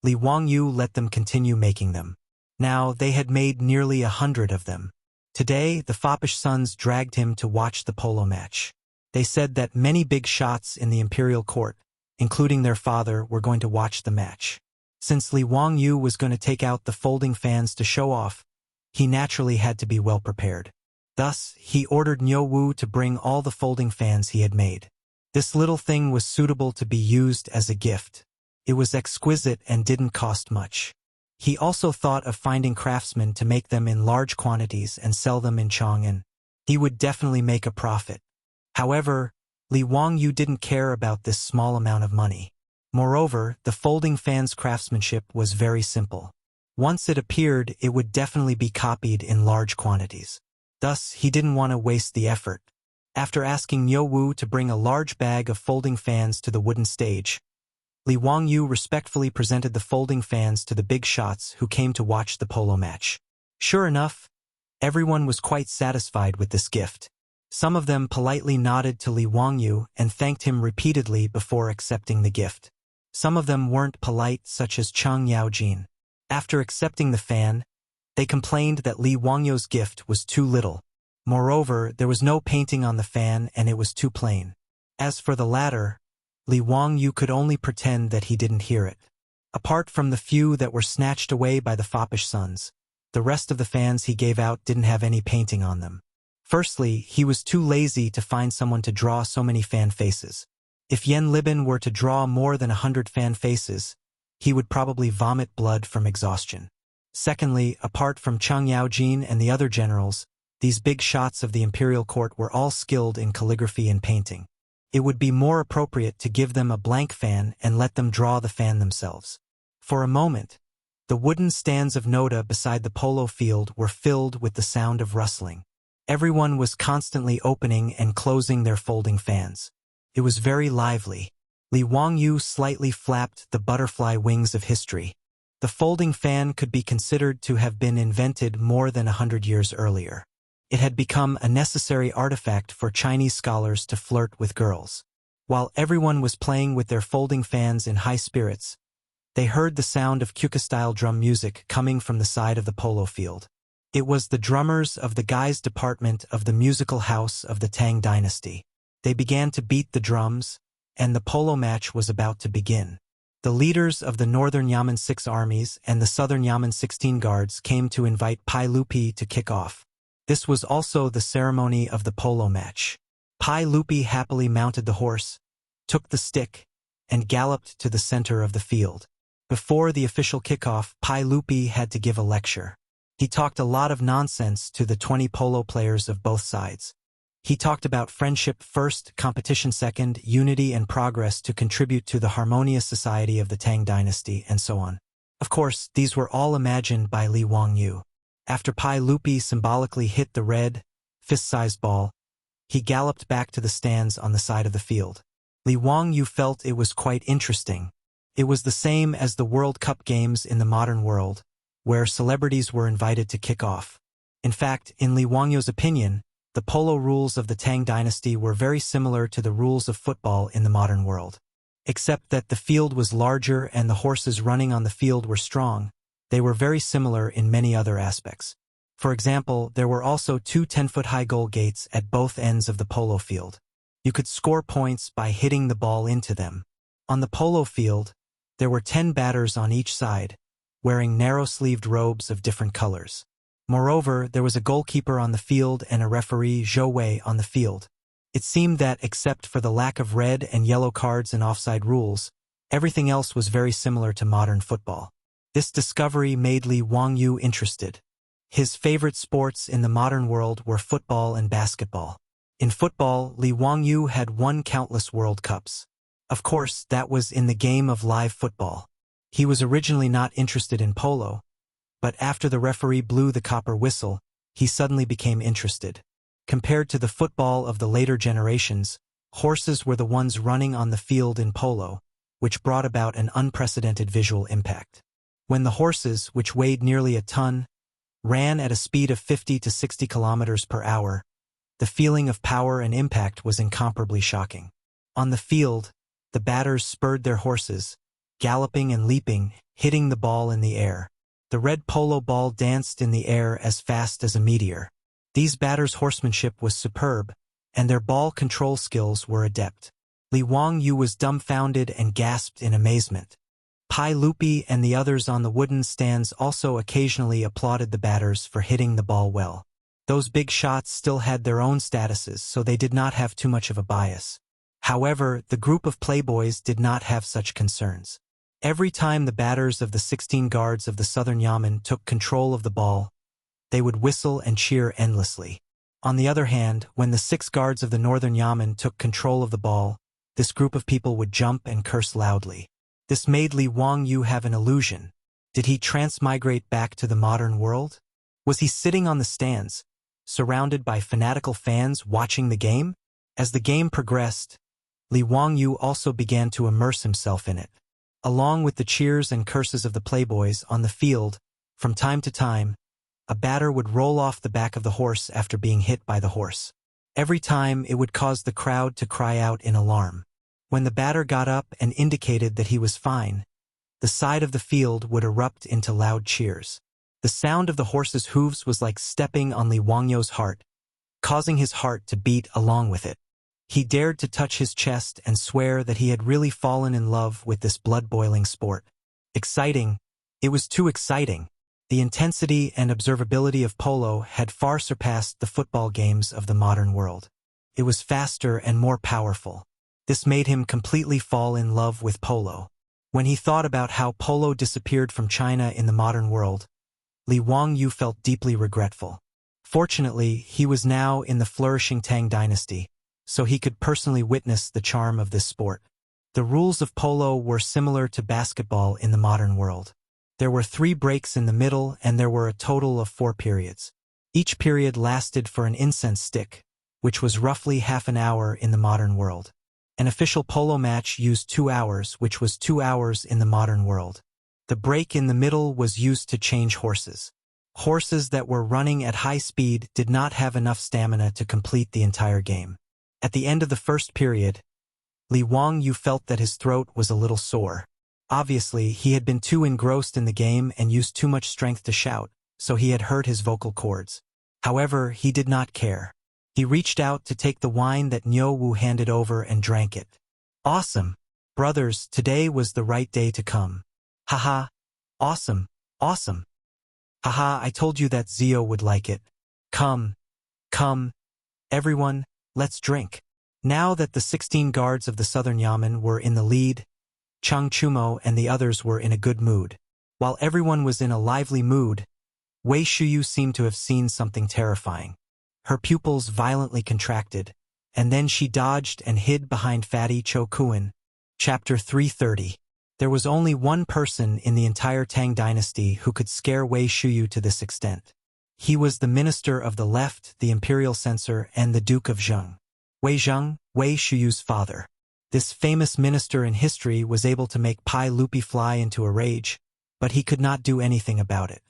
Li Wangyu let them continue making them. Now they had made nearly 100 of them. Today, the foppish sons dragged him to watch the polo match. They said that many big shots in the imperial court, including their father, were going to watch the match. Since Li Wangyu was going to take out the folding fans to show off, he naturally had to be well prepared. Thus, he ordered Niu Wu to bring all the folding fans he had made. This little thing was suitable to be used as a gift. It was exquisite and didn't cost much. He also thought of finding craftsmen to make them in large quantities and sell them in Chang'an. He would definitely make a profit. However, Li Wangyu didn't care about this small amount of money. Moreover, the folding fans' craftsmanship was very simple. Once it appeared, it would definitely be copied in large quantities. Thus, he didn't want to waste the effort. After asking Niu Wu to bring a large bag of folding fans to the wooden stage, Li Wangyu respectfully presented the folding fans to the big shots who came to watch the polo match. Sure enough, everyone was quite satisfied with this gift. Some of them politely nodded to Li Wangyu and thanked him repeatedly before accepting the gift. Some of them weren't polite, such as Chang Yaojin. After accepting the fan, they complained that Li Wangyu's gift was too little. Moreover, there was no painting on the fan and it was too plain. As for the latter, Li Wangyu could only pretend that he didn't hear it. Apart from the few that were snatched away by the foppish sons, the rest of the fans he gave out didn't have any painting on them. Firstly, he was too lazy to find someone to draw so many fan faces. If Yen Libin were to draw more than 100 fan faces, he would probably vomit blood from exhaustion. Secondly, apart from Chang Yaojin and the other generals, these big shots of the imperial court were all skilled in calligraphy and painting. It would be more appropriate to give them a blank fan and let them draw the fan themselves. For a moment, the wooden stands of Noda beside the polo field were filled with the sound of rustling. Everyone was constantly opening and closing their folding fans. It was very lively. Li Wangyu slightly flapped the butterfly wings of history. The folding fan could be considered to have been invented more than 100 years earlier. It had become a necessary artifact for Chinese scholars to flirt with girls. While everyone was playing with their folding fans in high spirits, they heard the sound of Kuka-style drum music coming from the side of the polo field. It was the drummers of the guys department of the musical house of the Tang dynasty. They began to beat the drums, and the polo match was about to begin. The leaders of the Northern Yamen 6 armies and the Southern Yamen 16 guards came to invite Pai Lupi to kick off. This was also the ceremony of the polo match. Pai Lupi happily mounted the horse, took the stick, and galloped to the center of the field. Before the official kickoff, Pai Lupi had to give a lecture. He talked a lot of nonsense to the 20 polo players of both sides. He talked about friendship first, competition second, unity and progress to contribute to the harmonious society of the Tang dynasty, and so on. Of course, these were all imagined by Li Wangyu. After Pai Lupi symbolically hit the red, fist-sized ball, he galloped back to the stands on the side of the field. Li Wangyu felt it was quite interesting. It was the same as the World Cup games in the modern world, where celebrities were invited to kick off. In fact, in Li Wangyu's opinion, the polo rules of the Tang dynasty were very similar to the rules of football in the modern world. Except that the field was larger and the horses running on the field were strong, they were very similar in many other aspects. For example, there were also two 10-foot-high goal gates at both ends of the polo field. You could score points by hitting the ball into them. On the polo field, there were 10 batters on each side, wearing narrow-sleeved robes of different colors. Moreover, there was a goalkeeper on the field and a referee, Zhou Wei, on the field. It seemed that, except for the lack of red and yellow cards and offside rules, everything else was very similar to modern football. This discovery made Li Wangyu interested. His favorite sports in the modern world were football and basketball. In football, Li Wangyu had won countless World Cups. Of course, that was in the game of live football. He was originally not interested in polo, but after the referee blew the copper whistle, he suddenly became interested. Compared to the football of the later generations, horses were the ones running on the field in polo, which brought about an unprecedented visual impact. When the horses, which weighed nearly a ton, ran at a speed of 50 to 60 kilometers per hour, the feeling of power and impact was incomparably shocking. On the field, the batters spurred their horses, galloping and leaping, hitting the ball in the air. The red polo ball danced in the air as fast as a meteor. These batters' horsemanship was superb, and their ball control skills were adept. Li Wangyu was dumbfounded and gasped in amazement. Pai Lupi and the others on the wooden stands also occasionally applauded the batters for hitting the ball well. Those big shots still had their own statuses, so they did not have too much of a bias. However, the group of playboys did not have such concerns. Every time the batters of the 16 guards of the southern yamen took control of the ball, they would whistle and cheer endlessly. On the other hand, when the 6 guards of the northern yamen took control of the ball, this group of people would jump and curse loudly. This made Li Wangyu have an illusion. Did he transmigrate back to the modern world? Was he sitting on the stands, surrounded by fanatical fans watching the game? As the game progressed, Li Wangyu also began to immerse himself in it. Along with the cheers and curses of the playboys on the field, from time to time, a batter would roll off the back of the horse after being hit by the horse. Every time, it would cause the crowd to cry out in alarm. When the batter got up and indicated that he was fine, the side of the field would erupt into loud cheers. The sound of the horse's hooves was like stepping on Li Wangyu's heart, causing his heart to beat along with it. He dared to touch his chest and swear that he had really fallen in love with this blood-boiling sport. Exciting. It was too exciting. The intensity and observability of polo had far surpassed the football games of the modern world. It was faster and more powerful. This made him completely fall in love with polo. When he thought about how polo disappeared from China in the modern world, Li Wangyu felt deeply regretful. Fortunately, he was now in the flourishing Tang dynasty, so he could personally witness the charm of this sport. The rules of polo were similar to basketball in the modern world. There were 3 breaks in the middle and there were a total of 4 periods. Each period lasted for an incense stick, which was roughly half an hour in the modern world. An official polo match used 2 hours, which was 2 hours in the modern world. The break in the middle was used to change horses. Horses that were running at high speed did not have enough stamina to complete the entire game. At the end of the first period, Li Wangyu felt that his throat was a little sore. Obviously, he had been too engrossed in the game and used too much strength to shout, so he had hurt his vocal cords. However, he did not care. He reached out to take the wine that Niu Wu handed over and drank it. Awesome! Brothers, today was the right day to come. Haha! Awesome! Awesome! Haha, I told you that Zio would like it. Come! Come! Everyone, let's drink. Now that the 16 guards of the southern yamen were in the lead, Chang Chumo and the others were in a good mood. While everyone was in a lively mood, Wei Shuyu seemed to have seen something terrifying. Her pupils violently contracted, and then she dodged and hid behind Fatty Cho Kuan. Chapter 330. There was only one person in the entire Tang dynasty who could scare Wei Shuyu to this extent. He was the minister of the left, the imperial censor, and the Duke of Zheng. Wei Zheng, Wei Shuyu's father. This famous minister in history was able to make Pai Lupi fly into a rage, but he could not do anything about it.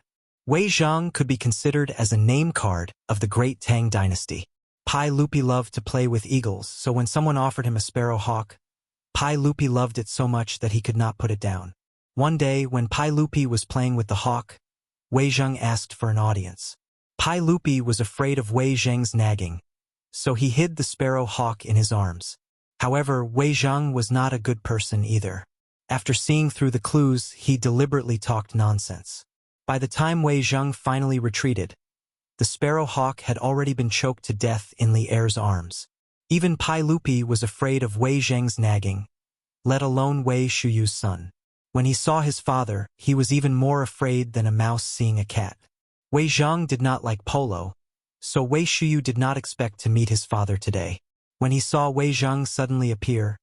Wei Zheng could be considered as a name card of the great Tang dynasty. Pai Lupi loved to play with eagles, so when someone offered him a sparrow hawk, Pai Lupi loved it so much that he could not put it down. One day, when Pai Lupi was playing with the hawk, Wei Zheng asked for an audience. Pai Lupi was afraid of Wei Zheng's nagging, so he hid the sparrow hawk in his arms. However, Wei Zheng was not a good person either. After seeing through the clues, he deliberately talked nonsense. By the time Wei Zheng finally retreated, the sparrow hawk had already been choked to death in Li Er's arms. Even Pai Lupi was afraid of Wei Zheng's nagging, let alone Wei Shuyu's son. When he saw his father, he was even more afraid than a mouse seeing a cat. Wei Zheng did not like polo, so Wei Shuyu did not expect to meet his father today. When he saw Wei Zheng suddenly appear,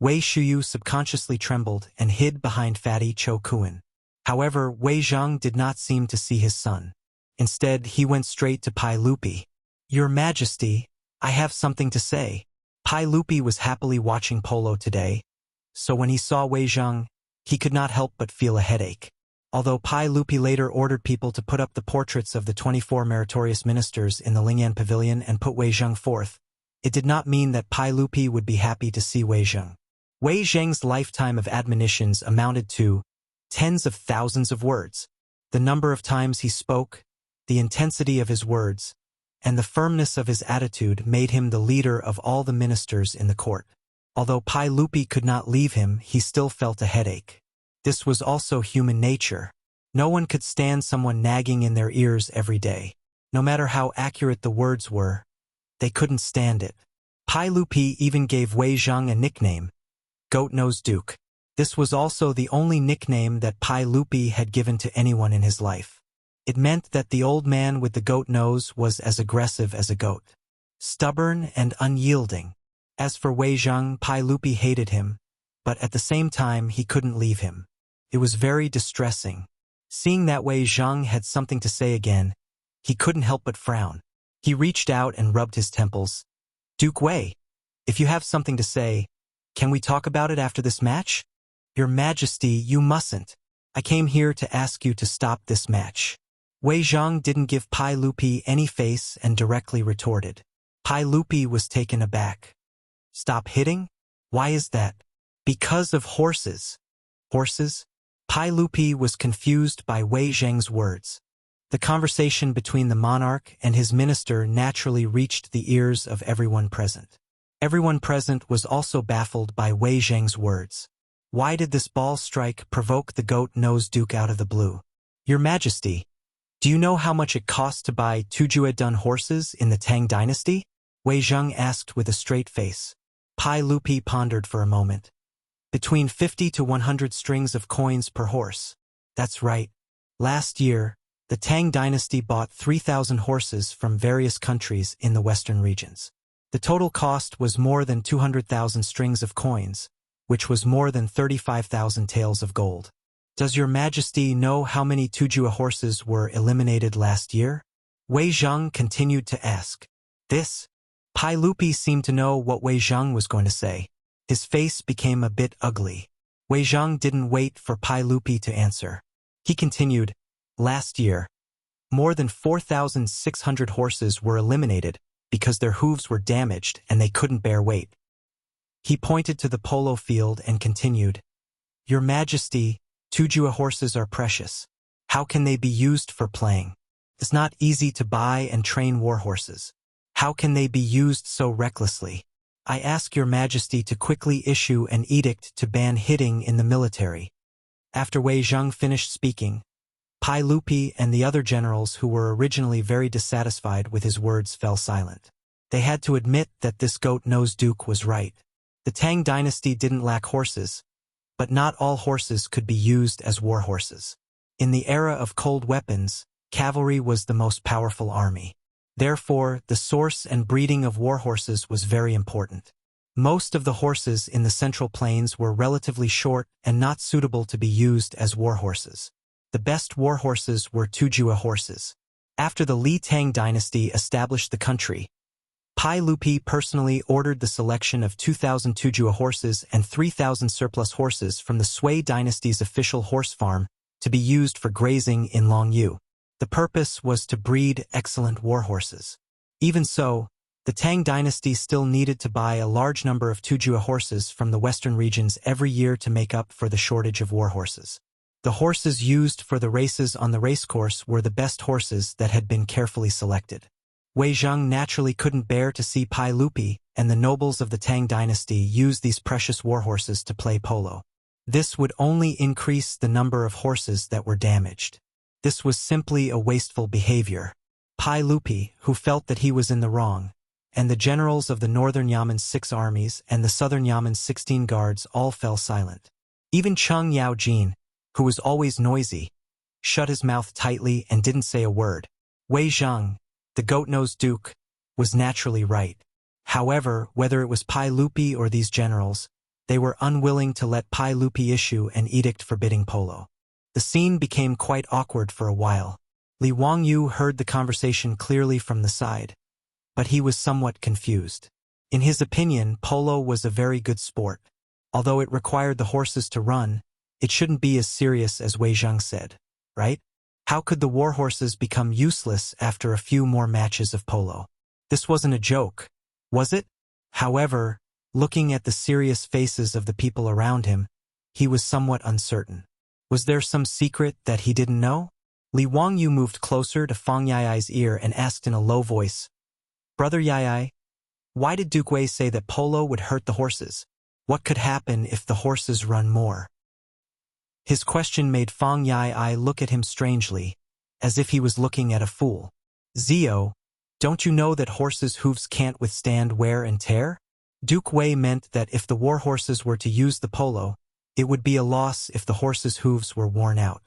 Wei Shuyu subconsciously trembled and hid behind Fatty Cho Kuan. However, Wei Zheng did not seem to see his son. Instead, he went straight to Pai Lupi. "Your Majesty, I have something to say." Pai Lupi was happily watching polo today, so when he saw Wei Zheng, he could not help but feel a headache. Although Pai Lupi later ordered people to put up the portraits of the 24 meritorious ministers in the Lingyan Pavilion and put Wei Zheng forth, it did not mean that Pai Lupi would be happy to see Wei Zheng. Wei Zheng's lifetime of admonitions amounted to tens of thousands of words. The number of times he spoke, the intensity of his words, and the firmness of his attitude made him the leader of all the ministers in the court. Although Pai Lupi could not leave him, he still felt a headache. This was also human nature. No one could stand someone nagging in their ears every day. No matter how accurate the words were, they couldn't stand it. Pai Lupi even gave Wei Zheng a nickname, Goat-Nosed Duke. This was also the only nickname that Pai Lupi had given to anyone in his life. It meant that the old man with the goat nose was as aggressive as a goat, stubborn and unyielding. As for Wei Zheng, Pai Lupi hated him, but at the same time he couldn't leave him. It was very distressing. Seeing that Wei Zheng had something to say again, he couldn't help but frown. He reached out and rubbed his temples. "Duke Wei, if you have something to say, can we talk about it after this match?" "Your Majesty, you mustn't. I came here to ask you to stop this match." Wei Zheng didn't give Pai Lupi any face and directly retorted. Pai Lupi was taken aback. "Stop hitting? Why is that?" "Because of horses." "Horses?" Pai Lupi was confused by Wei Zheng's words. The conversation between the monarch and his minister naturally reached the ears of everyone present. Everyone present was also baffled by Wei Zheng's words. Why did this ball strike provoke the goat-nosed duke out of the blue? "Your Majesty, do you know how much it cost to buy 2 horses in the Tang dynasty?" Wei Zheng asked with a straight face. Pai Lupi pondered for a moment. "Between 50 to 100 strings of coins per horse." "That's right. Last year, the Tang dynasty bought 3,000 horses from various countries in the western regions. The total cost was more than 200,000 strings of coins, which was more than 35,000 taels of gold. Does your Majesty know how many Tujua horses were eliminated last year?" Wei Zheng continued to ask. This? Pai Lupi seemed to know what Wei Zheng was going to say. His face became a bit ugly. Wei Zheng didn't wait for Pai Lupi to answer. He continued, "Last year, more than 4,600 horses were eliminated because their hooves were damaged and they couldn't bear weight." He pointed to the polo field and continued, "Your Majesty, Tujua horses are precious. How can they be used for playing? It's not easy to buy and train war horses. How can they be used so recklessly? I ask your Majesty to quickly issue an edict to ban hitting in the military." After Wei Zheng finished speaking, Pai Lupi and the other generals who were originally very dissatisfied with his words fell silent. They had to admit that this goat-nosed duke was right. The Tang dynasty didn't lack horses, but not all horses could be used as war horses. In the era of cold weapons, cavalry was the most powerful army. Therefore, the source and breeding of warhorses was very important. Most of the horses in the Central Plains were relatively short and not suitable to be used as warhorses. The best warhorses were Tujua horses. After the Li Tang dynasty established the country, Pai Lupi personally ordered the selection of 2,000 Tujua horses and 3,000 surplus horses from the Sui dynasty's official horse farm to be used for grazing in Longyu. The purpose was to breed excellent warhorses. Even so, the Tang dynasty still needed to buy a large number of Tujua horses from the western regions every year to make up for the shortage of warhorses. The horses used for the races on the racecourse were the best horses that had been carefully selected. Wei Zheng naturally couldn't bear to see Pai Lupi and the nobles of the Tang dynasty use these precious warhorses to play polo. This would only increase the number of horses that were damaged. This was simply a wasteful behavior. Pai Lupi, who felt that he was in the wrong, and the generals of the northern Yamen's 6 armies and the southern Yamen's 16 guards all fell silent. Even Cheng Yaojin, who was always noisy, shut his mouth tightly and didn't say a word. Wei Zheng, the goat-nosed duke, was naturally right. However, whether it was Pai Lupi or these generals, they were unwilling to let Pai Lupi issue an edict forbidding polo. The scene became quite awkward for a while. Li Wangyu heard the conversation clearly from the side, but he was somewhat confused. In his opinion, polo was a very good sport. Although it required the horses to run, it shouldn't be as serious as Wei Zheng said, right? How could the warhorses become useless after a few more matches of polo? This wasn't a joke, was it? However, looking at the serious faces of the people around him, he was somewhat uncertain. Was there some secret that he didn't know? Li Wangyu moved closer to Fang Yai's ear and asked in a low voice, "Brother Yai, why did Duke Wei say that polo would hurt the horses? What could happen if the horses run more?" His question made Fang Yai look at him strangely, as if he was looking at a fool. "Zio, don't you know that horses' hooves can't withstand wear and tear?" Duke Wei meant that if the war horses were to use the polo, it would be a loss if the horses' hooves were worn out.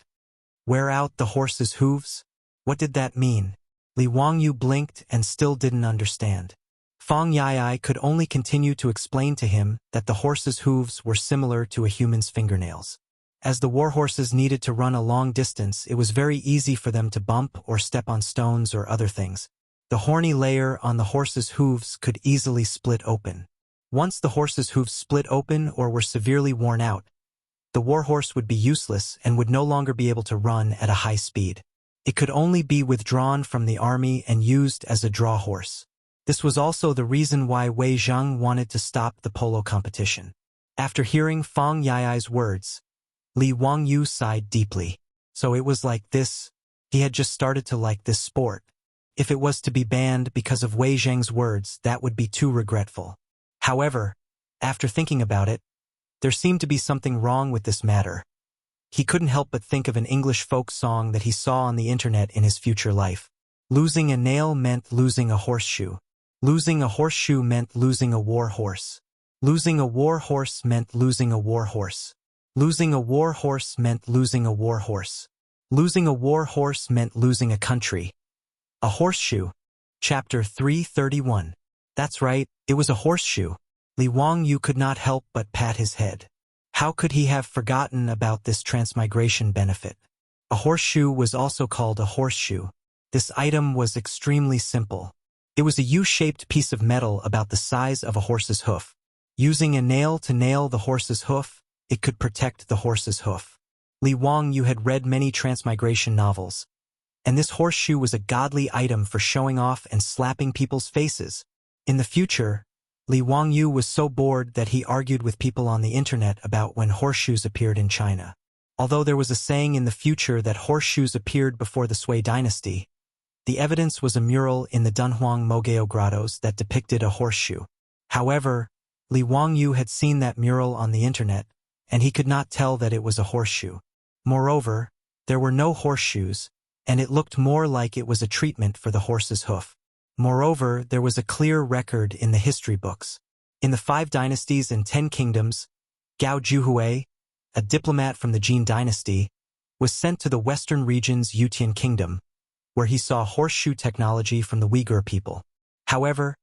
Wear out the horses' hooves? What did that mean? Li Wangyu blinked and still didn't understand. Fang Yai could only continue to explain to him that the horses' hooves were similar to a human's fingernails. As the warhorses needed to run a long distance, it was very easy for them to bump or step on stones or other things. The horny layer on the horse's hooves could easily split open. Once the horse's hooves split open or were severely worn out, the warhorse would be useless and would no longer be able to run at a high speed. It could only be withdrawn from the army and used as a draw horse. This was also the reason why Wei Zheng wanted to stop the polo competition. After hearing Fang Yai's words, Li Wangyu sighed deeply. So it was like this. He had just started to like this sport. If it was to be banned because of Wei Zheng's words, that would be too regretful. However, after thinking about it, there seemed to be something wrong with this matter. He couldn't help but think of an English folk song that he saw on the internet in his future life. Losing a nail meant losing a horseshoe. Losing a horseshoe meant losing a war horse. Losing a war horse meant losing a war horse. Losing a war horse meant losing a war horse. Losing a war horse meant losing a country. A horseshoe. Chapter 331. That's right, it was a horseshoe. Li Wangyu could not help but pat his head. How could he have forgotten about this transmigration benefit? A horseshoe was also called a horseshoe. This item was extremely simple. It was a U-shaped piece of metal about the size of a horse's hoof. Using a nail to nail the horse's hoof, it could protect the horse's hoof. Li Wangyu had read many transmigration novels, and this horseshoe was a godly item for showing off and slapping people's faces. In the future, Li Wangyu was so bored that he argued with people on the internet about when horseshoes appeared in China. Although there was a saying in the future that horseshoes appeared before the Sui dynasty, the evidence was a mural in the Dunhuang Mogeo grottos that depicted a horseshoe. However, Li Wangyu had seen that mural on the internet, and he could not tell that it was a horseshoe. Moreover, there were no horseshoes, and it looked more like it was a treatment for the horse's hoof. Moreover, there was a clear record in the history books. In the 5 dynasties and 10 kingdoms, Gao Juhui, a diplomat from the Jin dynasty, was sent to the western region's Yutian kingdom, where he saw horseshoe technology from the Uyghur people. However,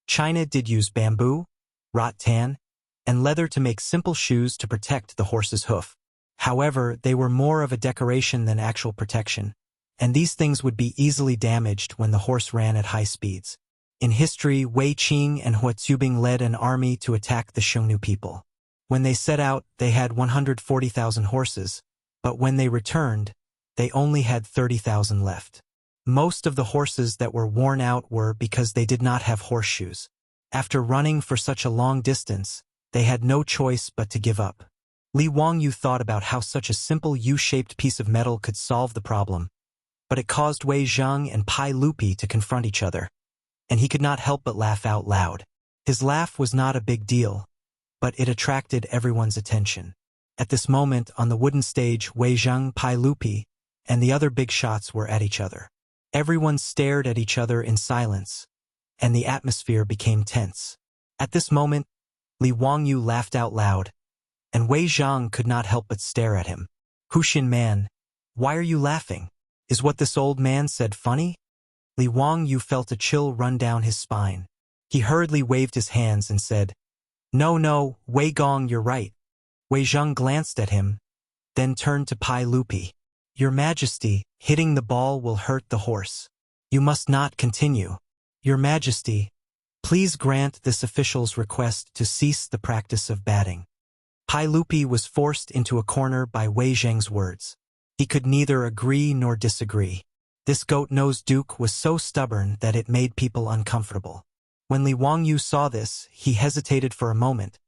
China did use bamboo, rattan, and leather to make simple shoes to protect the horse's hoof. However, they were more of a decoration than actual protection, and these things would be easily damaged when the horse ran at high speeds. In history, Wei Qing and Hua Zubing led an army to attack the Xiongnu people. When they set out, they had 140,000 horses, but when they returned, they only had 30,000 left. Most of the horses that were worn out were because they did not have horseshoes. After running for such a long distance, they had no choice but to give up. Li Wangyu thought about how such a simple U-shaped piece of metal could solve the problem, but it caused Wei Zhang and Pai Lupi to confront each other, and he could not help but laugh out loud. His laugh was not a big deal, but it attracted everyone's attention. At this moment, on the wooden stage, Wei Zhang, Pai Lupi, and the other big shots were at each other. Everyone stared at each other in silence, and the atmosphere became tense. At this moment, Li Wangyu laughed out loud, and Wei Zhang could not help but stare at him. "Hushin man, why are you laughing? Is what this old man said funny?" Li Wangyu felt a chill run down his spine. He hurriedly waved his hands and said, No, Wei Gong, you're right." Wei Zhang glanced at him, then turned to Pai Lupi. "Your Majesty, hitting the ball will hurt the horse. You must not continue. Your Majesty, please grant this official's request to cease the practice of batting." Pai Lupi was forced into a corner by Wei Zhang's words. He could neither agree nor disagree. This goat-nosed duke was so stubborn that it made people uncomfortable. When Li Wangyu saw this, he hesitated for a moment,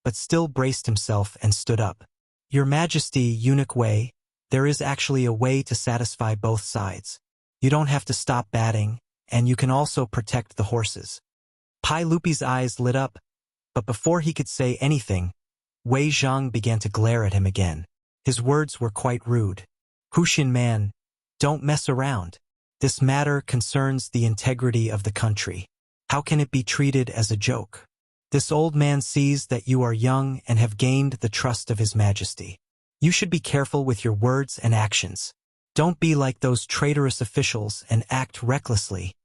but still braced himself and stood up. "Your Majesty, Eunuch Wei, there is actually a way to satisfy both sides. You don't have to stop batting, and you can also protect the horses." Pai Lupi's eyes lit up, but before he could say anything, Wei Zhang began to glare at him again. His words were quite rude. "Hushin man, don't mess around. This matter concerns the integrity of the country. How can it be treated as a joke? This old man sees that you are young and have gained the trust of His Majesty. You should be careful with your words and actions. Don't be like those traitorous officials and act recklessly."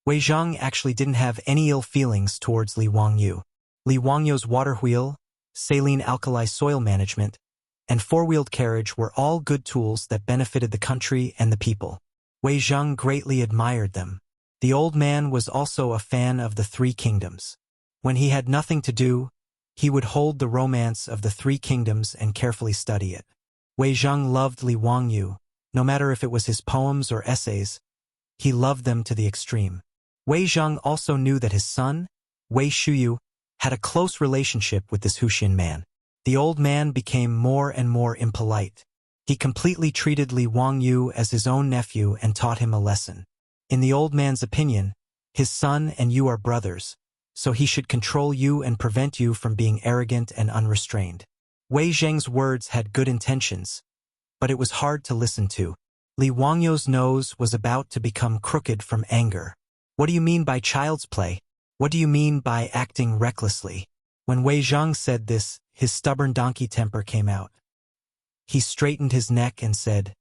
Wei Zhang actually didn't have any ill feelings towards Li Wangyu. Li Wangyu's water wheel, saline alkali soil management, and four-wheeled carriage were all good tools that benefited the country and the people. Wei Zhang greatly admired them. The old man was also a fan of the Three Kingdoms. When he had nothing to do, he would hold the romance of the Three Kingdoms and carefully study it. Wei Zhang loved Li Wangyu, no matter if it was his poems or essays. He loved them to the extreme. Wei Zhang also knew that his son, Wei Shuyu, had a close relationship with this Hushin man. The old man became more and more impolite. He completely treated Li Wangyu as his own nephew and taught him a lesson. In the old man's opinion, his son and you are brothers, so he should control you and prevent you from being arrogant and unrestrained. Wei Zhang's words had good intentions, but it was hard to listen to. Li Wangyu's nose was about to become crooked from anger. "What do you mean by child's play? What do you mean by acting recklessly?" When Wei Zhang said this, his stubborn donkey temper came out. He straightened his neck and said,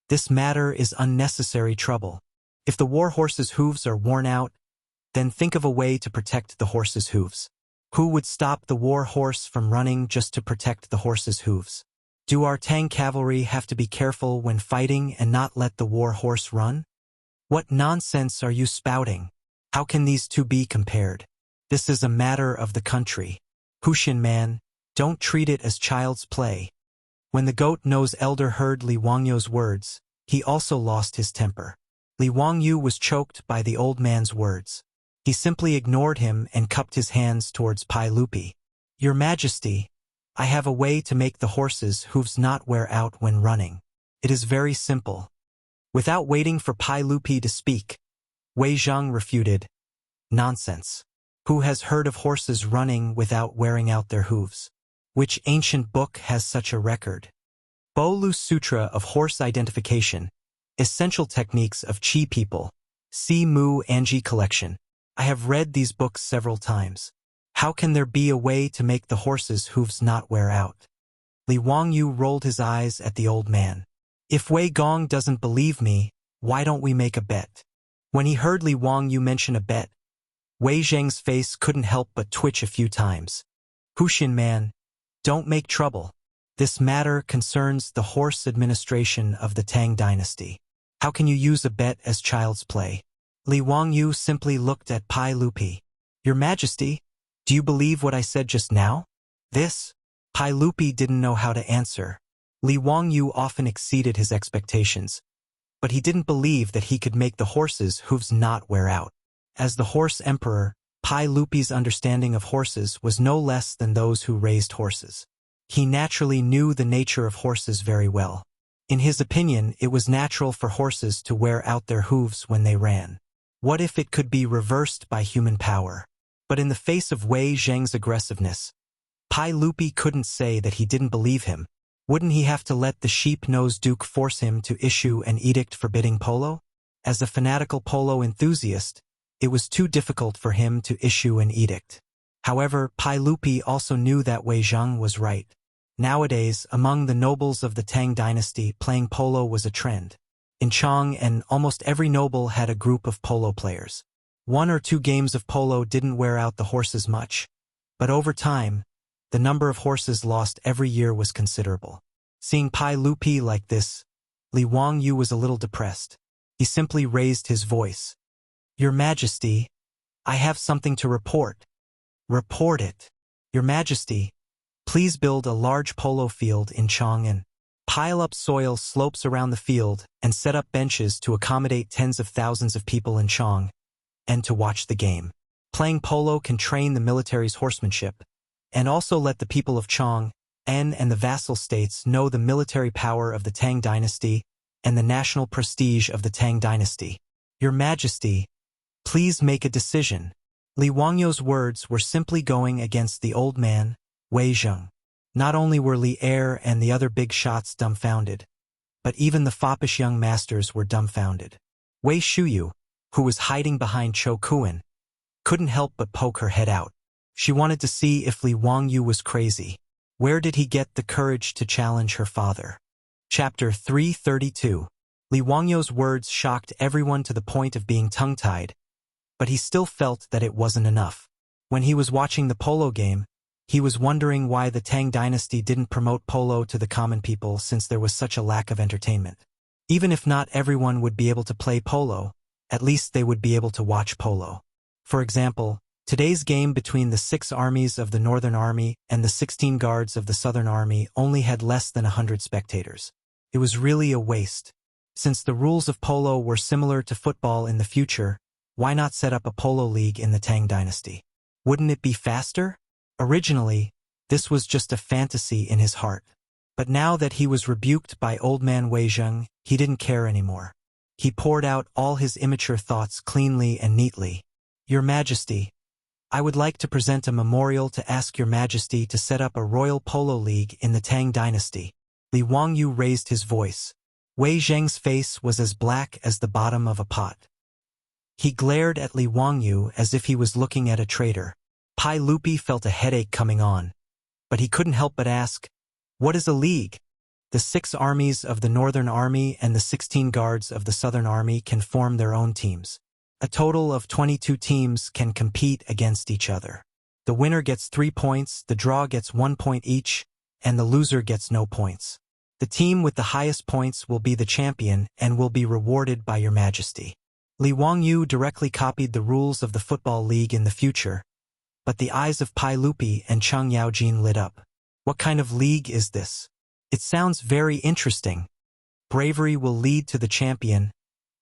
"This matter is unnecessary trouble. If the war horse's hooves are worn out, then think of a way to protect the horse's hooves. Who would stop the war horse from running just to protect the horse's hooves? Do our Tang cavalry have to be careful when fighting and not let the war horse run? What nonsense are you spouting? How can these two be compared? This is a matter of the country. Hushin man, don't treat it as child's play." When the goat-nosed elder heard Li Wangyu's words, he also lost his temper. Li Wangyu was choked by the old man's words. He simply ignored him and cupped his hands towards Pai Lupi. "Your Majesty, I have a way to make the horse's hooves not wear out when running. It is very simple." Without waiting for Pai Lupi to speak, Wei Zhang refuted, "Nonsense. Who has heard of horses running without wearing out their hooves? Which ancient book has such a record? Bo-Lu Sutra of Horse Identification, Essential Techniques of Qi People, See Mu Anji Collection. I have read these books several times. How can there be a way to make the horse's hooves not wear out?" Li Wangyu rolled his eyes at the old man. "If Wei Gong doesn't believe me, Why don't we make a bet? When he heard Li Wangyu mention a bet, Wei Zheng's face couldn't help but twitch a few times. Huxin man, don't make trouble. This matter concerns the horse administration of the Tang dynasty. How can you use a bet as child's play? Li Wangyu simply looked at Pai Lupi. Your Majesty, do you believe what I said just now? This? Pai Lupi didn't know how to answer. Li Wangyu often exceeded his expectations, but he didn't believe that he could make the horse's hooves not wear out. As the horse emperor, Pai Lupi's understanding of horses was no less than those who raised horses. He naturally knew the nature of horses very well. In his opinion, it was natural for horses to wear out their hooves when they ran. What if it could be reversed by human power? But in the face of Wei Zheng's aggressiveness, Pai Lupi couldn't say that he didn't believe him. Wouldn't he have to let the sheep-nosed duke force him to issue an edict forbidding polo? As a fanatical polo enthusiast, it was too difficult for him to issue an edict. However, Pai Lupi also knew that Wei Zheng was right. Nowadays, among the nobles of the Tang dynasty, playing polo was a trend. In Chang'an, almost every noble had a group of polo players. 1 or 2 games of polo didn't wear out the horses much, but over time, the number of horses lost every year was considerable. Seeing Pai Lupi like this, Li Wangyu was a little depressed. He simply raised his voice. Your Majesty, I have something to report. Report it. Your Majesty, please build a large polo field in Chang'an. Pile up soil slopes around the field and set up benches to accommodate tens of thousands of people in Chang'an and to watch the game. Playing polo can train the military's horsemanship and also let the people of Chang'an and the vassal states know the military power of the Tang dynasty and the national prestige of the Tang dynasty. Your Majesty, please make a decision. Li Wangyu's words were simply going against the old man, Wei Zheng. Not only were Li Er and the other big shots dumbfounded, but even the foppish young masters were dumbfounded. Wei Shuyu, who was hiding behind Cho Kuan, couldn't help but poke her head out. She wanted to see if Li Wangyu was crazy. Where did he get the courage to challenge her father? Chapter 332. Li Wangyu's words shocked everyone to the point of being tongue-tied, but he still felt that it wasn't enough. When he was watching the polo game, he was wondering why the Tang dynasty didn't promote polo to the common people since there was such a lack of entertainment. Even if not everyone would be able to play polo, at least they would be able to watch polo. For example, today's game between the 6 armies of the Northern Army and the 16 guards of the Southern Army only had less than 100 spectators. It was really a waste. Since the rules of polo were similar to football in the future, why not set up a polo league in the Tang dynasty? Wouldn't it be faster? Originally, this was just a fantasy in his heart. But now that he was rebuked by old man Wei Zheng, he didn't care anymore. He poured out all his immature thoughts cleanly and neatly. Your Majesty, I would like to present a memorial to ask Your Majesty to set up a royal polo league in the Tang dynasty. Li Wangyu raised his voice. Wei Zheng's face was as black as the bottom of a pot. He glared at Li Wangyu as if he was looking at a traitor. Pai Lupi felt a headache coming on, but he couldn't help but ask, what is a league? The 6 armies of the Northern Army and the 16 guards of the Southern Army can form their own teams. A total of 22 teams can compete against each other. The winner gets 3 points, the draw gets 1 point each, and the loser gets no points. The team with the highest points will be the champion and will be rewarded by Your Majesty. Li Wangyu directly copied the rules of the Football League in the future, but the eyes of Pai Lupi and Chang Yaojin lit up. What kind of league is this? It sounds very interesting. Bravery will lead to the champion,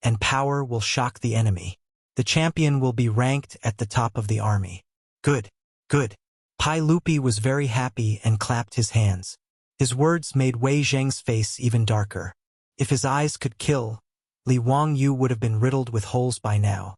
and power will shock the enemy. The champion will be ranked at the top of the army. Good, good. Pai Lupi was very happy and clapped his hands. His words made Wei Zheng's face even darker. If his eyes could kill, Li Wangyu would have been riddled with holes by now.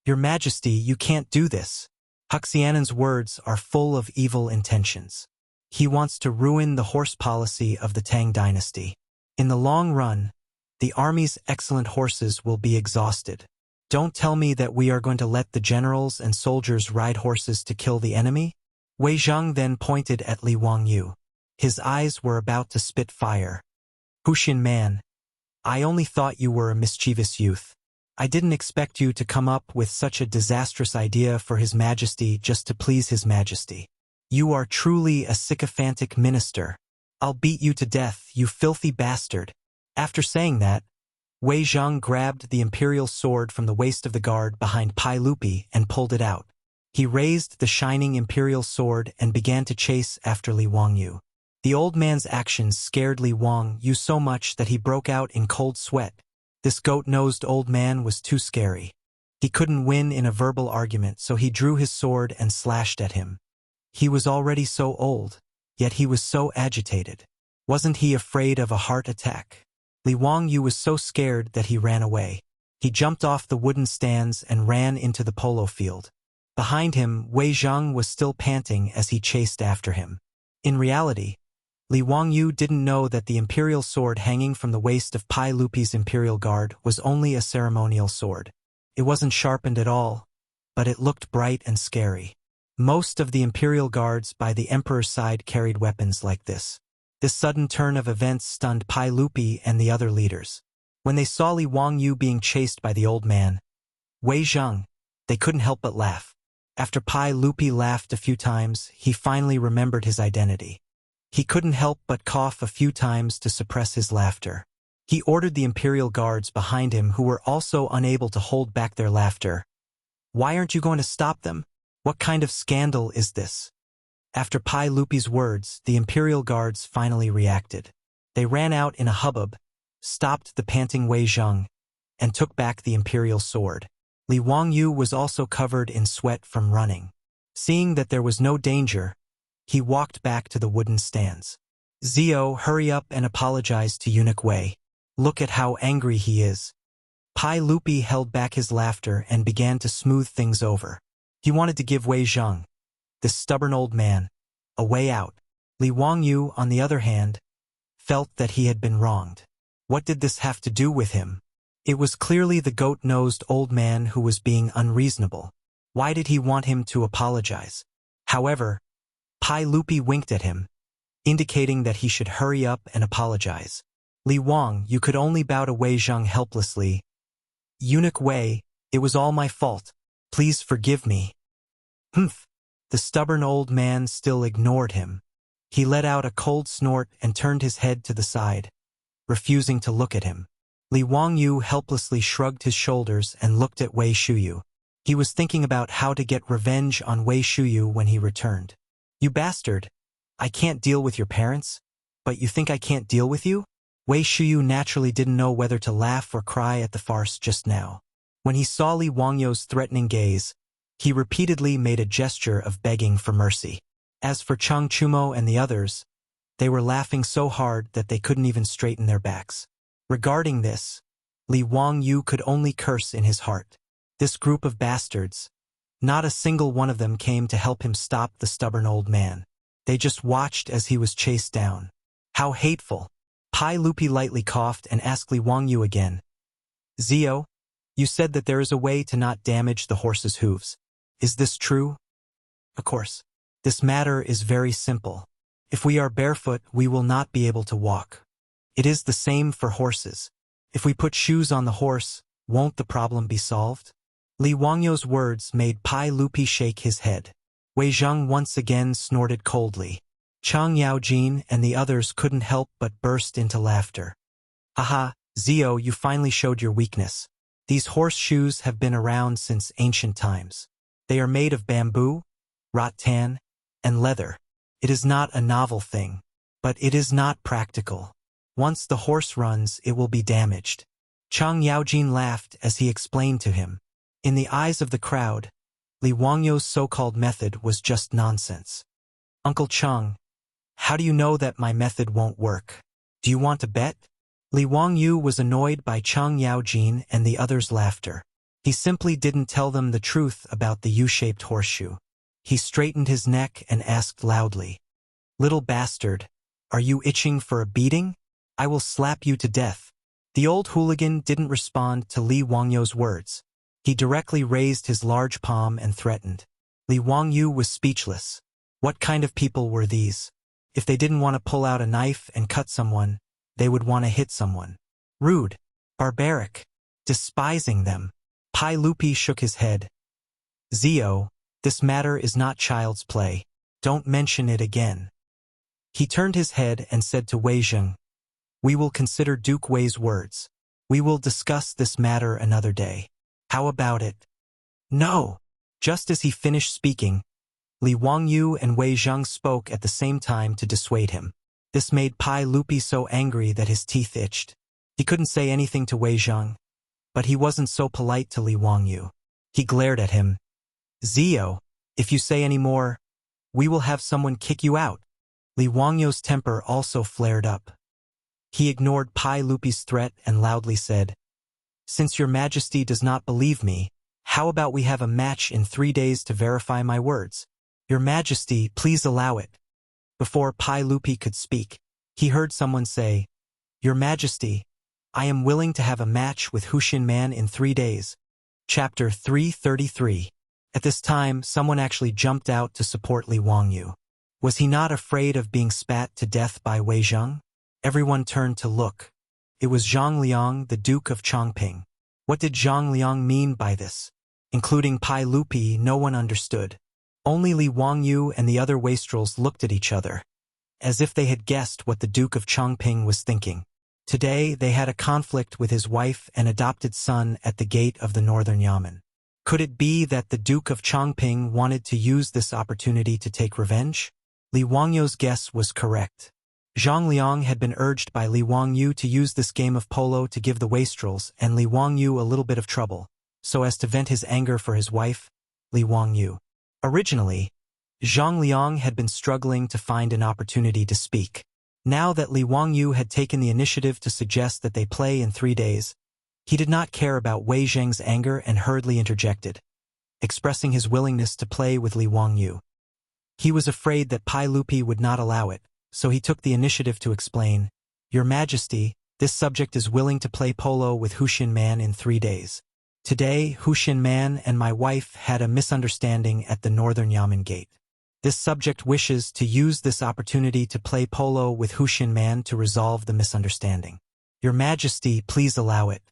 Your Majesty, you can't do this. Huxianan's words are full of evil intentions. He wants to ruin the horse policy of the Tang dynasty. In the long run, the army's excellent horses will be exhausted. Don't tell me that we are going to let the generals and soldiers ride horses to kill the enemy? Wei Zheng then pointed at Li Wangyu. His eyes were about to spit fire. Huxian man, I only thought you were a mischievous youth. I didn't expect you to come up with such a disastrous idea for His Majesty just to please His Majesty. You are truly a sycophantic minister. I'll beat you to death, you filthy bastard." After saying that, Wei Zhang grabbed the imperial sword from the waist of the guard behind Pai Lupi and pulled it out. He raised the shining imperial sword and began to chase after Li Wangyu. The old man's actions scared Li Wangyu so much that he broke out in cold sweat. This goat-nosed old man was too scary. He couldn't win in a verbal argument, so he drew his sword and slashed at him. He was already so old, yet he was so agitated. Wasn't he afraid of a heart attack? Li Wangyu was so scared that he ran away. He jumped off the wooden stands and ran into the polo field. Behind him, Wei Zhang was still panting as he chased after him. In reality, Li Wangyu didn't know that the imperial sword hanging from the waist of Pai Lupi's imperial guard was only a ceremonial sword. It wasn't sharpened at all, but it looked bright and scary. Most of the imperial guards by the emperor's side carried weapons like this. This sudden turn of events stunned Pai Lupi and the other leaders. When they saw Li Wangyu being chased by the old man, Wei Zhang, they couldn't help but laugh. After Pai Lupi laughed a few times, he finally remembered his identity. He couldn't help but cough a few times to suppress his laughter. He ordered the imperial guards behind him, who were also unable to hold back their laughter. "Why aren't you going to stop them? What kind of scandal is this?" After Pai Lupi's words, the imperial guards finally reacted. They ran out in a hubbub, stopped the panting Wei Zhang, and took back the imperial sword. Li Wangyu was also covered in sweat from running. Seeing that there was no danger, he walked back to the wooden stands. "Zio, hurry up and apologize to Eunuch Wei. Look at how angry he is." Pai Lupi held back his laughter and began to smooth things over. He wanted to give Wei Zhang, this stubborn old man, a way out. Li Wangyu, on the other hand, felt that he had been wronged. What did this have to do with him? It was clearly the goat-nosed old man who was being unreasonable. Why did he want him to apologize? However, Pai Lupi winked at him, indicating that he should hurry up and apologize. "Li Wang, you could only bow to Wei Zhang helplessly. Eunuch Wei, it was all my fault. Please forgive me." "Humph." The stubborn old man still ignored him. He let out a cold snort and turned his head to the side, refusing to look at him. Li Wangyu helplessly shrugged his shoulders and looked at Wei Shuyu. He was thinking about how to get revenge on Wei Shuyu when he returned. "You bastard! I can't deal with your parents? But you think I can't deal with you?" Wei Shuyu naturally didn't know whether to laugh or cry at the farce just now. When he saw Li Wangyu's threatening gaze, he repeatedly made a gesture of begging for mercy. As for Chang Chumo and the others, they were laughing so hard that they couldn't even straighten their backs. Regarding this, Li Wangyu could only curse in his heart. This group of bastards, not a single one of them came to help him stop the stubborn old man. They just watched as he was chased down. How hateful! Pai Lupi lightly coughed and asked Li Wangyu again. "Zio, you said that there is a way to not damage the horse's hooves. Is this true?" "Of course. This matter is very simple. If we are barefoot, we will not be able to walk. It is the same for horses. If we put shoes on the horse, won't the problem be solved?" Li Wangyu's words made Pai Lupi shake his head. Wei Zhang once again snorted coldly. Chang Yaojin and the others couldn't help but burst into laughter. "Haha, Zio, you finally showed your weakness. These horseshoes have been around since ancient times. They are made of bamboo, rattan, and leather. It is not a novel thing, but it is not practical. Once the horse runs, it will be damaged." Chang Yaojin laughed as he explained to him. In the eyes of the crowd, Li Wangyu's so-called method was just nonsense. "Uncle Chang, how do you know that my method won't work? Do you want to bet?" Li Wangyu was annoyed by Chang Yaojin and the others' laughter. He simply didn't tell them the truth about the U-shaped horseshoe. He straightened his neck and asked loudly, "Little bastard, are you itching for a beating? I will slap you to death." The old hooligan didn't respond to Li Wangyu's words. He directly raised his large palm and threatened. Li Wangyu was speechless. What kind of people were these? If they didn't want to pull out a knife and cut someone, they would want to hit someone. Rude. Barbaric. Despising them. Pai Lupi shook his head. Zio, this matter is not child's play. Don't mention it again. He turned his head and said to Wei Zheng, we will consider Duke Wei's words. We will discuss this matter another day. How about it? No. Just as he finished speaking, Li Wangyu and Wei Zheng spoke at the same time to dissuade him. This made Pai Lupi so angry that his teeth itched. He couldn't say anything to Wei Zheng, but he wasn't so polite to Li Wangyu. He glared at him. Zio, if you say any more, we will have someone kick you out. Li Wangyu's temper also flared up. He ignored Pai Lupi's threat and loudly said, since your majesty does not believe me, how about we have a match in 3 days to verify my words? Your majesty, please allow it. Before Pai Lupi could speak, he heard someone say, your majesty, I am willing to have a match with Huxin Man in 3 days. Chapter 333. At this time, someone actually jumped out to support Li Wangyu. Was he not afraid of being spat to death by Wei Zheng? Everyone turned to look. It was Zhang Liang, the Duke of Chongping. What did Zhang Liang mean by this? Including Pai Lupi, no one understood. Only Li Wangyu and the other wastrels looked at each other, as if they had guessed what the Duke of Chongping was thinking. Today, they had a conflict with his wife and adopted son at the gate of the northern Yamen. Could it be that the Duke of Chongping wanted to use this opportunity to take revenge? Li Wangyu's guess was correct. Zhang Liang had been urged by Li Wangyu to use this game of polo to give the wastrels and Li Wangyu a little bit of trouble, so as to vent his anger for his wife, Li Wangyu. Originally, Zhang Liang had been struggling to find an opportunity to speak. Now that Li Wangyu had taken the initiative to suggest that they play in 3 days, he did not care about Wei Zheng's anger and hurriedly interjected, expressing his willingness to play with Li Wangyu. He was afraid that Pai Lupi would not allow it, so he took the initiative to explain, Your Majesty, this subject is willing to play polo with Huxin Man in 3 days. Today, Huxin Man and my wife had a misunderstanding at the northern Yamen gate. This subject wishes to use this opportunity to play polo with Huxin Man to resolve the misunderstanding. Your Majesty, please allow it.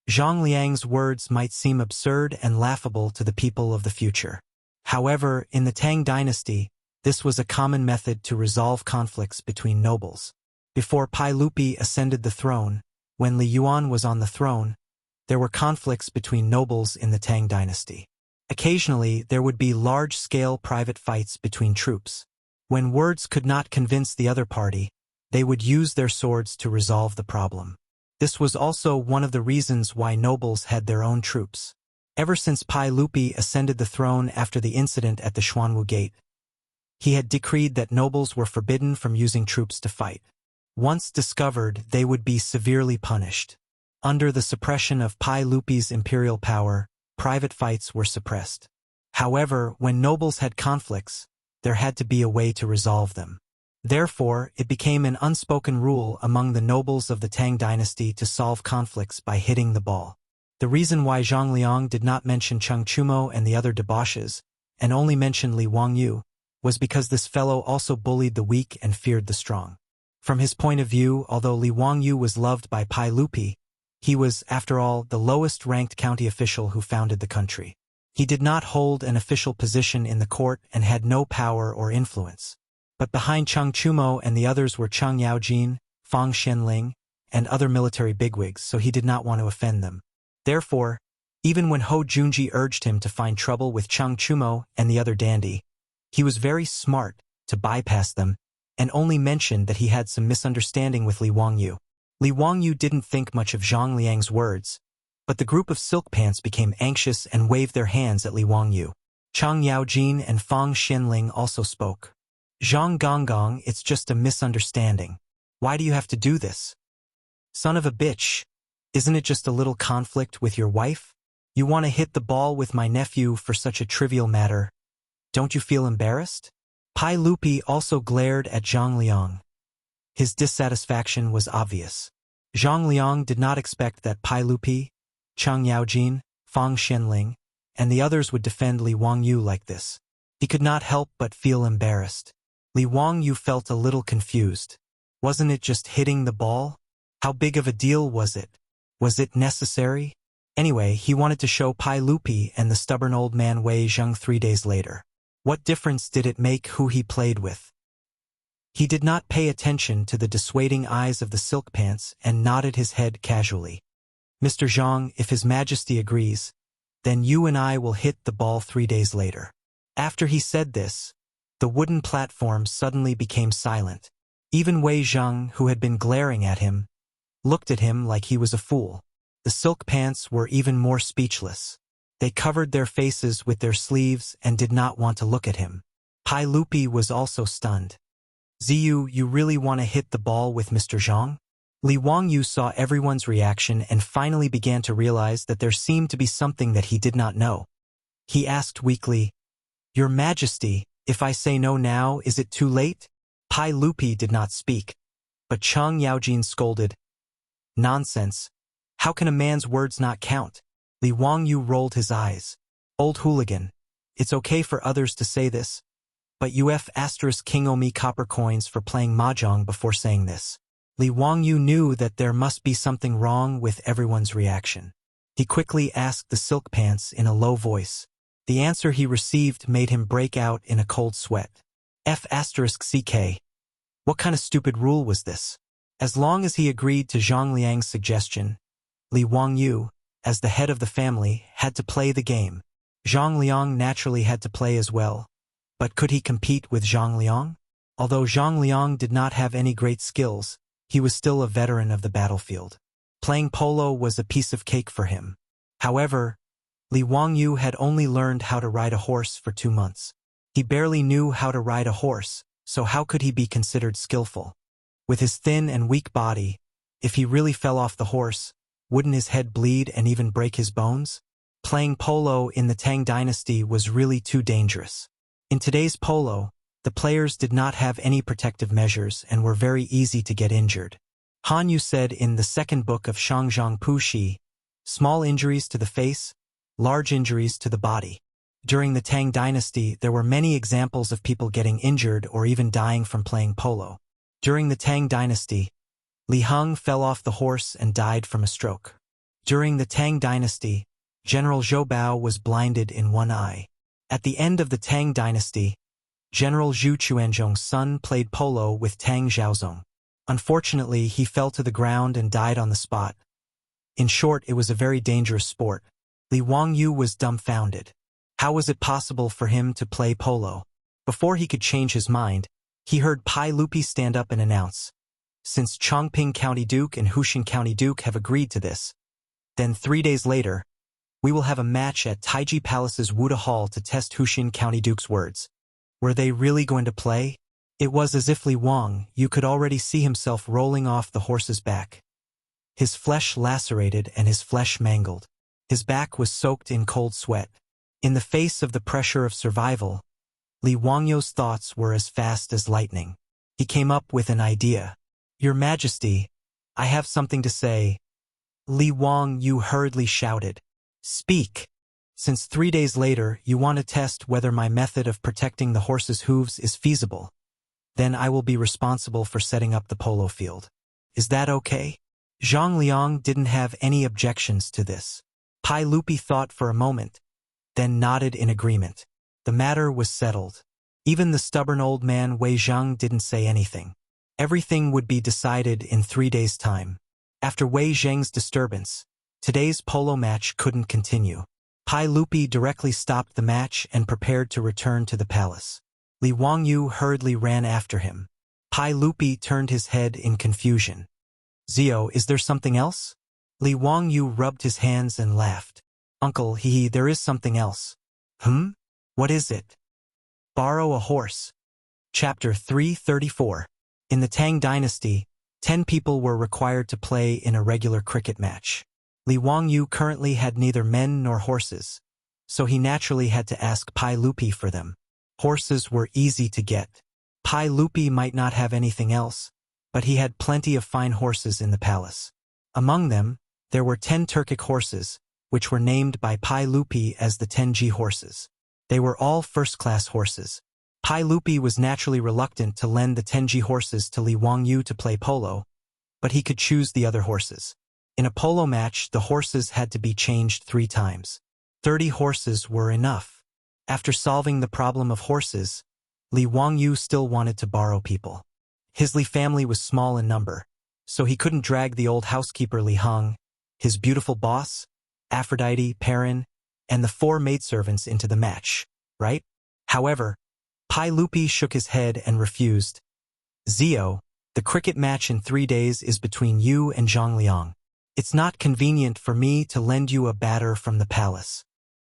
Zhang Liang's words might seem absurd and laughable to the people of the future. However, in the Tang dynasty, this was a common method to resolve conflicts between nobles. Before Pai Lupi ascended the throne, when Li Yuan was on the throne, there were conflicts between nobles in the Tang dynasty. Occasionally, there would be large-scale private fights between troops. When words could not convince the other party, they would use their swords to resolve the problem. This was also one of the reasons why nobles had their own troops. Ever since Pai Lupi ascended the throne after the incident at the Xuanwu Gate, he had decreed that nobles were forbidden from using troops to fight. Once discovered, they would be severely punished. Under the suppression of Pai Lupi's imperial power, private fights were suppressed. However, when nobles had conflicts, there had to be a way to resolve them. Therefore, it became an unspoken rule among the nobles of the Tang dynasty to solve conflicts by hitting the ball. The reason why Zhang Liang did not mention Cheng Chumo and the other debauches, and only mentioned Li Wangyu, was because this fellow also bullied the weak and feared the strong. From his point of view, although Li Wangyu was loved by Pai Lupi, he was, after all, the lowest-ranked county official who founded the country. He did not hold an official position in the court and had no power or influence. But behind Cheng Chumo and the others were Cheng Yaojin, Fang Xianling, and other military bigwigs, so he did not want to offend them. Therefore, even when Ho Junji urged him to find trouble with Cheng Chumo and the other dandy, he was very smart to bypass them and only mentioned that he had some misunderstanding with Li Wangyu. Li Wangyu didn't think much of Zhang Liang's words, but the group of silk pants became anxious and waved their hands at Li Wangyu. Cheng Yaojin and Fang Xianling also spoke. Zhang Gonggong, it's just a misunderstanding. Why do you have to do this? Son of a bitch, isn't it just a little conflict with your wife? You want to hit the ball with my nephew for such a trivial matter. Don't you feel embarrassed? Pai Lupi also glared at Zhang Liang. His dissatisfaction was obvious. Zhang Liang did not expect that Pai Lupi, Cheng Yaojin, Fang Xianling, and the others would defend Li Wangyu like this. He could not help but feel embarrassed. Li Wangyu felt a little confused. Wasn't it just hitting the ball? How big of a deal was it? Was it necessary? Anyway, he wanted to show Pai Lupi and the stubborn old man Wei Zheng 3 days later. What difference did it make who he played with? He did not pay attention to the dissuading eyes of the silk pants and nodded his head casually. Mr. Zhang, if His Majesty agrees, then you and I will hit the ball 3 days later. After he said this, the wooden platform suddenly became silent. Even Wei Zheng, who had been glaring at him, looked at him like he was a fool. The silk pants were even more speechless. They covered their faces with their sleeves and did not want to look at him. Pai Lupi was also stunned. Ziyu, you really want to hit the ball with Mr. Zhang? Li Wangyu saw everyone's reaction and finally began to realize that there seemed to be something that he did not know. He asked weakly, Your Majesty, if I say no now, is it too late? Pai Lupi did not speak, but Chang Yaojin scolded, Nonsense. How can a man's words not count? Li Wangyu rolled his eyes. Old hooligan. It's okay for others to say this, but UF** King owe me copper coins for playing mahjong before saying this. Li Wangyu knew that there must be something wrong with everyone's reaction. He quickly asked the silk pants in a low voice. The answer he received made him break out in a cold sweat. F***CK. What kind of stupid rule was this? As long as he agreed to Zhang Liang's suggestion, Li Wangyu, as the head of the family, had to play the game. Zhang Liang naturally had to play as well. But could he compete with Zhang Liang? Although Zhang Liang did not have any great skills, he was still a veteran of the battlefield. Playing polo was a piece of cake for him. However, Li Wangyu had only learned how to ride a horse for 2 months. He barely knew how to ride a horse, so how could he be considered skillful? With his thin and weak body, if he really fell off the horse, wouldn't his head bleed and even break his bones? Playing polo in the Tang dynasty was really too dangerous. In today's polo, the players did not have any protective measures and were very easy to get injured. Han Yu said in the second book of Shangzhang Puxi, small injuries to the face, large injuries to the body. During the Tang dynasty, there were many examples of people getting injured or even dying from playing polo. During the Tang dynasty, Li Heng fell off the horse and died from a stroke. During the Tang dynasty, General Zhou Bao was blinded in one eye. At the end of the Tang dynasty, General Zhu Chuanzhong's son played polo with Tang Xiaozong. Unfortunately, he fell to the ground and died on the spot. In short, it was a very dangerous sport. Li Wangyu was dumbfounded. How was it possible for him to play polo? Before he could change his mind, he heard Pai Lupi stand up and announce, Since Chongping County Duke and Hushin County Duke have agreed to this, then 3 days later, we will have a match at Taiji Palace's Wuda Hall to test Hushin County Duke's words. Were they really going to play? It was as if Li Wangyu could already see himself rolling off the horse's back. His flesh lacerated and his flesh mangled. His back was soaked in cold sweat. In the face of the pressure of survival, Li Wangyu's thoughts were as fast as lightning. He came up with an idea. Your Majesty, I have something to say. Li Wangyu hurriedly shouted. Speak. Since 3 days later you want to test whether my method of protecting the horse's hooves is feasible, then I will be responsible for setting up the polo field. Is that okay? Zhang Liang didn't have any objections to this. Pai Lupi thought for a moment, then nodded in agreement. The matter was settled. Even the stubborn old man Wei Zheng didn't say anything. Everything would be decided in 3 days' time. After Wei Zheng's disturbance, today's polo match couldn't continue. Pai Lupi directly stopped the match and prepared to return to the palace. Li Wangyu hurriedly ran after him. Pai Lupi turned his head in confusion. Zio, is there something else? Li Wangyu rubbed his hands and laughed. Uncle, there is something else. What is it? Borrow a horse. Chapter 334. In the Tang dynasty, 10 people were required to play in a regular cricket match. Li Wangyu currently had neither men nor horses, so he naturally had to ask Pai Lupi for them. Horses were easy to get. Pai Lupi might not have anything else, but he had plenty of fine horses in the palace. Among them, there were 10 Turkic horses, which were named by Pai Lupi as the 10G horses. They were all first-class horses. Pai Lupi was naturally reluctant to lend the 10G horses to Li Wangyu to play polo, but he could choose the other horses. In a polo match, the horses had to be changed 3 times. 30 horses were enough. After solving the problem of horses, Li Wangyu still wanted to borrow people. His Li family was small in number, so he couldn't drag the old housekeeper Li Heng, his beautiful boss, Aphrodite, Perrin, and the 4 maidservants into the match, right? However, Pai Lupi shook his head and refused. Zio, the cricket match in 3 days is between you and Zhang Liang. It's not convenient for me to lend you a batter from the palace.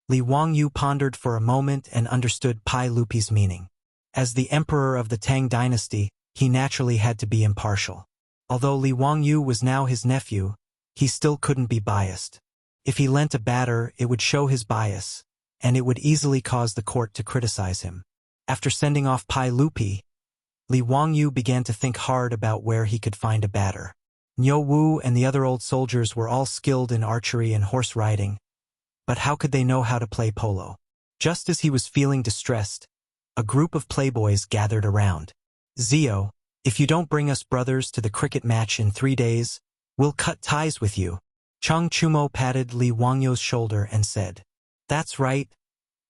Li Wangyu pondered for a moment and understood Pai Lupi's meaning. As the emperor of the Tang dynasty, he naturally had to be impartial. Although Li Wangyu was now his nephew, he still couldn't be biased. If he lent a batter, it would show his bias, and it would easily cause the court to criticize him. After sending off Pai Lupi, Li Wangyu began to think hard about where he could find a batter. Niu Wu and the other old soldiers were all skilled in archery and horse riding, but how could they know how to play polo? Just as he was feeling distressed, a group of playboys gathered around. Zio, if you don't bring us brothers to the cricket match in 3 days, we'll cut ties with you. Chang Chumo patted Li Wangyu's shoulder and said, That's right.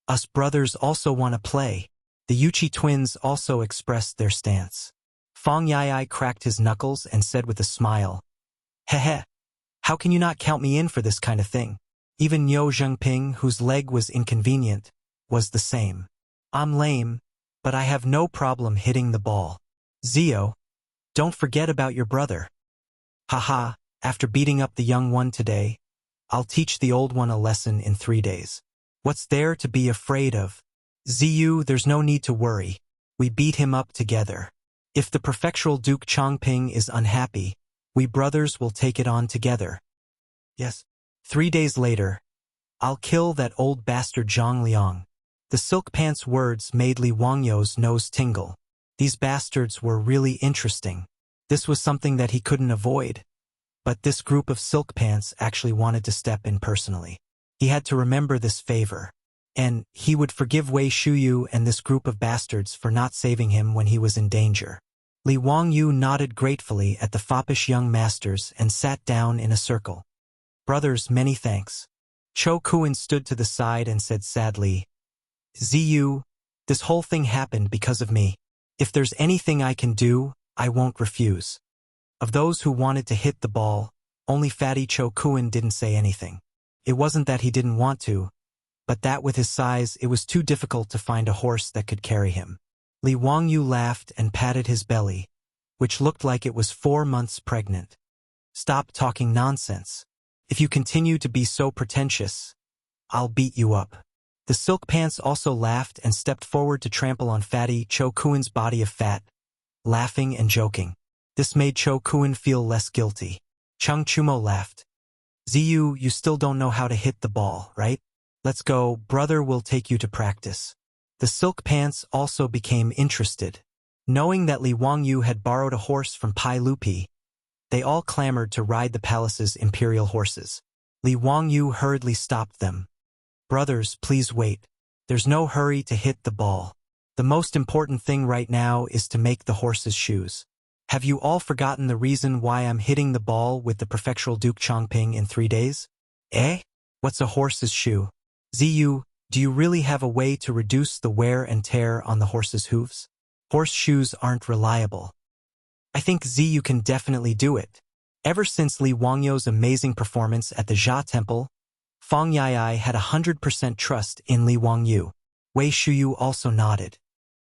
Us brothers also want to play. The Yuchi twins also expressed their stance. Fang Yai cracked his knuckles and said with a smile, Heh, how can you not count me in for this kind of thing? Even Niu Zhengping, whose leg was inconvenient, was the same. I'm lame, but I have no problem hitting the ball. Zio, don't forget about your brother. Haha, after beating up the young one today, I'll teach the old one a lesson in 3 days. What's there to be afraid of? Ziyu, there's no need to worry. We beat him up together. If the prefectural Duke Chongping is unhappy, we brothers will take it on together. Yes. 3 days later, I'll kill that old bastard Zhang Liang. The silk pants words made Li Wangyu's nose tingle. These bastards were really interesting. This was something that he couldn't avoid. But this group of silk pants actually wanted to step in personally. He had to remember this favor. And he would forgive Wei Shuyu and this group of bastards for not saving him when he was in danger. Li Wangyu nodded gratefully at the foppish young masters and sat down in a circle. Brothers, many thanks. Cho Kuan stood to the side and said sadly, Ziyu, this whole thing happened because of me. If there's anything I can do, I won't refuse. Of those who wanted to hit the ball, only Fatty Cho Kuan didn't say anything. It wasn't that he didn't want to, but that with his size it was too difficult to find a horse that could carry him. Li Wangyu laughed and patted his belly, which looked like it was 4 months pregnant. Stop talking nonsense. If you continue to be so pretentious, I'll beat you up. The silk pants also laughed and stepped forward to trample on Fatty Cho Kuan's body of fat, laughing and joking. This made Cho Kuan feel less guilty. Chang Chumo laughed. Ziyu, you still don't know how to hit the ball, right? Let's go, brother will take you to practice. The silk pants also became interested. Knowing that Li Wangyu had borrowed a horse from Pai Lupi, they all clamored to ride the palace's imperial horses. Li Wangyu hurriedly stopped them. Brothers, please wait. There's no hurry to hit the ball. The most important thing right now is to make the horses' shoes. Have you all forgotten the reason why I'm hitting the ball with the prefectural Duke Chongping in 3 days? Eh? What's a horse's shoe? Ziyu, do you really have a way to reduce the wear and tear on the horse's hooves? Horseshoes aren't reliable. I think Ziyu can definitely do it. Ever since Li Wangyu's amazing performance at the Jia Temple, Fang Yai had 100% trust in Li Wangyu. Wei Shuyu also nodded.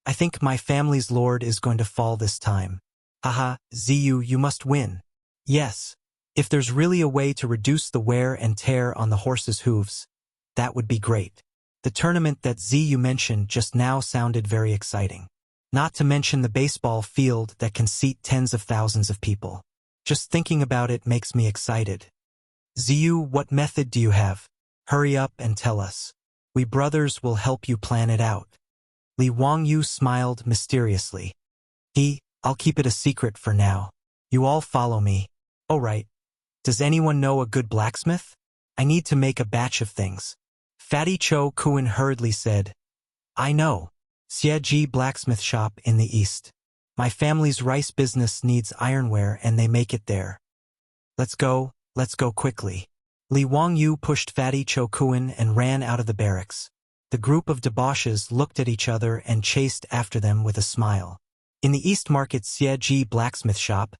I think my family's lord is going to fall this time. Haha, Ziyu, you must win. Yes. If there's really a way to reduce the wear and tear on the horse's hooves, that would be great. The tournament that Ziyu mentioned just now sounded very exciting. Not to mention the baseball field that can seat tens of thousands of people. Just thinking about it makes me excited. Ziyu, what method do you have? Hurry up and tell us. We brothers will help you plan it out. Li Wangyu smiled mysteriously. I'll keep it a secret for now. You all follow me. Oh right. Does anyone know a good blacksmith? I need to make a batch of things. Fatty Cho Kuan hurriedly said, I know. Xieji blacksmith shop in the east. My family's rice business needs ironware and they make it there. Let's go quickly. Li Wangyu pushed Fatty Cho Kuan and ran out of the barracks. The group of debauches looked at each other and chased after them with a smile. In the East Market Xie Ji blacksmith shop,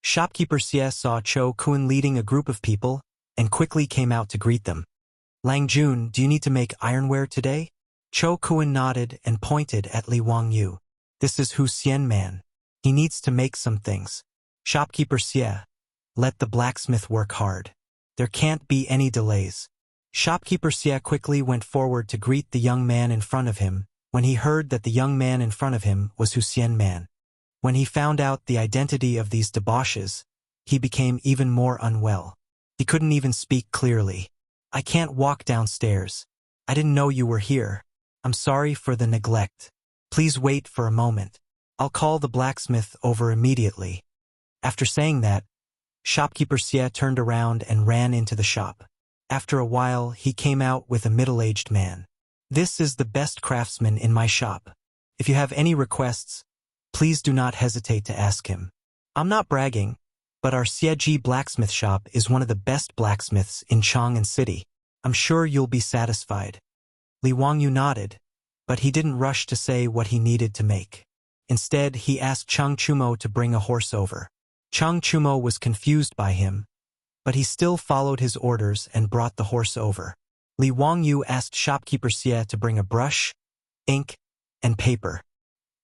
shopkeeper Xie saw Cho Kuan leading a group of people and quickly came out to greet them. Lang Jun, do you need to make ironware today? Cho Kuan nodded and pointed at Li Wangyu. This is Hu Xian man. He needs to make some things. Shopkeeper Xie, let the blacksmith work hard. There can't be any delays. Shopkeeper Xie quickly went forward to greet the young man in front of him when he heard that the young man in front of him was Hu Xian man. When he found out the identity of these debauches, he became even more unwell. He couldn't even speak clearly. I can't walk downstairs. I didn't know you were here. I'm sorry for the neglect. Please wait for a moment. I'll call the blacksmith over immediately. After saying that, Shopkeeper Xie turned around and ran into the shop. After a while, he came out with a middle-aged man. This is the best craftsman in my shop. If you have any requests, please do not hesitate to ask him. I'm not bragging, but our Xieji blacksmith shop is one of the best blacksmiths in Chang'an City. I'm sure you'll be satisfied. Li Wangyu nodded, but he didn't rush to say what he needed to make. Instead, he asked Chang Chumo to bring a horse over. Chang Chumo was confused by him, but he still followed his orders and brought the horse over. Li Wangyu asked shopkeeper Xie to bring a brush, ink, and paper.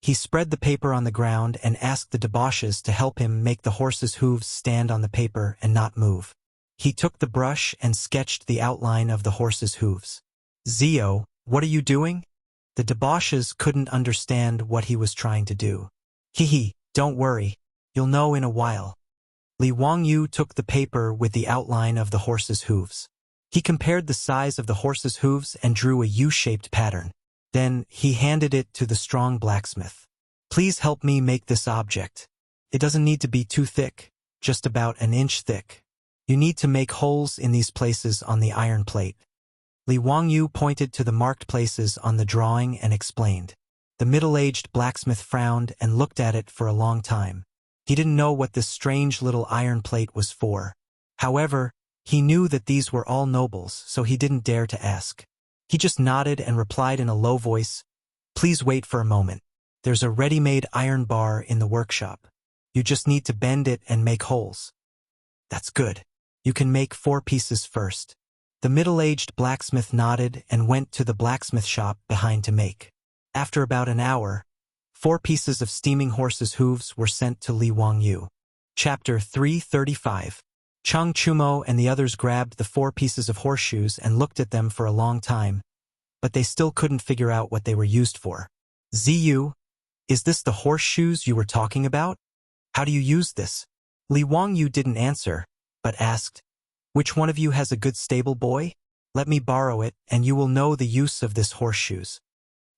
He spread the paper on the ground and asked the debauches to help him make the horse's hooves stand on the paper and not move. He took the brush and sketched the outline of the horse's hooves. Zio, what are you doing? The debauches couldn't understand what he was trying to do. Hee, don't worry. You'll know in a while. Li Wangyu took the paper with the outline of the horse's hooves. He compared the size of the horse's hooves and drew a U-shaped pattern. Then he handed it to the strong blacksmith. Please help me make this object. It doesn't need to be too thick, just about an inch thick. You need to make holes in these places on the iron plate. Li Wangyu pointed to the marked places on the drawing and explained. The middle-aged blacksmith frowned and looked at it for a long time. He didn't know what this strange little iron plate was for. However, he knew that these were all nobles, so he didn't dare to ask. He just nodded and replied in a low voice, Please wait for a moment. There's a ready-made iron bar in the workshop. You just need to bend it and make holes. That's good. You can make 4 pieces first. The middle-aged blacksmith nodded and went to the blacksmith shop behind to make. After about an hour, 4 pieces of steaming horse's hooves were sent to Li Wangyu. Chapter 335. Chang Chumo and the others grabbed the 4 pieces of horseshoes and looked at them for a long time, but they still couldn't figure out what they were used for. Ziyu, is this the horseshoes you were talking about? How do you use this? Li Wangyu didn't answer, but asked, Which one of you has a good stable boy? Let me borrow it, and you will know the use of this horseshoes.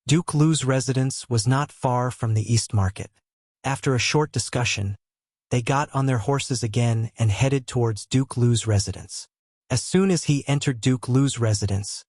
Duke Lu's residence was not far from the East Market. After a short discussion, they got on their horses again and headed towards Duke Lu's residence. As soon as he entered Duke Lu's residence,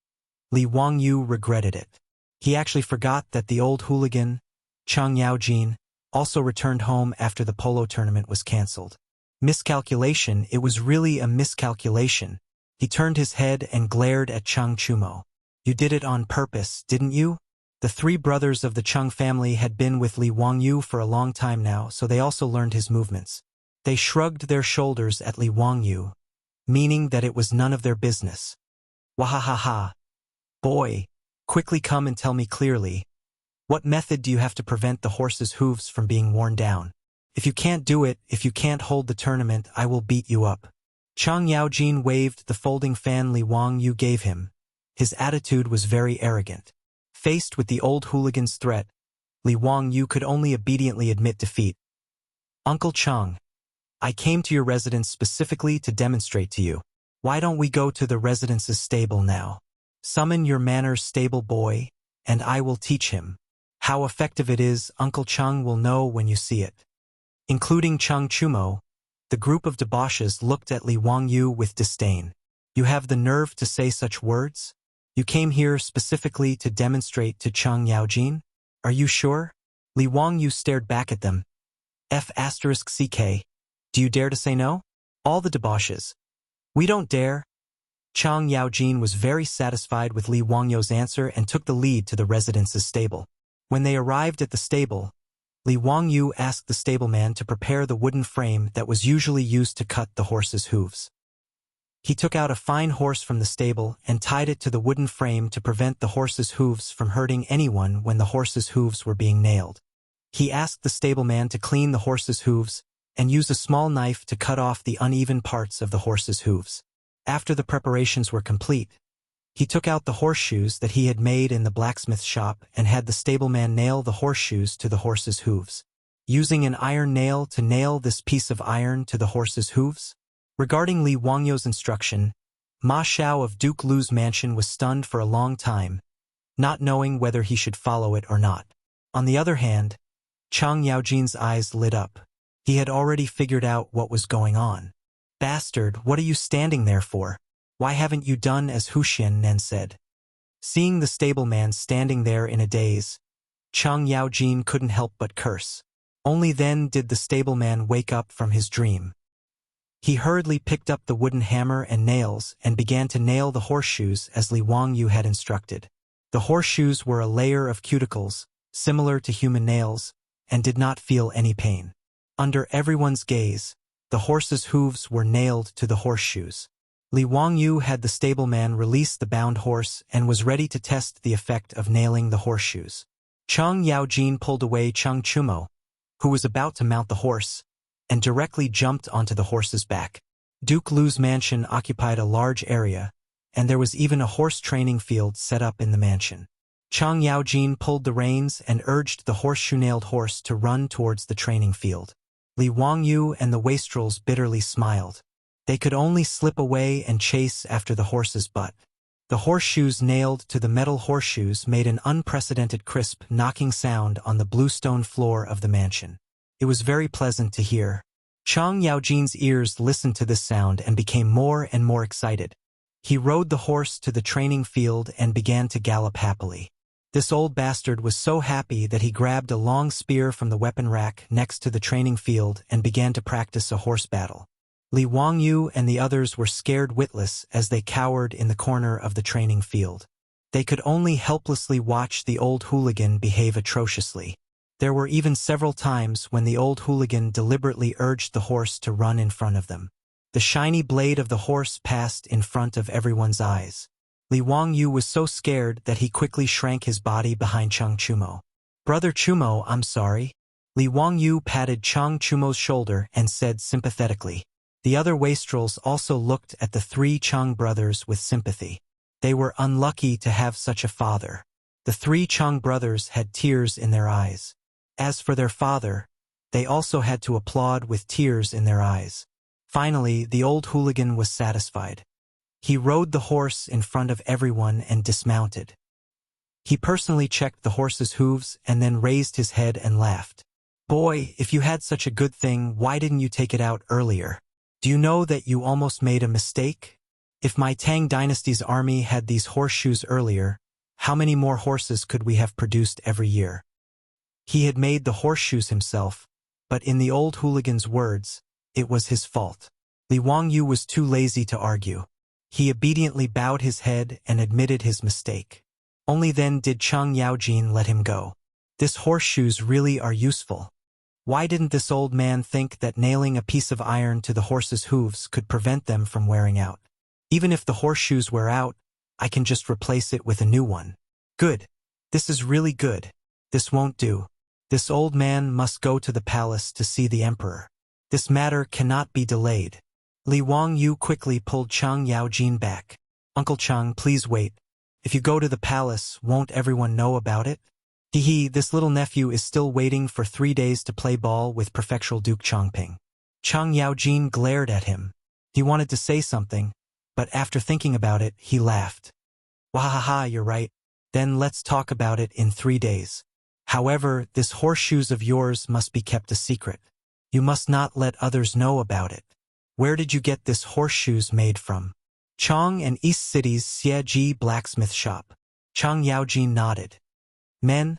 Li Wangyu regretted it. He actually forgot that the old hooligan, Chang Yaojin, also returned home after the polo tournament was cancelled. Miscalculation, it was really a miscalculation. He turned his head and glared at Chang Chumo. You did it on purpose, didn't you? The 3 brothers of the Chung family had been with Li Wangyu for a long time now, so they also learned his movements. They shrugged their shoulders at Li Wangyu, meaning that it was none of their business. Wahahaha. Boy, quickly come and tell me clearly. What method do you have to prevent the horse's hooves from being worn down? If you can't do it, if you can't hold the tournament, I will beat you up. Chang Yaojin waved the folding fan Li Wangyu gave him. His attitude was very arrogant. Faced with the old hooligan's threat, Li Wangyu could only obediently admit defeat. Uncle Chang, I came to your residence specifically to demonstrate to you. Why don't we go to the residence's stable now? Summon your manners stable boy, and I will teach him. How effective it is, Uncle Chang will know when you see it. Including Chang Chumo, the group of debauches looked at Li Wangyu with disdain. You have the nerve to say such words? You came here specifically to demonstrate to Chang Yaojin? Are you sure? Li Wangyu stared back at them, F***ck. Do you dare to say no? All the debauches. We don't dare. Chang Yaojin was very satisfied with Li Wangyu's answer and took the lead to the residence's stable. When they arrived at the stable, Li Wangyu asked the stableman to prepare the wooden frame that was usually used to cut the horse's hooves. He took out a fine horse from the stable and tied it to the wooden frame to prevent the horse's hooves from hurting anyone when the horse's hooves were being nailed. He asked the stableman to clean the horse's hooves and use a small knife to cut off the uneven parts of the horse's hooves. After the preparations were complete, he took out the horseshoes that he had made in the blacksmith shop and had the stableman nail the horseshoes to the horse's hooves. Using an iron nail to nail this piece of iron to the horse's hooves? Regarding Li Wangyu's instruction, Ma Xiao of Duke Lu's mansion was stunned for a long time, not knowing whether he should follow it or not. On the other hand, Chang Yaojin's eyes lit up. He had already figured out what was going on. Bastard, what are you standing there for? Why haven't you done as Hu Xiannen said? Seeing the stableman standing there in a daze, Chang Yaojin couldn't help but curse. Only then did the stableman wake up from his dream. He hurriedly picked up the wooden hammer and nails and began to nail the horseshoes as Li Wangyu had instructed. The horseshoes were a layer of cuticles, similar to human nails, and did not feel any pain. Under everyone's gaze, the horse's hooves were nailed to the horseshoes. Li Wangyu had the stableman release the bound horse and was ready to test the effect of nailing the horseshoes. Chang Yaojin pulled away Chang Chumo, who was about to mount the horse, and directly jumped onto the horse's back. Duke Lu's mansion occupied a large area, and there was even a horse training field set up in the mansion. Chang Yaojin pulled the reins and urged the horseshoe-nailed horse to run towards the training field. Li Wangyu and the wastrels bitterly smiled. They could only slip away and chase after the horse's butt. The horseshoes nailed to the metal horseshoes made an unprecedented crisp, knocking sound on the bluestone floor of the mansion. It was very pleasant to hear. Chang Yaojin's ears listened to this sound and became more and more excited. He rode the horse to the training field and began to gallop happily. This old bastard was so happy that he grabbed a long spear from the weapon rack next to the training field and began to practice a horse battle. Li Wangyu and the others were scared witless as they cowered in the corner of the training field. They could only helplessly watch the old hooligan behave atrociously. There were even several times when the old hooligan deliberately urged the horse to run in front of them. The shiny blade of the horse passed in front of everyone's eyes. Li Wangyu was so scared that he quickly shrank his body behind Chang Chumo. "Brother Chumo, I'm sorry." Li Wangyu patted Chang Chumo's shoulder and said sympathetically. The other wastrels also looked at the three Chang brothers with sympathy. They were unlucky to have such a father. The three Chang brothers had tears in their eyes. As for their father, they also had to applaud with tears in their eyes. Finally, the old hooligan was satisfied. He rode the horse in front of everyone and dismounted. He personally checked the horse's hooves and then raised his head and laughed. "Boy, if you had such a good thing, why didn't you take it out earlier? Do you know that you almost made a mistake? If my Tang Dynasty's army had these horseshoes earlier, how many more horses could we have produced every year?" He had made the horseshoes himself, but in the old hooligan's words, it was his fault. Li Wangyu was too lazy to argue. He obediently bowed his head and admitted his mistake. Only then did Chang Yaojin let him go. This horseshoes really are useful. Why didn't this old man think that nailing a piece of iron to the horse's hooves could prevent them from wearing out? Even if the horseshoes wear out, I can just replace it with a new one. Good. This is really good. This won't do. This old man must go to the palace to see the emperor. This matter cannot be delayed. Li Wangyu quickly pulled Chang Yaojin back. "Uncle Chang, please wait. If you go to the palace, won't everyone know about it? This little nephew is still waiting for 3 days to play ball with Prefectural Duke Chongping." Chang Yaojin glared at him. He wanted to say something, but after thinking about it, he laughed. "Wahaha, you're right. Then let's talk about it in 3 days. However, this horseshoes of yours must be kept a secret. You must not let others know about it. Where did you get this horseshoes made from?" "Chong and East City's Xieji blacksmith shop." Chang Yaojin nodded. "Men,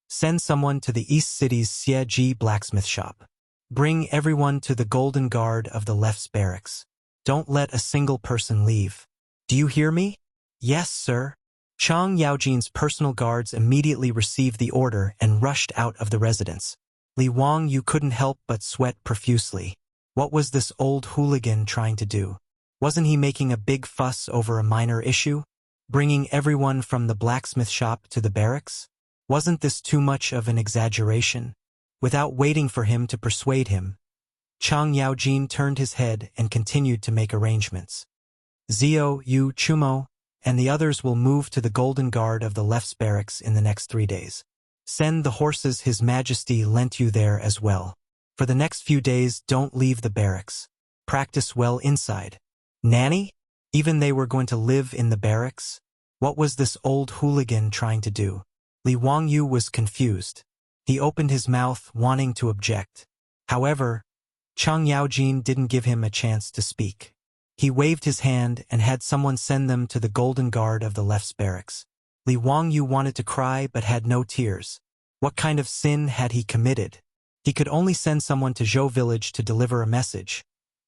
send someone to the East City's Xieji blacksmith shop. Bring everyone to the Golden Guard of the left's barracks. Don't let a single person leave. Do you hear me? Yes, sir. Chang Yaojin's personal guards immediately received the order and rushed out of the residence. Li Wangyu couldn't help but sweat profusely. What was this old hooligan trying to do? Wasn't he making a big fuss over a minor issue? Bringing everyone from the blacksmith shop to the barracks? Wasn't this too much of an exaggeration? Without waiting for him to persuade him, Chang Yaojin turned his head and continued to make arrangements. Zio, Yu, Chumo, and the others will move to the Golden Guard of the left's barracks in the next 3 days. Send the horses His Majesty lent you there as well. For the next few days, don't leave the barracks. Practice well inside. Nanny? Even they were going to live in the barracks? What was this old hooligan trying to do? Li Wangyu was confused. He opened his mouth, wanting to object. However, Chang Yaojin didn't give him a chance to speak. He waved his hand and had someone send them to the Golden Guard of the left's barracks. Li Wangyu wanted to cry but had no tears. What kind of sin had he committed? He could only send someone to Zhou village to deliver a message,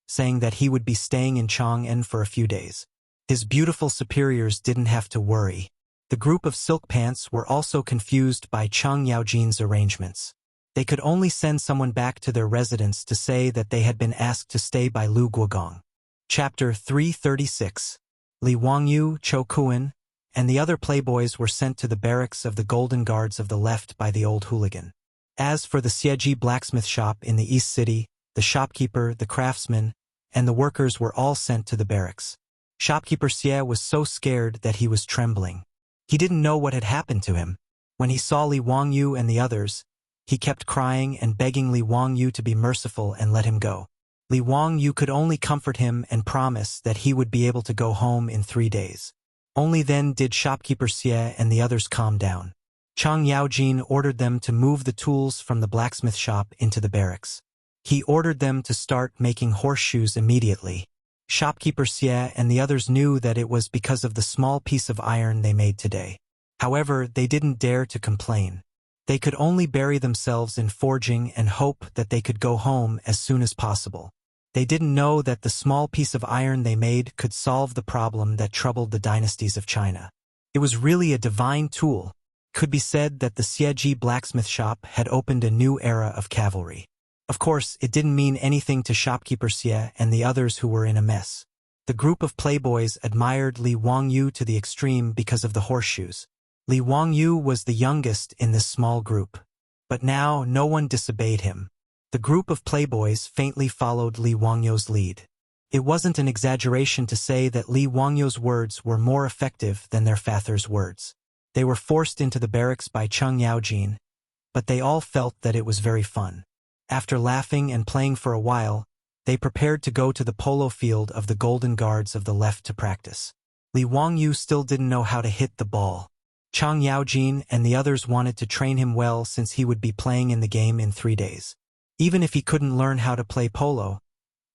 saying that he would be staying in Chang'an for a few days. His beautiful superiors didn't have to worry. The group of silk pants were also confused by Chang Yaojin's arrangements. They could only send someone back to their residence to say that they had been asked to stay by Lu Guogong. Chapter 336. Li Wangyu, Cho Kuan, and the other playboys were sent to the barracks of the Golden Guards of the left by the old hooligan. As for the Xieji blacksmith shop in the East City, the shopkeeper, the craftsman, and the workers were all sent to the barracks. Shopkeeper Xie was so scared that he was trembling. He didn't know what had happened to him. When he saw Li Wangyu and the others, he kept crying and begging Li Wangyu to be merciful and let him go. Li Wangyu could only comfort him and promise that he would be able to go home in 3 days. Only then did shopkeeper Xie and the others calm down. Chang Yaojin ordered them to move the tools from the blacksmith shop into the barracks. He ordered them to start making horseshoes immediately. Shopkeeper Xie and the others knew that it was because of the small piece of iron they made today. However, they didn't dare to complain. They could only bury themselves in forging and hope that they could go home as soon as possible. They didn't know that the small piece of iron they made could solve the problem that troubled the dynasties of China. It was really a divine tool. It could be said that the Xieji blacksmith shop had opened a new era of cavalry. Of course, it didn't mean anything to shopkeeper Xie and the others who were in a mess. The group of playboys admired Li Wangyu to the extreme because of the horseshoes. Li Wangyu was the youngest in this small group. But now no one disobeyed him. The group of playboys faintly followed Li Wangyu's lead. It wasn't an exaggeration to say that Li Wangyu's words were more effective than their father's words. They were forced into the barracks by Chang Yaojin, but they all felt that it was very fun. After laughing and playing for a while, they prepared to go to the polo field of the Golden Guards of the left to practice. Li Wangyu still didn't know how to hit the ball. Chang Yaojin and the others wanted to train him well since he would be playing in the game in 3 days. Even if he couldn't learn how to play polo,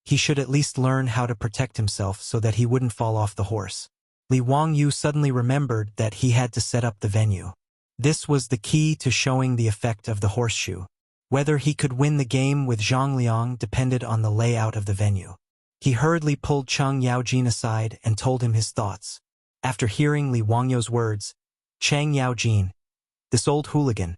he should at least learn how to protect himself so that he wouldn't fall off the horse. Li Wangyu suddenly remembered that he had to set up the venue. This was the key to showing the effect of the horseshoe. Whether he could win the game with Zhang Liang depended on the layout of the venue. He hurriedly pulled Chang Yaojin aside and told him his thoughts. After hearing Li Wangyu's words, Chang Yaojin, this old hooligan,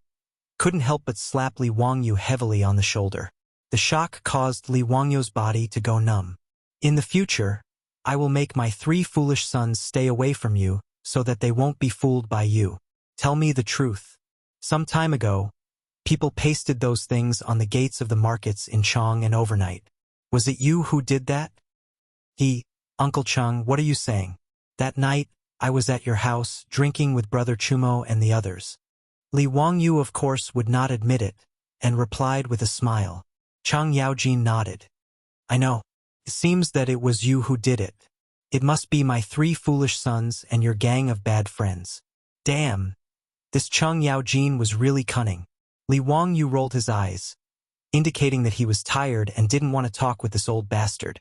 couldn't help but slap Li Wangyu heavily on the shoulder. The shock caused Li Wangyu's body to go numb. In the future, I will make my 3 foolish sons stay away from you so that they won't be fooled by you. Tell me the truth. Some time ago, people pasted those things on the gates of the markets in Chang'an overnight. Was it you who did that? Uncle Cheng, what are you saying? That night, I was at your house, drinking with Brother Chumo and the others. Li Wangyu, of course, would not admit it, and replied with a smile. Chang Yaojin nodded. I know. It seems that it was you who did it. It must be my 3 foolish sons and your gang of bad friends. Damn. This Chang Yaojin was really cunning. Li Wangyu rolled his eyes, indicating that he was tired and didn't want to talk with this old bastard.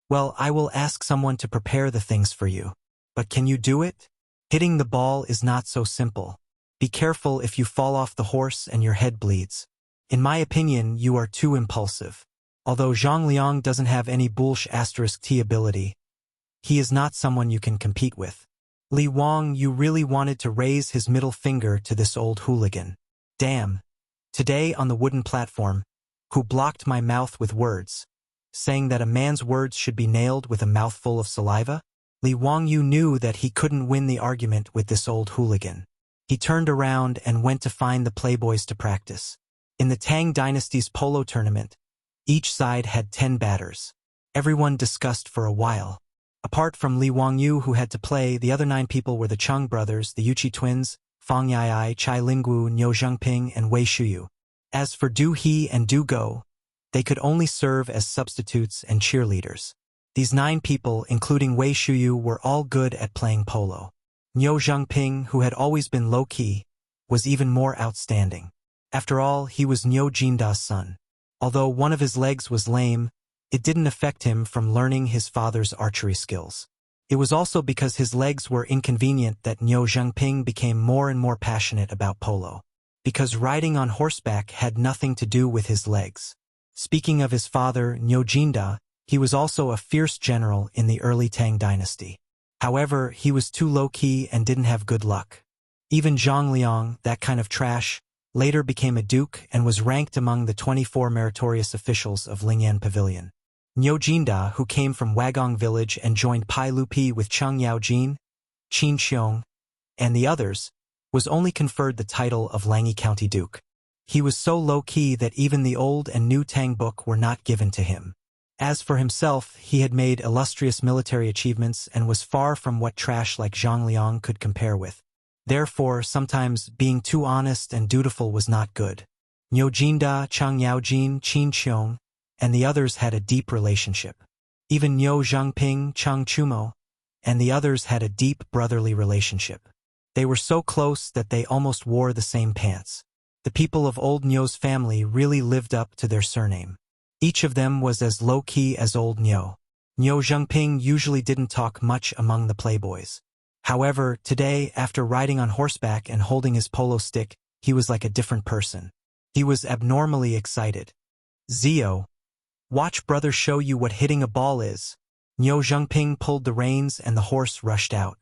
Well, I will ask someone to prepare the things for you. But can you do it? Hitting the ball is not so simple. Be careful if you fall off the horse and your head bleeds. In my opinion, you are too impulsive. Although Zhang Liang doesn't have any **T ability, he is not someone you can compete with. Li Wang Yu really wanted to raise his middle finger to this old hooligan. Damn. Today on the wooden platform, who blocked my mouth with words, saying that a man's words should be nailed with a mouthful of saliva? Li Wang Yu knew that he couldn't win the argument with this old hooligan. He turned around and went to find the playboys to practice. In the Tang Dynasty's polo tournament, each side had 10 batters. Everyone discussed for a while. Apart from Li Wang Yu, who had to play, the other 9 people were the Cheng brothers, the Yuqi twins, Fang Yai, Chai Linggu, Niu Zhengping, and Wei Shuyu. As for Du He and Du Go, they could only serve as substitutes and cheerleaders. These 9 people, including Wei Shuyu, were all good at playing polo. Niu Zhengping, who had always been low-key, was even more outstanding. After all, he was Niu Jinda's son. Although one of his legs was lame, it didn't affect him from learning his father's archery skills. It was also because his legs were inconvenient that Niu Zhengping became more and more passionate about polo. Because riding on horseback had nothing to do with his legs. Speaking of his father, Niu Jinda, he was also a fierce general in the early Tang dynasty. However, he was too low-key and didn't have good luck. Even Zhang Liang, that kind of trash, later became a duke and was ranked among the 24 meritorious officials of Lingyan Pavilion. Niu Jinda, who came from Wagong village and joined Pai Lupi with Cheng Yaojin, Qin Xiong, and the others, was only conferred the title of Langyi County Duke. He was so low-key that even the old and new Tang book were not given to him. As for himself, he had made illustrious military achievements and was far from what trash like Zhang Liang could compare with. Therefore, sometimes being too honest and dutiful was not good. Niu Jinda, Cheng Yaojin, Qin Xiong, and the others had a deep relationship. Even Niu Zhengping, Cheng Chumo, and the others had a deep brotherly relationship. They were so close that they almost wore the same pants. The people of old Niu's family really lived up to their surname. Each of them was as low-key as old Niu. Niu Zhengping usually didn't talk much among the playboys. However, today, after riding on horseback and holding his polo stick, he was like a different person. He was abnormally excited. Zio, watch brother show you what hitting a ball is. Niu Zhengping pulled the reins and the horse rushed out.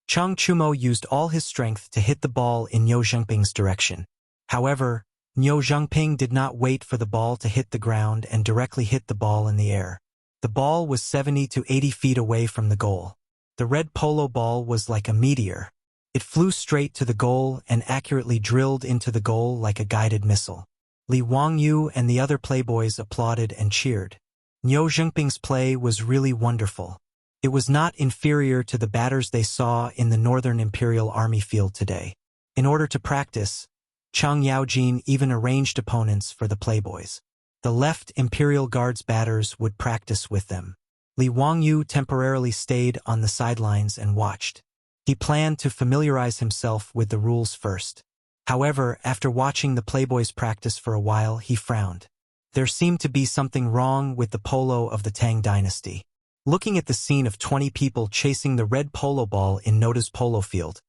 Cheng Chumo used all his strength to hit the ball in Niu Zhengping's direction. However, Niu Zhengping did not wait for the ball to hit the ground and directly hit the ball in the air. The ball was 70 to 80 feet away from the goal. The red polo ball was like a meteor. It flew straight to the goal and accurately drilled into the goal like a guided missile. Li Wang Yu and the other playboys applauded and cheered. Niu Zhengping's play was really wonderful. It was not inferior to the batters they saw in the Northern Imperial Army field today. In order to practice, Cheng Yaojin even arranged opponents for the playboys. The left Imperial Guards batters would practice with them. Li Wang Yu temporarily stayed on the sidelines and watched. He planned to familiarize himself with the rules first. However, after watching the playboys practice for a while, he frowned. There seemed to be something wrong with the polo of the Tang dynasty. Looking at the scene of 20 people chasing the red polo ball in Noda's polo field,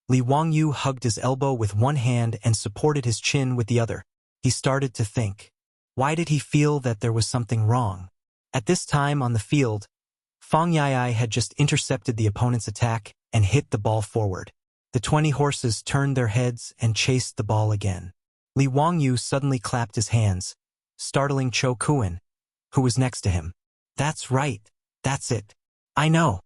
Li Wang Yu hugged his elbow with one hand and supported his chin with the other. He started to think. Why did he feel that there was something wrong? At this time on the field, Fang Yai had just intercepted the opponent's attack and hit the ball forward. The 20 horses turned their heads and chased the ball again. Li Wang Yu suddenly clapped his hands, startling Cho Kuan, who was next to him. That's right. That's it. I know.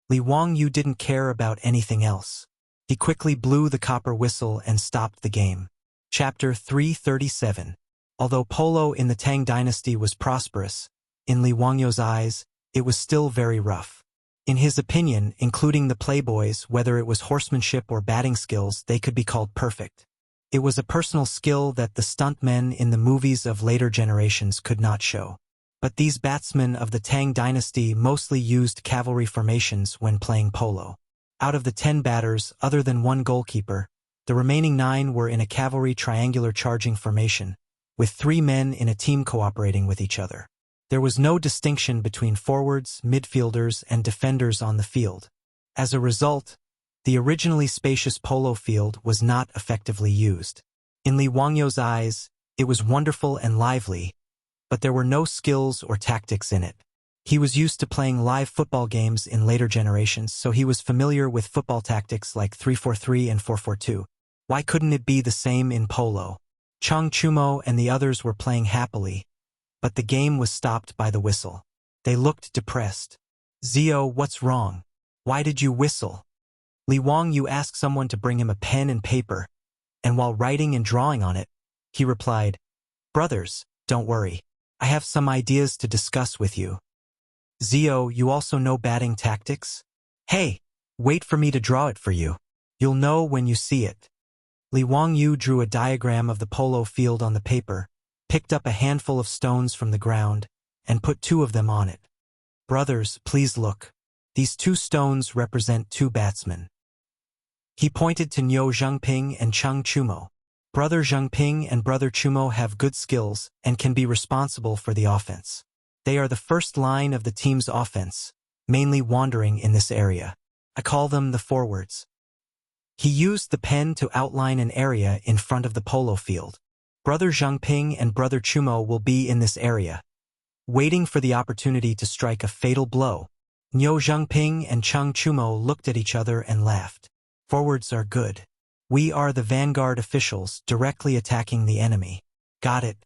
Li Wang Yu didn't care about anything else. He quickly blew the copper whistle and stopped the game. Chapter 337. Although polo in the Tang dynasty was prosperous, in Li Wang Yu's eyes, it was still very rough. In his opinion, including the playboys, whether it was horsemanship or batting skills, they could be called perfect. It was a personal skill that the stuntmen in the movies of later generations could not show. But these batsmen of the Tang dynasty mostly used cavalry formations when playing polo. Out of the 10 batters, other than one goalkeeper, the remaining 9 were in a cavalry triangular charging formation, with 3 men in a team cooperating with each other. There was no distinction between forwards, midfielders, and defenders on the field. As a result, the originally spacious polo field was not effectively used. In Li Wang Yu's eyes, it was wonderful and lively, but there were no skills or tactics in it. He was used to playing live football games in later generations, so he was familiar with football tactics like 3-4-3 and 4-4-2. Why couldn't it be the same in polo? Chang Chumo and the others were playing happily, but the game was stopped by the whistle. They looked depressed. Zio, what's wrong? Why did you whistle? Li Wangyu asked someone to bring him a pen and paper, and while writing and drawing on it, he replied, "Brothers, don't worry. I have some ideas to discuss with you." Zio, you also know batting tactics? Hey, wait for me to draw it for you. You'll know when you see it. Li Wangyu drew a diagram of the polo field on the paper, picked up a handful of stones from the ground, and put 2 of them on it. Brothers, please look. These 2 stones represent 2 batsmen. He pointed to Niu Zhengping and Chang Chumo. Brother Zhengping and Brother Chumo have good skills and can be responsible for the offense. They are the first line of the team's offense, mainly wandering in this area. I call them the forwards. He used the pen to outline an area in front of the polo field. Brother Zhengping and Brother Chumo will be in this area, waiting for the opportunity to strike a fatal blow. Niu Zhengping and Chang Chumo looked at each other and laughed. Forwards are good. We are the vanguard officials directly attacking the enemy. Got it.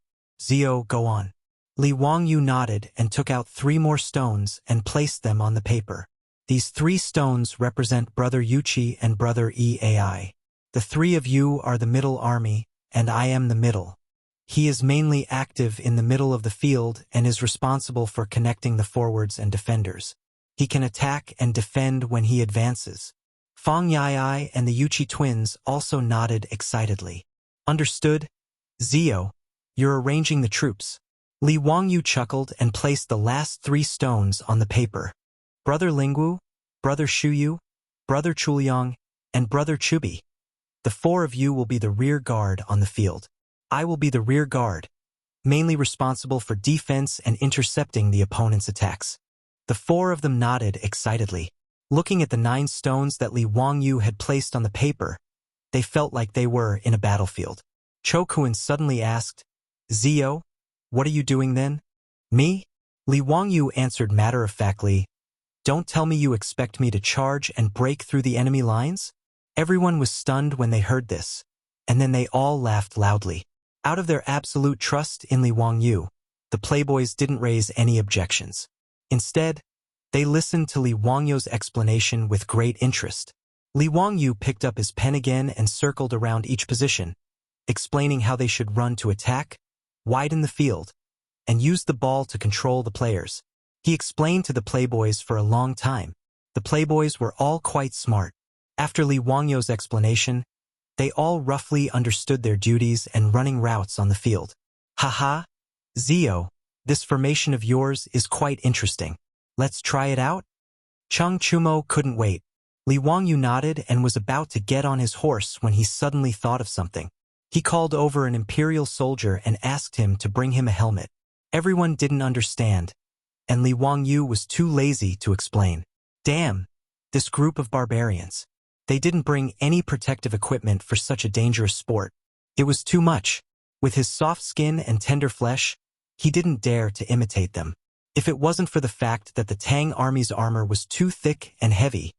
Zio, go on. Li Wangyu nodded and took out 3 more stones and placed them on the paper. These 3 stones represent Brother Yuchi and Brother Eai. The 3 of you are the middle army, and I am the middle. He is mainly active in the middle of the field and is responsible for connecting the forwards and defenders. He can attack and defend when he advances. Fang Yai and the Yuchi twins also nodded excitedly. Understood? Zio, you're arranging the troops. Li Wangyu chuckled and placed the last 3 stones on the paper. Brother Lingwu, Brother Shuyu, Brother Chuliang, and Brother Chubi. The 4 of you will be the rear guard on the field. I will be the rear guard, mainly responsible for defense and intercepting the opponent's attacks. The 4 of them nodded excitedly. Looking at the 9 stones that Li Wangyu had placed on the paper, they felt like they were in a battlefield. Cho Kuan suddenly asked, Zio, what are you doing then? Me? Li Wangyu answered matter-of-factly, don't tell me you expect me to charge and break through the enemy lines? Everyone was stunned when they heard this, and then they all laughed loudly. Out of their absolute trust in Li Wangyu, the playboys didn't raise any objections. Instead, they listened to Li Wangyu's explanation with great interest. Li Wangyu picked up his pen again and circled around each position, explaining how they should run to attack, widen the field, and use the ball to control the players. He explained to the playboys for a long time. The playboys were all quite smart. After Li Wangyu's explanation, they all roughly understood their duties and running routes on the field. Haha, Zio, this formation of yours is quite interesting. Let's try it out? Chang Chumo couldn't wait. Li Wangyu nodded and was about to get on his horse when he suddenly thought of something. He called over an imperial soldier and asked him to bring him a helmet. Everyone didn't understand, and Li Wangyu was too lazy to explain. Damn, this group of barbarians. They didn't bring any protective equipment for such a dangerous sport. It was too much. With his soft skin and tender flesh, he didn't dare to imitate them. If it wasn't for the fact that the Tang army's armor was too thick and heavy,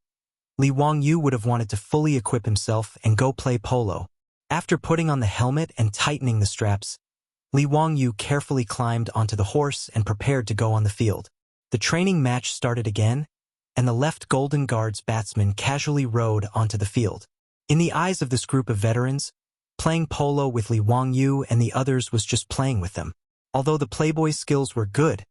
Li Wangyu would have wanted to fully equip himself and go play polo. After putting on the helmet and tightening the straps, Li Wangyu carefully climbed onto the horse and prepared to go on the field. The training match started again, and the left Golden Guard's batsman casually rode onto the field. In the eyes of this group of veterans, playing polo with Li Wangyu and the others was just playing with them. Although the playboy skills were good,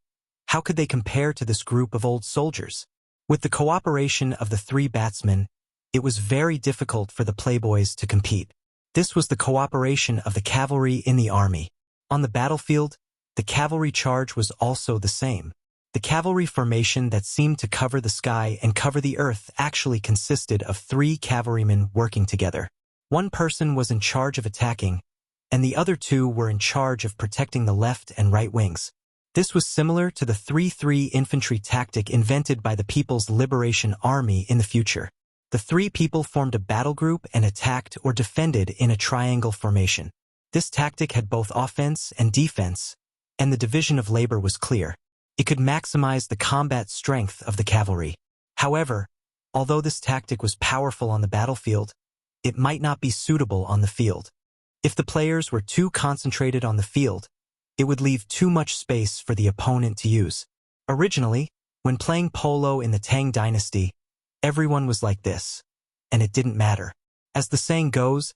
how could they compare to this group of old soldiers? With the cooperation of the 3 batsmen, it was very difficult for the playboys to compete. This was the cooperation of the cavalry in the army. On the battlefield, the cavalry charge was also the same. The cavalry formation that seemed to cover the sky and cover the earth actually consisted of 3 cavalrymen working together. One person was in charge of attacking, and the other 2 were in charge of protecting the left and right wings. This was similar to the 3-3 infantry tactic invented by the People's Liberation Army in the future. The 3 people formed a battle group and attacked or defended in a triangle formation. This tactic had both offense and defense, and the division of labor was clear. It could maximize the combat strength of the cavalry. However, although this tactic was powerful on the battlefield, it might not be suitable on the field. If the players were too concentrated on the field, it would leave too much space for the opponent to use. Originally, when playing polo in the Tang dynasty, everyone was like this, and it didn't matter. As the saying goes,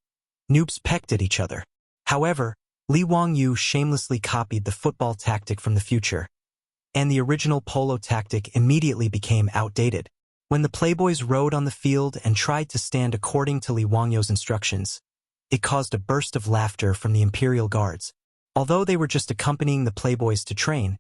noobs pecked at each other. However, Li Wangyu shamelessly copied the football tactic from the future, and the original polo tactic immediately became outdated. When the playboys rode on the field and tried to stand according to Li Wangyu's instructions, it caused a burst of laughter from the imperial guards. Although they were just accompanying the playboys to train,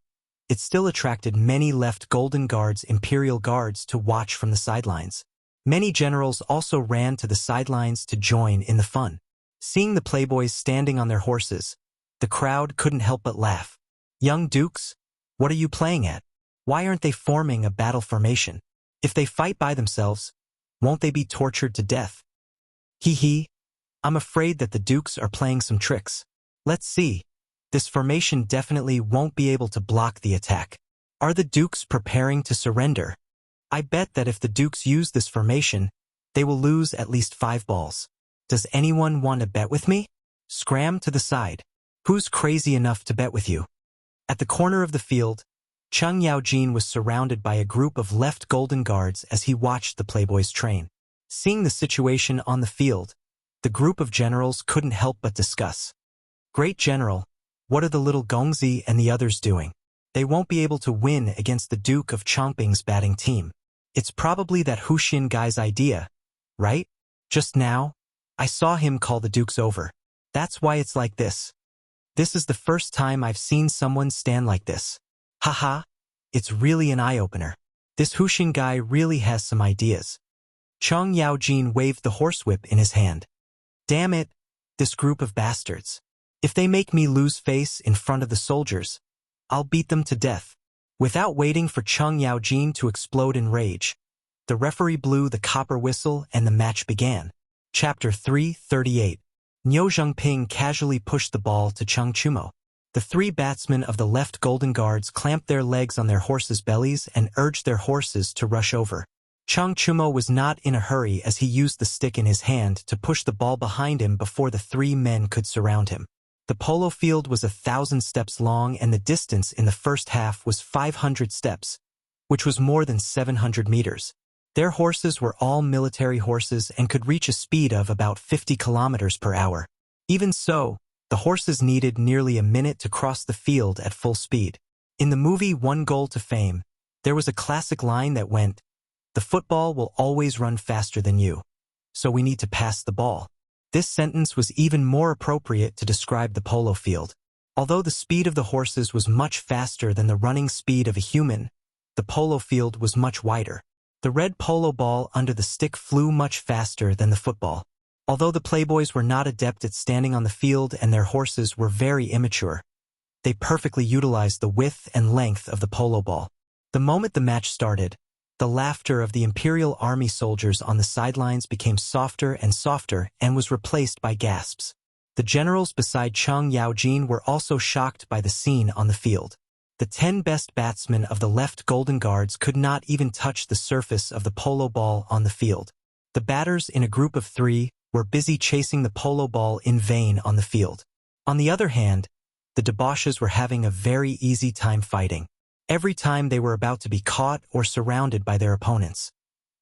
it still attracted many left Golden Guard's imperial guards to watch from the sidelines. Many generals also ran to the sidelines to join in the fun. Seeing the playboys standing on their horses, the crowd couldn't help but laugh. Young dukes, what are you playing at? Why aren't they forming a battle formation? If they fight by themselves, won't they be tortured to death? Hee hee, I'm afraid that the dukes are playing some tricks. Let's see. This formation definitely won't be able to block the attack. Are the dukes preparing to surrender? I bet that if the dukes use this formation, they will lose at least 5 balls. Does anyone want to bet with me? Scram to the side. Who's crazy enough to bet with you? At the corner of the field, Cheng Yaojin was surrounded by a group of left Golden Guards as he watched the playboys train. Seeing the situation on the field, the group of generals couldn't help but discuss. Great General, what are the little Gongzi and the others doing? They won't be able to win against the Duke of Chongping's batting team. It's probably that Huxian guy's idea, right? Just now, I saw him call the Dukes over. That's why it's like this. This is the first time I've seen someone stand like this. Haha, it's really an eye-opener. This Huxian guy really has some ideas. Cheng Yaojin waved the horsewhip in his hand. Damn it, this group of bastards. If they make me lose face in front of the soldiers, I'll beat them to death. Without waiting for Cheng Yaojin to explode in rage, the referee blew the copper whistle and the match began. Chapter 338. Niu Zhengping casually pushed the ball to Cheng Chumo. The 3 batsmen of the left Golden Guards clamped their legs on their horses' bellies and urged their horses to rush over. Cheng Chumo was not in a hurry as he used the stick in his hand to push the ball behind him before the 3 men could surround him. The polo field was 1,000 steps long and the distance in the first half was 500 steps, which was more than 700 meters. Their horses were all military horses and could reach a speed of about 50 kilometers per hour. Even so, the horses needed nearly a minute to cross the field at full speed. In the movie One Goal to Fame, there was a classic line that went, "The football will always run faster than you, so we need to pass the ball." This sentence was even more appropriate to describe the polo field. Although the speed of the horses was much faster than the running speed of a human, the polo field was much wider. The red polo ball under the stick flew much faster than the football. Although the playboys were not adept at standing on the field and their horses were very immature, they perfectly utilized the width and length of the polo ball. The moment the match started, the laughter of the Imperial Army soldiers on the sidelines became softer and softer and was replaced by gasps. The generals beside Cheng Yaojin were also shocked by the scene on the field. The 10 best batsmen of the left Golden Guards could not even touch the surface of the polo ball on the field. The batters in a group of 3 were busy chasing the polo ball in vain on the field. On the other hand, the debauches were having a very easy time fighting. Every time they were about to be caught or surrounded by their opponents,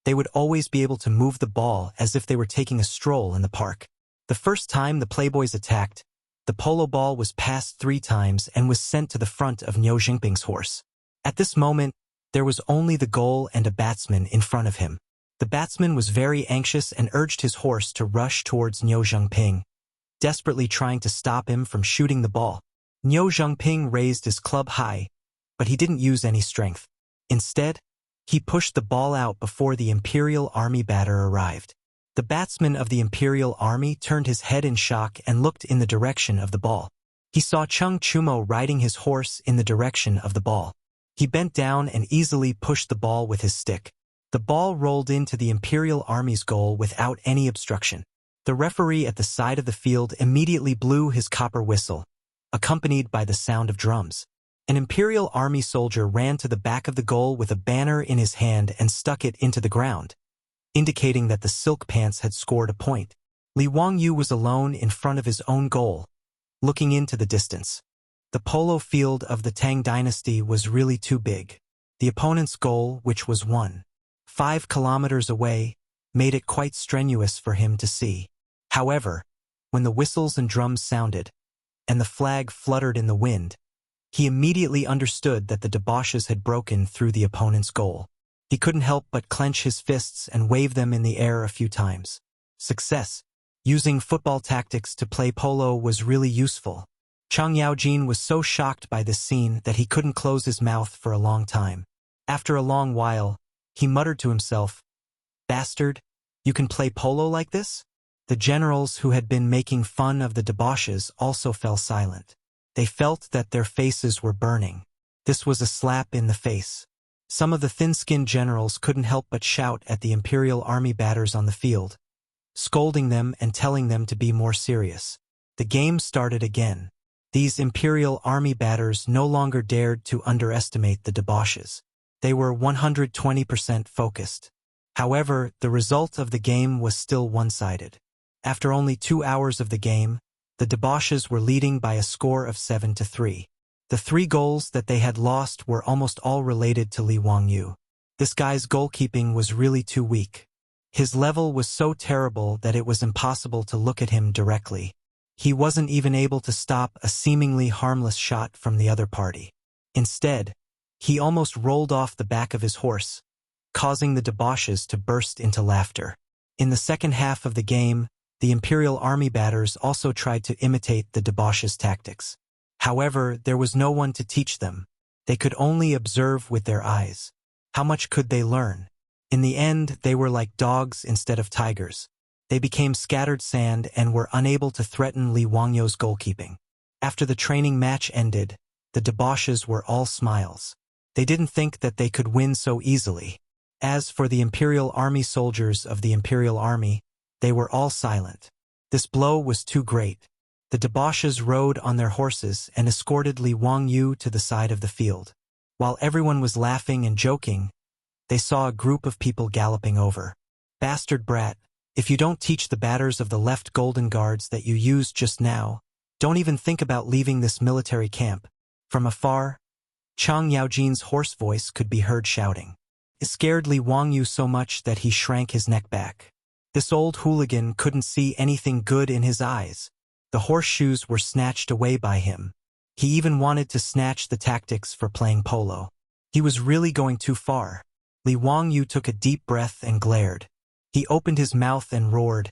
they would always be able to move the ball as if they were taking a stroll in the park. The first time the playboys attacked, the polo ball was passed 3 times and was sent to the front of Niu Zhengping's horse. At this moment, there was only the goal and a batsman in front of him. The batsman was very anxious and urged his horse to rush towards Niu Zhengping, desperately trying to stop him from shooting the ball. Niu Zhengping raised his club high, but he didn't use any strength. Instead, he pushed the ball out before the Imperial Army batter arrived. The batsman of the Imperial Army turned his head in shock and looked in the direction of the ball. He saw Cheng Chumo riding his horse in the direction of the ball. He bent down and easily pushed the ball with his stick. The ball rolled into the Imperial Army's goal without any obstruction. The referee at the side of the field immediately blew his copper whistle, accompanied by the sound of drums. An imperial army soldier ran to the back of the goal with a banner in his hand and stuck it into the ground, indicating that the silk pants had scored a point. Li Wangyu was alone in front of his own goal, looking into the distance. The polo field of the Tang dynasty was really too big. The opponent's goal, which was 1.5 kilometers away, made it quite strenuous for him to see. However, when the whistles and drums sounded, and the flag fluttered in the wind, he immediately understood that the debauches had broken through the opponent's goal. He couldn't help but clench his fists and wave them in the air a few times. Success. Using football tactics to play polo was really useful. Chang Yaojin was so shocked by this scene that he couldn't close his mouth for a long time. After a long while, he muttered to himself, "Bastard, you can play polo like this?" The generals who had been making fun of the debauches also fell silent. They felt that their faces were burning. This was a slap in the face. Some of the thin-skinned generals couldn't help but shout at the imperial army batters on the field, scolding them and telling them to be more serious. The game started again. These imperial army batters no longer dared to underestimate the debauches. They were 120% focused. However, the result of the game was still one-sided. After only 2 hours of the game, the debauches were leading by a score of 7-3. The 3 goals that they had lost were almost all related to Li Wangyu. This guy's goalkeeping was really too weak. His level was so terrible that it was impossible to look at him directly. He wasn't even able to stop a seemingly harmless shot from the other party. Instead, he almost rolled off the back of his horse, causing the debauches to burst into laughter. In the second half of the game, the imperial army batters also tried to imitate the debauches' tactics. However, there was no one to teach them. They could only observe with their eyes. How much could they learn? In the end, they were like dogs instead of tigers. They became scattered sand and were unable to threaten Li Wangyu's goalkeeping. After the training match ended, the debauches were all smiles. They didn't think that they could win so easily. As for the imperial army soldiers of the imperial army, they were all silent. This blow was too great. The debauches rode on their horses and escorted Li Wangyu to the side of the field. While everyone was laughing and joking, they saw a group of people galloping over. "Bastard brat, if you don't teach the batters of the left golden guards that you used just now, don't even think about leaving this military camp." From afar, Chang Yaojin's hoarse voice could be heard shouting. It scared Li Wangyu so much that he shrank his neck back. This old hooligan couldn't see anything good in his eyes. The horseshoes were snatched away by him. He even wanted to snatch the tactics for playing polo. He was really going too far. Li Wangyu took a deep breath and glared. He opened his mouth and roared,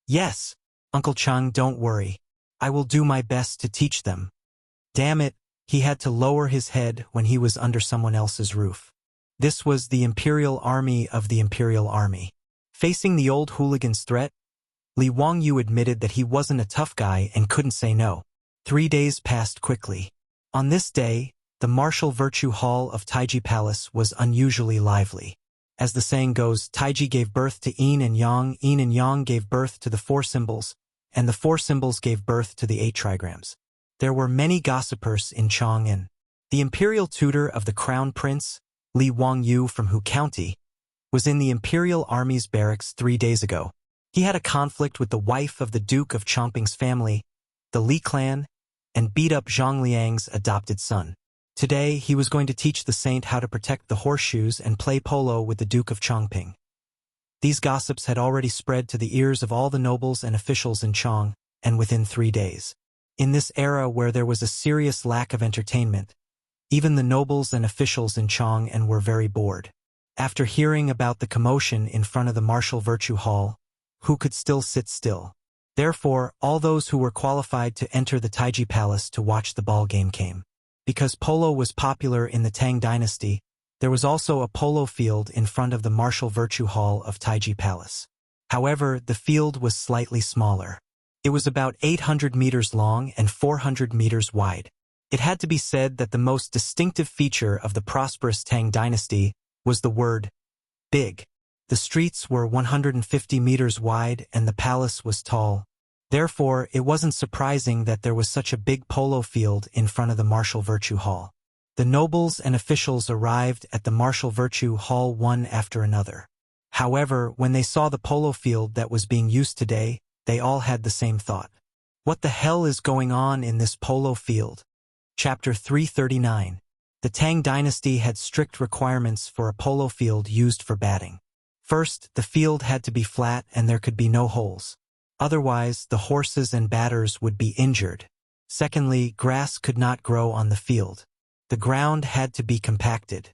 "Yes, Uncle Chang, don't worry. I will do my best to teach them." Damn it, he had to lower his head when he was under someone else's roof. This was the Imperial Army of the Imperial Army. Facing the old hooligan's threat, Li Wangyu admitted that he wasn't a tough guy and couldn't say no. 3 days passed quickly. On this day, the martial virtue hall of Taiji Palace was unusually lively. As the saying goes, Taiji gave birth to Yin and Yang gave birth to the 4 symbols, and the 4 symbols gave birth to the 8 trigrams. There were many gossipers in Chang'an. The imperial tutor of the crown prince, Li Wangyu from Hu County, was in the imperial army's barracks 3 days ago. He had a conflict with the wife of the Duke of Chongping's family, the Li clan, and beat up Zhang Liang's adopted son. Today, he was going to teach the saint how to protect the horseshoes and play polo with the Duke of Chongping. These gossips had already spread to the ears of all the nobles and officials in Chong, and within 3 days. In this era where there was a serious lack of entertainment, even the nobles and officials in Chong'an were very bored. After hearing about the commotion in front of the martial virtue hall, who could still sit still? Therefore, all those who were qualified to enter the Taiji Palace to watch the ball game came. Because polo was popular in the Tang dynasty, there was also a polo field in front of the martial virtue hall of Taiji Palace. However, the field was slightly smaller. It was about 800 meters long and 400 meters wide. It had to be said that the most distinctive feature of the prosperous Tang dynasty was the word big. The streets were 150 meters wide and the palace was tall, Therefore, it wasn't surprising that there was such a big polo field in front of the Martial Virtue Hall. The nobles and officials arrived at the Martial Virtue Hall one after another. However, when they saw the polo field that was being used today, they all had the same thought. What the hell is going on in this polo field? Chapter 339. The Tang dynasty had strict requirements for a polo field used for batting. First, the field had to be flat and there could be no holes. Otherwise, the horses and batters would be injured. Secondly, grass could not grow on the field. The ground had to be compacted.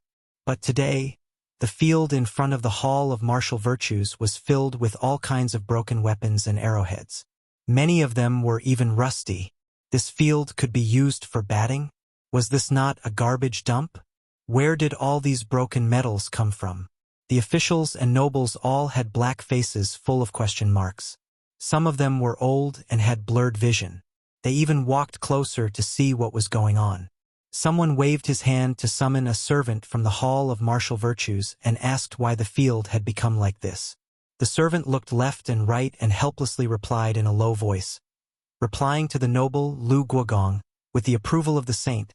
But today, the field in front of the Hall of Martial Virtues was filled with all kinds of broken weapons and arrowheads. Many of them were even rusty. This field could be used for batting? Was this not a garbage dump? Where did all these broken metals come from? The officials and nobles all had black faces full of question marks. Some of them were old and had blurred vision. They even walked closer to see what was going on. Someone waved his hand to summon a servant from the Hall of Martial Virtues and asked why the field had become like this. The servant looked left and right and helplessly replied in a low voice. Replying to the noble Lu Guogong, with the approval of the saint,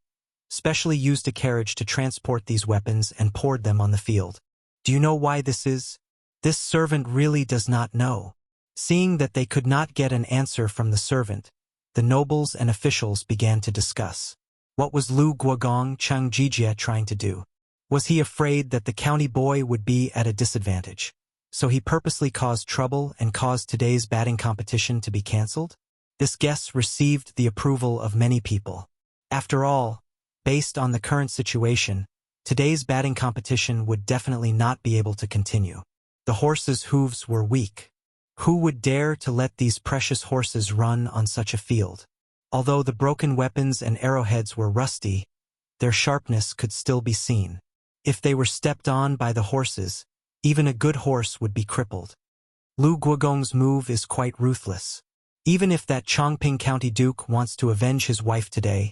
specially used a carriage to transport these weapons and poured them on the field. Do you know why this is? This servant really does not know. Seeing that they could not get an answer from the servant, the nobles and officials began to discuss. What was Lu Guogong Chang'an trying to do? Was he afraid that the county boy would be at a disadvantage? So he purposely caused trouble and caused today's batting competition to be cancelled? This guess received the approval of many people. After all, based on the current situation, today's batting competition would definitely not be able to continue. The horses' hooves were weak. Who would dare to let these precious horses run on such a field? Although the broken weapons and arrowheads were rusty, their sharpness could still be seen. If they were stepped on by the horses, even a good horse would be crippled. Lu Guogong's move is quite ruthless. Even if that Chongping County Duke wants to avenge his wife today,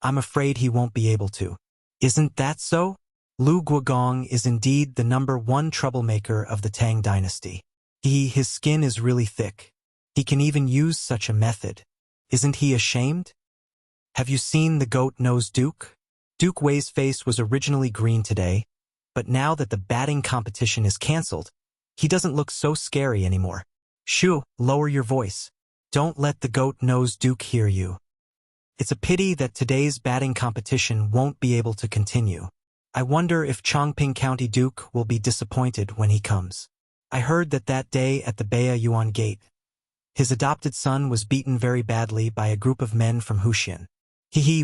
I'm afraid he won't be able to. Isn't that so? Lu Guogong is indeed the #1 troublemaker of the Tang dynasty. His skin is really thick. He can even use such a method. Isn't he ashamed? Have you seen the goat-nosed Duke? Duke Wei's face was originally green today, but now that the batting competition is cancelled, he doesn't look so scary anymore. Shoo, lower your voice. Don't let the goat-nosed Duke hear you. It's a pity that today's batting competition won't be able to continue. I wonder if Chongping County Duke will be disappointed when he comes. I heard that day at the Bea Yuan Gate, his adopted son was beaten very badly by a group of men from Wuxia.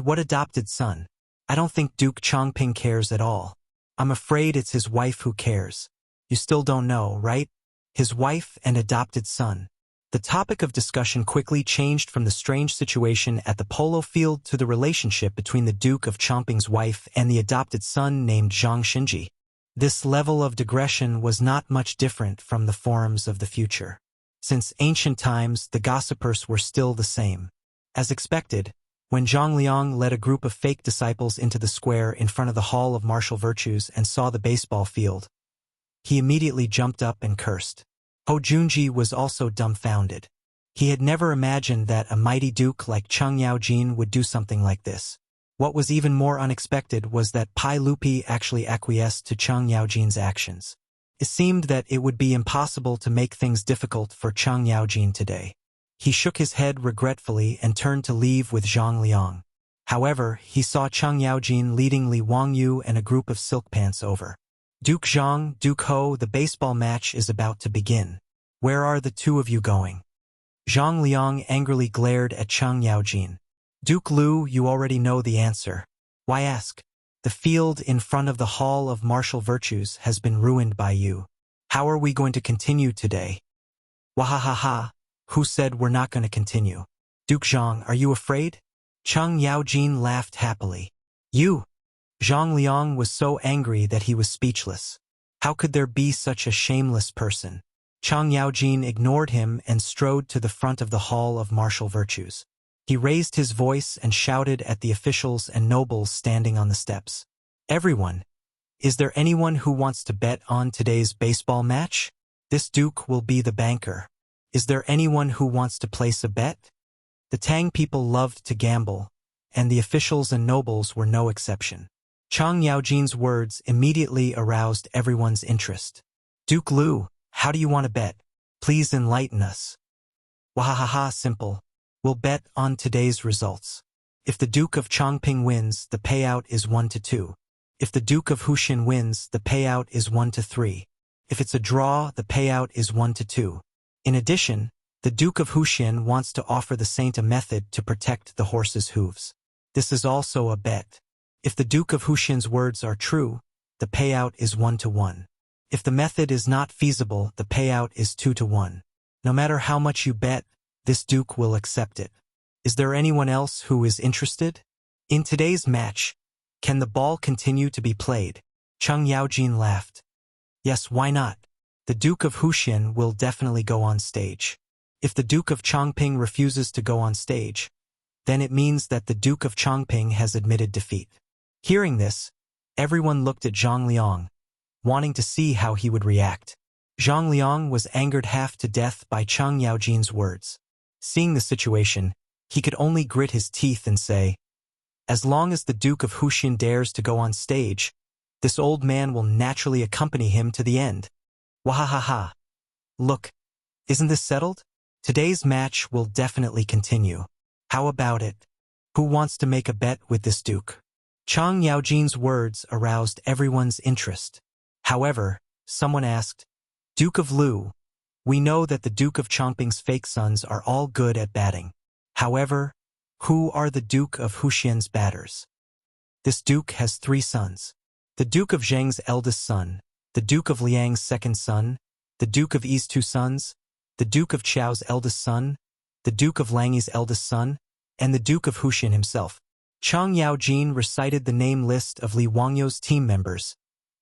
What adopted son? I don't think Duke Chongping cares at all. I'm afraid it's his wife who cares. You still don't know, right? His wife and adopted son. The topic of discussion quickly changed from the strange situation at the polo field to the relationship between the Duke of Chongping's wife and the adopted son named Zhang Xinji. This level of digression was not much different from the forums of the future. Since ancient times, the gossipers were still the same. As expected, when Zhang Liang led a group of fake disciples into the square in front of the Hall of Martial Virtues and saw the baseball field, he immediately jumped up and cursed. Ho Junji was also dumbfounded. He had never imagined that a mighty duke like Cheng Yaojin would do something like this. What was even more unexpected was that Pai Lupi actually acquiesced to Cheng Yaojin's actions. It seemed that it would be impossible to make things difficult for Cheng Yaojin today. He shook his head regretfully and turned to leave with Zhang Liang. However, he saw Cheng Yaojin leading Li Wangyu and a group of silk pants over. Duke Zhang, Duke Ho, the baseball match is about to begin. Where are the two of you going? Zhang Liang angrily glared at Cheng Yaojin. Duke Lu, you already know the answer. Why ask? The field in front of the Hall of Martial Virtues has been ruined by you. How are we going to continue today? Wahahaha, who said we're not going to continue? Duke Zhang, are you afraid? Cheng Yaojin laughed happily. You! Zhang Liang was so angry that he was speechless. How could there be such a shameless person? Cheng Yaojin ignored him and strode to the front of the Hall of Martial Virtues. He raised his voice and shouted at the officials and nobles standing on the steps. Everyone, is there anyone who wants to bet on today's baseball match? This duke will be the banker. Is there anyone who wants to place a bet? The Tang people loved to gamble, and the officials and nobles were no exception. Chang Yaojin's words immediately aroused everyone's interest. Duke Lu, how do you want to bet? Please enlighten us. Wahahaha, simple. We'll bet on today's results. If the Duke of Chongping wins, the payout is 1-2. If the Duke of Huxin wins, the payout is 1-3. If it's a draw, the payout is 1-2. In addition, the Duke of Huxin wants to offer the saint a method to protect the horse's hooves. This is also a bet. If the Duke of Huxin's words are true, the payout is 1-1. If the method is not feasible, the payout is 2-1. No matter how much you bet, this Duke will accept it. Is there anyone else who is interested? In today's match, can the ball continue to be played? Chang Yaojin laughed. Yes, why not? The Duke of Huxin will definitely go on stage. If the Duke of Chongping refuses to go on stage, then it means that the Duke of Chongping has admitted defeat. Hearing this, everyone looked at Zhang Liang, wanting to see how he would react. Zhang Liang was angered half to death by Chang Yaojin's words. Seeing the situation, he could only grit his teeth and say, as long as the Duke of Huxin dares to go on stage, this old man will naturally accompany him to the end. Wahahaha. Look, isn't this settled? Today's match will definitely continue. How about it? Who wants to make a bet with this Duke? Chang Yaojin's words aroused everyone's interest. However, someone asked, Duke of Lu, we know that the Duke of Chongping's fake sons are all good at batting. However, who are the Duke of Huxin's batters? This Duke has 3 sons. The Duke of Zheng's eldest son, the Duke of Liang's second son, the Duke of Yi's 2 sons, the Duke of Qiao's eldest son, the Duke of Langyi's eldest son, and the Duke of Huxin himself. Chang Yaojin recited the name list of Li Wangyou's team members,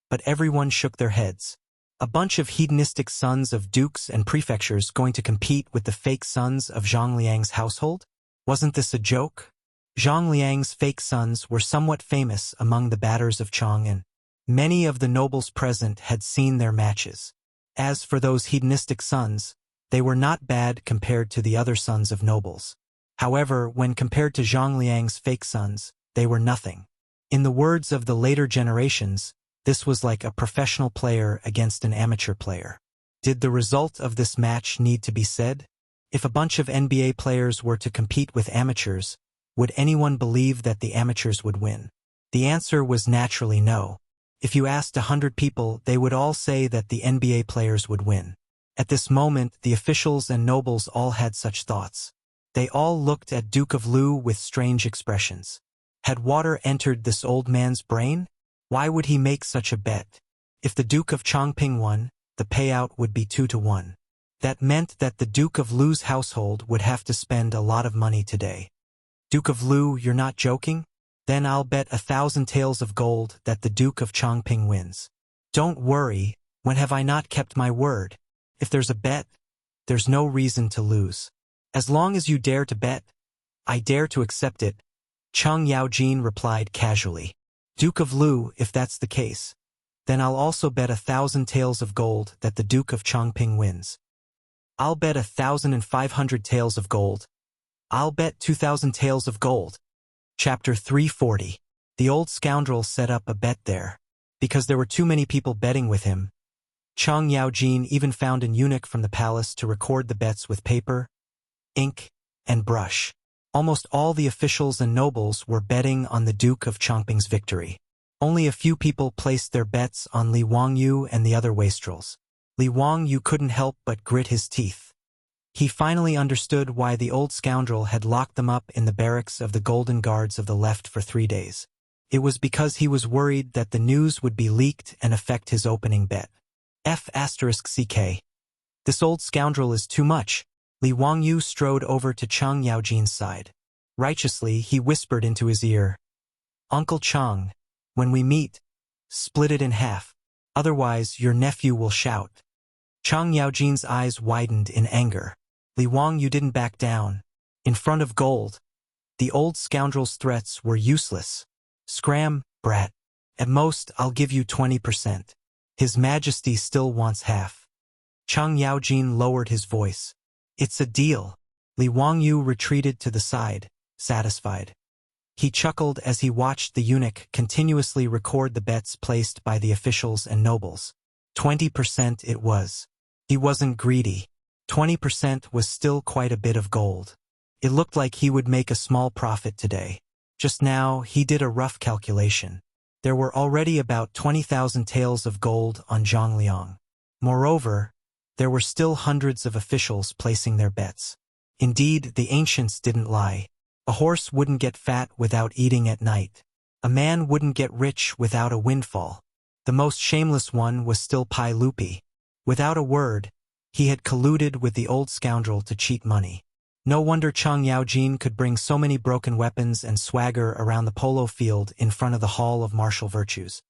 but everyone shook their heads. A bunch of hedonistic sons of dukes and prefectures going to compete with the fake sons of Zhang Liang's household? Wasn't this a joke? Zhang Liang's fake sons were somewhat famous among the batters of Chang'an. Many of the nobles present had seen their matches. As for those hedonistic sons, they were not bad compared to the other sons of nobles. However, when compared to Zhang Liang's fake sons, they were nothing. In the words of the later generations, this was like a professional player against an amateur player. Did the result of this match need to be said? If a bunch of NBA players were to compete with amateurs, would anyone believe that the amateurs would win? The answer was naturally no. If you asked 100 people, they would all say that the NBA players would win. At this moment, the officials and nobles all had such thoughts. They all looked at Duke of Lu with strange expressions. Had water entered this old man's brain? Why would he make such a bet? If the Duke of Chongping won, the payout would be 2-1. That meant that the Duke of Lu's household would have to spend a lot of money today. Duke of Lu, you're not joking? Then I'll bet 1,000 taels of gold that the Duke of Chongping wins. Don't worry, when have I not kept my word? If there's a bet, there's no reason to lose. As long as you dare to bet, I dare to accept it, Chang Yaojin replied casually. Duke of Lu, if that's the case, then I'll also bet 1,000 taels of gold that the Duke of Chongping wins. I'll bet 1,500 taels of gold. I'll bet 2,000 taels of gold. Chapter 340. The old scoundrel set up a bet there. Because there were too many people betting with him, Chang Yaojin even found an eunuch from the palace to record the bets with paper, ink, and brush. Almost all the officials and nobles were betting on the Duke of Chongping's victory. Only a few people placed their bets on Li Wangyu and the other wastrels. Li Wangyu couldn't help but grit his teeth. He finally understood why the old scoundrel had locked them up in the barracks of the Golden Guards of the left for 3 days. It was because he was worried that the news would be leaked and affect his opening bet. F***CK. This old scoundrel is too much. Li Wangyu strode over to Chang Yaojin's side. Righteously, he whispered into his ear, Uncle Chang, when we meet, split it in half. Otherwise, your nephew will shout. Chang Yaojin's eyes widened in anger. Li Wangyu didn't back down. In front of gold, the old scoundrel's threats were useless. Scram, brat. At most, I'll give you 20%. His Majesty still wants half. Chang Yaojin lowered his voice. It's a deal. Li Wangyu retreated to the side, satisfied. He chuckled as he watched the eunuch continuously record the bets placed by the officials and nobles. 20% it was. He wasn't greedy. 20% was still quite a bit of gold. It looked like he would make a small profit today. Just now, he did a rough calculation. There were already about 20,000 taels of gold on Zhang. Moreover, there were still hundreds of officials placing their bets. Indeed, the ancients didn't lie. A horse wouldn't get fat without eating at night. A man wouldn't get rich without a windfall. The most shameless one was still Pai Lupi. Without a word, he had colluded with the old scoundrel to cheat money. No wonder Chang Yaojin could bring so many broken weapons and swagger around the polo field in front of the Hall of Martial Virtues.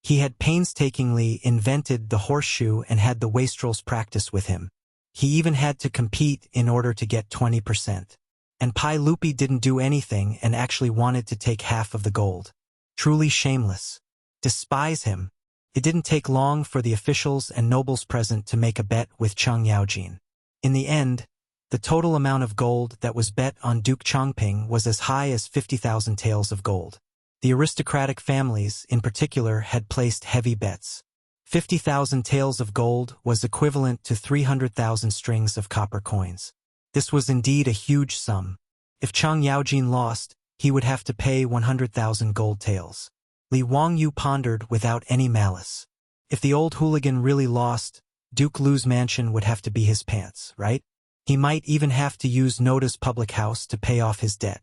He had painstakingly invented the horseshoe and had the wastrels practice with him. He even had to compete in order to get 20%. And Pai Lupi didn't do anything and actually wanted to take half of the gold. Truly shameless. Despise him. It didn't take long for the officials and nobles present to make a bet with Chang Yaojin. In the end, the total amount of gold that was bet on Duke Chongping was as high as 50,000 taels of gold. The aristocratic families, in particular, had placed heavy bets. 50,000 taels of gold was equivalent to 300,000 strings of copper coins. This was indeed a huge sum. If Chang Yaojin lost, he would have to pay 100,000 gold taels. Li Wangyu pondered without any malice. If the old hooligan really lost, Duke Lu's mansion would have to be his pants, right? He might even have to use Noda's public house to pay off his debt.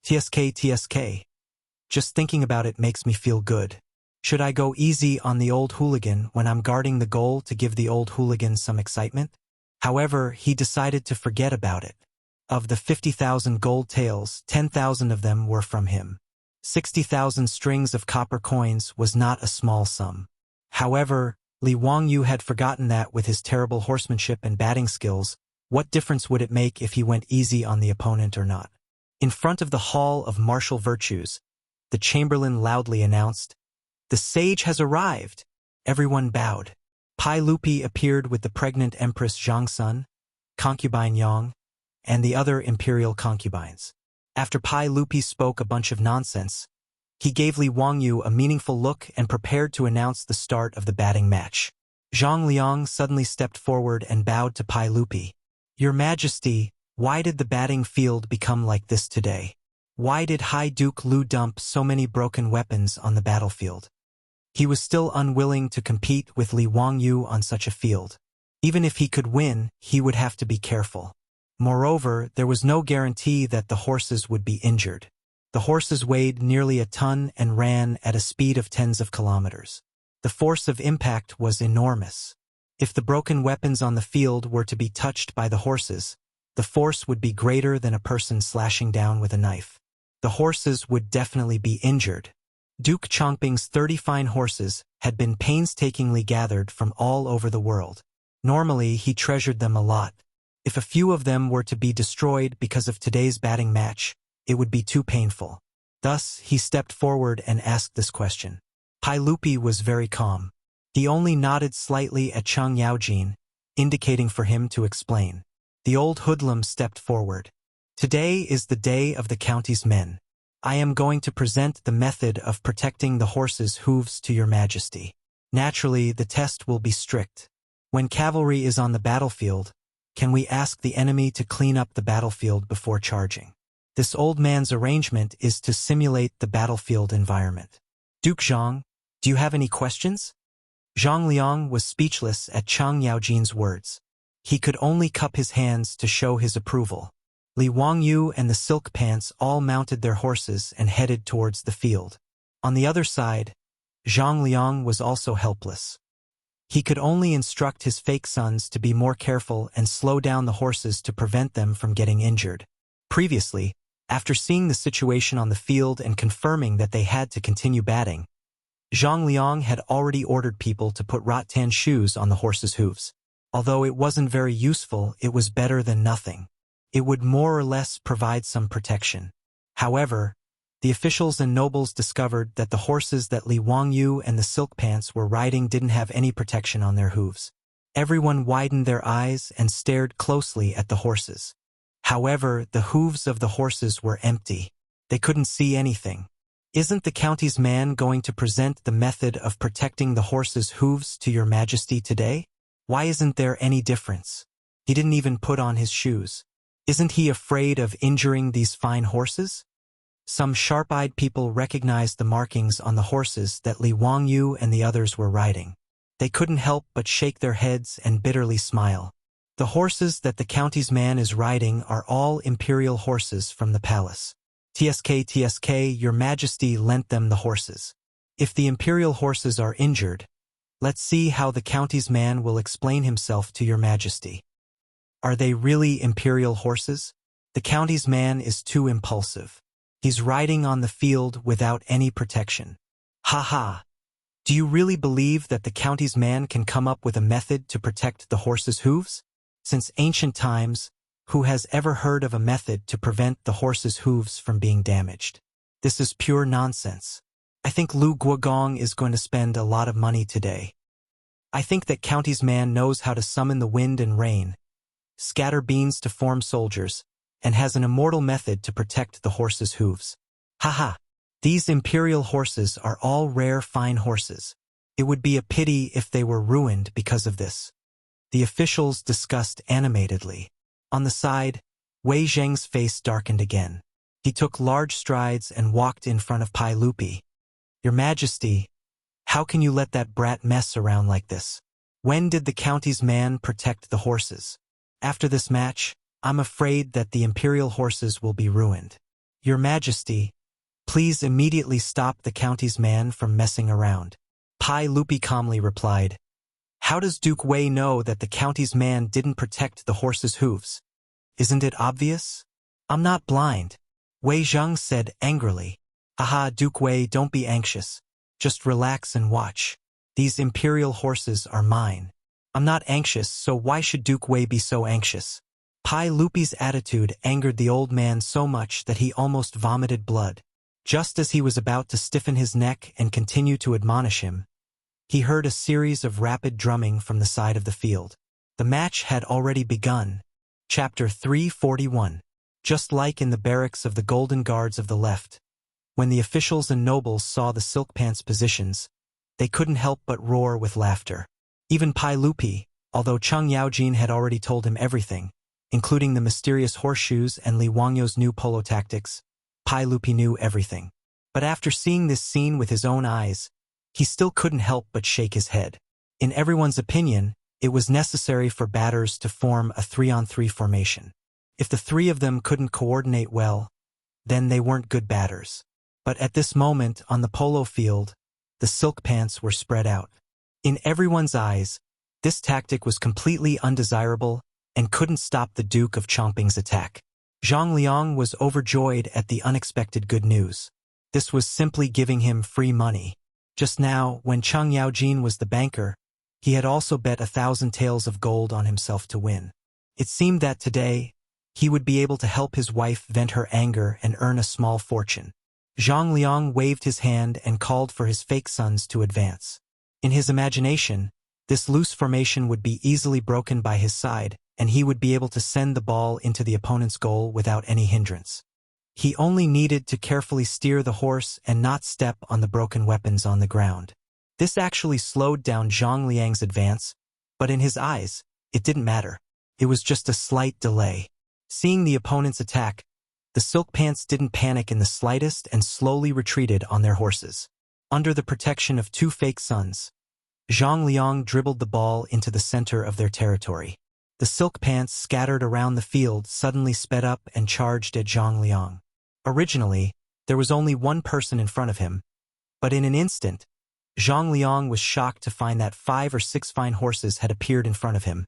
TSK. Just thinking about it makes me feel good. Should I go easy on the old hooligan when I'm guarding the goal to give the old hooligan some excitement? However, he decided to forget about it. Of the 50,000 gold taels, 10,000 of them were from him. 60,000 strings of copper coins was not a small sum. However, Li Wangyu had forgotten that with his terrible horsemanship and batting skills, what difference would it make if he went easy on the opponent or not? In front of the Hall of Martial Virtues, the chamberlain loudly announced, "The sage has arrived!" Everyone bowed. Pai Lupi appeared with the pregnant Empress Zhangsun, concubine Yang, and the other imperial concubines. After Pai Lupi spoke a bunch of nonsense, he gave Li Wangyu a meaningful look and prepared to announce the start of the batting match. Zhang Liang suddenly stepped forward and bowed to Pai Lupi. "Your Majesty, why did the batting field become like this today? Why did High Duke Lu dump so many broken weapons on the battlefield?" He was still unwilling to compete with Li Wangyu on such a field. Even if he could win, he would have to be careful. Moreover, there was no guarantee that the horses would be injured. The horses weighed nearly a ton and ran at a speed of tens of kilometers. The force of impact was enormous. If the broken weapons on the field were to be touched by the horses, the force would be greater than a person slashing down with a knife. The horses would definitely be injured. Duke Chongping's 30 fine horses had been painstakingly gathered from all over the world. Normally, he treasured them a lot. If a few of them were to be destroyed because of today's batting match, it would be too painful. Thus, he stepped forward and asked this question. Pai Lupi was very calm. He only nodded slightly at Chang Yaojin, indicating for him to explain. The old hoodlum stepped forward. "Today is the day of the county's men. I am going to present the method of protecting the horses' hooves to your Majesty. Naturally, the test will be strict. When cavalry is on the battlefield, can we ask the enemy to clean up the battlefield before charging? This old man's arrangement is to simulate the battlefield environment. Duke Zhang, do you have any questions?" Zhang Liang was speechless at Chang Yaojin's words. He could only cup his hands to show his approval. Li Wangyu and the silk pants all mounted their horses and headed towards the field. On the other side, Zhang Liang was also helpless. He could only instruct his fake sons to be more careful and slow down the horses to prevent them from getting injured. Previously, after seeing the situation on the field and confirming that they had to continue batting, Zhang Liang had already ordered people to put rattan shoes on the horses' hooves. Although it wasn't very useful, it was better than nothing. It would more or less provide some protection. However, the officials and nobles discovered that the horses that Li Wangyu and the silk pants were riding didn't have any protection on their hooves. Everyone widened their eyes and stared closely at the horses. However, the hooves of the horses were empty. They couldn't see anything. Isn't the county's man going to present the method of protecting the horse's hooves to your majesty today? Why isn't there any difference? He didn't even put on his shoes. Isn't he afraid of injuring these fine horses? Some sharp-eyed people recognized the markings on the horses that Li Wangyu and the others were riding. They couldn't help but shake their heads and bitterly smile. The horses that the county's man is riding are all imperial horses from the palace. TSK, your majesty lent them the horses. If the imperial horses are injured, let's see how the county's man will explain himself to your majesty. Are they really imperial horses? The county's man is too impulsive. He's riding on the field without any protection. Ha ha! Do you really believe that the county's man can come up with a method to protect the horse's hooves? Since ancient times, who has ever heard of a method to prevent the horse's hooves from being damaged? This is pure nonsense. I think Lu Guogong is going to spend a lot of money today. I think that county's man knows how to summon the wind and rain, scatter beans to form soldiers, and has an immortal method to protect the horse's hooves. Haha! These imperial horses are all rare fine horses. It would be a pity if they were ruined because of this. The officials discussed animatedly. On the side, Wei Zheng's face darkened again. He took large strides and walked in front of Pai Lupi. Your Majesty, how can you let that brat mess around like this? When did the county's man protect the horses? After this match, I'm afraid that the imperial horses will be ruined. Your Majesty, please immediately stop the county's man from messing around. Pai Lupi calmly replied. How does Duke Wei know that the county's man didn't protect the horse's hooves? Isn't it obvious? I'm not blind, Wei Zheng said angrily. Aha, Duke Wei, don't be anxious. Just relax and watch. These imperial horses are mine. I'm not anxious, so why should Duke Wei be so anxious? Pai Lupi's attitude angered the old man so much that he almost vomited blood. Just as he was about to stiffen his neck and continue to admonish him, he heard a series of rapid drumming from the side of the field. The match had already begun. Chapter 341. Just like in the barracks of the Golden Guards of the left, when the officials and nobles saw the silk pants positions, they couldn't help but roar with laughter. Even Pai Lupi, although Cheng Yaojin had already told him everything, including the mysterious horseshoes and Li Wangyu's new polo tactics, Pai Lupi knew everything. But after seeing this scene with his own eyes, he still couldn't help but shake his head. In everyone's opinion, it was necessary for batters to form a 3-on-3 formation. If the three of them couldn't coordinate well, then they weren't good batters. But at this moment on the polo field, the silk pants were spread out. In everyone's eyes, this tactic was completely undesirable and couldn't stop the Duke of Chongqing's attack. Zhang Liang was overjoyed at the unexpected good news. This was simply giving him free money. Just now, when Cheng Yaojin was the banker, he had also bet 1,000 taels of gold on himself to win. It seemed that today, he would be able to help his wife vent her anger and earn a small fortune. Zhang Liang waved his hand and called for his fake sons to advance. In his imagination, this loose formation would be easily broken by his side, and he would be able to send the ball into the opponent's goal without any hindrance. He only needed to carefully steer the horse and not step on the broken weapons on the ground. This actually slowed down Zhang Liang's advance, but in his eyes, it didn't matter. It was just a slight delay. Seeing the opponent's attack, the silk pants didn't panic in the slightest and slowly retreated on their horses. Under the protection of two fake sons, Zhang Liang dribbled the ball into the center of their territory. The silk pants scattered around the field suddenly sped up and charged at Zhang Liang. Originally, there was only one person in front of him, but in an instant, Zhang Liang was shocked to find that 5 or 6 fine horses had appeared in front of him,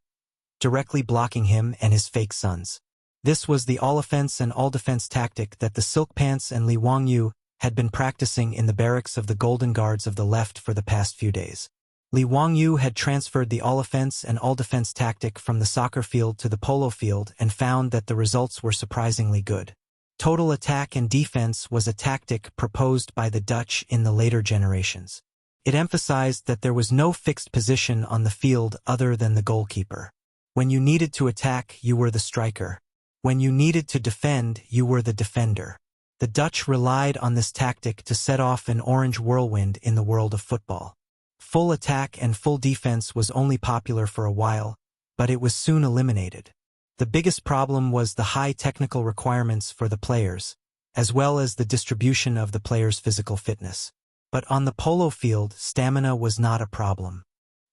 directly blocking him and his fake sons. This was the all-offense and all-defense tactic that the Silk Pants and Li Wangyu had been practicing in the barracks of the Golden Guards of the left for the past few days. Li Wangyu had transferred the all-offense and all-defense tactic from the soccer field to the polo field and found that the results were surprisingly good. Total attack and defense was a tactic proposed by the Dutch in the later generations. It emphasized that there was no fixed position on the field other than the goalkeeper. When you needed to attack, you were the striker. When you needed to defend, you were the defender. The Dutch relied on this tactic to set off an orange whirlwind in the world of football. Full attack and full defense was only popular for a while, but it was soon eliminated. The biggest problem was the high technical requirements for the players, as well as the distribution of the players' physical fitness. But on the polo field, stamina was not a problem.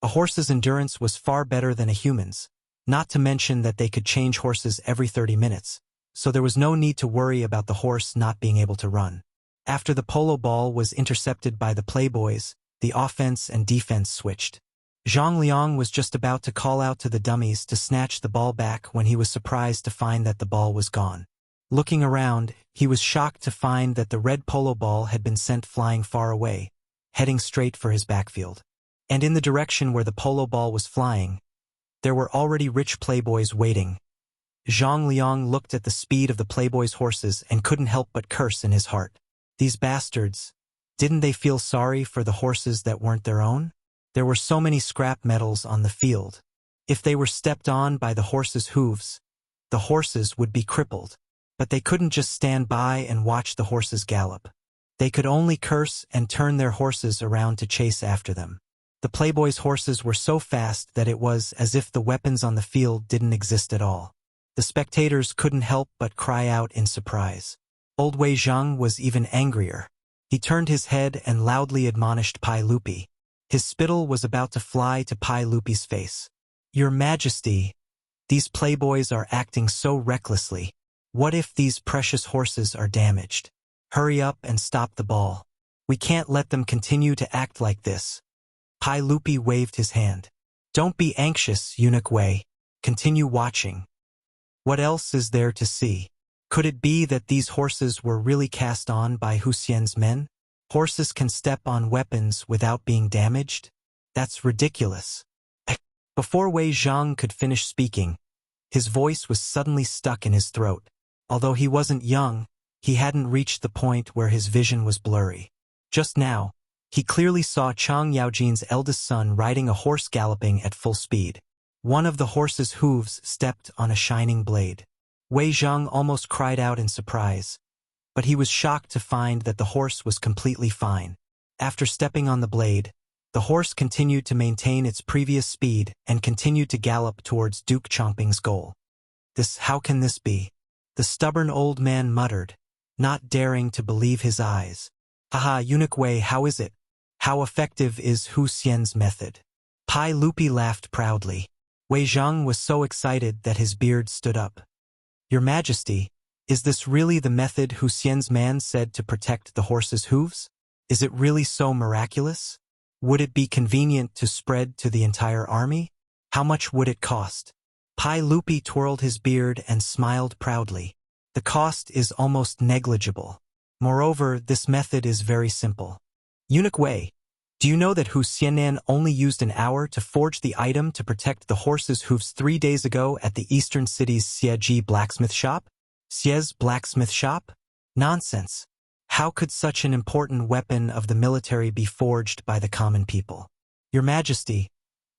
A horse's endurance was far better than a human's, not to mention that they could change horses every 30 minutes, so there was no need to worry about the horse not being able to run. After the polo ball was intercepted by the playboys, the offense and defense switched. Zhang Liang was just about to call out to the dummies to snatch the ball back when he was surprised to find that the ball was gone. Looking around, he was shocked to find that the red polo ball had been sent flying far away, heading straight for his backfield. And in the direction where the polo ball was flying, there were already rich playboys waiting. Zhang Liang looked at the speed of the playboys' horses and couldn't help but curse in his heart. These bastards, didn't they feel sorry for the horses that weren't their own? There were so many scrap metals on the field. If they were stepped on by the horses' hooves, the horses would be crippled. But they couldn't just stand by and watch the horses gallop. They could only curse and turn their horses around to chase after them. The playboys' horses were so fast that it was as if the weapons on the field didn't exist at all. The spectators couldn't help but cry out in surprise. Old Wei Zhang was even angrier. He turned his head and loudly admonished Pai Lupi. His spittle was about to fly to Pai Lupi's face. "Your Majesty, these playboys are acting so recklessly. What if these precious horses are damaged? Hurry up and stop the ball. We can't let them continue to act like this." Pai Lupi waved his hand. "Don't be anxious, Eunuch Wei. Continue watching. What else is there to see? Could it be that these horses were really cast on by Hu Xian's men? Horses can step on weapons without being damaged? That's ridiculous." Before Wei Zhang could finish speaking, his voice was suddenly stuck in his throat. Although he wasn't young, he hadn't reached the point where his vision was blurry. Just now, he clearly saw Chang Yaojin's eldest son riding a horse galloping at full speed. One of the horse's hooves stepped on a shining blade. Wei Zhang almost cried out in surprise, but he was shocked to find that the horse was completely fine. After stepping on the blade, the horse continued to maintain its previous speed and continued to gallop towards Duke Chongping's goal. How can this be?" the stubborn old man muttered, not daring to believe his eyes. "Haha, Eunuch Wei, how is it? How effective is Hu Xian's method?" Pai Lupi laughed proudly. Wei Zhang was so excited that his beard stood up. "Your Majesty, is this really the method Hu Xian's man said to protect the horse's hooves? Is it really so miraculous? Would it be convenient to spread to the entire army? How much would it cost?" Pai Lupi twirled his beard and smiled proudly. "The cost is almost negligible. Moreover, this method is very simple. Eunuch Wei, do you know that Hu Xianan only used an hour to forge the item to protect the horse's hooves 3 days ago at the eastern city's Xieji blacksmith shop?" "Xie's blacksmith shop? Nonsense. How could such an important weapon of the military be forged by the common people? Your Majesty,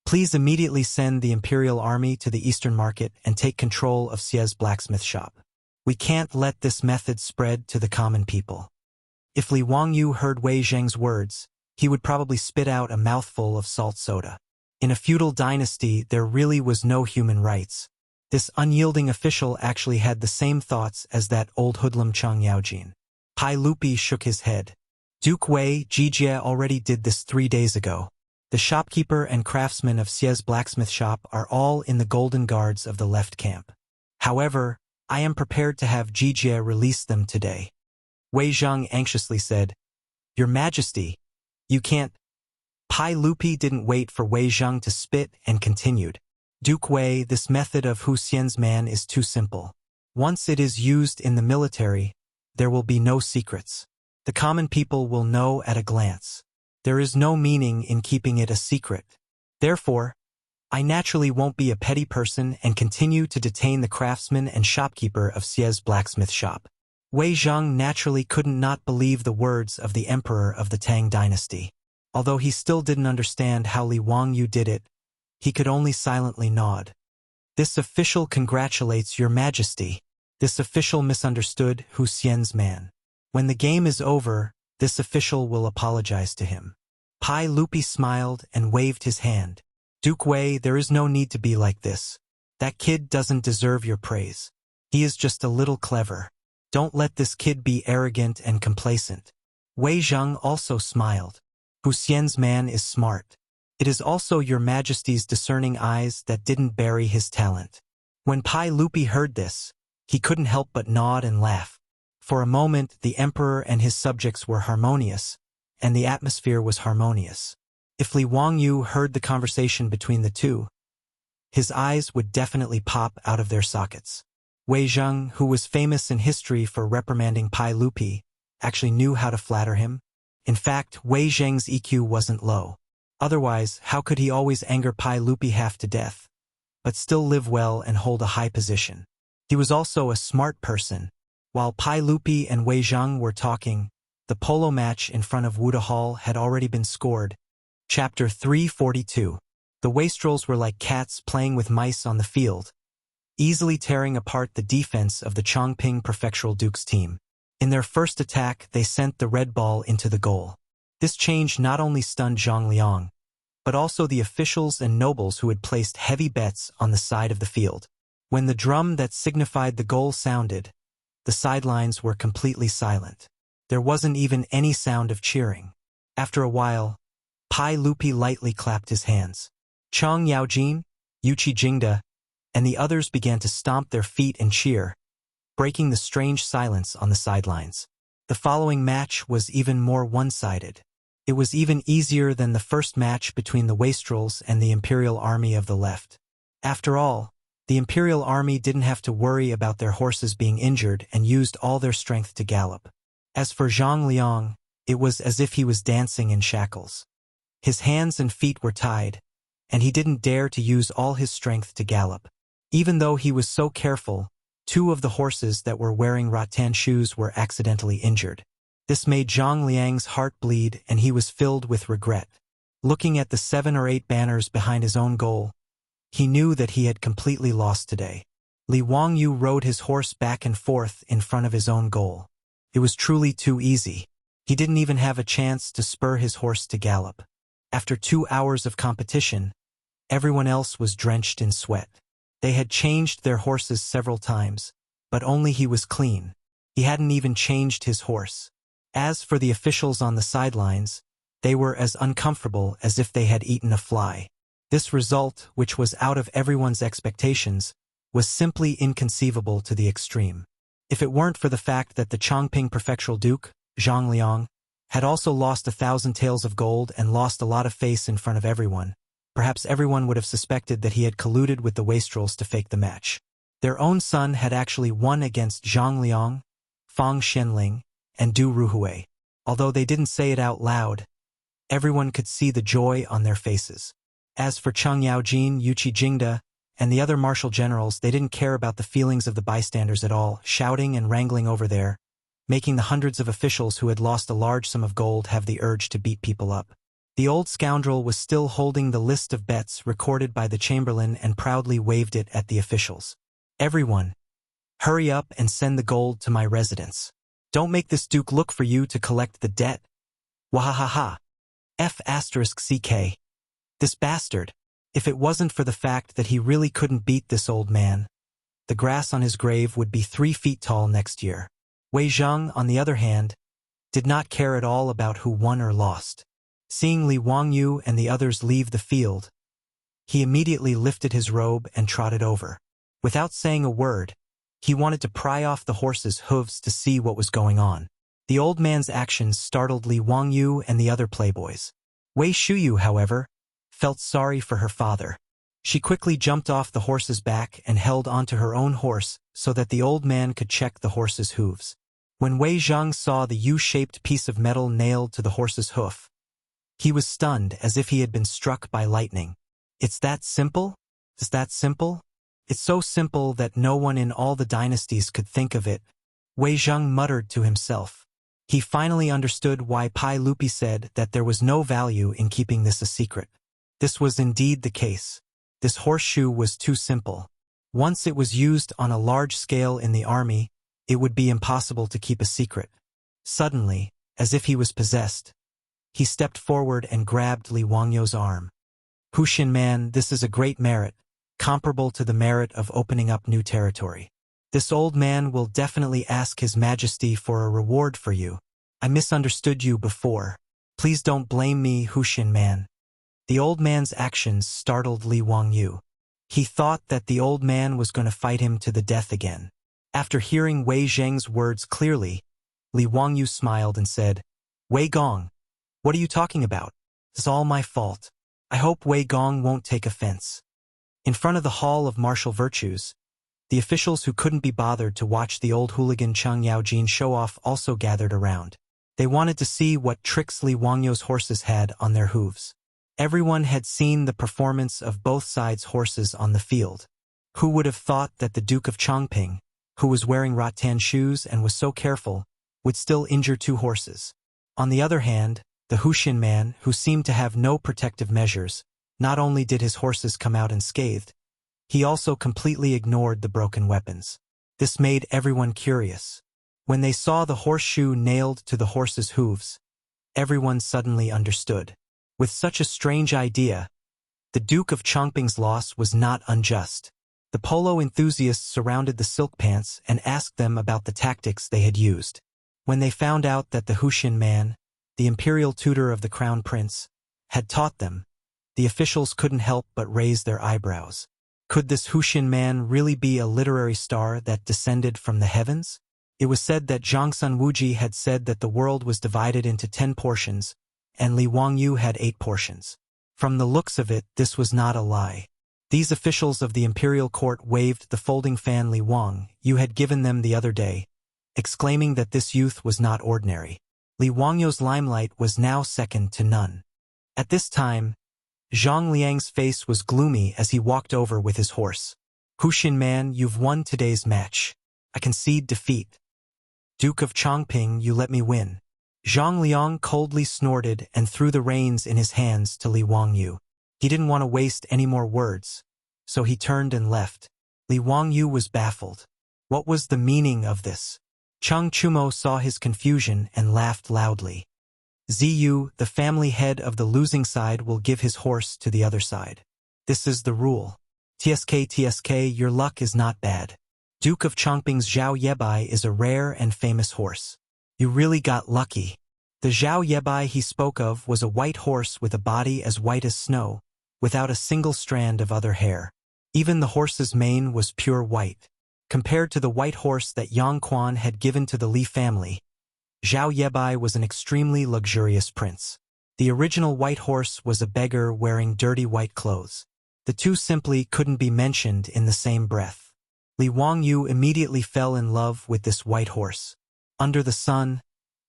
please immediately send the Imperial Army to the Eastern Market and take control of Xie's blacksmith shop. We can't let this method spread to the common people." If Li Wangyu heard Wei Zhang's words, he would probably spit out a mouthful of salt soda. In a feudal dynasty, there really was no human rights. This unyielding official actually had the same thoughts as that old hoodlum Chang Yaojin. Pai Lupi shook his head. "Duke Wei Jijie already did this 3 days ago. The shopkeeper and craftsmen of Xie's blacksmith shop are all in the golden guards of the left camp. However, I am prepared to have Jijie release them today." Wei Zhang anxiously said, "Your Majesty, you can't." Pai Lupi didn't wait for Wei Zhang to spit and continued. "Duke Wei, this method of Hu Xian's man is too simple. Once it is used in the military, there will be no secrets. The common people will know at a glance. There is no meaning in keeping it a secret. Therefore, I naturally won't be a petty person and continue to detain the craftsman and shopkeeper of Xie's blacksmith shop." Wei Zhang naturally couldn't not believe the words of the emperor of the Tang dynasty. Although he still didn't understand how Li Wangyu did it, he could only silently nod. This official congratulates your majesty. This official misunderstood Hu Xian's man. When the game is over, this official will apologize to him. Pai Lupi smiled and waved his hand. Duke Wei, there is no need to be like this. That kid doesn't deserve your praise. He is just a little clever. Don't let this kid be arrogant and complacent. Wei Zheng also smiled. Hu Xian's man is smart. It is also your majesty's discerning eyes that didn't bury his talent. When Pai Lupi heard this, he couldn't help but nod and laugh. For a moment, the emperor and his subjects were harmonious, and the atmosphere was harmonious. If Li Wangyu heard the conversation between the two, his eyes would definitely pop out of their sockets. Wei Zheng, who was famous in history for reprimanding Pai Lupi, actually knew how to flatter him. In fact, Wei Zheng's EQ wasn't low. Otherwise, how could he always anger Pai Lupi half to death, but still live well and hold a high position? He was also a smart person. While Pai Lupi and Wei Zheng were talking, the polo match in front of Wuda Hall had already been scored. Chapter 342. The wastrels were like cats playing with mice on the field, easily tearing apart the defense of the Chongping Prefectural Dukes team. In their first attack, they sent the red ball into the goal. This change not only stunned Zhang Liang, but also the officials and nobles who had placed heavy bets on the side of the field. When the drum that signified the goal sounded, the sidelines were completely silent. There wasn't even any sound of cheering. After a while, Pai Lupi lightly clapped his hands. Chang Yaojin, Yuqi Jingda, and the others began to stomp their feet and cheer, breaking the strange silence on the sidelines. The following match was even more one-sided. It was even easier than the first match between the wastrels and the Imperial Army of the left. After all, the Imperial Army didn't have to worry about their horses being injured and used all their strength to gallop. As for Zhang Liang, it was as if he was dancing in shackles. His hands and feet were tied, and he didn't dare to use all his strength to gallop. Even though he was so careful, two of the horses that were wearing rattan shoes were accidentally injured. This made Zhang Liang's heart bleed, and he was filled with regret. Looking at the 7 or 8 banners behind his own goal, he knew that he had completely lost today. Li Wangyu rode his horse back and forth in front of his own goal. It was truly too easy. He didn't even have a chance to spur his horse to gallop. After 2 hours of competition, everyone else was drenched in sweat. They had changed their horses several times, but only he was clean. He hadn't even changed his horse. As for the officials on the sidelines, they were as uncomfortable as if they had eaten a fly. This result, which was out of everyone's expectations, was simply inconceivable to the extreme. If it weren't for the fact that the Chongping Prefectural Duke, Zhang Liang, had also lost 1,000 taels of gold and lost a lot of face in front of everyone, perhaps everyone would have suspected that he had colluded with the wastrels to fake the match. Their own son had actually won against Zhang Liang, Fang Xianling, and Du Ruhui. Although they didn't say it out loud, everyone could see the joy on their faces. As for Chang Yaojin, Yuqi Jingda, and the other martial generals, they didn't care about the feelings of the bystanders at all, shouting and wrangling over there, making the hundreds of officials who had lost a large sum of gold have the urge to beat people up. The old scoundrel was still holding the list of bets recorded by the chamberlain and proudly waved it at the officials. Everyone, hurry up and send the gold to my residence. Don't make this duke look for you to collect the debt. Wahahaha. F*CK. This bastard. If it wasn't for the fact that he really couldn't beat this old man, the grass on his grave would be 3 feet tall next year. Wei Zheng, on the other hand, did not care at all about who won or lost. Seeing Li Wangyu and the others leave the field, he immediately lifted his robe and trotted over. Without saying a word, he wanted to pry off the horse's hooves to see what was going on. The old man's actions startled Li Wangyu and the other playboys. Wei Shuyu, however, felt sorry for her father. She quickly jumped off the horse's back and held onto her own horse so that the old man could check the horse's hooves. When Wei Zheng saw the U-shaped piece of metal nailed to the horse's hoof, he was stunned as if he had been struck by lightning. It's that simple? Is that simple? It's so simple that no one in all the dynasties could think of it, Wei Zheng muttered to himself. He finally understood why Pai Lupi said that there was no value in keeping this a secret. This was indeed the case. This horseshoe was too simple. Once it was used on a large scale in the army, it would be impossible to keep a secret. Suddenly, as if he was possessed, he stepped forward and grabbed Li Wangyu's arm. Hushin man, this is a great merit, comparable to the merit of opening up new territory. This old man will definitely ask His Majesty for a reward for you. I misunderstood you before. Please don't blame me, Hushin man. The old man's actions startled Li Wangyu. He thought that the old man was going to fight him to the death again. After hearing Wei Zheng's words clearly, Li Wangyu smiled and said, Wei Gong, what are you talking about? It's all my fault. I hope Wei Gong won't take offense. In front of the Hall of Martial Virtues, the officials who couldn't be bothered to watch the old hooligan Cheng Yaojin show off also gathered around. They wanted to see what tricks Li Wangyu's horses had on their hooves. Everyone had seen the performance of both sides' horses on the field. Who would have thought that the Duke of Chongping, who was wearing rattan shoes and was so careful, would still injure two horses? On the other hand, the Hushin man, who seemed to have no protective measures, not only did his horses come out unscathed, he also completely ignored the broken weapons. This made everyone curious. When they saw the horseshoe nailed to the horse's hooves, everyone suddenly understood. With such a strange idea, the Duke of Chongping's loss was not unjust. The polo enthusiasts surrounded the silk pants and asked them about the tactics they had used. When they found out that the Hushin man, the imperial tutor of the crown prince, had taught them, the officials couldn't help but raise their eyebrows. Could this Hushin man really be a literary star that descended from the heavens? It was said that Zhangsun Wuji had said that the world was divided into 10 portions, and Li Wangyu had 8 portions. From the looks of it, this was not a lie. These officials of the imperial court waved the folding fan Li Wangyu had given them the other day, exclaiming that this youth was not ordinary. Li Wangyu's limelight was now second to none. At this time, Zhang Liang's face was gloomy as he walked over with his horse. Hushin man, you've won today's match. I concede defeat. Duke of Chongping, you let me win. Zhang Liang coldly snorted and threw the reins in his hands to Li Wangyu. He didn't want to waste any more words, so he turned and left. Li Wangyu was baffled. What was the meaning of this? Cheng Chumo saw his confusion and laughed loudly. Ziyu, the family head of the losing side, will give his horse to the other side. This is the rule. TSK, your luck is not bad. Duke of Chongping's Zhao Yebai is a rare and famous horse. You really got lucky. The Zhao Yebai he spoke of was a white horse with a body as white as snow, without a single strand of other hair. Even the horse's mane was pure white. Compared to the white horse that Yang Quan had given to the Li family, Zhao Yebai was an extremely luxurious prince. The original white horse was a beggar wearing dirty white clothes. The two simply couldn't be mentioned in the same breath. Li Wangyu immediately fell in love with this white horse. Under the sun,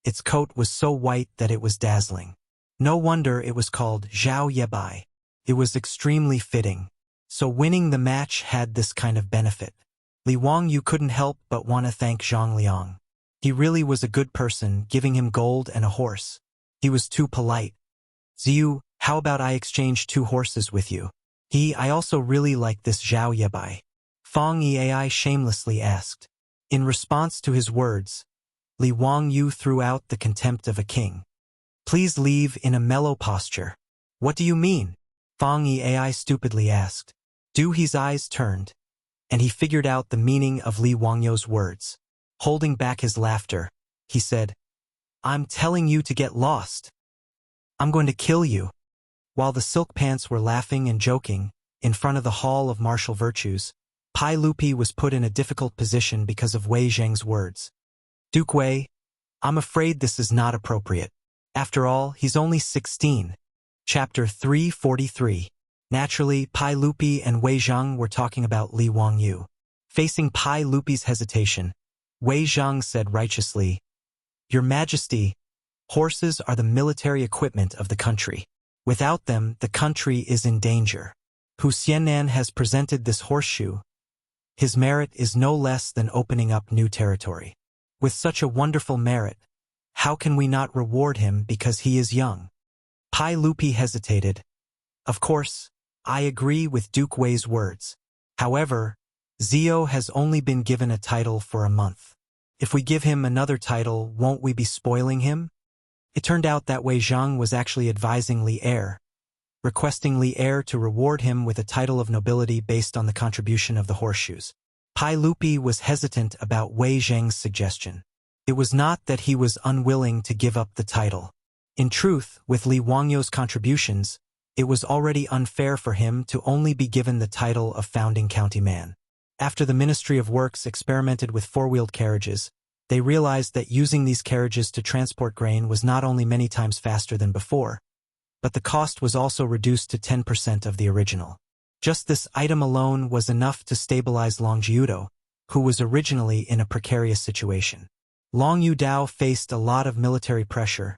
its coat was so white that it was dazzling. No wonder it was called Zhao Yebai. It was extremely fitting. So winning the match had this kind of benefit. Li Wangyu couldn't help but want to thank Zhang Liang. He really was a good person, giving him gold and a horse. He was too polite. Ziyu, how about I exchange 2 horses with you? I also really like this Zhao Yebai. Fang Yi shamelessly asked. In response to his words, Li Wangyu threw out the contempt of a king. Please leave in a mellow posture. What do you mean? Fang Yi stupidly asked. His eyes turned, and he figured out the meaning of Li Wangyu's words. Holding back his laughter, he said, I'm telling you to get lost. I'm going to kill you. While the silk pants were laughing and joking, in front of the Hall of Martial Virtues, Pai Lupi was put in a difficult position because of Wei Zheng's words. Duke Wei, I'm afraid this is not appropriate. After all, he's only 16. Chapter 343. Naturally, Pai Lupi and Wei Zheng were talking about Li Wangyu. Facing Pai Lupi's hesitation, Wei Zheng said righteously, Your Majesty, horses are the military equipment of the country. Without them, the country is in danger. Hu Xiannan has presented this horseshoe. His merit is no less than opening up new territory. With such a wonderful merit, How can we not reward him because he is young? Pai Lupi hesitated. Of course, I agree with Duke Wei's words. However, Zio has only been given a title for a month. If we give him another title, won't we be spoiling him? It turned out that Wei Zhang was actually advising Li Er, requesting Li Er to reward him with a title of nobility based on the contribution of the horseshoes. Pai Lupi was hesitant about Wei Zhang's suggestion. It was not that he was unwilling to give up the title. In truth, with Li Wangyu's contributions, it was already unfair for him to only be given the title of founding county man. After the Ministry of Works experimented with four-wheeled carriages, they realized that using these carriages to transport grain was not only many times faster than before, but the cost was also reduced to 10% of the original. Just this item alone was enough to stabilize Long Jiudo, who was originally in a precarious situation. Long Yudao faced a lot of military pressure,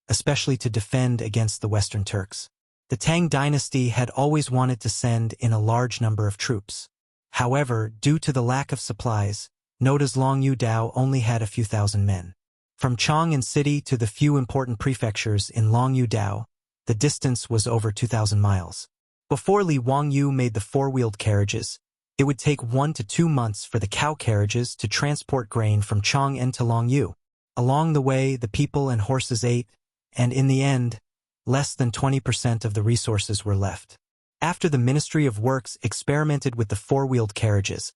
especially to defend against the Western Turks. The Tang dynasty had always wanted to send in a large number of troops. However, due to the lack of supplies, Noda's Long Yudao only had a few thousand men. From Chang'an city to the few important prefectures in Long Yudao, the distance was over 2,000 miles. Before Li Wangyu made the four-wheeled carriages, it would take 1 to 2 months for the cow carriages to transport grain from Chang'an to Longyu. Along the way, the people and horses ate, and in the end, less than 20% of the resources were left. After the Ministry of Works experimented with the four-wheeled carriages,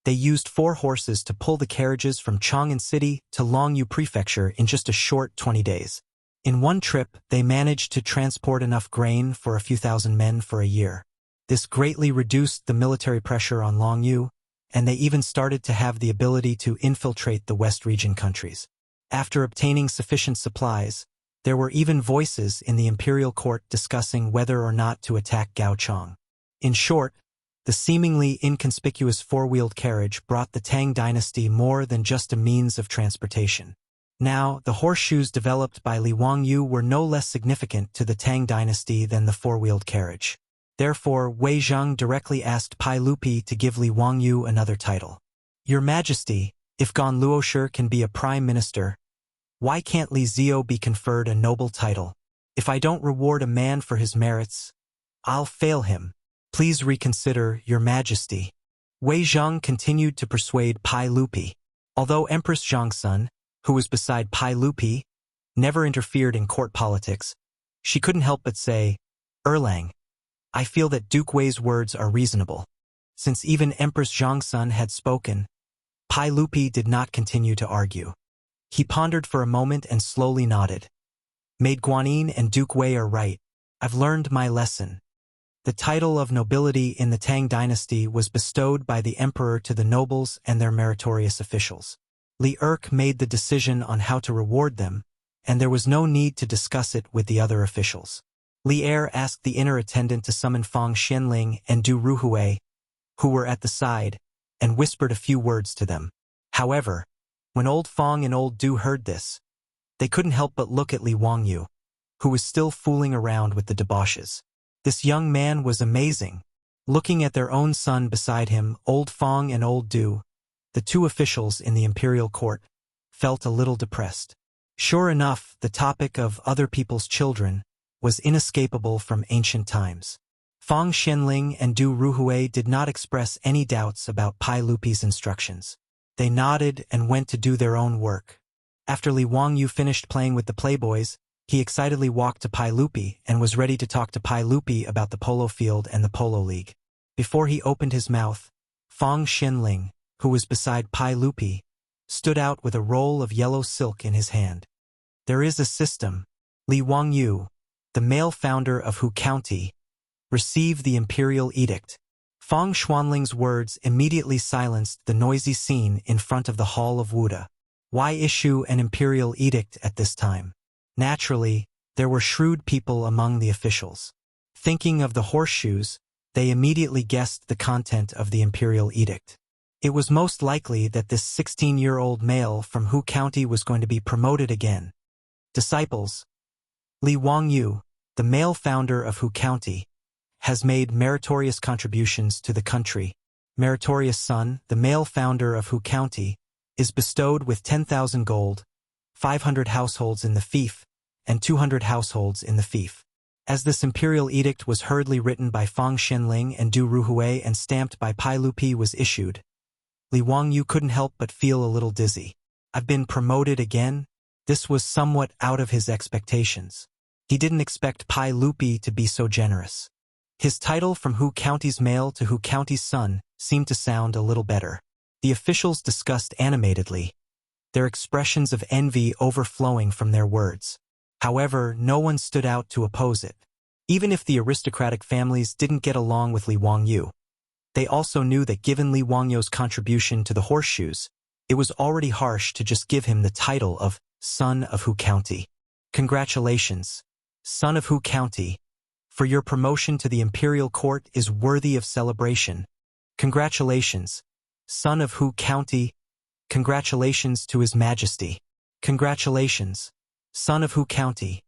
they used 4 horses to pull the carriages from Chang'an City to Longyu Prefecture in just a short 20 days. In one trip, they managed to transport enough grain for a few thousand men for a year. This greatly reduced the military pressure on Longyu, and they even started to have the ability to infiltrate the West region countries. After obtaining sufficient supplies, there were even voices in the imperial court discussing whether or not to attack Gaochang. In short, the seemingly inconspicuous four-wheeled carriage brought the Tang dynasty more than just a means of transportation. Now, the horseshoes developed by Li Wangyu were no less significant to the Tang dynasty than the four-wheeled carriage. Therefore, Wei Zhang directly asked Pai Lupi to give Li Wangyu another title. Your Majesty, if Gan Luoshi can be a prime minister, why can't Li Zio be conferred a noble title? If I don't reward a man for his merits, I'll fail him. Please reconsider, Your Majesty. Wei Zhang continued to persuade Pai Lupi. Although Empress Zhangsun, who was beside Pai Lupi, never interfered in court politics, she couldn't help but say, Erlang, I feel that Duke Wei's words are reasonable. Since even Empress Zhangsun had spoken, Pai Lupi did not continue to argue. He pondered for a moment and slowly nodded. Maid Guanyin and Duke Wei are right. I've learned my lesson. The title of nobility in the Tang dynasty was bestowed by the emperor to the nobles and their meritorious officials. Li Erk made the decision on how to reward them, and there was no need to discuss it with the other officials. Li Er asked the inner attendant to summon Fang Xianling and Du Ruhui, who were at the side, and whispered a few words to them. However, when old Fang and old Du heard this, they couldn't help but look at Li Wangyu, who was still fooling around with the debauches. This young man was amazing. Looking at their own son beside him, old Fang and old Du, the 2 officials in the imperial court, felt a little depressed. Sure enough, the topic of other people's children was inescapable from ancient times. Fang Xianling and Du Ruhui did not express any doubts about Pai Lupi's instructions. They nodded and went to do their own work. After Li Wangyu finished playing with the playboys, he excitedly walked to Pai Lupi and was ready to talk to Pai Lupi about the polo field and the polo league. Before he opened his mouth, Fang Xianling, who was beside Pai Lupi, stood out with a roll of yellow silk in his hand. There is a system. Li Wangyu, the male founder of Hu County, received the imperial edict. Fang Xuanling's words immediately silenced the noisy scene in front of the Hall of Wuda. Why issue an imperial edict at this time? Naturally, there were shrewd people among the officials. Thinking of the horseshoes, they immediately guessed the content of the imperial edict. It was most likely that this 16-year-old male from Hu County was going to be promoted again. Disciples. Li Wangyu, the male founder of Hu County, has made meritorious contributions to the country. Meritorious son, the male founder of Hu County, is bestowed with 10,000 gold, 500 households in the fief, and 200 households in the fief. As this imperial edict was hurriedly written by Fang Xianling and Du Ruhui and stamped by Pai Lupi was issued, Li Wangyu couldn't help but feel a little dizzy. I've been promoted again? This was somewhat out of his expectations. He didn't expect Pai Lupi to be so generous. His title from Hu County's male to Hu County's son seemed to sound a little better. The officials discussed animatedly, their expressions of envy overflowing from their words. However, no one stood out to oppose it. Even if the aristocratic families didn't get along with Li Wangyu, they also knew that given Li Wangyu's contribution to the horseshoes, it was already harsh to just give him the title of Son of Hu County. Congratulations, Son of Hu County, for your promotion to the imperial court is worthy of celebration. Congratulations, Son of Hu County. Congratulations to His Majesty. Congratulations, Son of Hu County.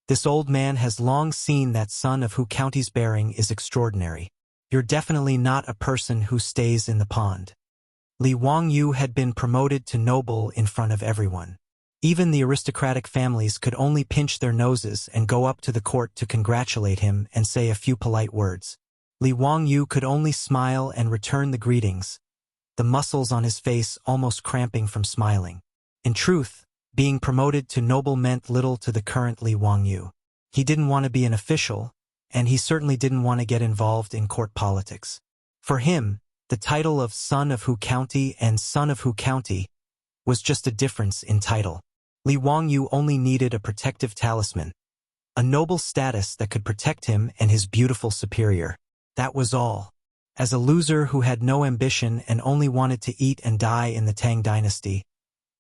This old man has long seen that Son of Hu County's bearing is extraordinary. You're definitely not a person who stays in the pond. Li Wangyu had been promoted to noble in front of everyone. Even the aristocratic families could only pinch their noses and go up to the court to congratulate him and say a few polite words. Li Wangyu could only smile and return the greetings, the muscles on his face almost cramping from smiling. In truth, being promoted to noble meant little to the current Li Wangyu. He didn't want to be an official, and he certainly didn't want to get involved in court politics. For him, the title of Son of Hu County and Son of Hu County was just a difference in title. Li Wangyu only needed a protective talisman, a noble status that could protect him and his beautiful superior. That was all. As a loser who had no ambition and only wanted to eat and die in the Tang dynasty,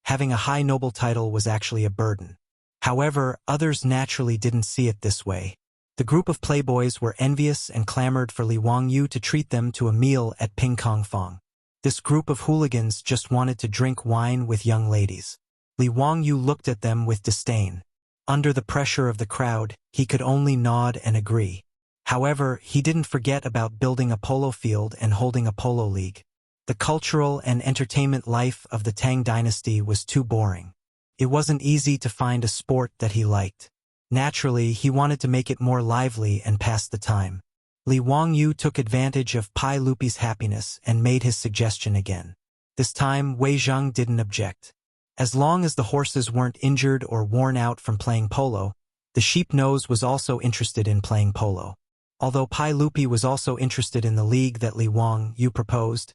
having a high noble title was actually a burden. However, others naturally didn't see it this way. The group of playboys were envious and clamored for Li Wangyu to treat them to a meal at Ping Kong Fong. This group of hooligans just wanted to drink wine with young ladies. Li Wangyu looked at them with disdain. Under the pressure of the crowd, he could only nod and agree. However, he didn't forget about building a polo field and holding a polo league. The cultural and entertainment life of the Tang dynasty was too boring. It wasn't easy to find a sport that he liked. Naturally, he wanted to make it more lively and pass the time. Li Wangyu took advantage of Pai Lupi's happiness and made his suggestion again. This time, Wei Zheng didn't object. As long as the horses weren't injured or worn out from playing polo, the sheep nose was also interested in playing polo. Although Pai Lupi was also interested in the league that Li Wangyu proposed,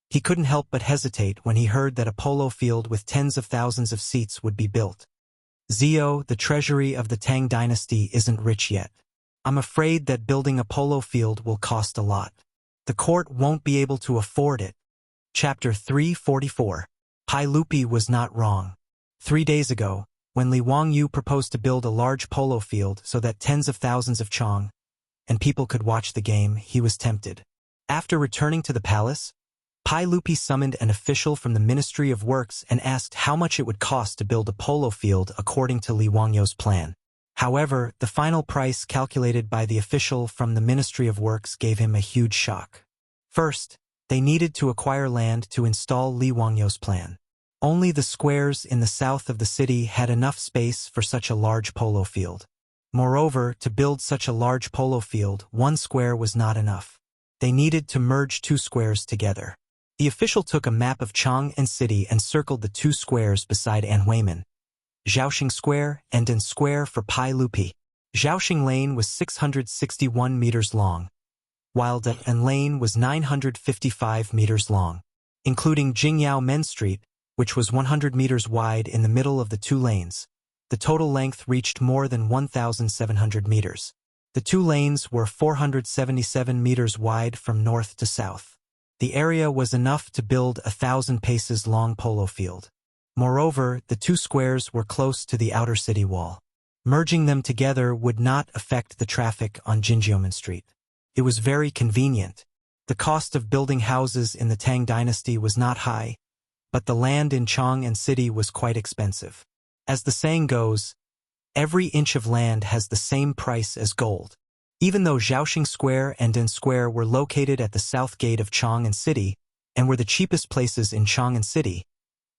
he couldn't help but hesitate when he heard that a polo field with tens of thousands of seats would be built. Zio, the treasury of the Tang dynasty isn't rich yet. I'm afraid that building a polo field will cost a lot. The court won't be able to afford it. Chapter 344. Pai Lupi was not wrong. 3 days ago, when Li Wangyu proposed to build a large polo field so that tens of thousands of Chang and people could watch the game, he was tempted. After returning to the palace, Pai Lupi summoned an official from the Ministry of Works and asked how much it would cost to build a polo field according to Li Wangyu's plan. However, the final price calculated by the official from the Ministry of Works gave him a huge shock. First, they needed to acquire land to install Li Wangyu's plan. Only the squares in the south of the city had enough space for such a large polo field. Moreover, to build such a large polo field, 1 square was not enough. They needed to merge 2 squares together. The official took a map of Chang'an City and circled the 2 squares beside Anhuimen, Zhaoxing Square and Den Square for Pai Lupi. Zhaoxing Lane was 661 meters long, while Den Lane was 955 meters long, including Jingyao Men Street, which was 100 meters wide in the middle of the 2 lanes. The total length reached more than 1,700 meters. The 2 lanes were 477 meters wide from north to south. The area was enough to build 1,000 paces long polo field. Moreover, the 2 squares were close to the outer city wall. Merging them together would not affect the traffic on Jinjiamen Street. It was very convenient. The cost of building houses in the Tang dynasty was not high, but the land in Chang'an City was quite expensive. As the saying goes, every inch of land has the same price as gold. Even though Zhaoxing Square and Den Square were located at the south gate of Chang'an City and were the cheapest places in Chang'an City,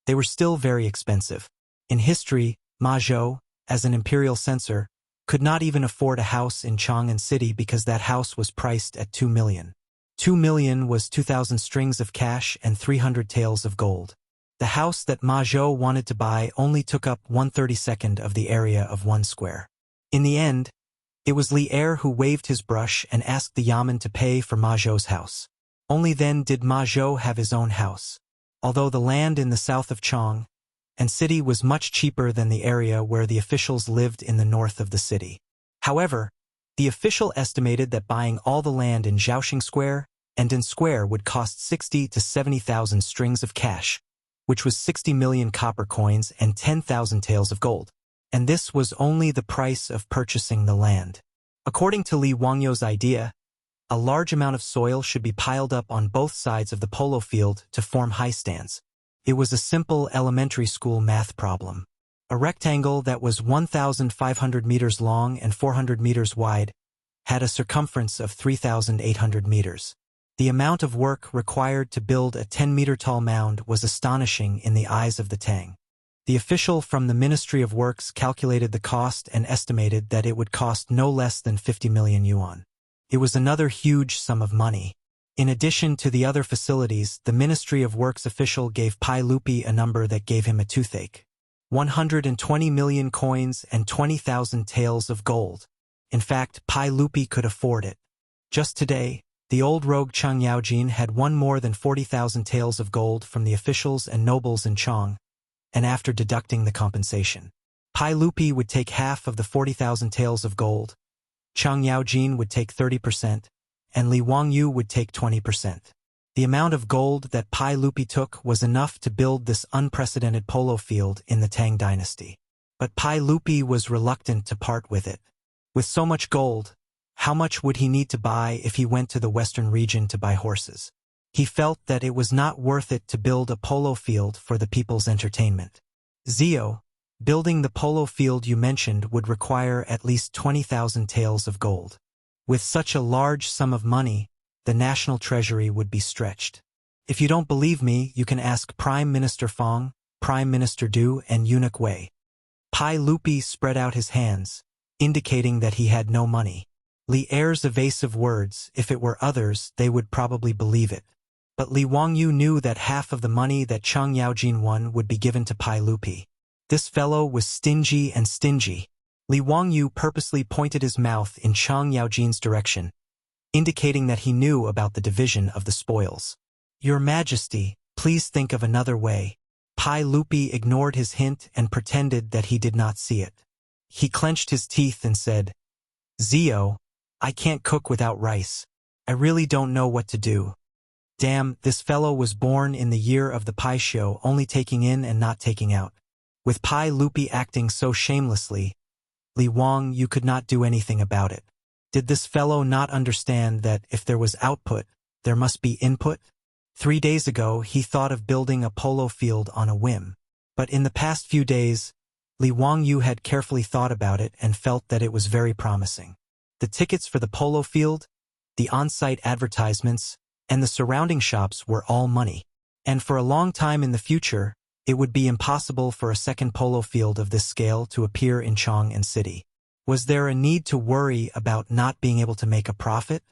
they were still very expensive. In history, Ma Zhou, as an imperial censor, could not even afford a house in Chang'an City because that house was priced at 2 million. 2 million was 2,000 strings of cash and 300 taels of gold. The house that Ma Zhou wanted to buy only took up 1/32 of the area of 1 square. In the end, it was Li Er who waved his brush and asked the Yamen to pay for Ma Zhou's house. Only then did Ma Zhou have his own house. Although the land in the south of Chang'an City was much cheaper than the area where the officials lived in the north of the city. However, the official estimated that buying all the land in Zhaoxing Square and in Square would cost 60 to 70,000 strings of cash, which was 60 million copper coins and 10,000 taels of gold. And this was only the price of purchasing the land. According to Li Wangyou's idea, a large amount of soil should be piled up on both sides of the polo field to form high stands. It was a simple elementary school math problem. A rectangle that was 1,500 meters long and 400 meters wide had a circumference of 3,800 meters. The amount of work required to build a 10-meter-tall mound was astonishing in the eyes of the Tang. The official from the Ministry of Works calculated the cost and estimated that it would cost no less than 50 million yuan. It was another huge sum of money. In addition to the other facilities, the Ministry of Works official gave Pai Lupi a number that gave him a toothache. 120 million coins and 20,000 taels of gold. In fact, Pai Lupi could afford it. Just today, the old rogue Chang Yaojin had won more than 40,000 taels of gold from the officials and nobles in Chang, and after deducting the compensation, Pai Lupi would take half of the 40,000 taels of gold, Chang Yaojin would take 30%, and Li Wangyu would take 20%. The amount of gold that Pai Lupi took was enough to build this unprecedented polo field in the Tang dynasty. But Pai Lupi was reluctant to part with it. With so much gold, how much would he need to buy if he went to the western region to buy horses? He felt that it was not worth it to build a polo field for the people's entertainment. Zio, building the polo field you mentioned would require at least 20,000 taels of gold. With such a large sum of money, the national treasury would be stretched. If you don't believe me, you can ask Prime Minister Fong, Prime Minister Du, and Eunuch Wei. Pai Lupi spread out his hands, indicating that he had no money. Li Er's evasive words, if it were others, they would probably believe it. But Li Wangyu knew that half of the money that Chang Yaojin won would be given to Pai Lupi. This fellow was stingy and stingy. Li Wangyu purposely pointed his mouth in Chang Yaojin's direction, indicating that he knew about the division of the spoils. Your Majesty, please think of another way. Pai Lupi ignored his hint and pretended that he did not see it. He clenched his teeth and said, Zio, I can't cook without rice. I really don't know what to do. Damn, this fellow was born in the year of the Pai Show, only taking in and not taking out. With Pai Lupi acting so shamelessly, Li Wang, you could not do anything about it. Did this fellow not understand that if there was output, there must be input? 3 days ago, he thought of building a polo field on a whim. But in the past few days, Li Wangyu had carefully thought about it and felt that it was very promising. The tickets for the polo field, the on-site advertisements, and the surrounding shops were all money. And for a long time in the future, it would be impossible for a second polo field of this scale to appear in Chang'an City. Was there a need to worry about not being able to make a profit?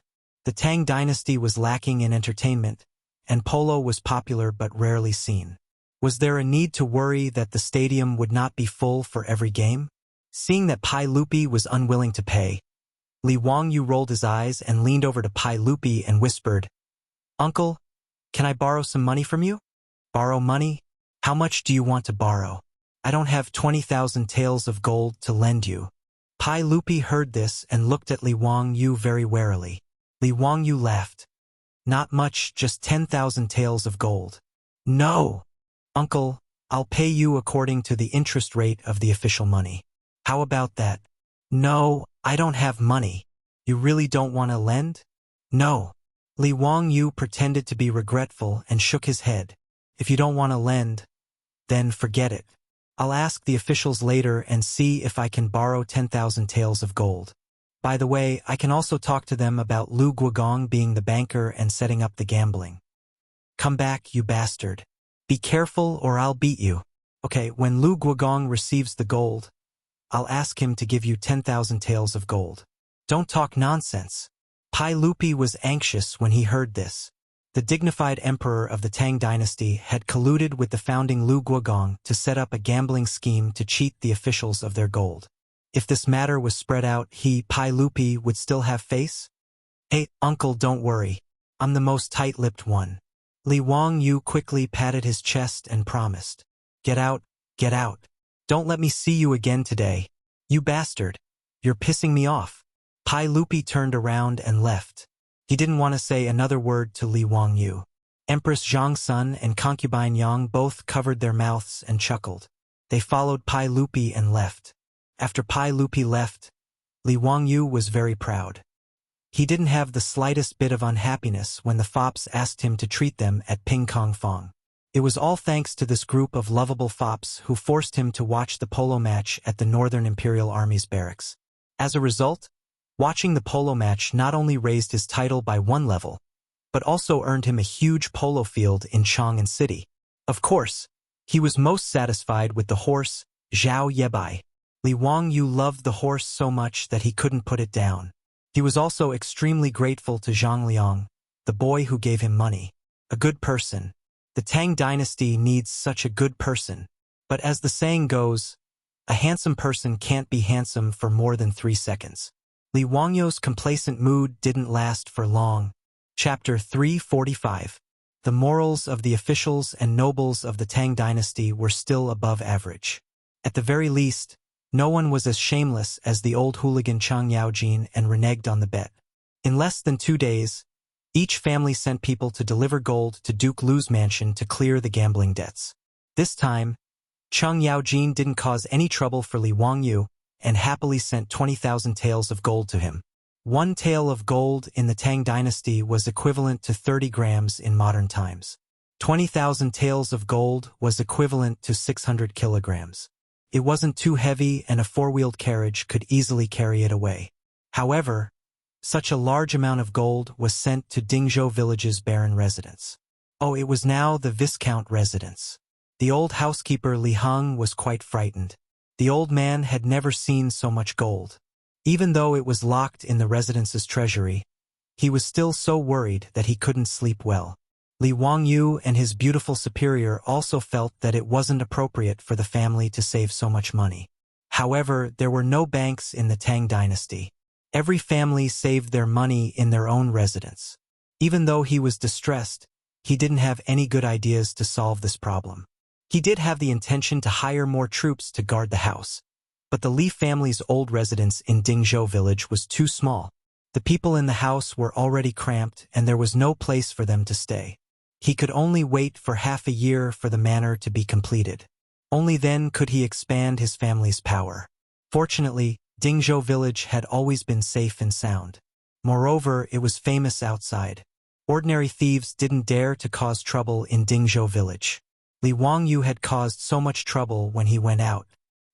The Tang dynasty was lacking in entertainment, and polo was popular but rarely seen. Was there a need to worry that the stadium would not be full for every game? Seeing that Pai Lupi was unwilling to pay, Li Wangyu rolled his eyes and leaned over to Pai Lupi and whispered, Uncle, can I borrow some money from you? Borrow money? How much do you want to borrow? I don't have 20,000 taels of gold to lend you. Pai Lupi heard this and looked at Li Wangyu very warily. Li Wangyu laughed. Not much, just 10,000 taels of gold. No! Uncle, I'll pay you according to the interest rate of the official money. How about that? No, I don't have money. You really don't want to lend? No. Li Wangyu pretended to be regretful and shook his head. If you don't want to lend, then forget it. I'll ask the officials later and see if I can borrow 10,000 taels of gold. By the way, I can also talk to them about Lu Guogong being the banker and setting up the gambling. Come back, you bastard. Be careful or I'll beat you. Okay, when Lu Guogong receives the gold, I'll ask him to give you 10,000 taels of gold. Don't talk nonsense. Pai Lupi was anxious when he heard this. The dignified emperor of the Tang dynasty had colluded with the founding Lu Guogong to set up a gambling scheme to cheat the officials of their gold. If this matter was spread out, Pai Lupi, would still have face? Hey, uncle, don't worry. I'm the most tight-lipped one. Li Wangyu quickly patted his chest and promised. Get out, get out. Don't let me see you again today. You bastard. You're pissing me off. Pai Lupi turned around and left. He didn't want to say another word to Li Wangyu. Empress Zhang's son and concubine Yang both covered their mouths and chuckled. They followed Pai Lupi and left. After Pai Lupi left, Li Wangyu was very proud. He didn't have the slightest bit of unhappiness when the fops asked him to treat them at Ping Kong Fong. It was all thanks to this group of lovable fops who forced him to watch the polo match at the Northern Imperial Army's barracks. As a result, watching the polo match not only raised his title by one level, but also earned him a huge polo field in Chang'an City. Of course, he was most satisfied with the horse, Zhao Yebai. Li Wangyu loved the horse so much that he couldn't put it down. He was also extremely grateful to Zhang Liang, the boy who gave him money. A good person. The Tang dynasty needs such a good person. But as the saying goes, a handsome person can't be handsome for more than 3 seconds. Li Wangyu's complacent mood didn't last for long. Chapter 345. The morals of the officials and nobles of the Tang dynasty were still above average. At the very least, no one was as shameless as the old hooligan Chang Yaojin and reneged on the bet. In less than 2 days, each family sent people to deliver gold to Duke Lu's mansion to clear the gambling debts. This time, Chang Yaojin didn't cause any trouble for Li Wangyu and happily sent 20,000 taels of gold to him. 1 tael of gold in the Tang dynasty was equivalent to 30 grams in modern times. 20,000 taels of gold was equivalent to 600 kilograms. It wasn't too heavy and a 4-wheeled carriage could easily carry it away. However, such a large amount of gold was sent to Dingzhou village's barren residence. Oh, it was now the Viscount residence. The old housekeeper Li Heng was quite frightened. The old man had never seen so much gold. Even though it was locked in the residence's treasury, he was still so worried that he couldn't sleep well. Li Wangyu and his beautiful superior also felt that it wasn't appropriate for the family to save so much money. However, there were no banks in the Tang dynasty. Every family saved their money in their own residence. Even though he was distressed, he didn't have any good ideas to solve this problem. He did have the intention to hire more troops to guard the house, but the Li family's old residence in Dingzhou village was too small. The people in the house were already cramped and there was no place for them to stay. He could only wait for half a year for the manor to be completed. Only then could he expand his family's power. Fortunately, Dingzhou village had always been safe and sound. Moreover, it was famous outside. Ordinary thieves didn't dare to cause trouble in Dingzhou village. Li Wangyu had caused so much trouble when he went out.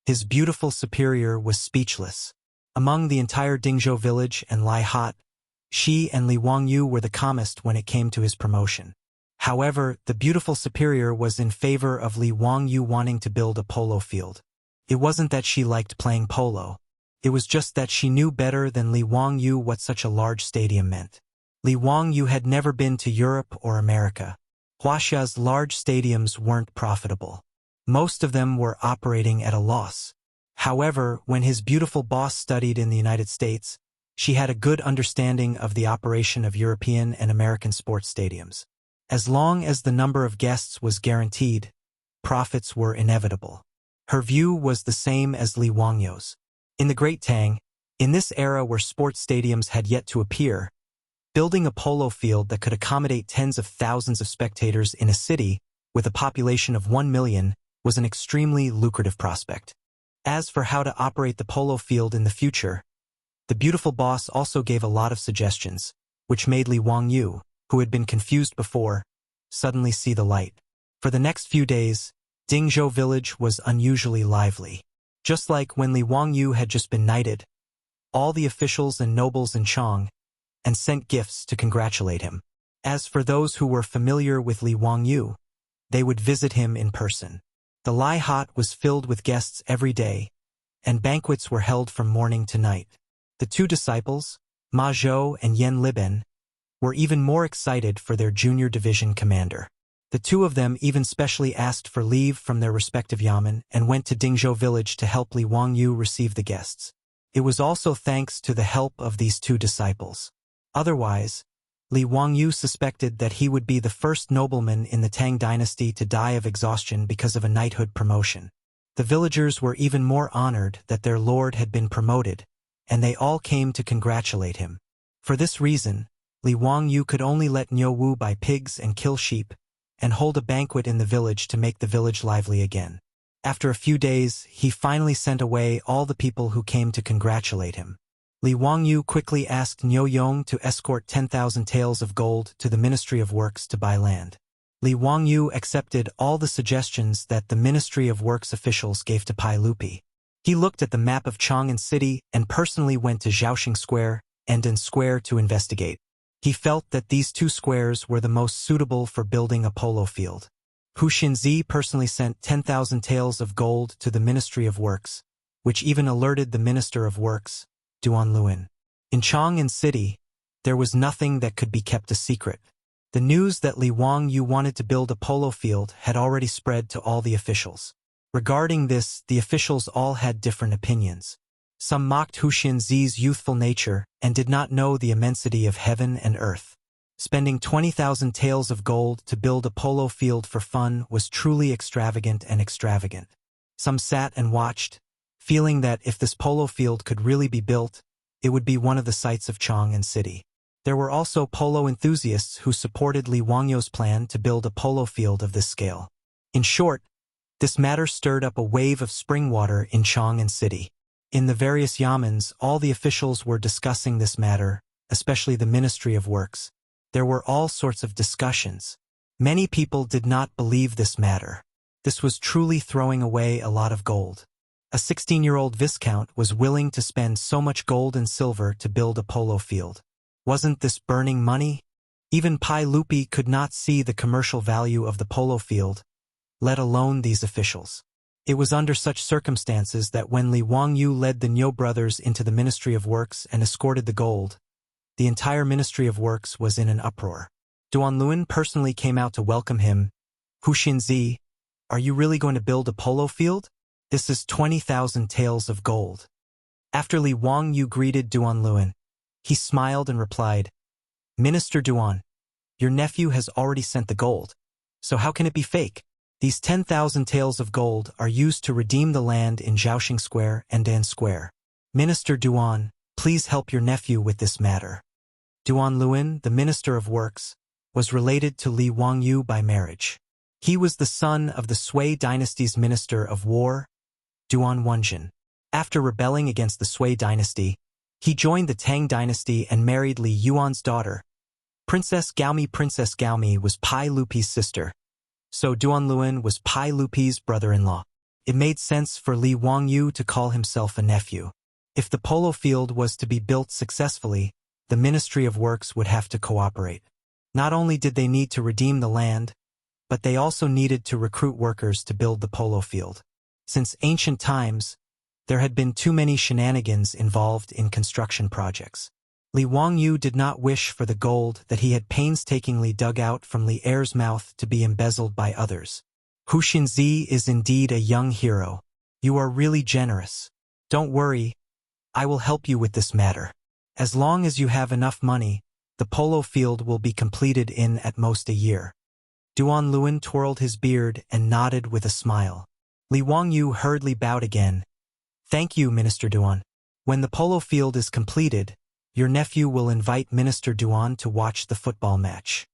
His beautiful superior was speechless. Among the entire Dingzhou village and Lai Hot, she and Li Wangyu were the calmest when it came to his promotion. However, the beautiful superior was in favor of Li Wangyu wanting to build a polo field. It wasn't that she liked playing polo. It was just that she knew better than Li Wangyu what such a large stadium meant. Li Wangyu had never been to Europe or America. Wuxia's large stadiums weren't profitable. Most of them were operating at a loss. However, when his beautiful boss studied in the United States, she had a good understanding of the operation of European and American sports stadiums. As long as the number of guests was guaranteed, profits were inevitable. Her view was the same as Li Wangyu's. In the Great Tang, in this era where sports stadiums had yet to appear, building a polo field that could accommodate tens of thousands of spectators in a city with a population of 1 million was an extremely lucrative prospect. As for how to operate the polo field in the future, the beautiful boss also gave a lot of suggestions, which made Li Wangyu, who had been confused before, suddenly see the light. For the next few days, Dingzhou village was unusually lively. Just like when Li Wangyu had just been knighted, all the officials and nobles in Chang and sent gifts to congratulate him. As for those who were familiar with Li Wangyu, they would visit him in person. The Lai hut was filled with guests every day, and banquets were held from morning to night. The two disciples, Ma Zhou and Yan Liben, were even more excited for their junior division commander. The two of them even specially asked for leave from their respective yamen and went to Dingzhou village to help Li Wangyu receive the guests. It was also thanks to the help of these two disciples. Otherwise, Li Wangyu suspected that he would be the first nobleman in the Tang dynasty to die of exhaustion because of a knighthood promotion. The villagers were even more honored that their lord had been promoted, and they all came to congratulate him. For this reason, Li Wangyu could only let Niu Wu buy pigs and kill sheep, and hold a banquet in the village to make the village lively again. After a few days, he finally sent away all the people who came to congratulate him. Li Wangyu quickly asked Niu Yong to escort 10,000 taels of gold to the Ministry of Works to buy land. Li Wangyu accepted all the suggestions that the Ministry of Works officials gave to Pai Lupi. He looked at the map of Chang'an City and personally went to Zhaoxing Square and Dan Square to investigate. He felt that these two squares were the most suitable for building a polo field. Hu Xinzi personally sent 10,000 taels of gold to the Ministry of Works, which even alerted the Minister of Works, Duan Luan. In Chang'an City, there was nothing that could be kept a secret. The news that Li Wangyu wanted to build a polo field had already spread to all the officials. Regarding this, the officials all had different opinions. Some mocked Hu Xinzi's youthful nature and did not know the immensity of heaven and earth. Spending 20,000 taels of gold to build a polo field for fun was truly extravagant. Some sat and watched, feeling that if this polo field could really be built, it would be one of the sights of Chang'an City. There were also polo enthusiasts who supported Li Wangyu's plan to build a polo field of this scale. In short, this matter stirred up a wave of spring water in Chang'an City. In the various yamens, all the officials were discussing this matter, especially the Ministry of Works. There were all sorts of discussions. Many people did not believe this matter. This was truly throwing away a lot of gold. A 16-year-old viscount was willing to spend so much gold and silver to build a polo field. Wasn't this burning money? Even Pai Lupi could not see the commercial value of the polo field, let alone these officials. It was under such circumstances that when Li Wangyu led the Niu brothers into the Ministry of Works and escorted the gold, the entire Ministry of Works was in an uproar. Duan Luan personally came out to welcome him. Hu Xinzi, are you really going to build a polo field? This is 20,000 taels of gold. After Li Wangyu greeted Duan Luan, he smiled and replied, Minister Duan, your nephew has already sent the gold, so how can it be fake? These 10,000 taels of gold are used to redeem the land in Zhaoxing Square and Dan Square. Minister Duan, please help your nephew with this matter. Duan Luan, the Minister of Works, was related to Li Wangyu by marriage. He was the son of the Sui dynasty's Minister of War, Duan Wenjin. After rebelling against the Sui dynasty, he joined the Tang dynasty and married Li Yuan's daughter. Princess Gaomi. Princess Gaomi was Pai Lupi's sister, so Duan Luan was Pai Lupi's brother-in-law. It made sense for Li Wangyu to call himself a nephew. If the polo field was to be built successfully, the Ministry of Works would have to cooperate. Not only did they need to redeem the land, but they also needed to recruit workers to build the polo field. Since ancient times, there had been too many shenanigans involved in construction projects. Li Wangyu did not wish for the gold that he had painstakingly dug out from Li Er's mouth to be embezzled by others. Hu Xinzi is indeed a young hero. You are really generous. Don't worry, I will help you with this matter. As long as you have enough money, the polo field will be completed in at most a year. Duan Luan twirled his beard and nodded with a smile. Li Wangyu hurriedly bowed again. Thank you, Minister Duan. When the polo field is completed, your nephew will invite Minister Duan to watch the football match.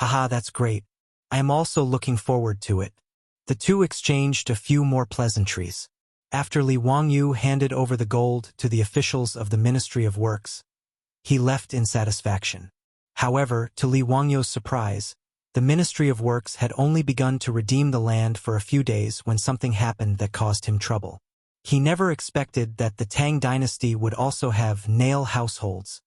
Haha, that's great. I am also looking forward to it. The two exchanged a few more pleasantries. After Li Wangyu handed over the gold to the officials of the Ministry of Works, he left in satisfaction. However, to Li Wangyu's surprise, the Ministry of Works had only begun to redeem the land for a few days when something happened that caused him trouble. He never expected that the Tang dynasty would also have nail households.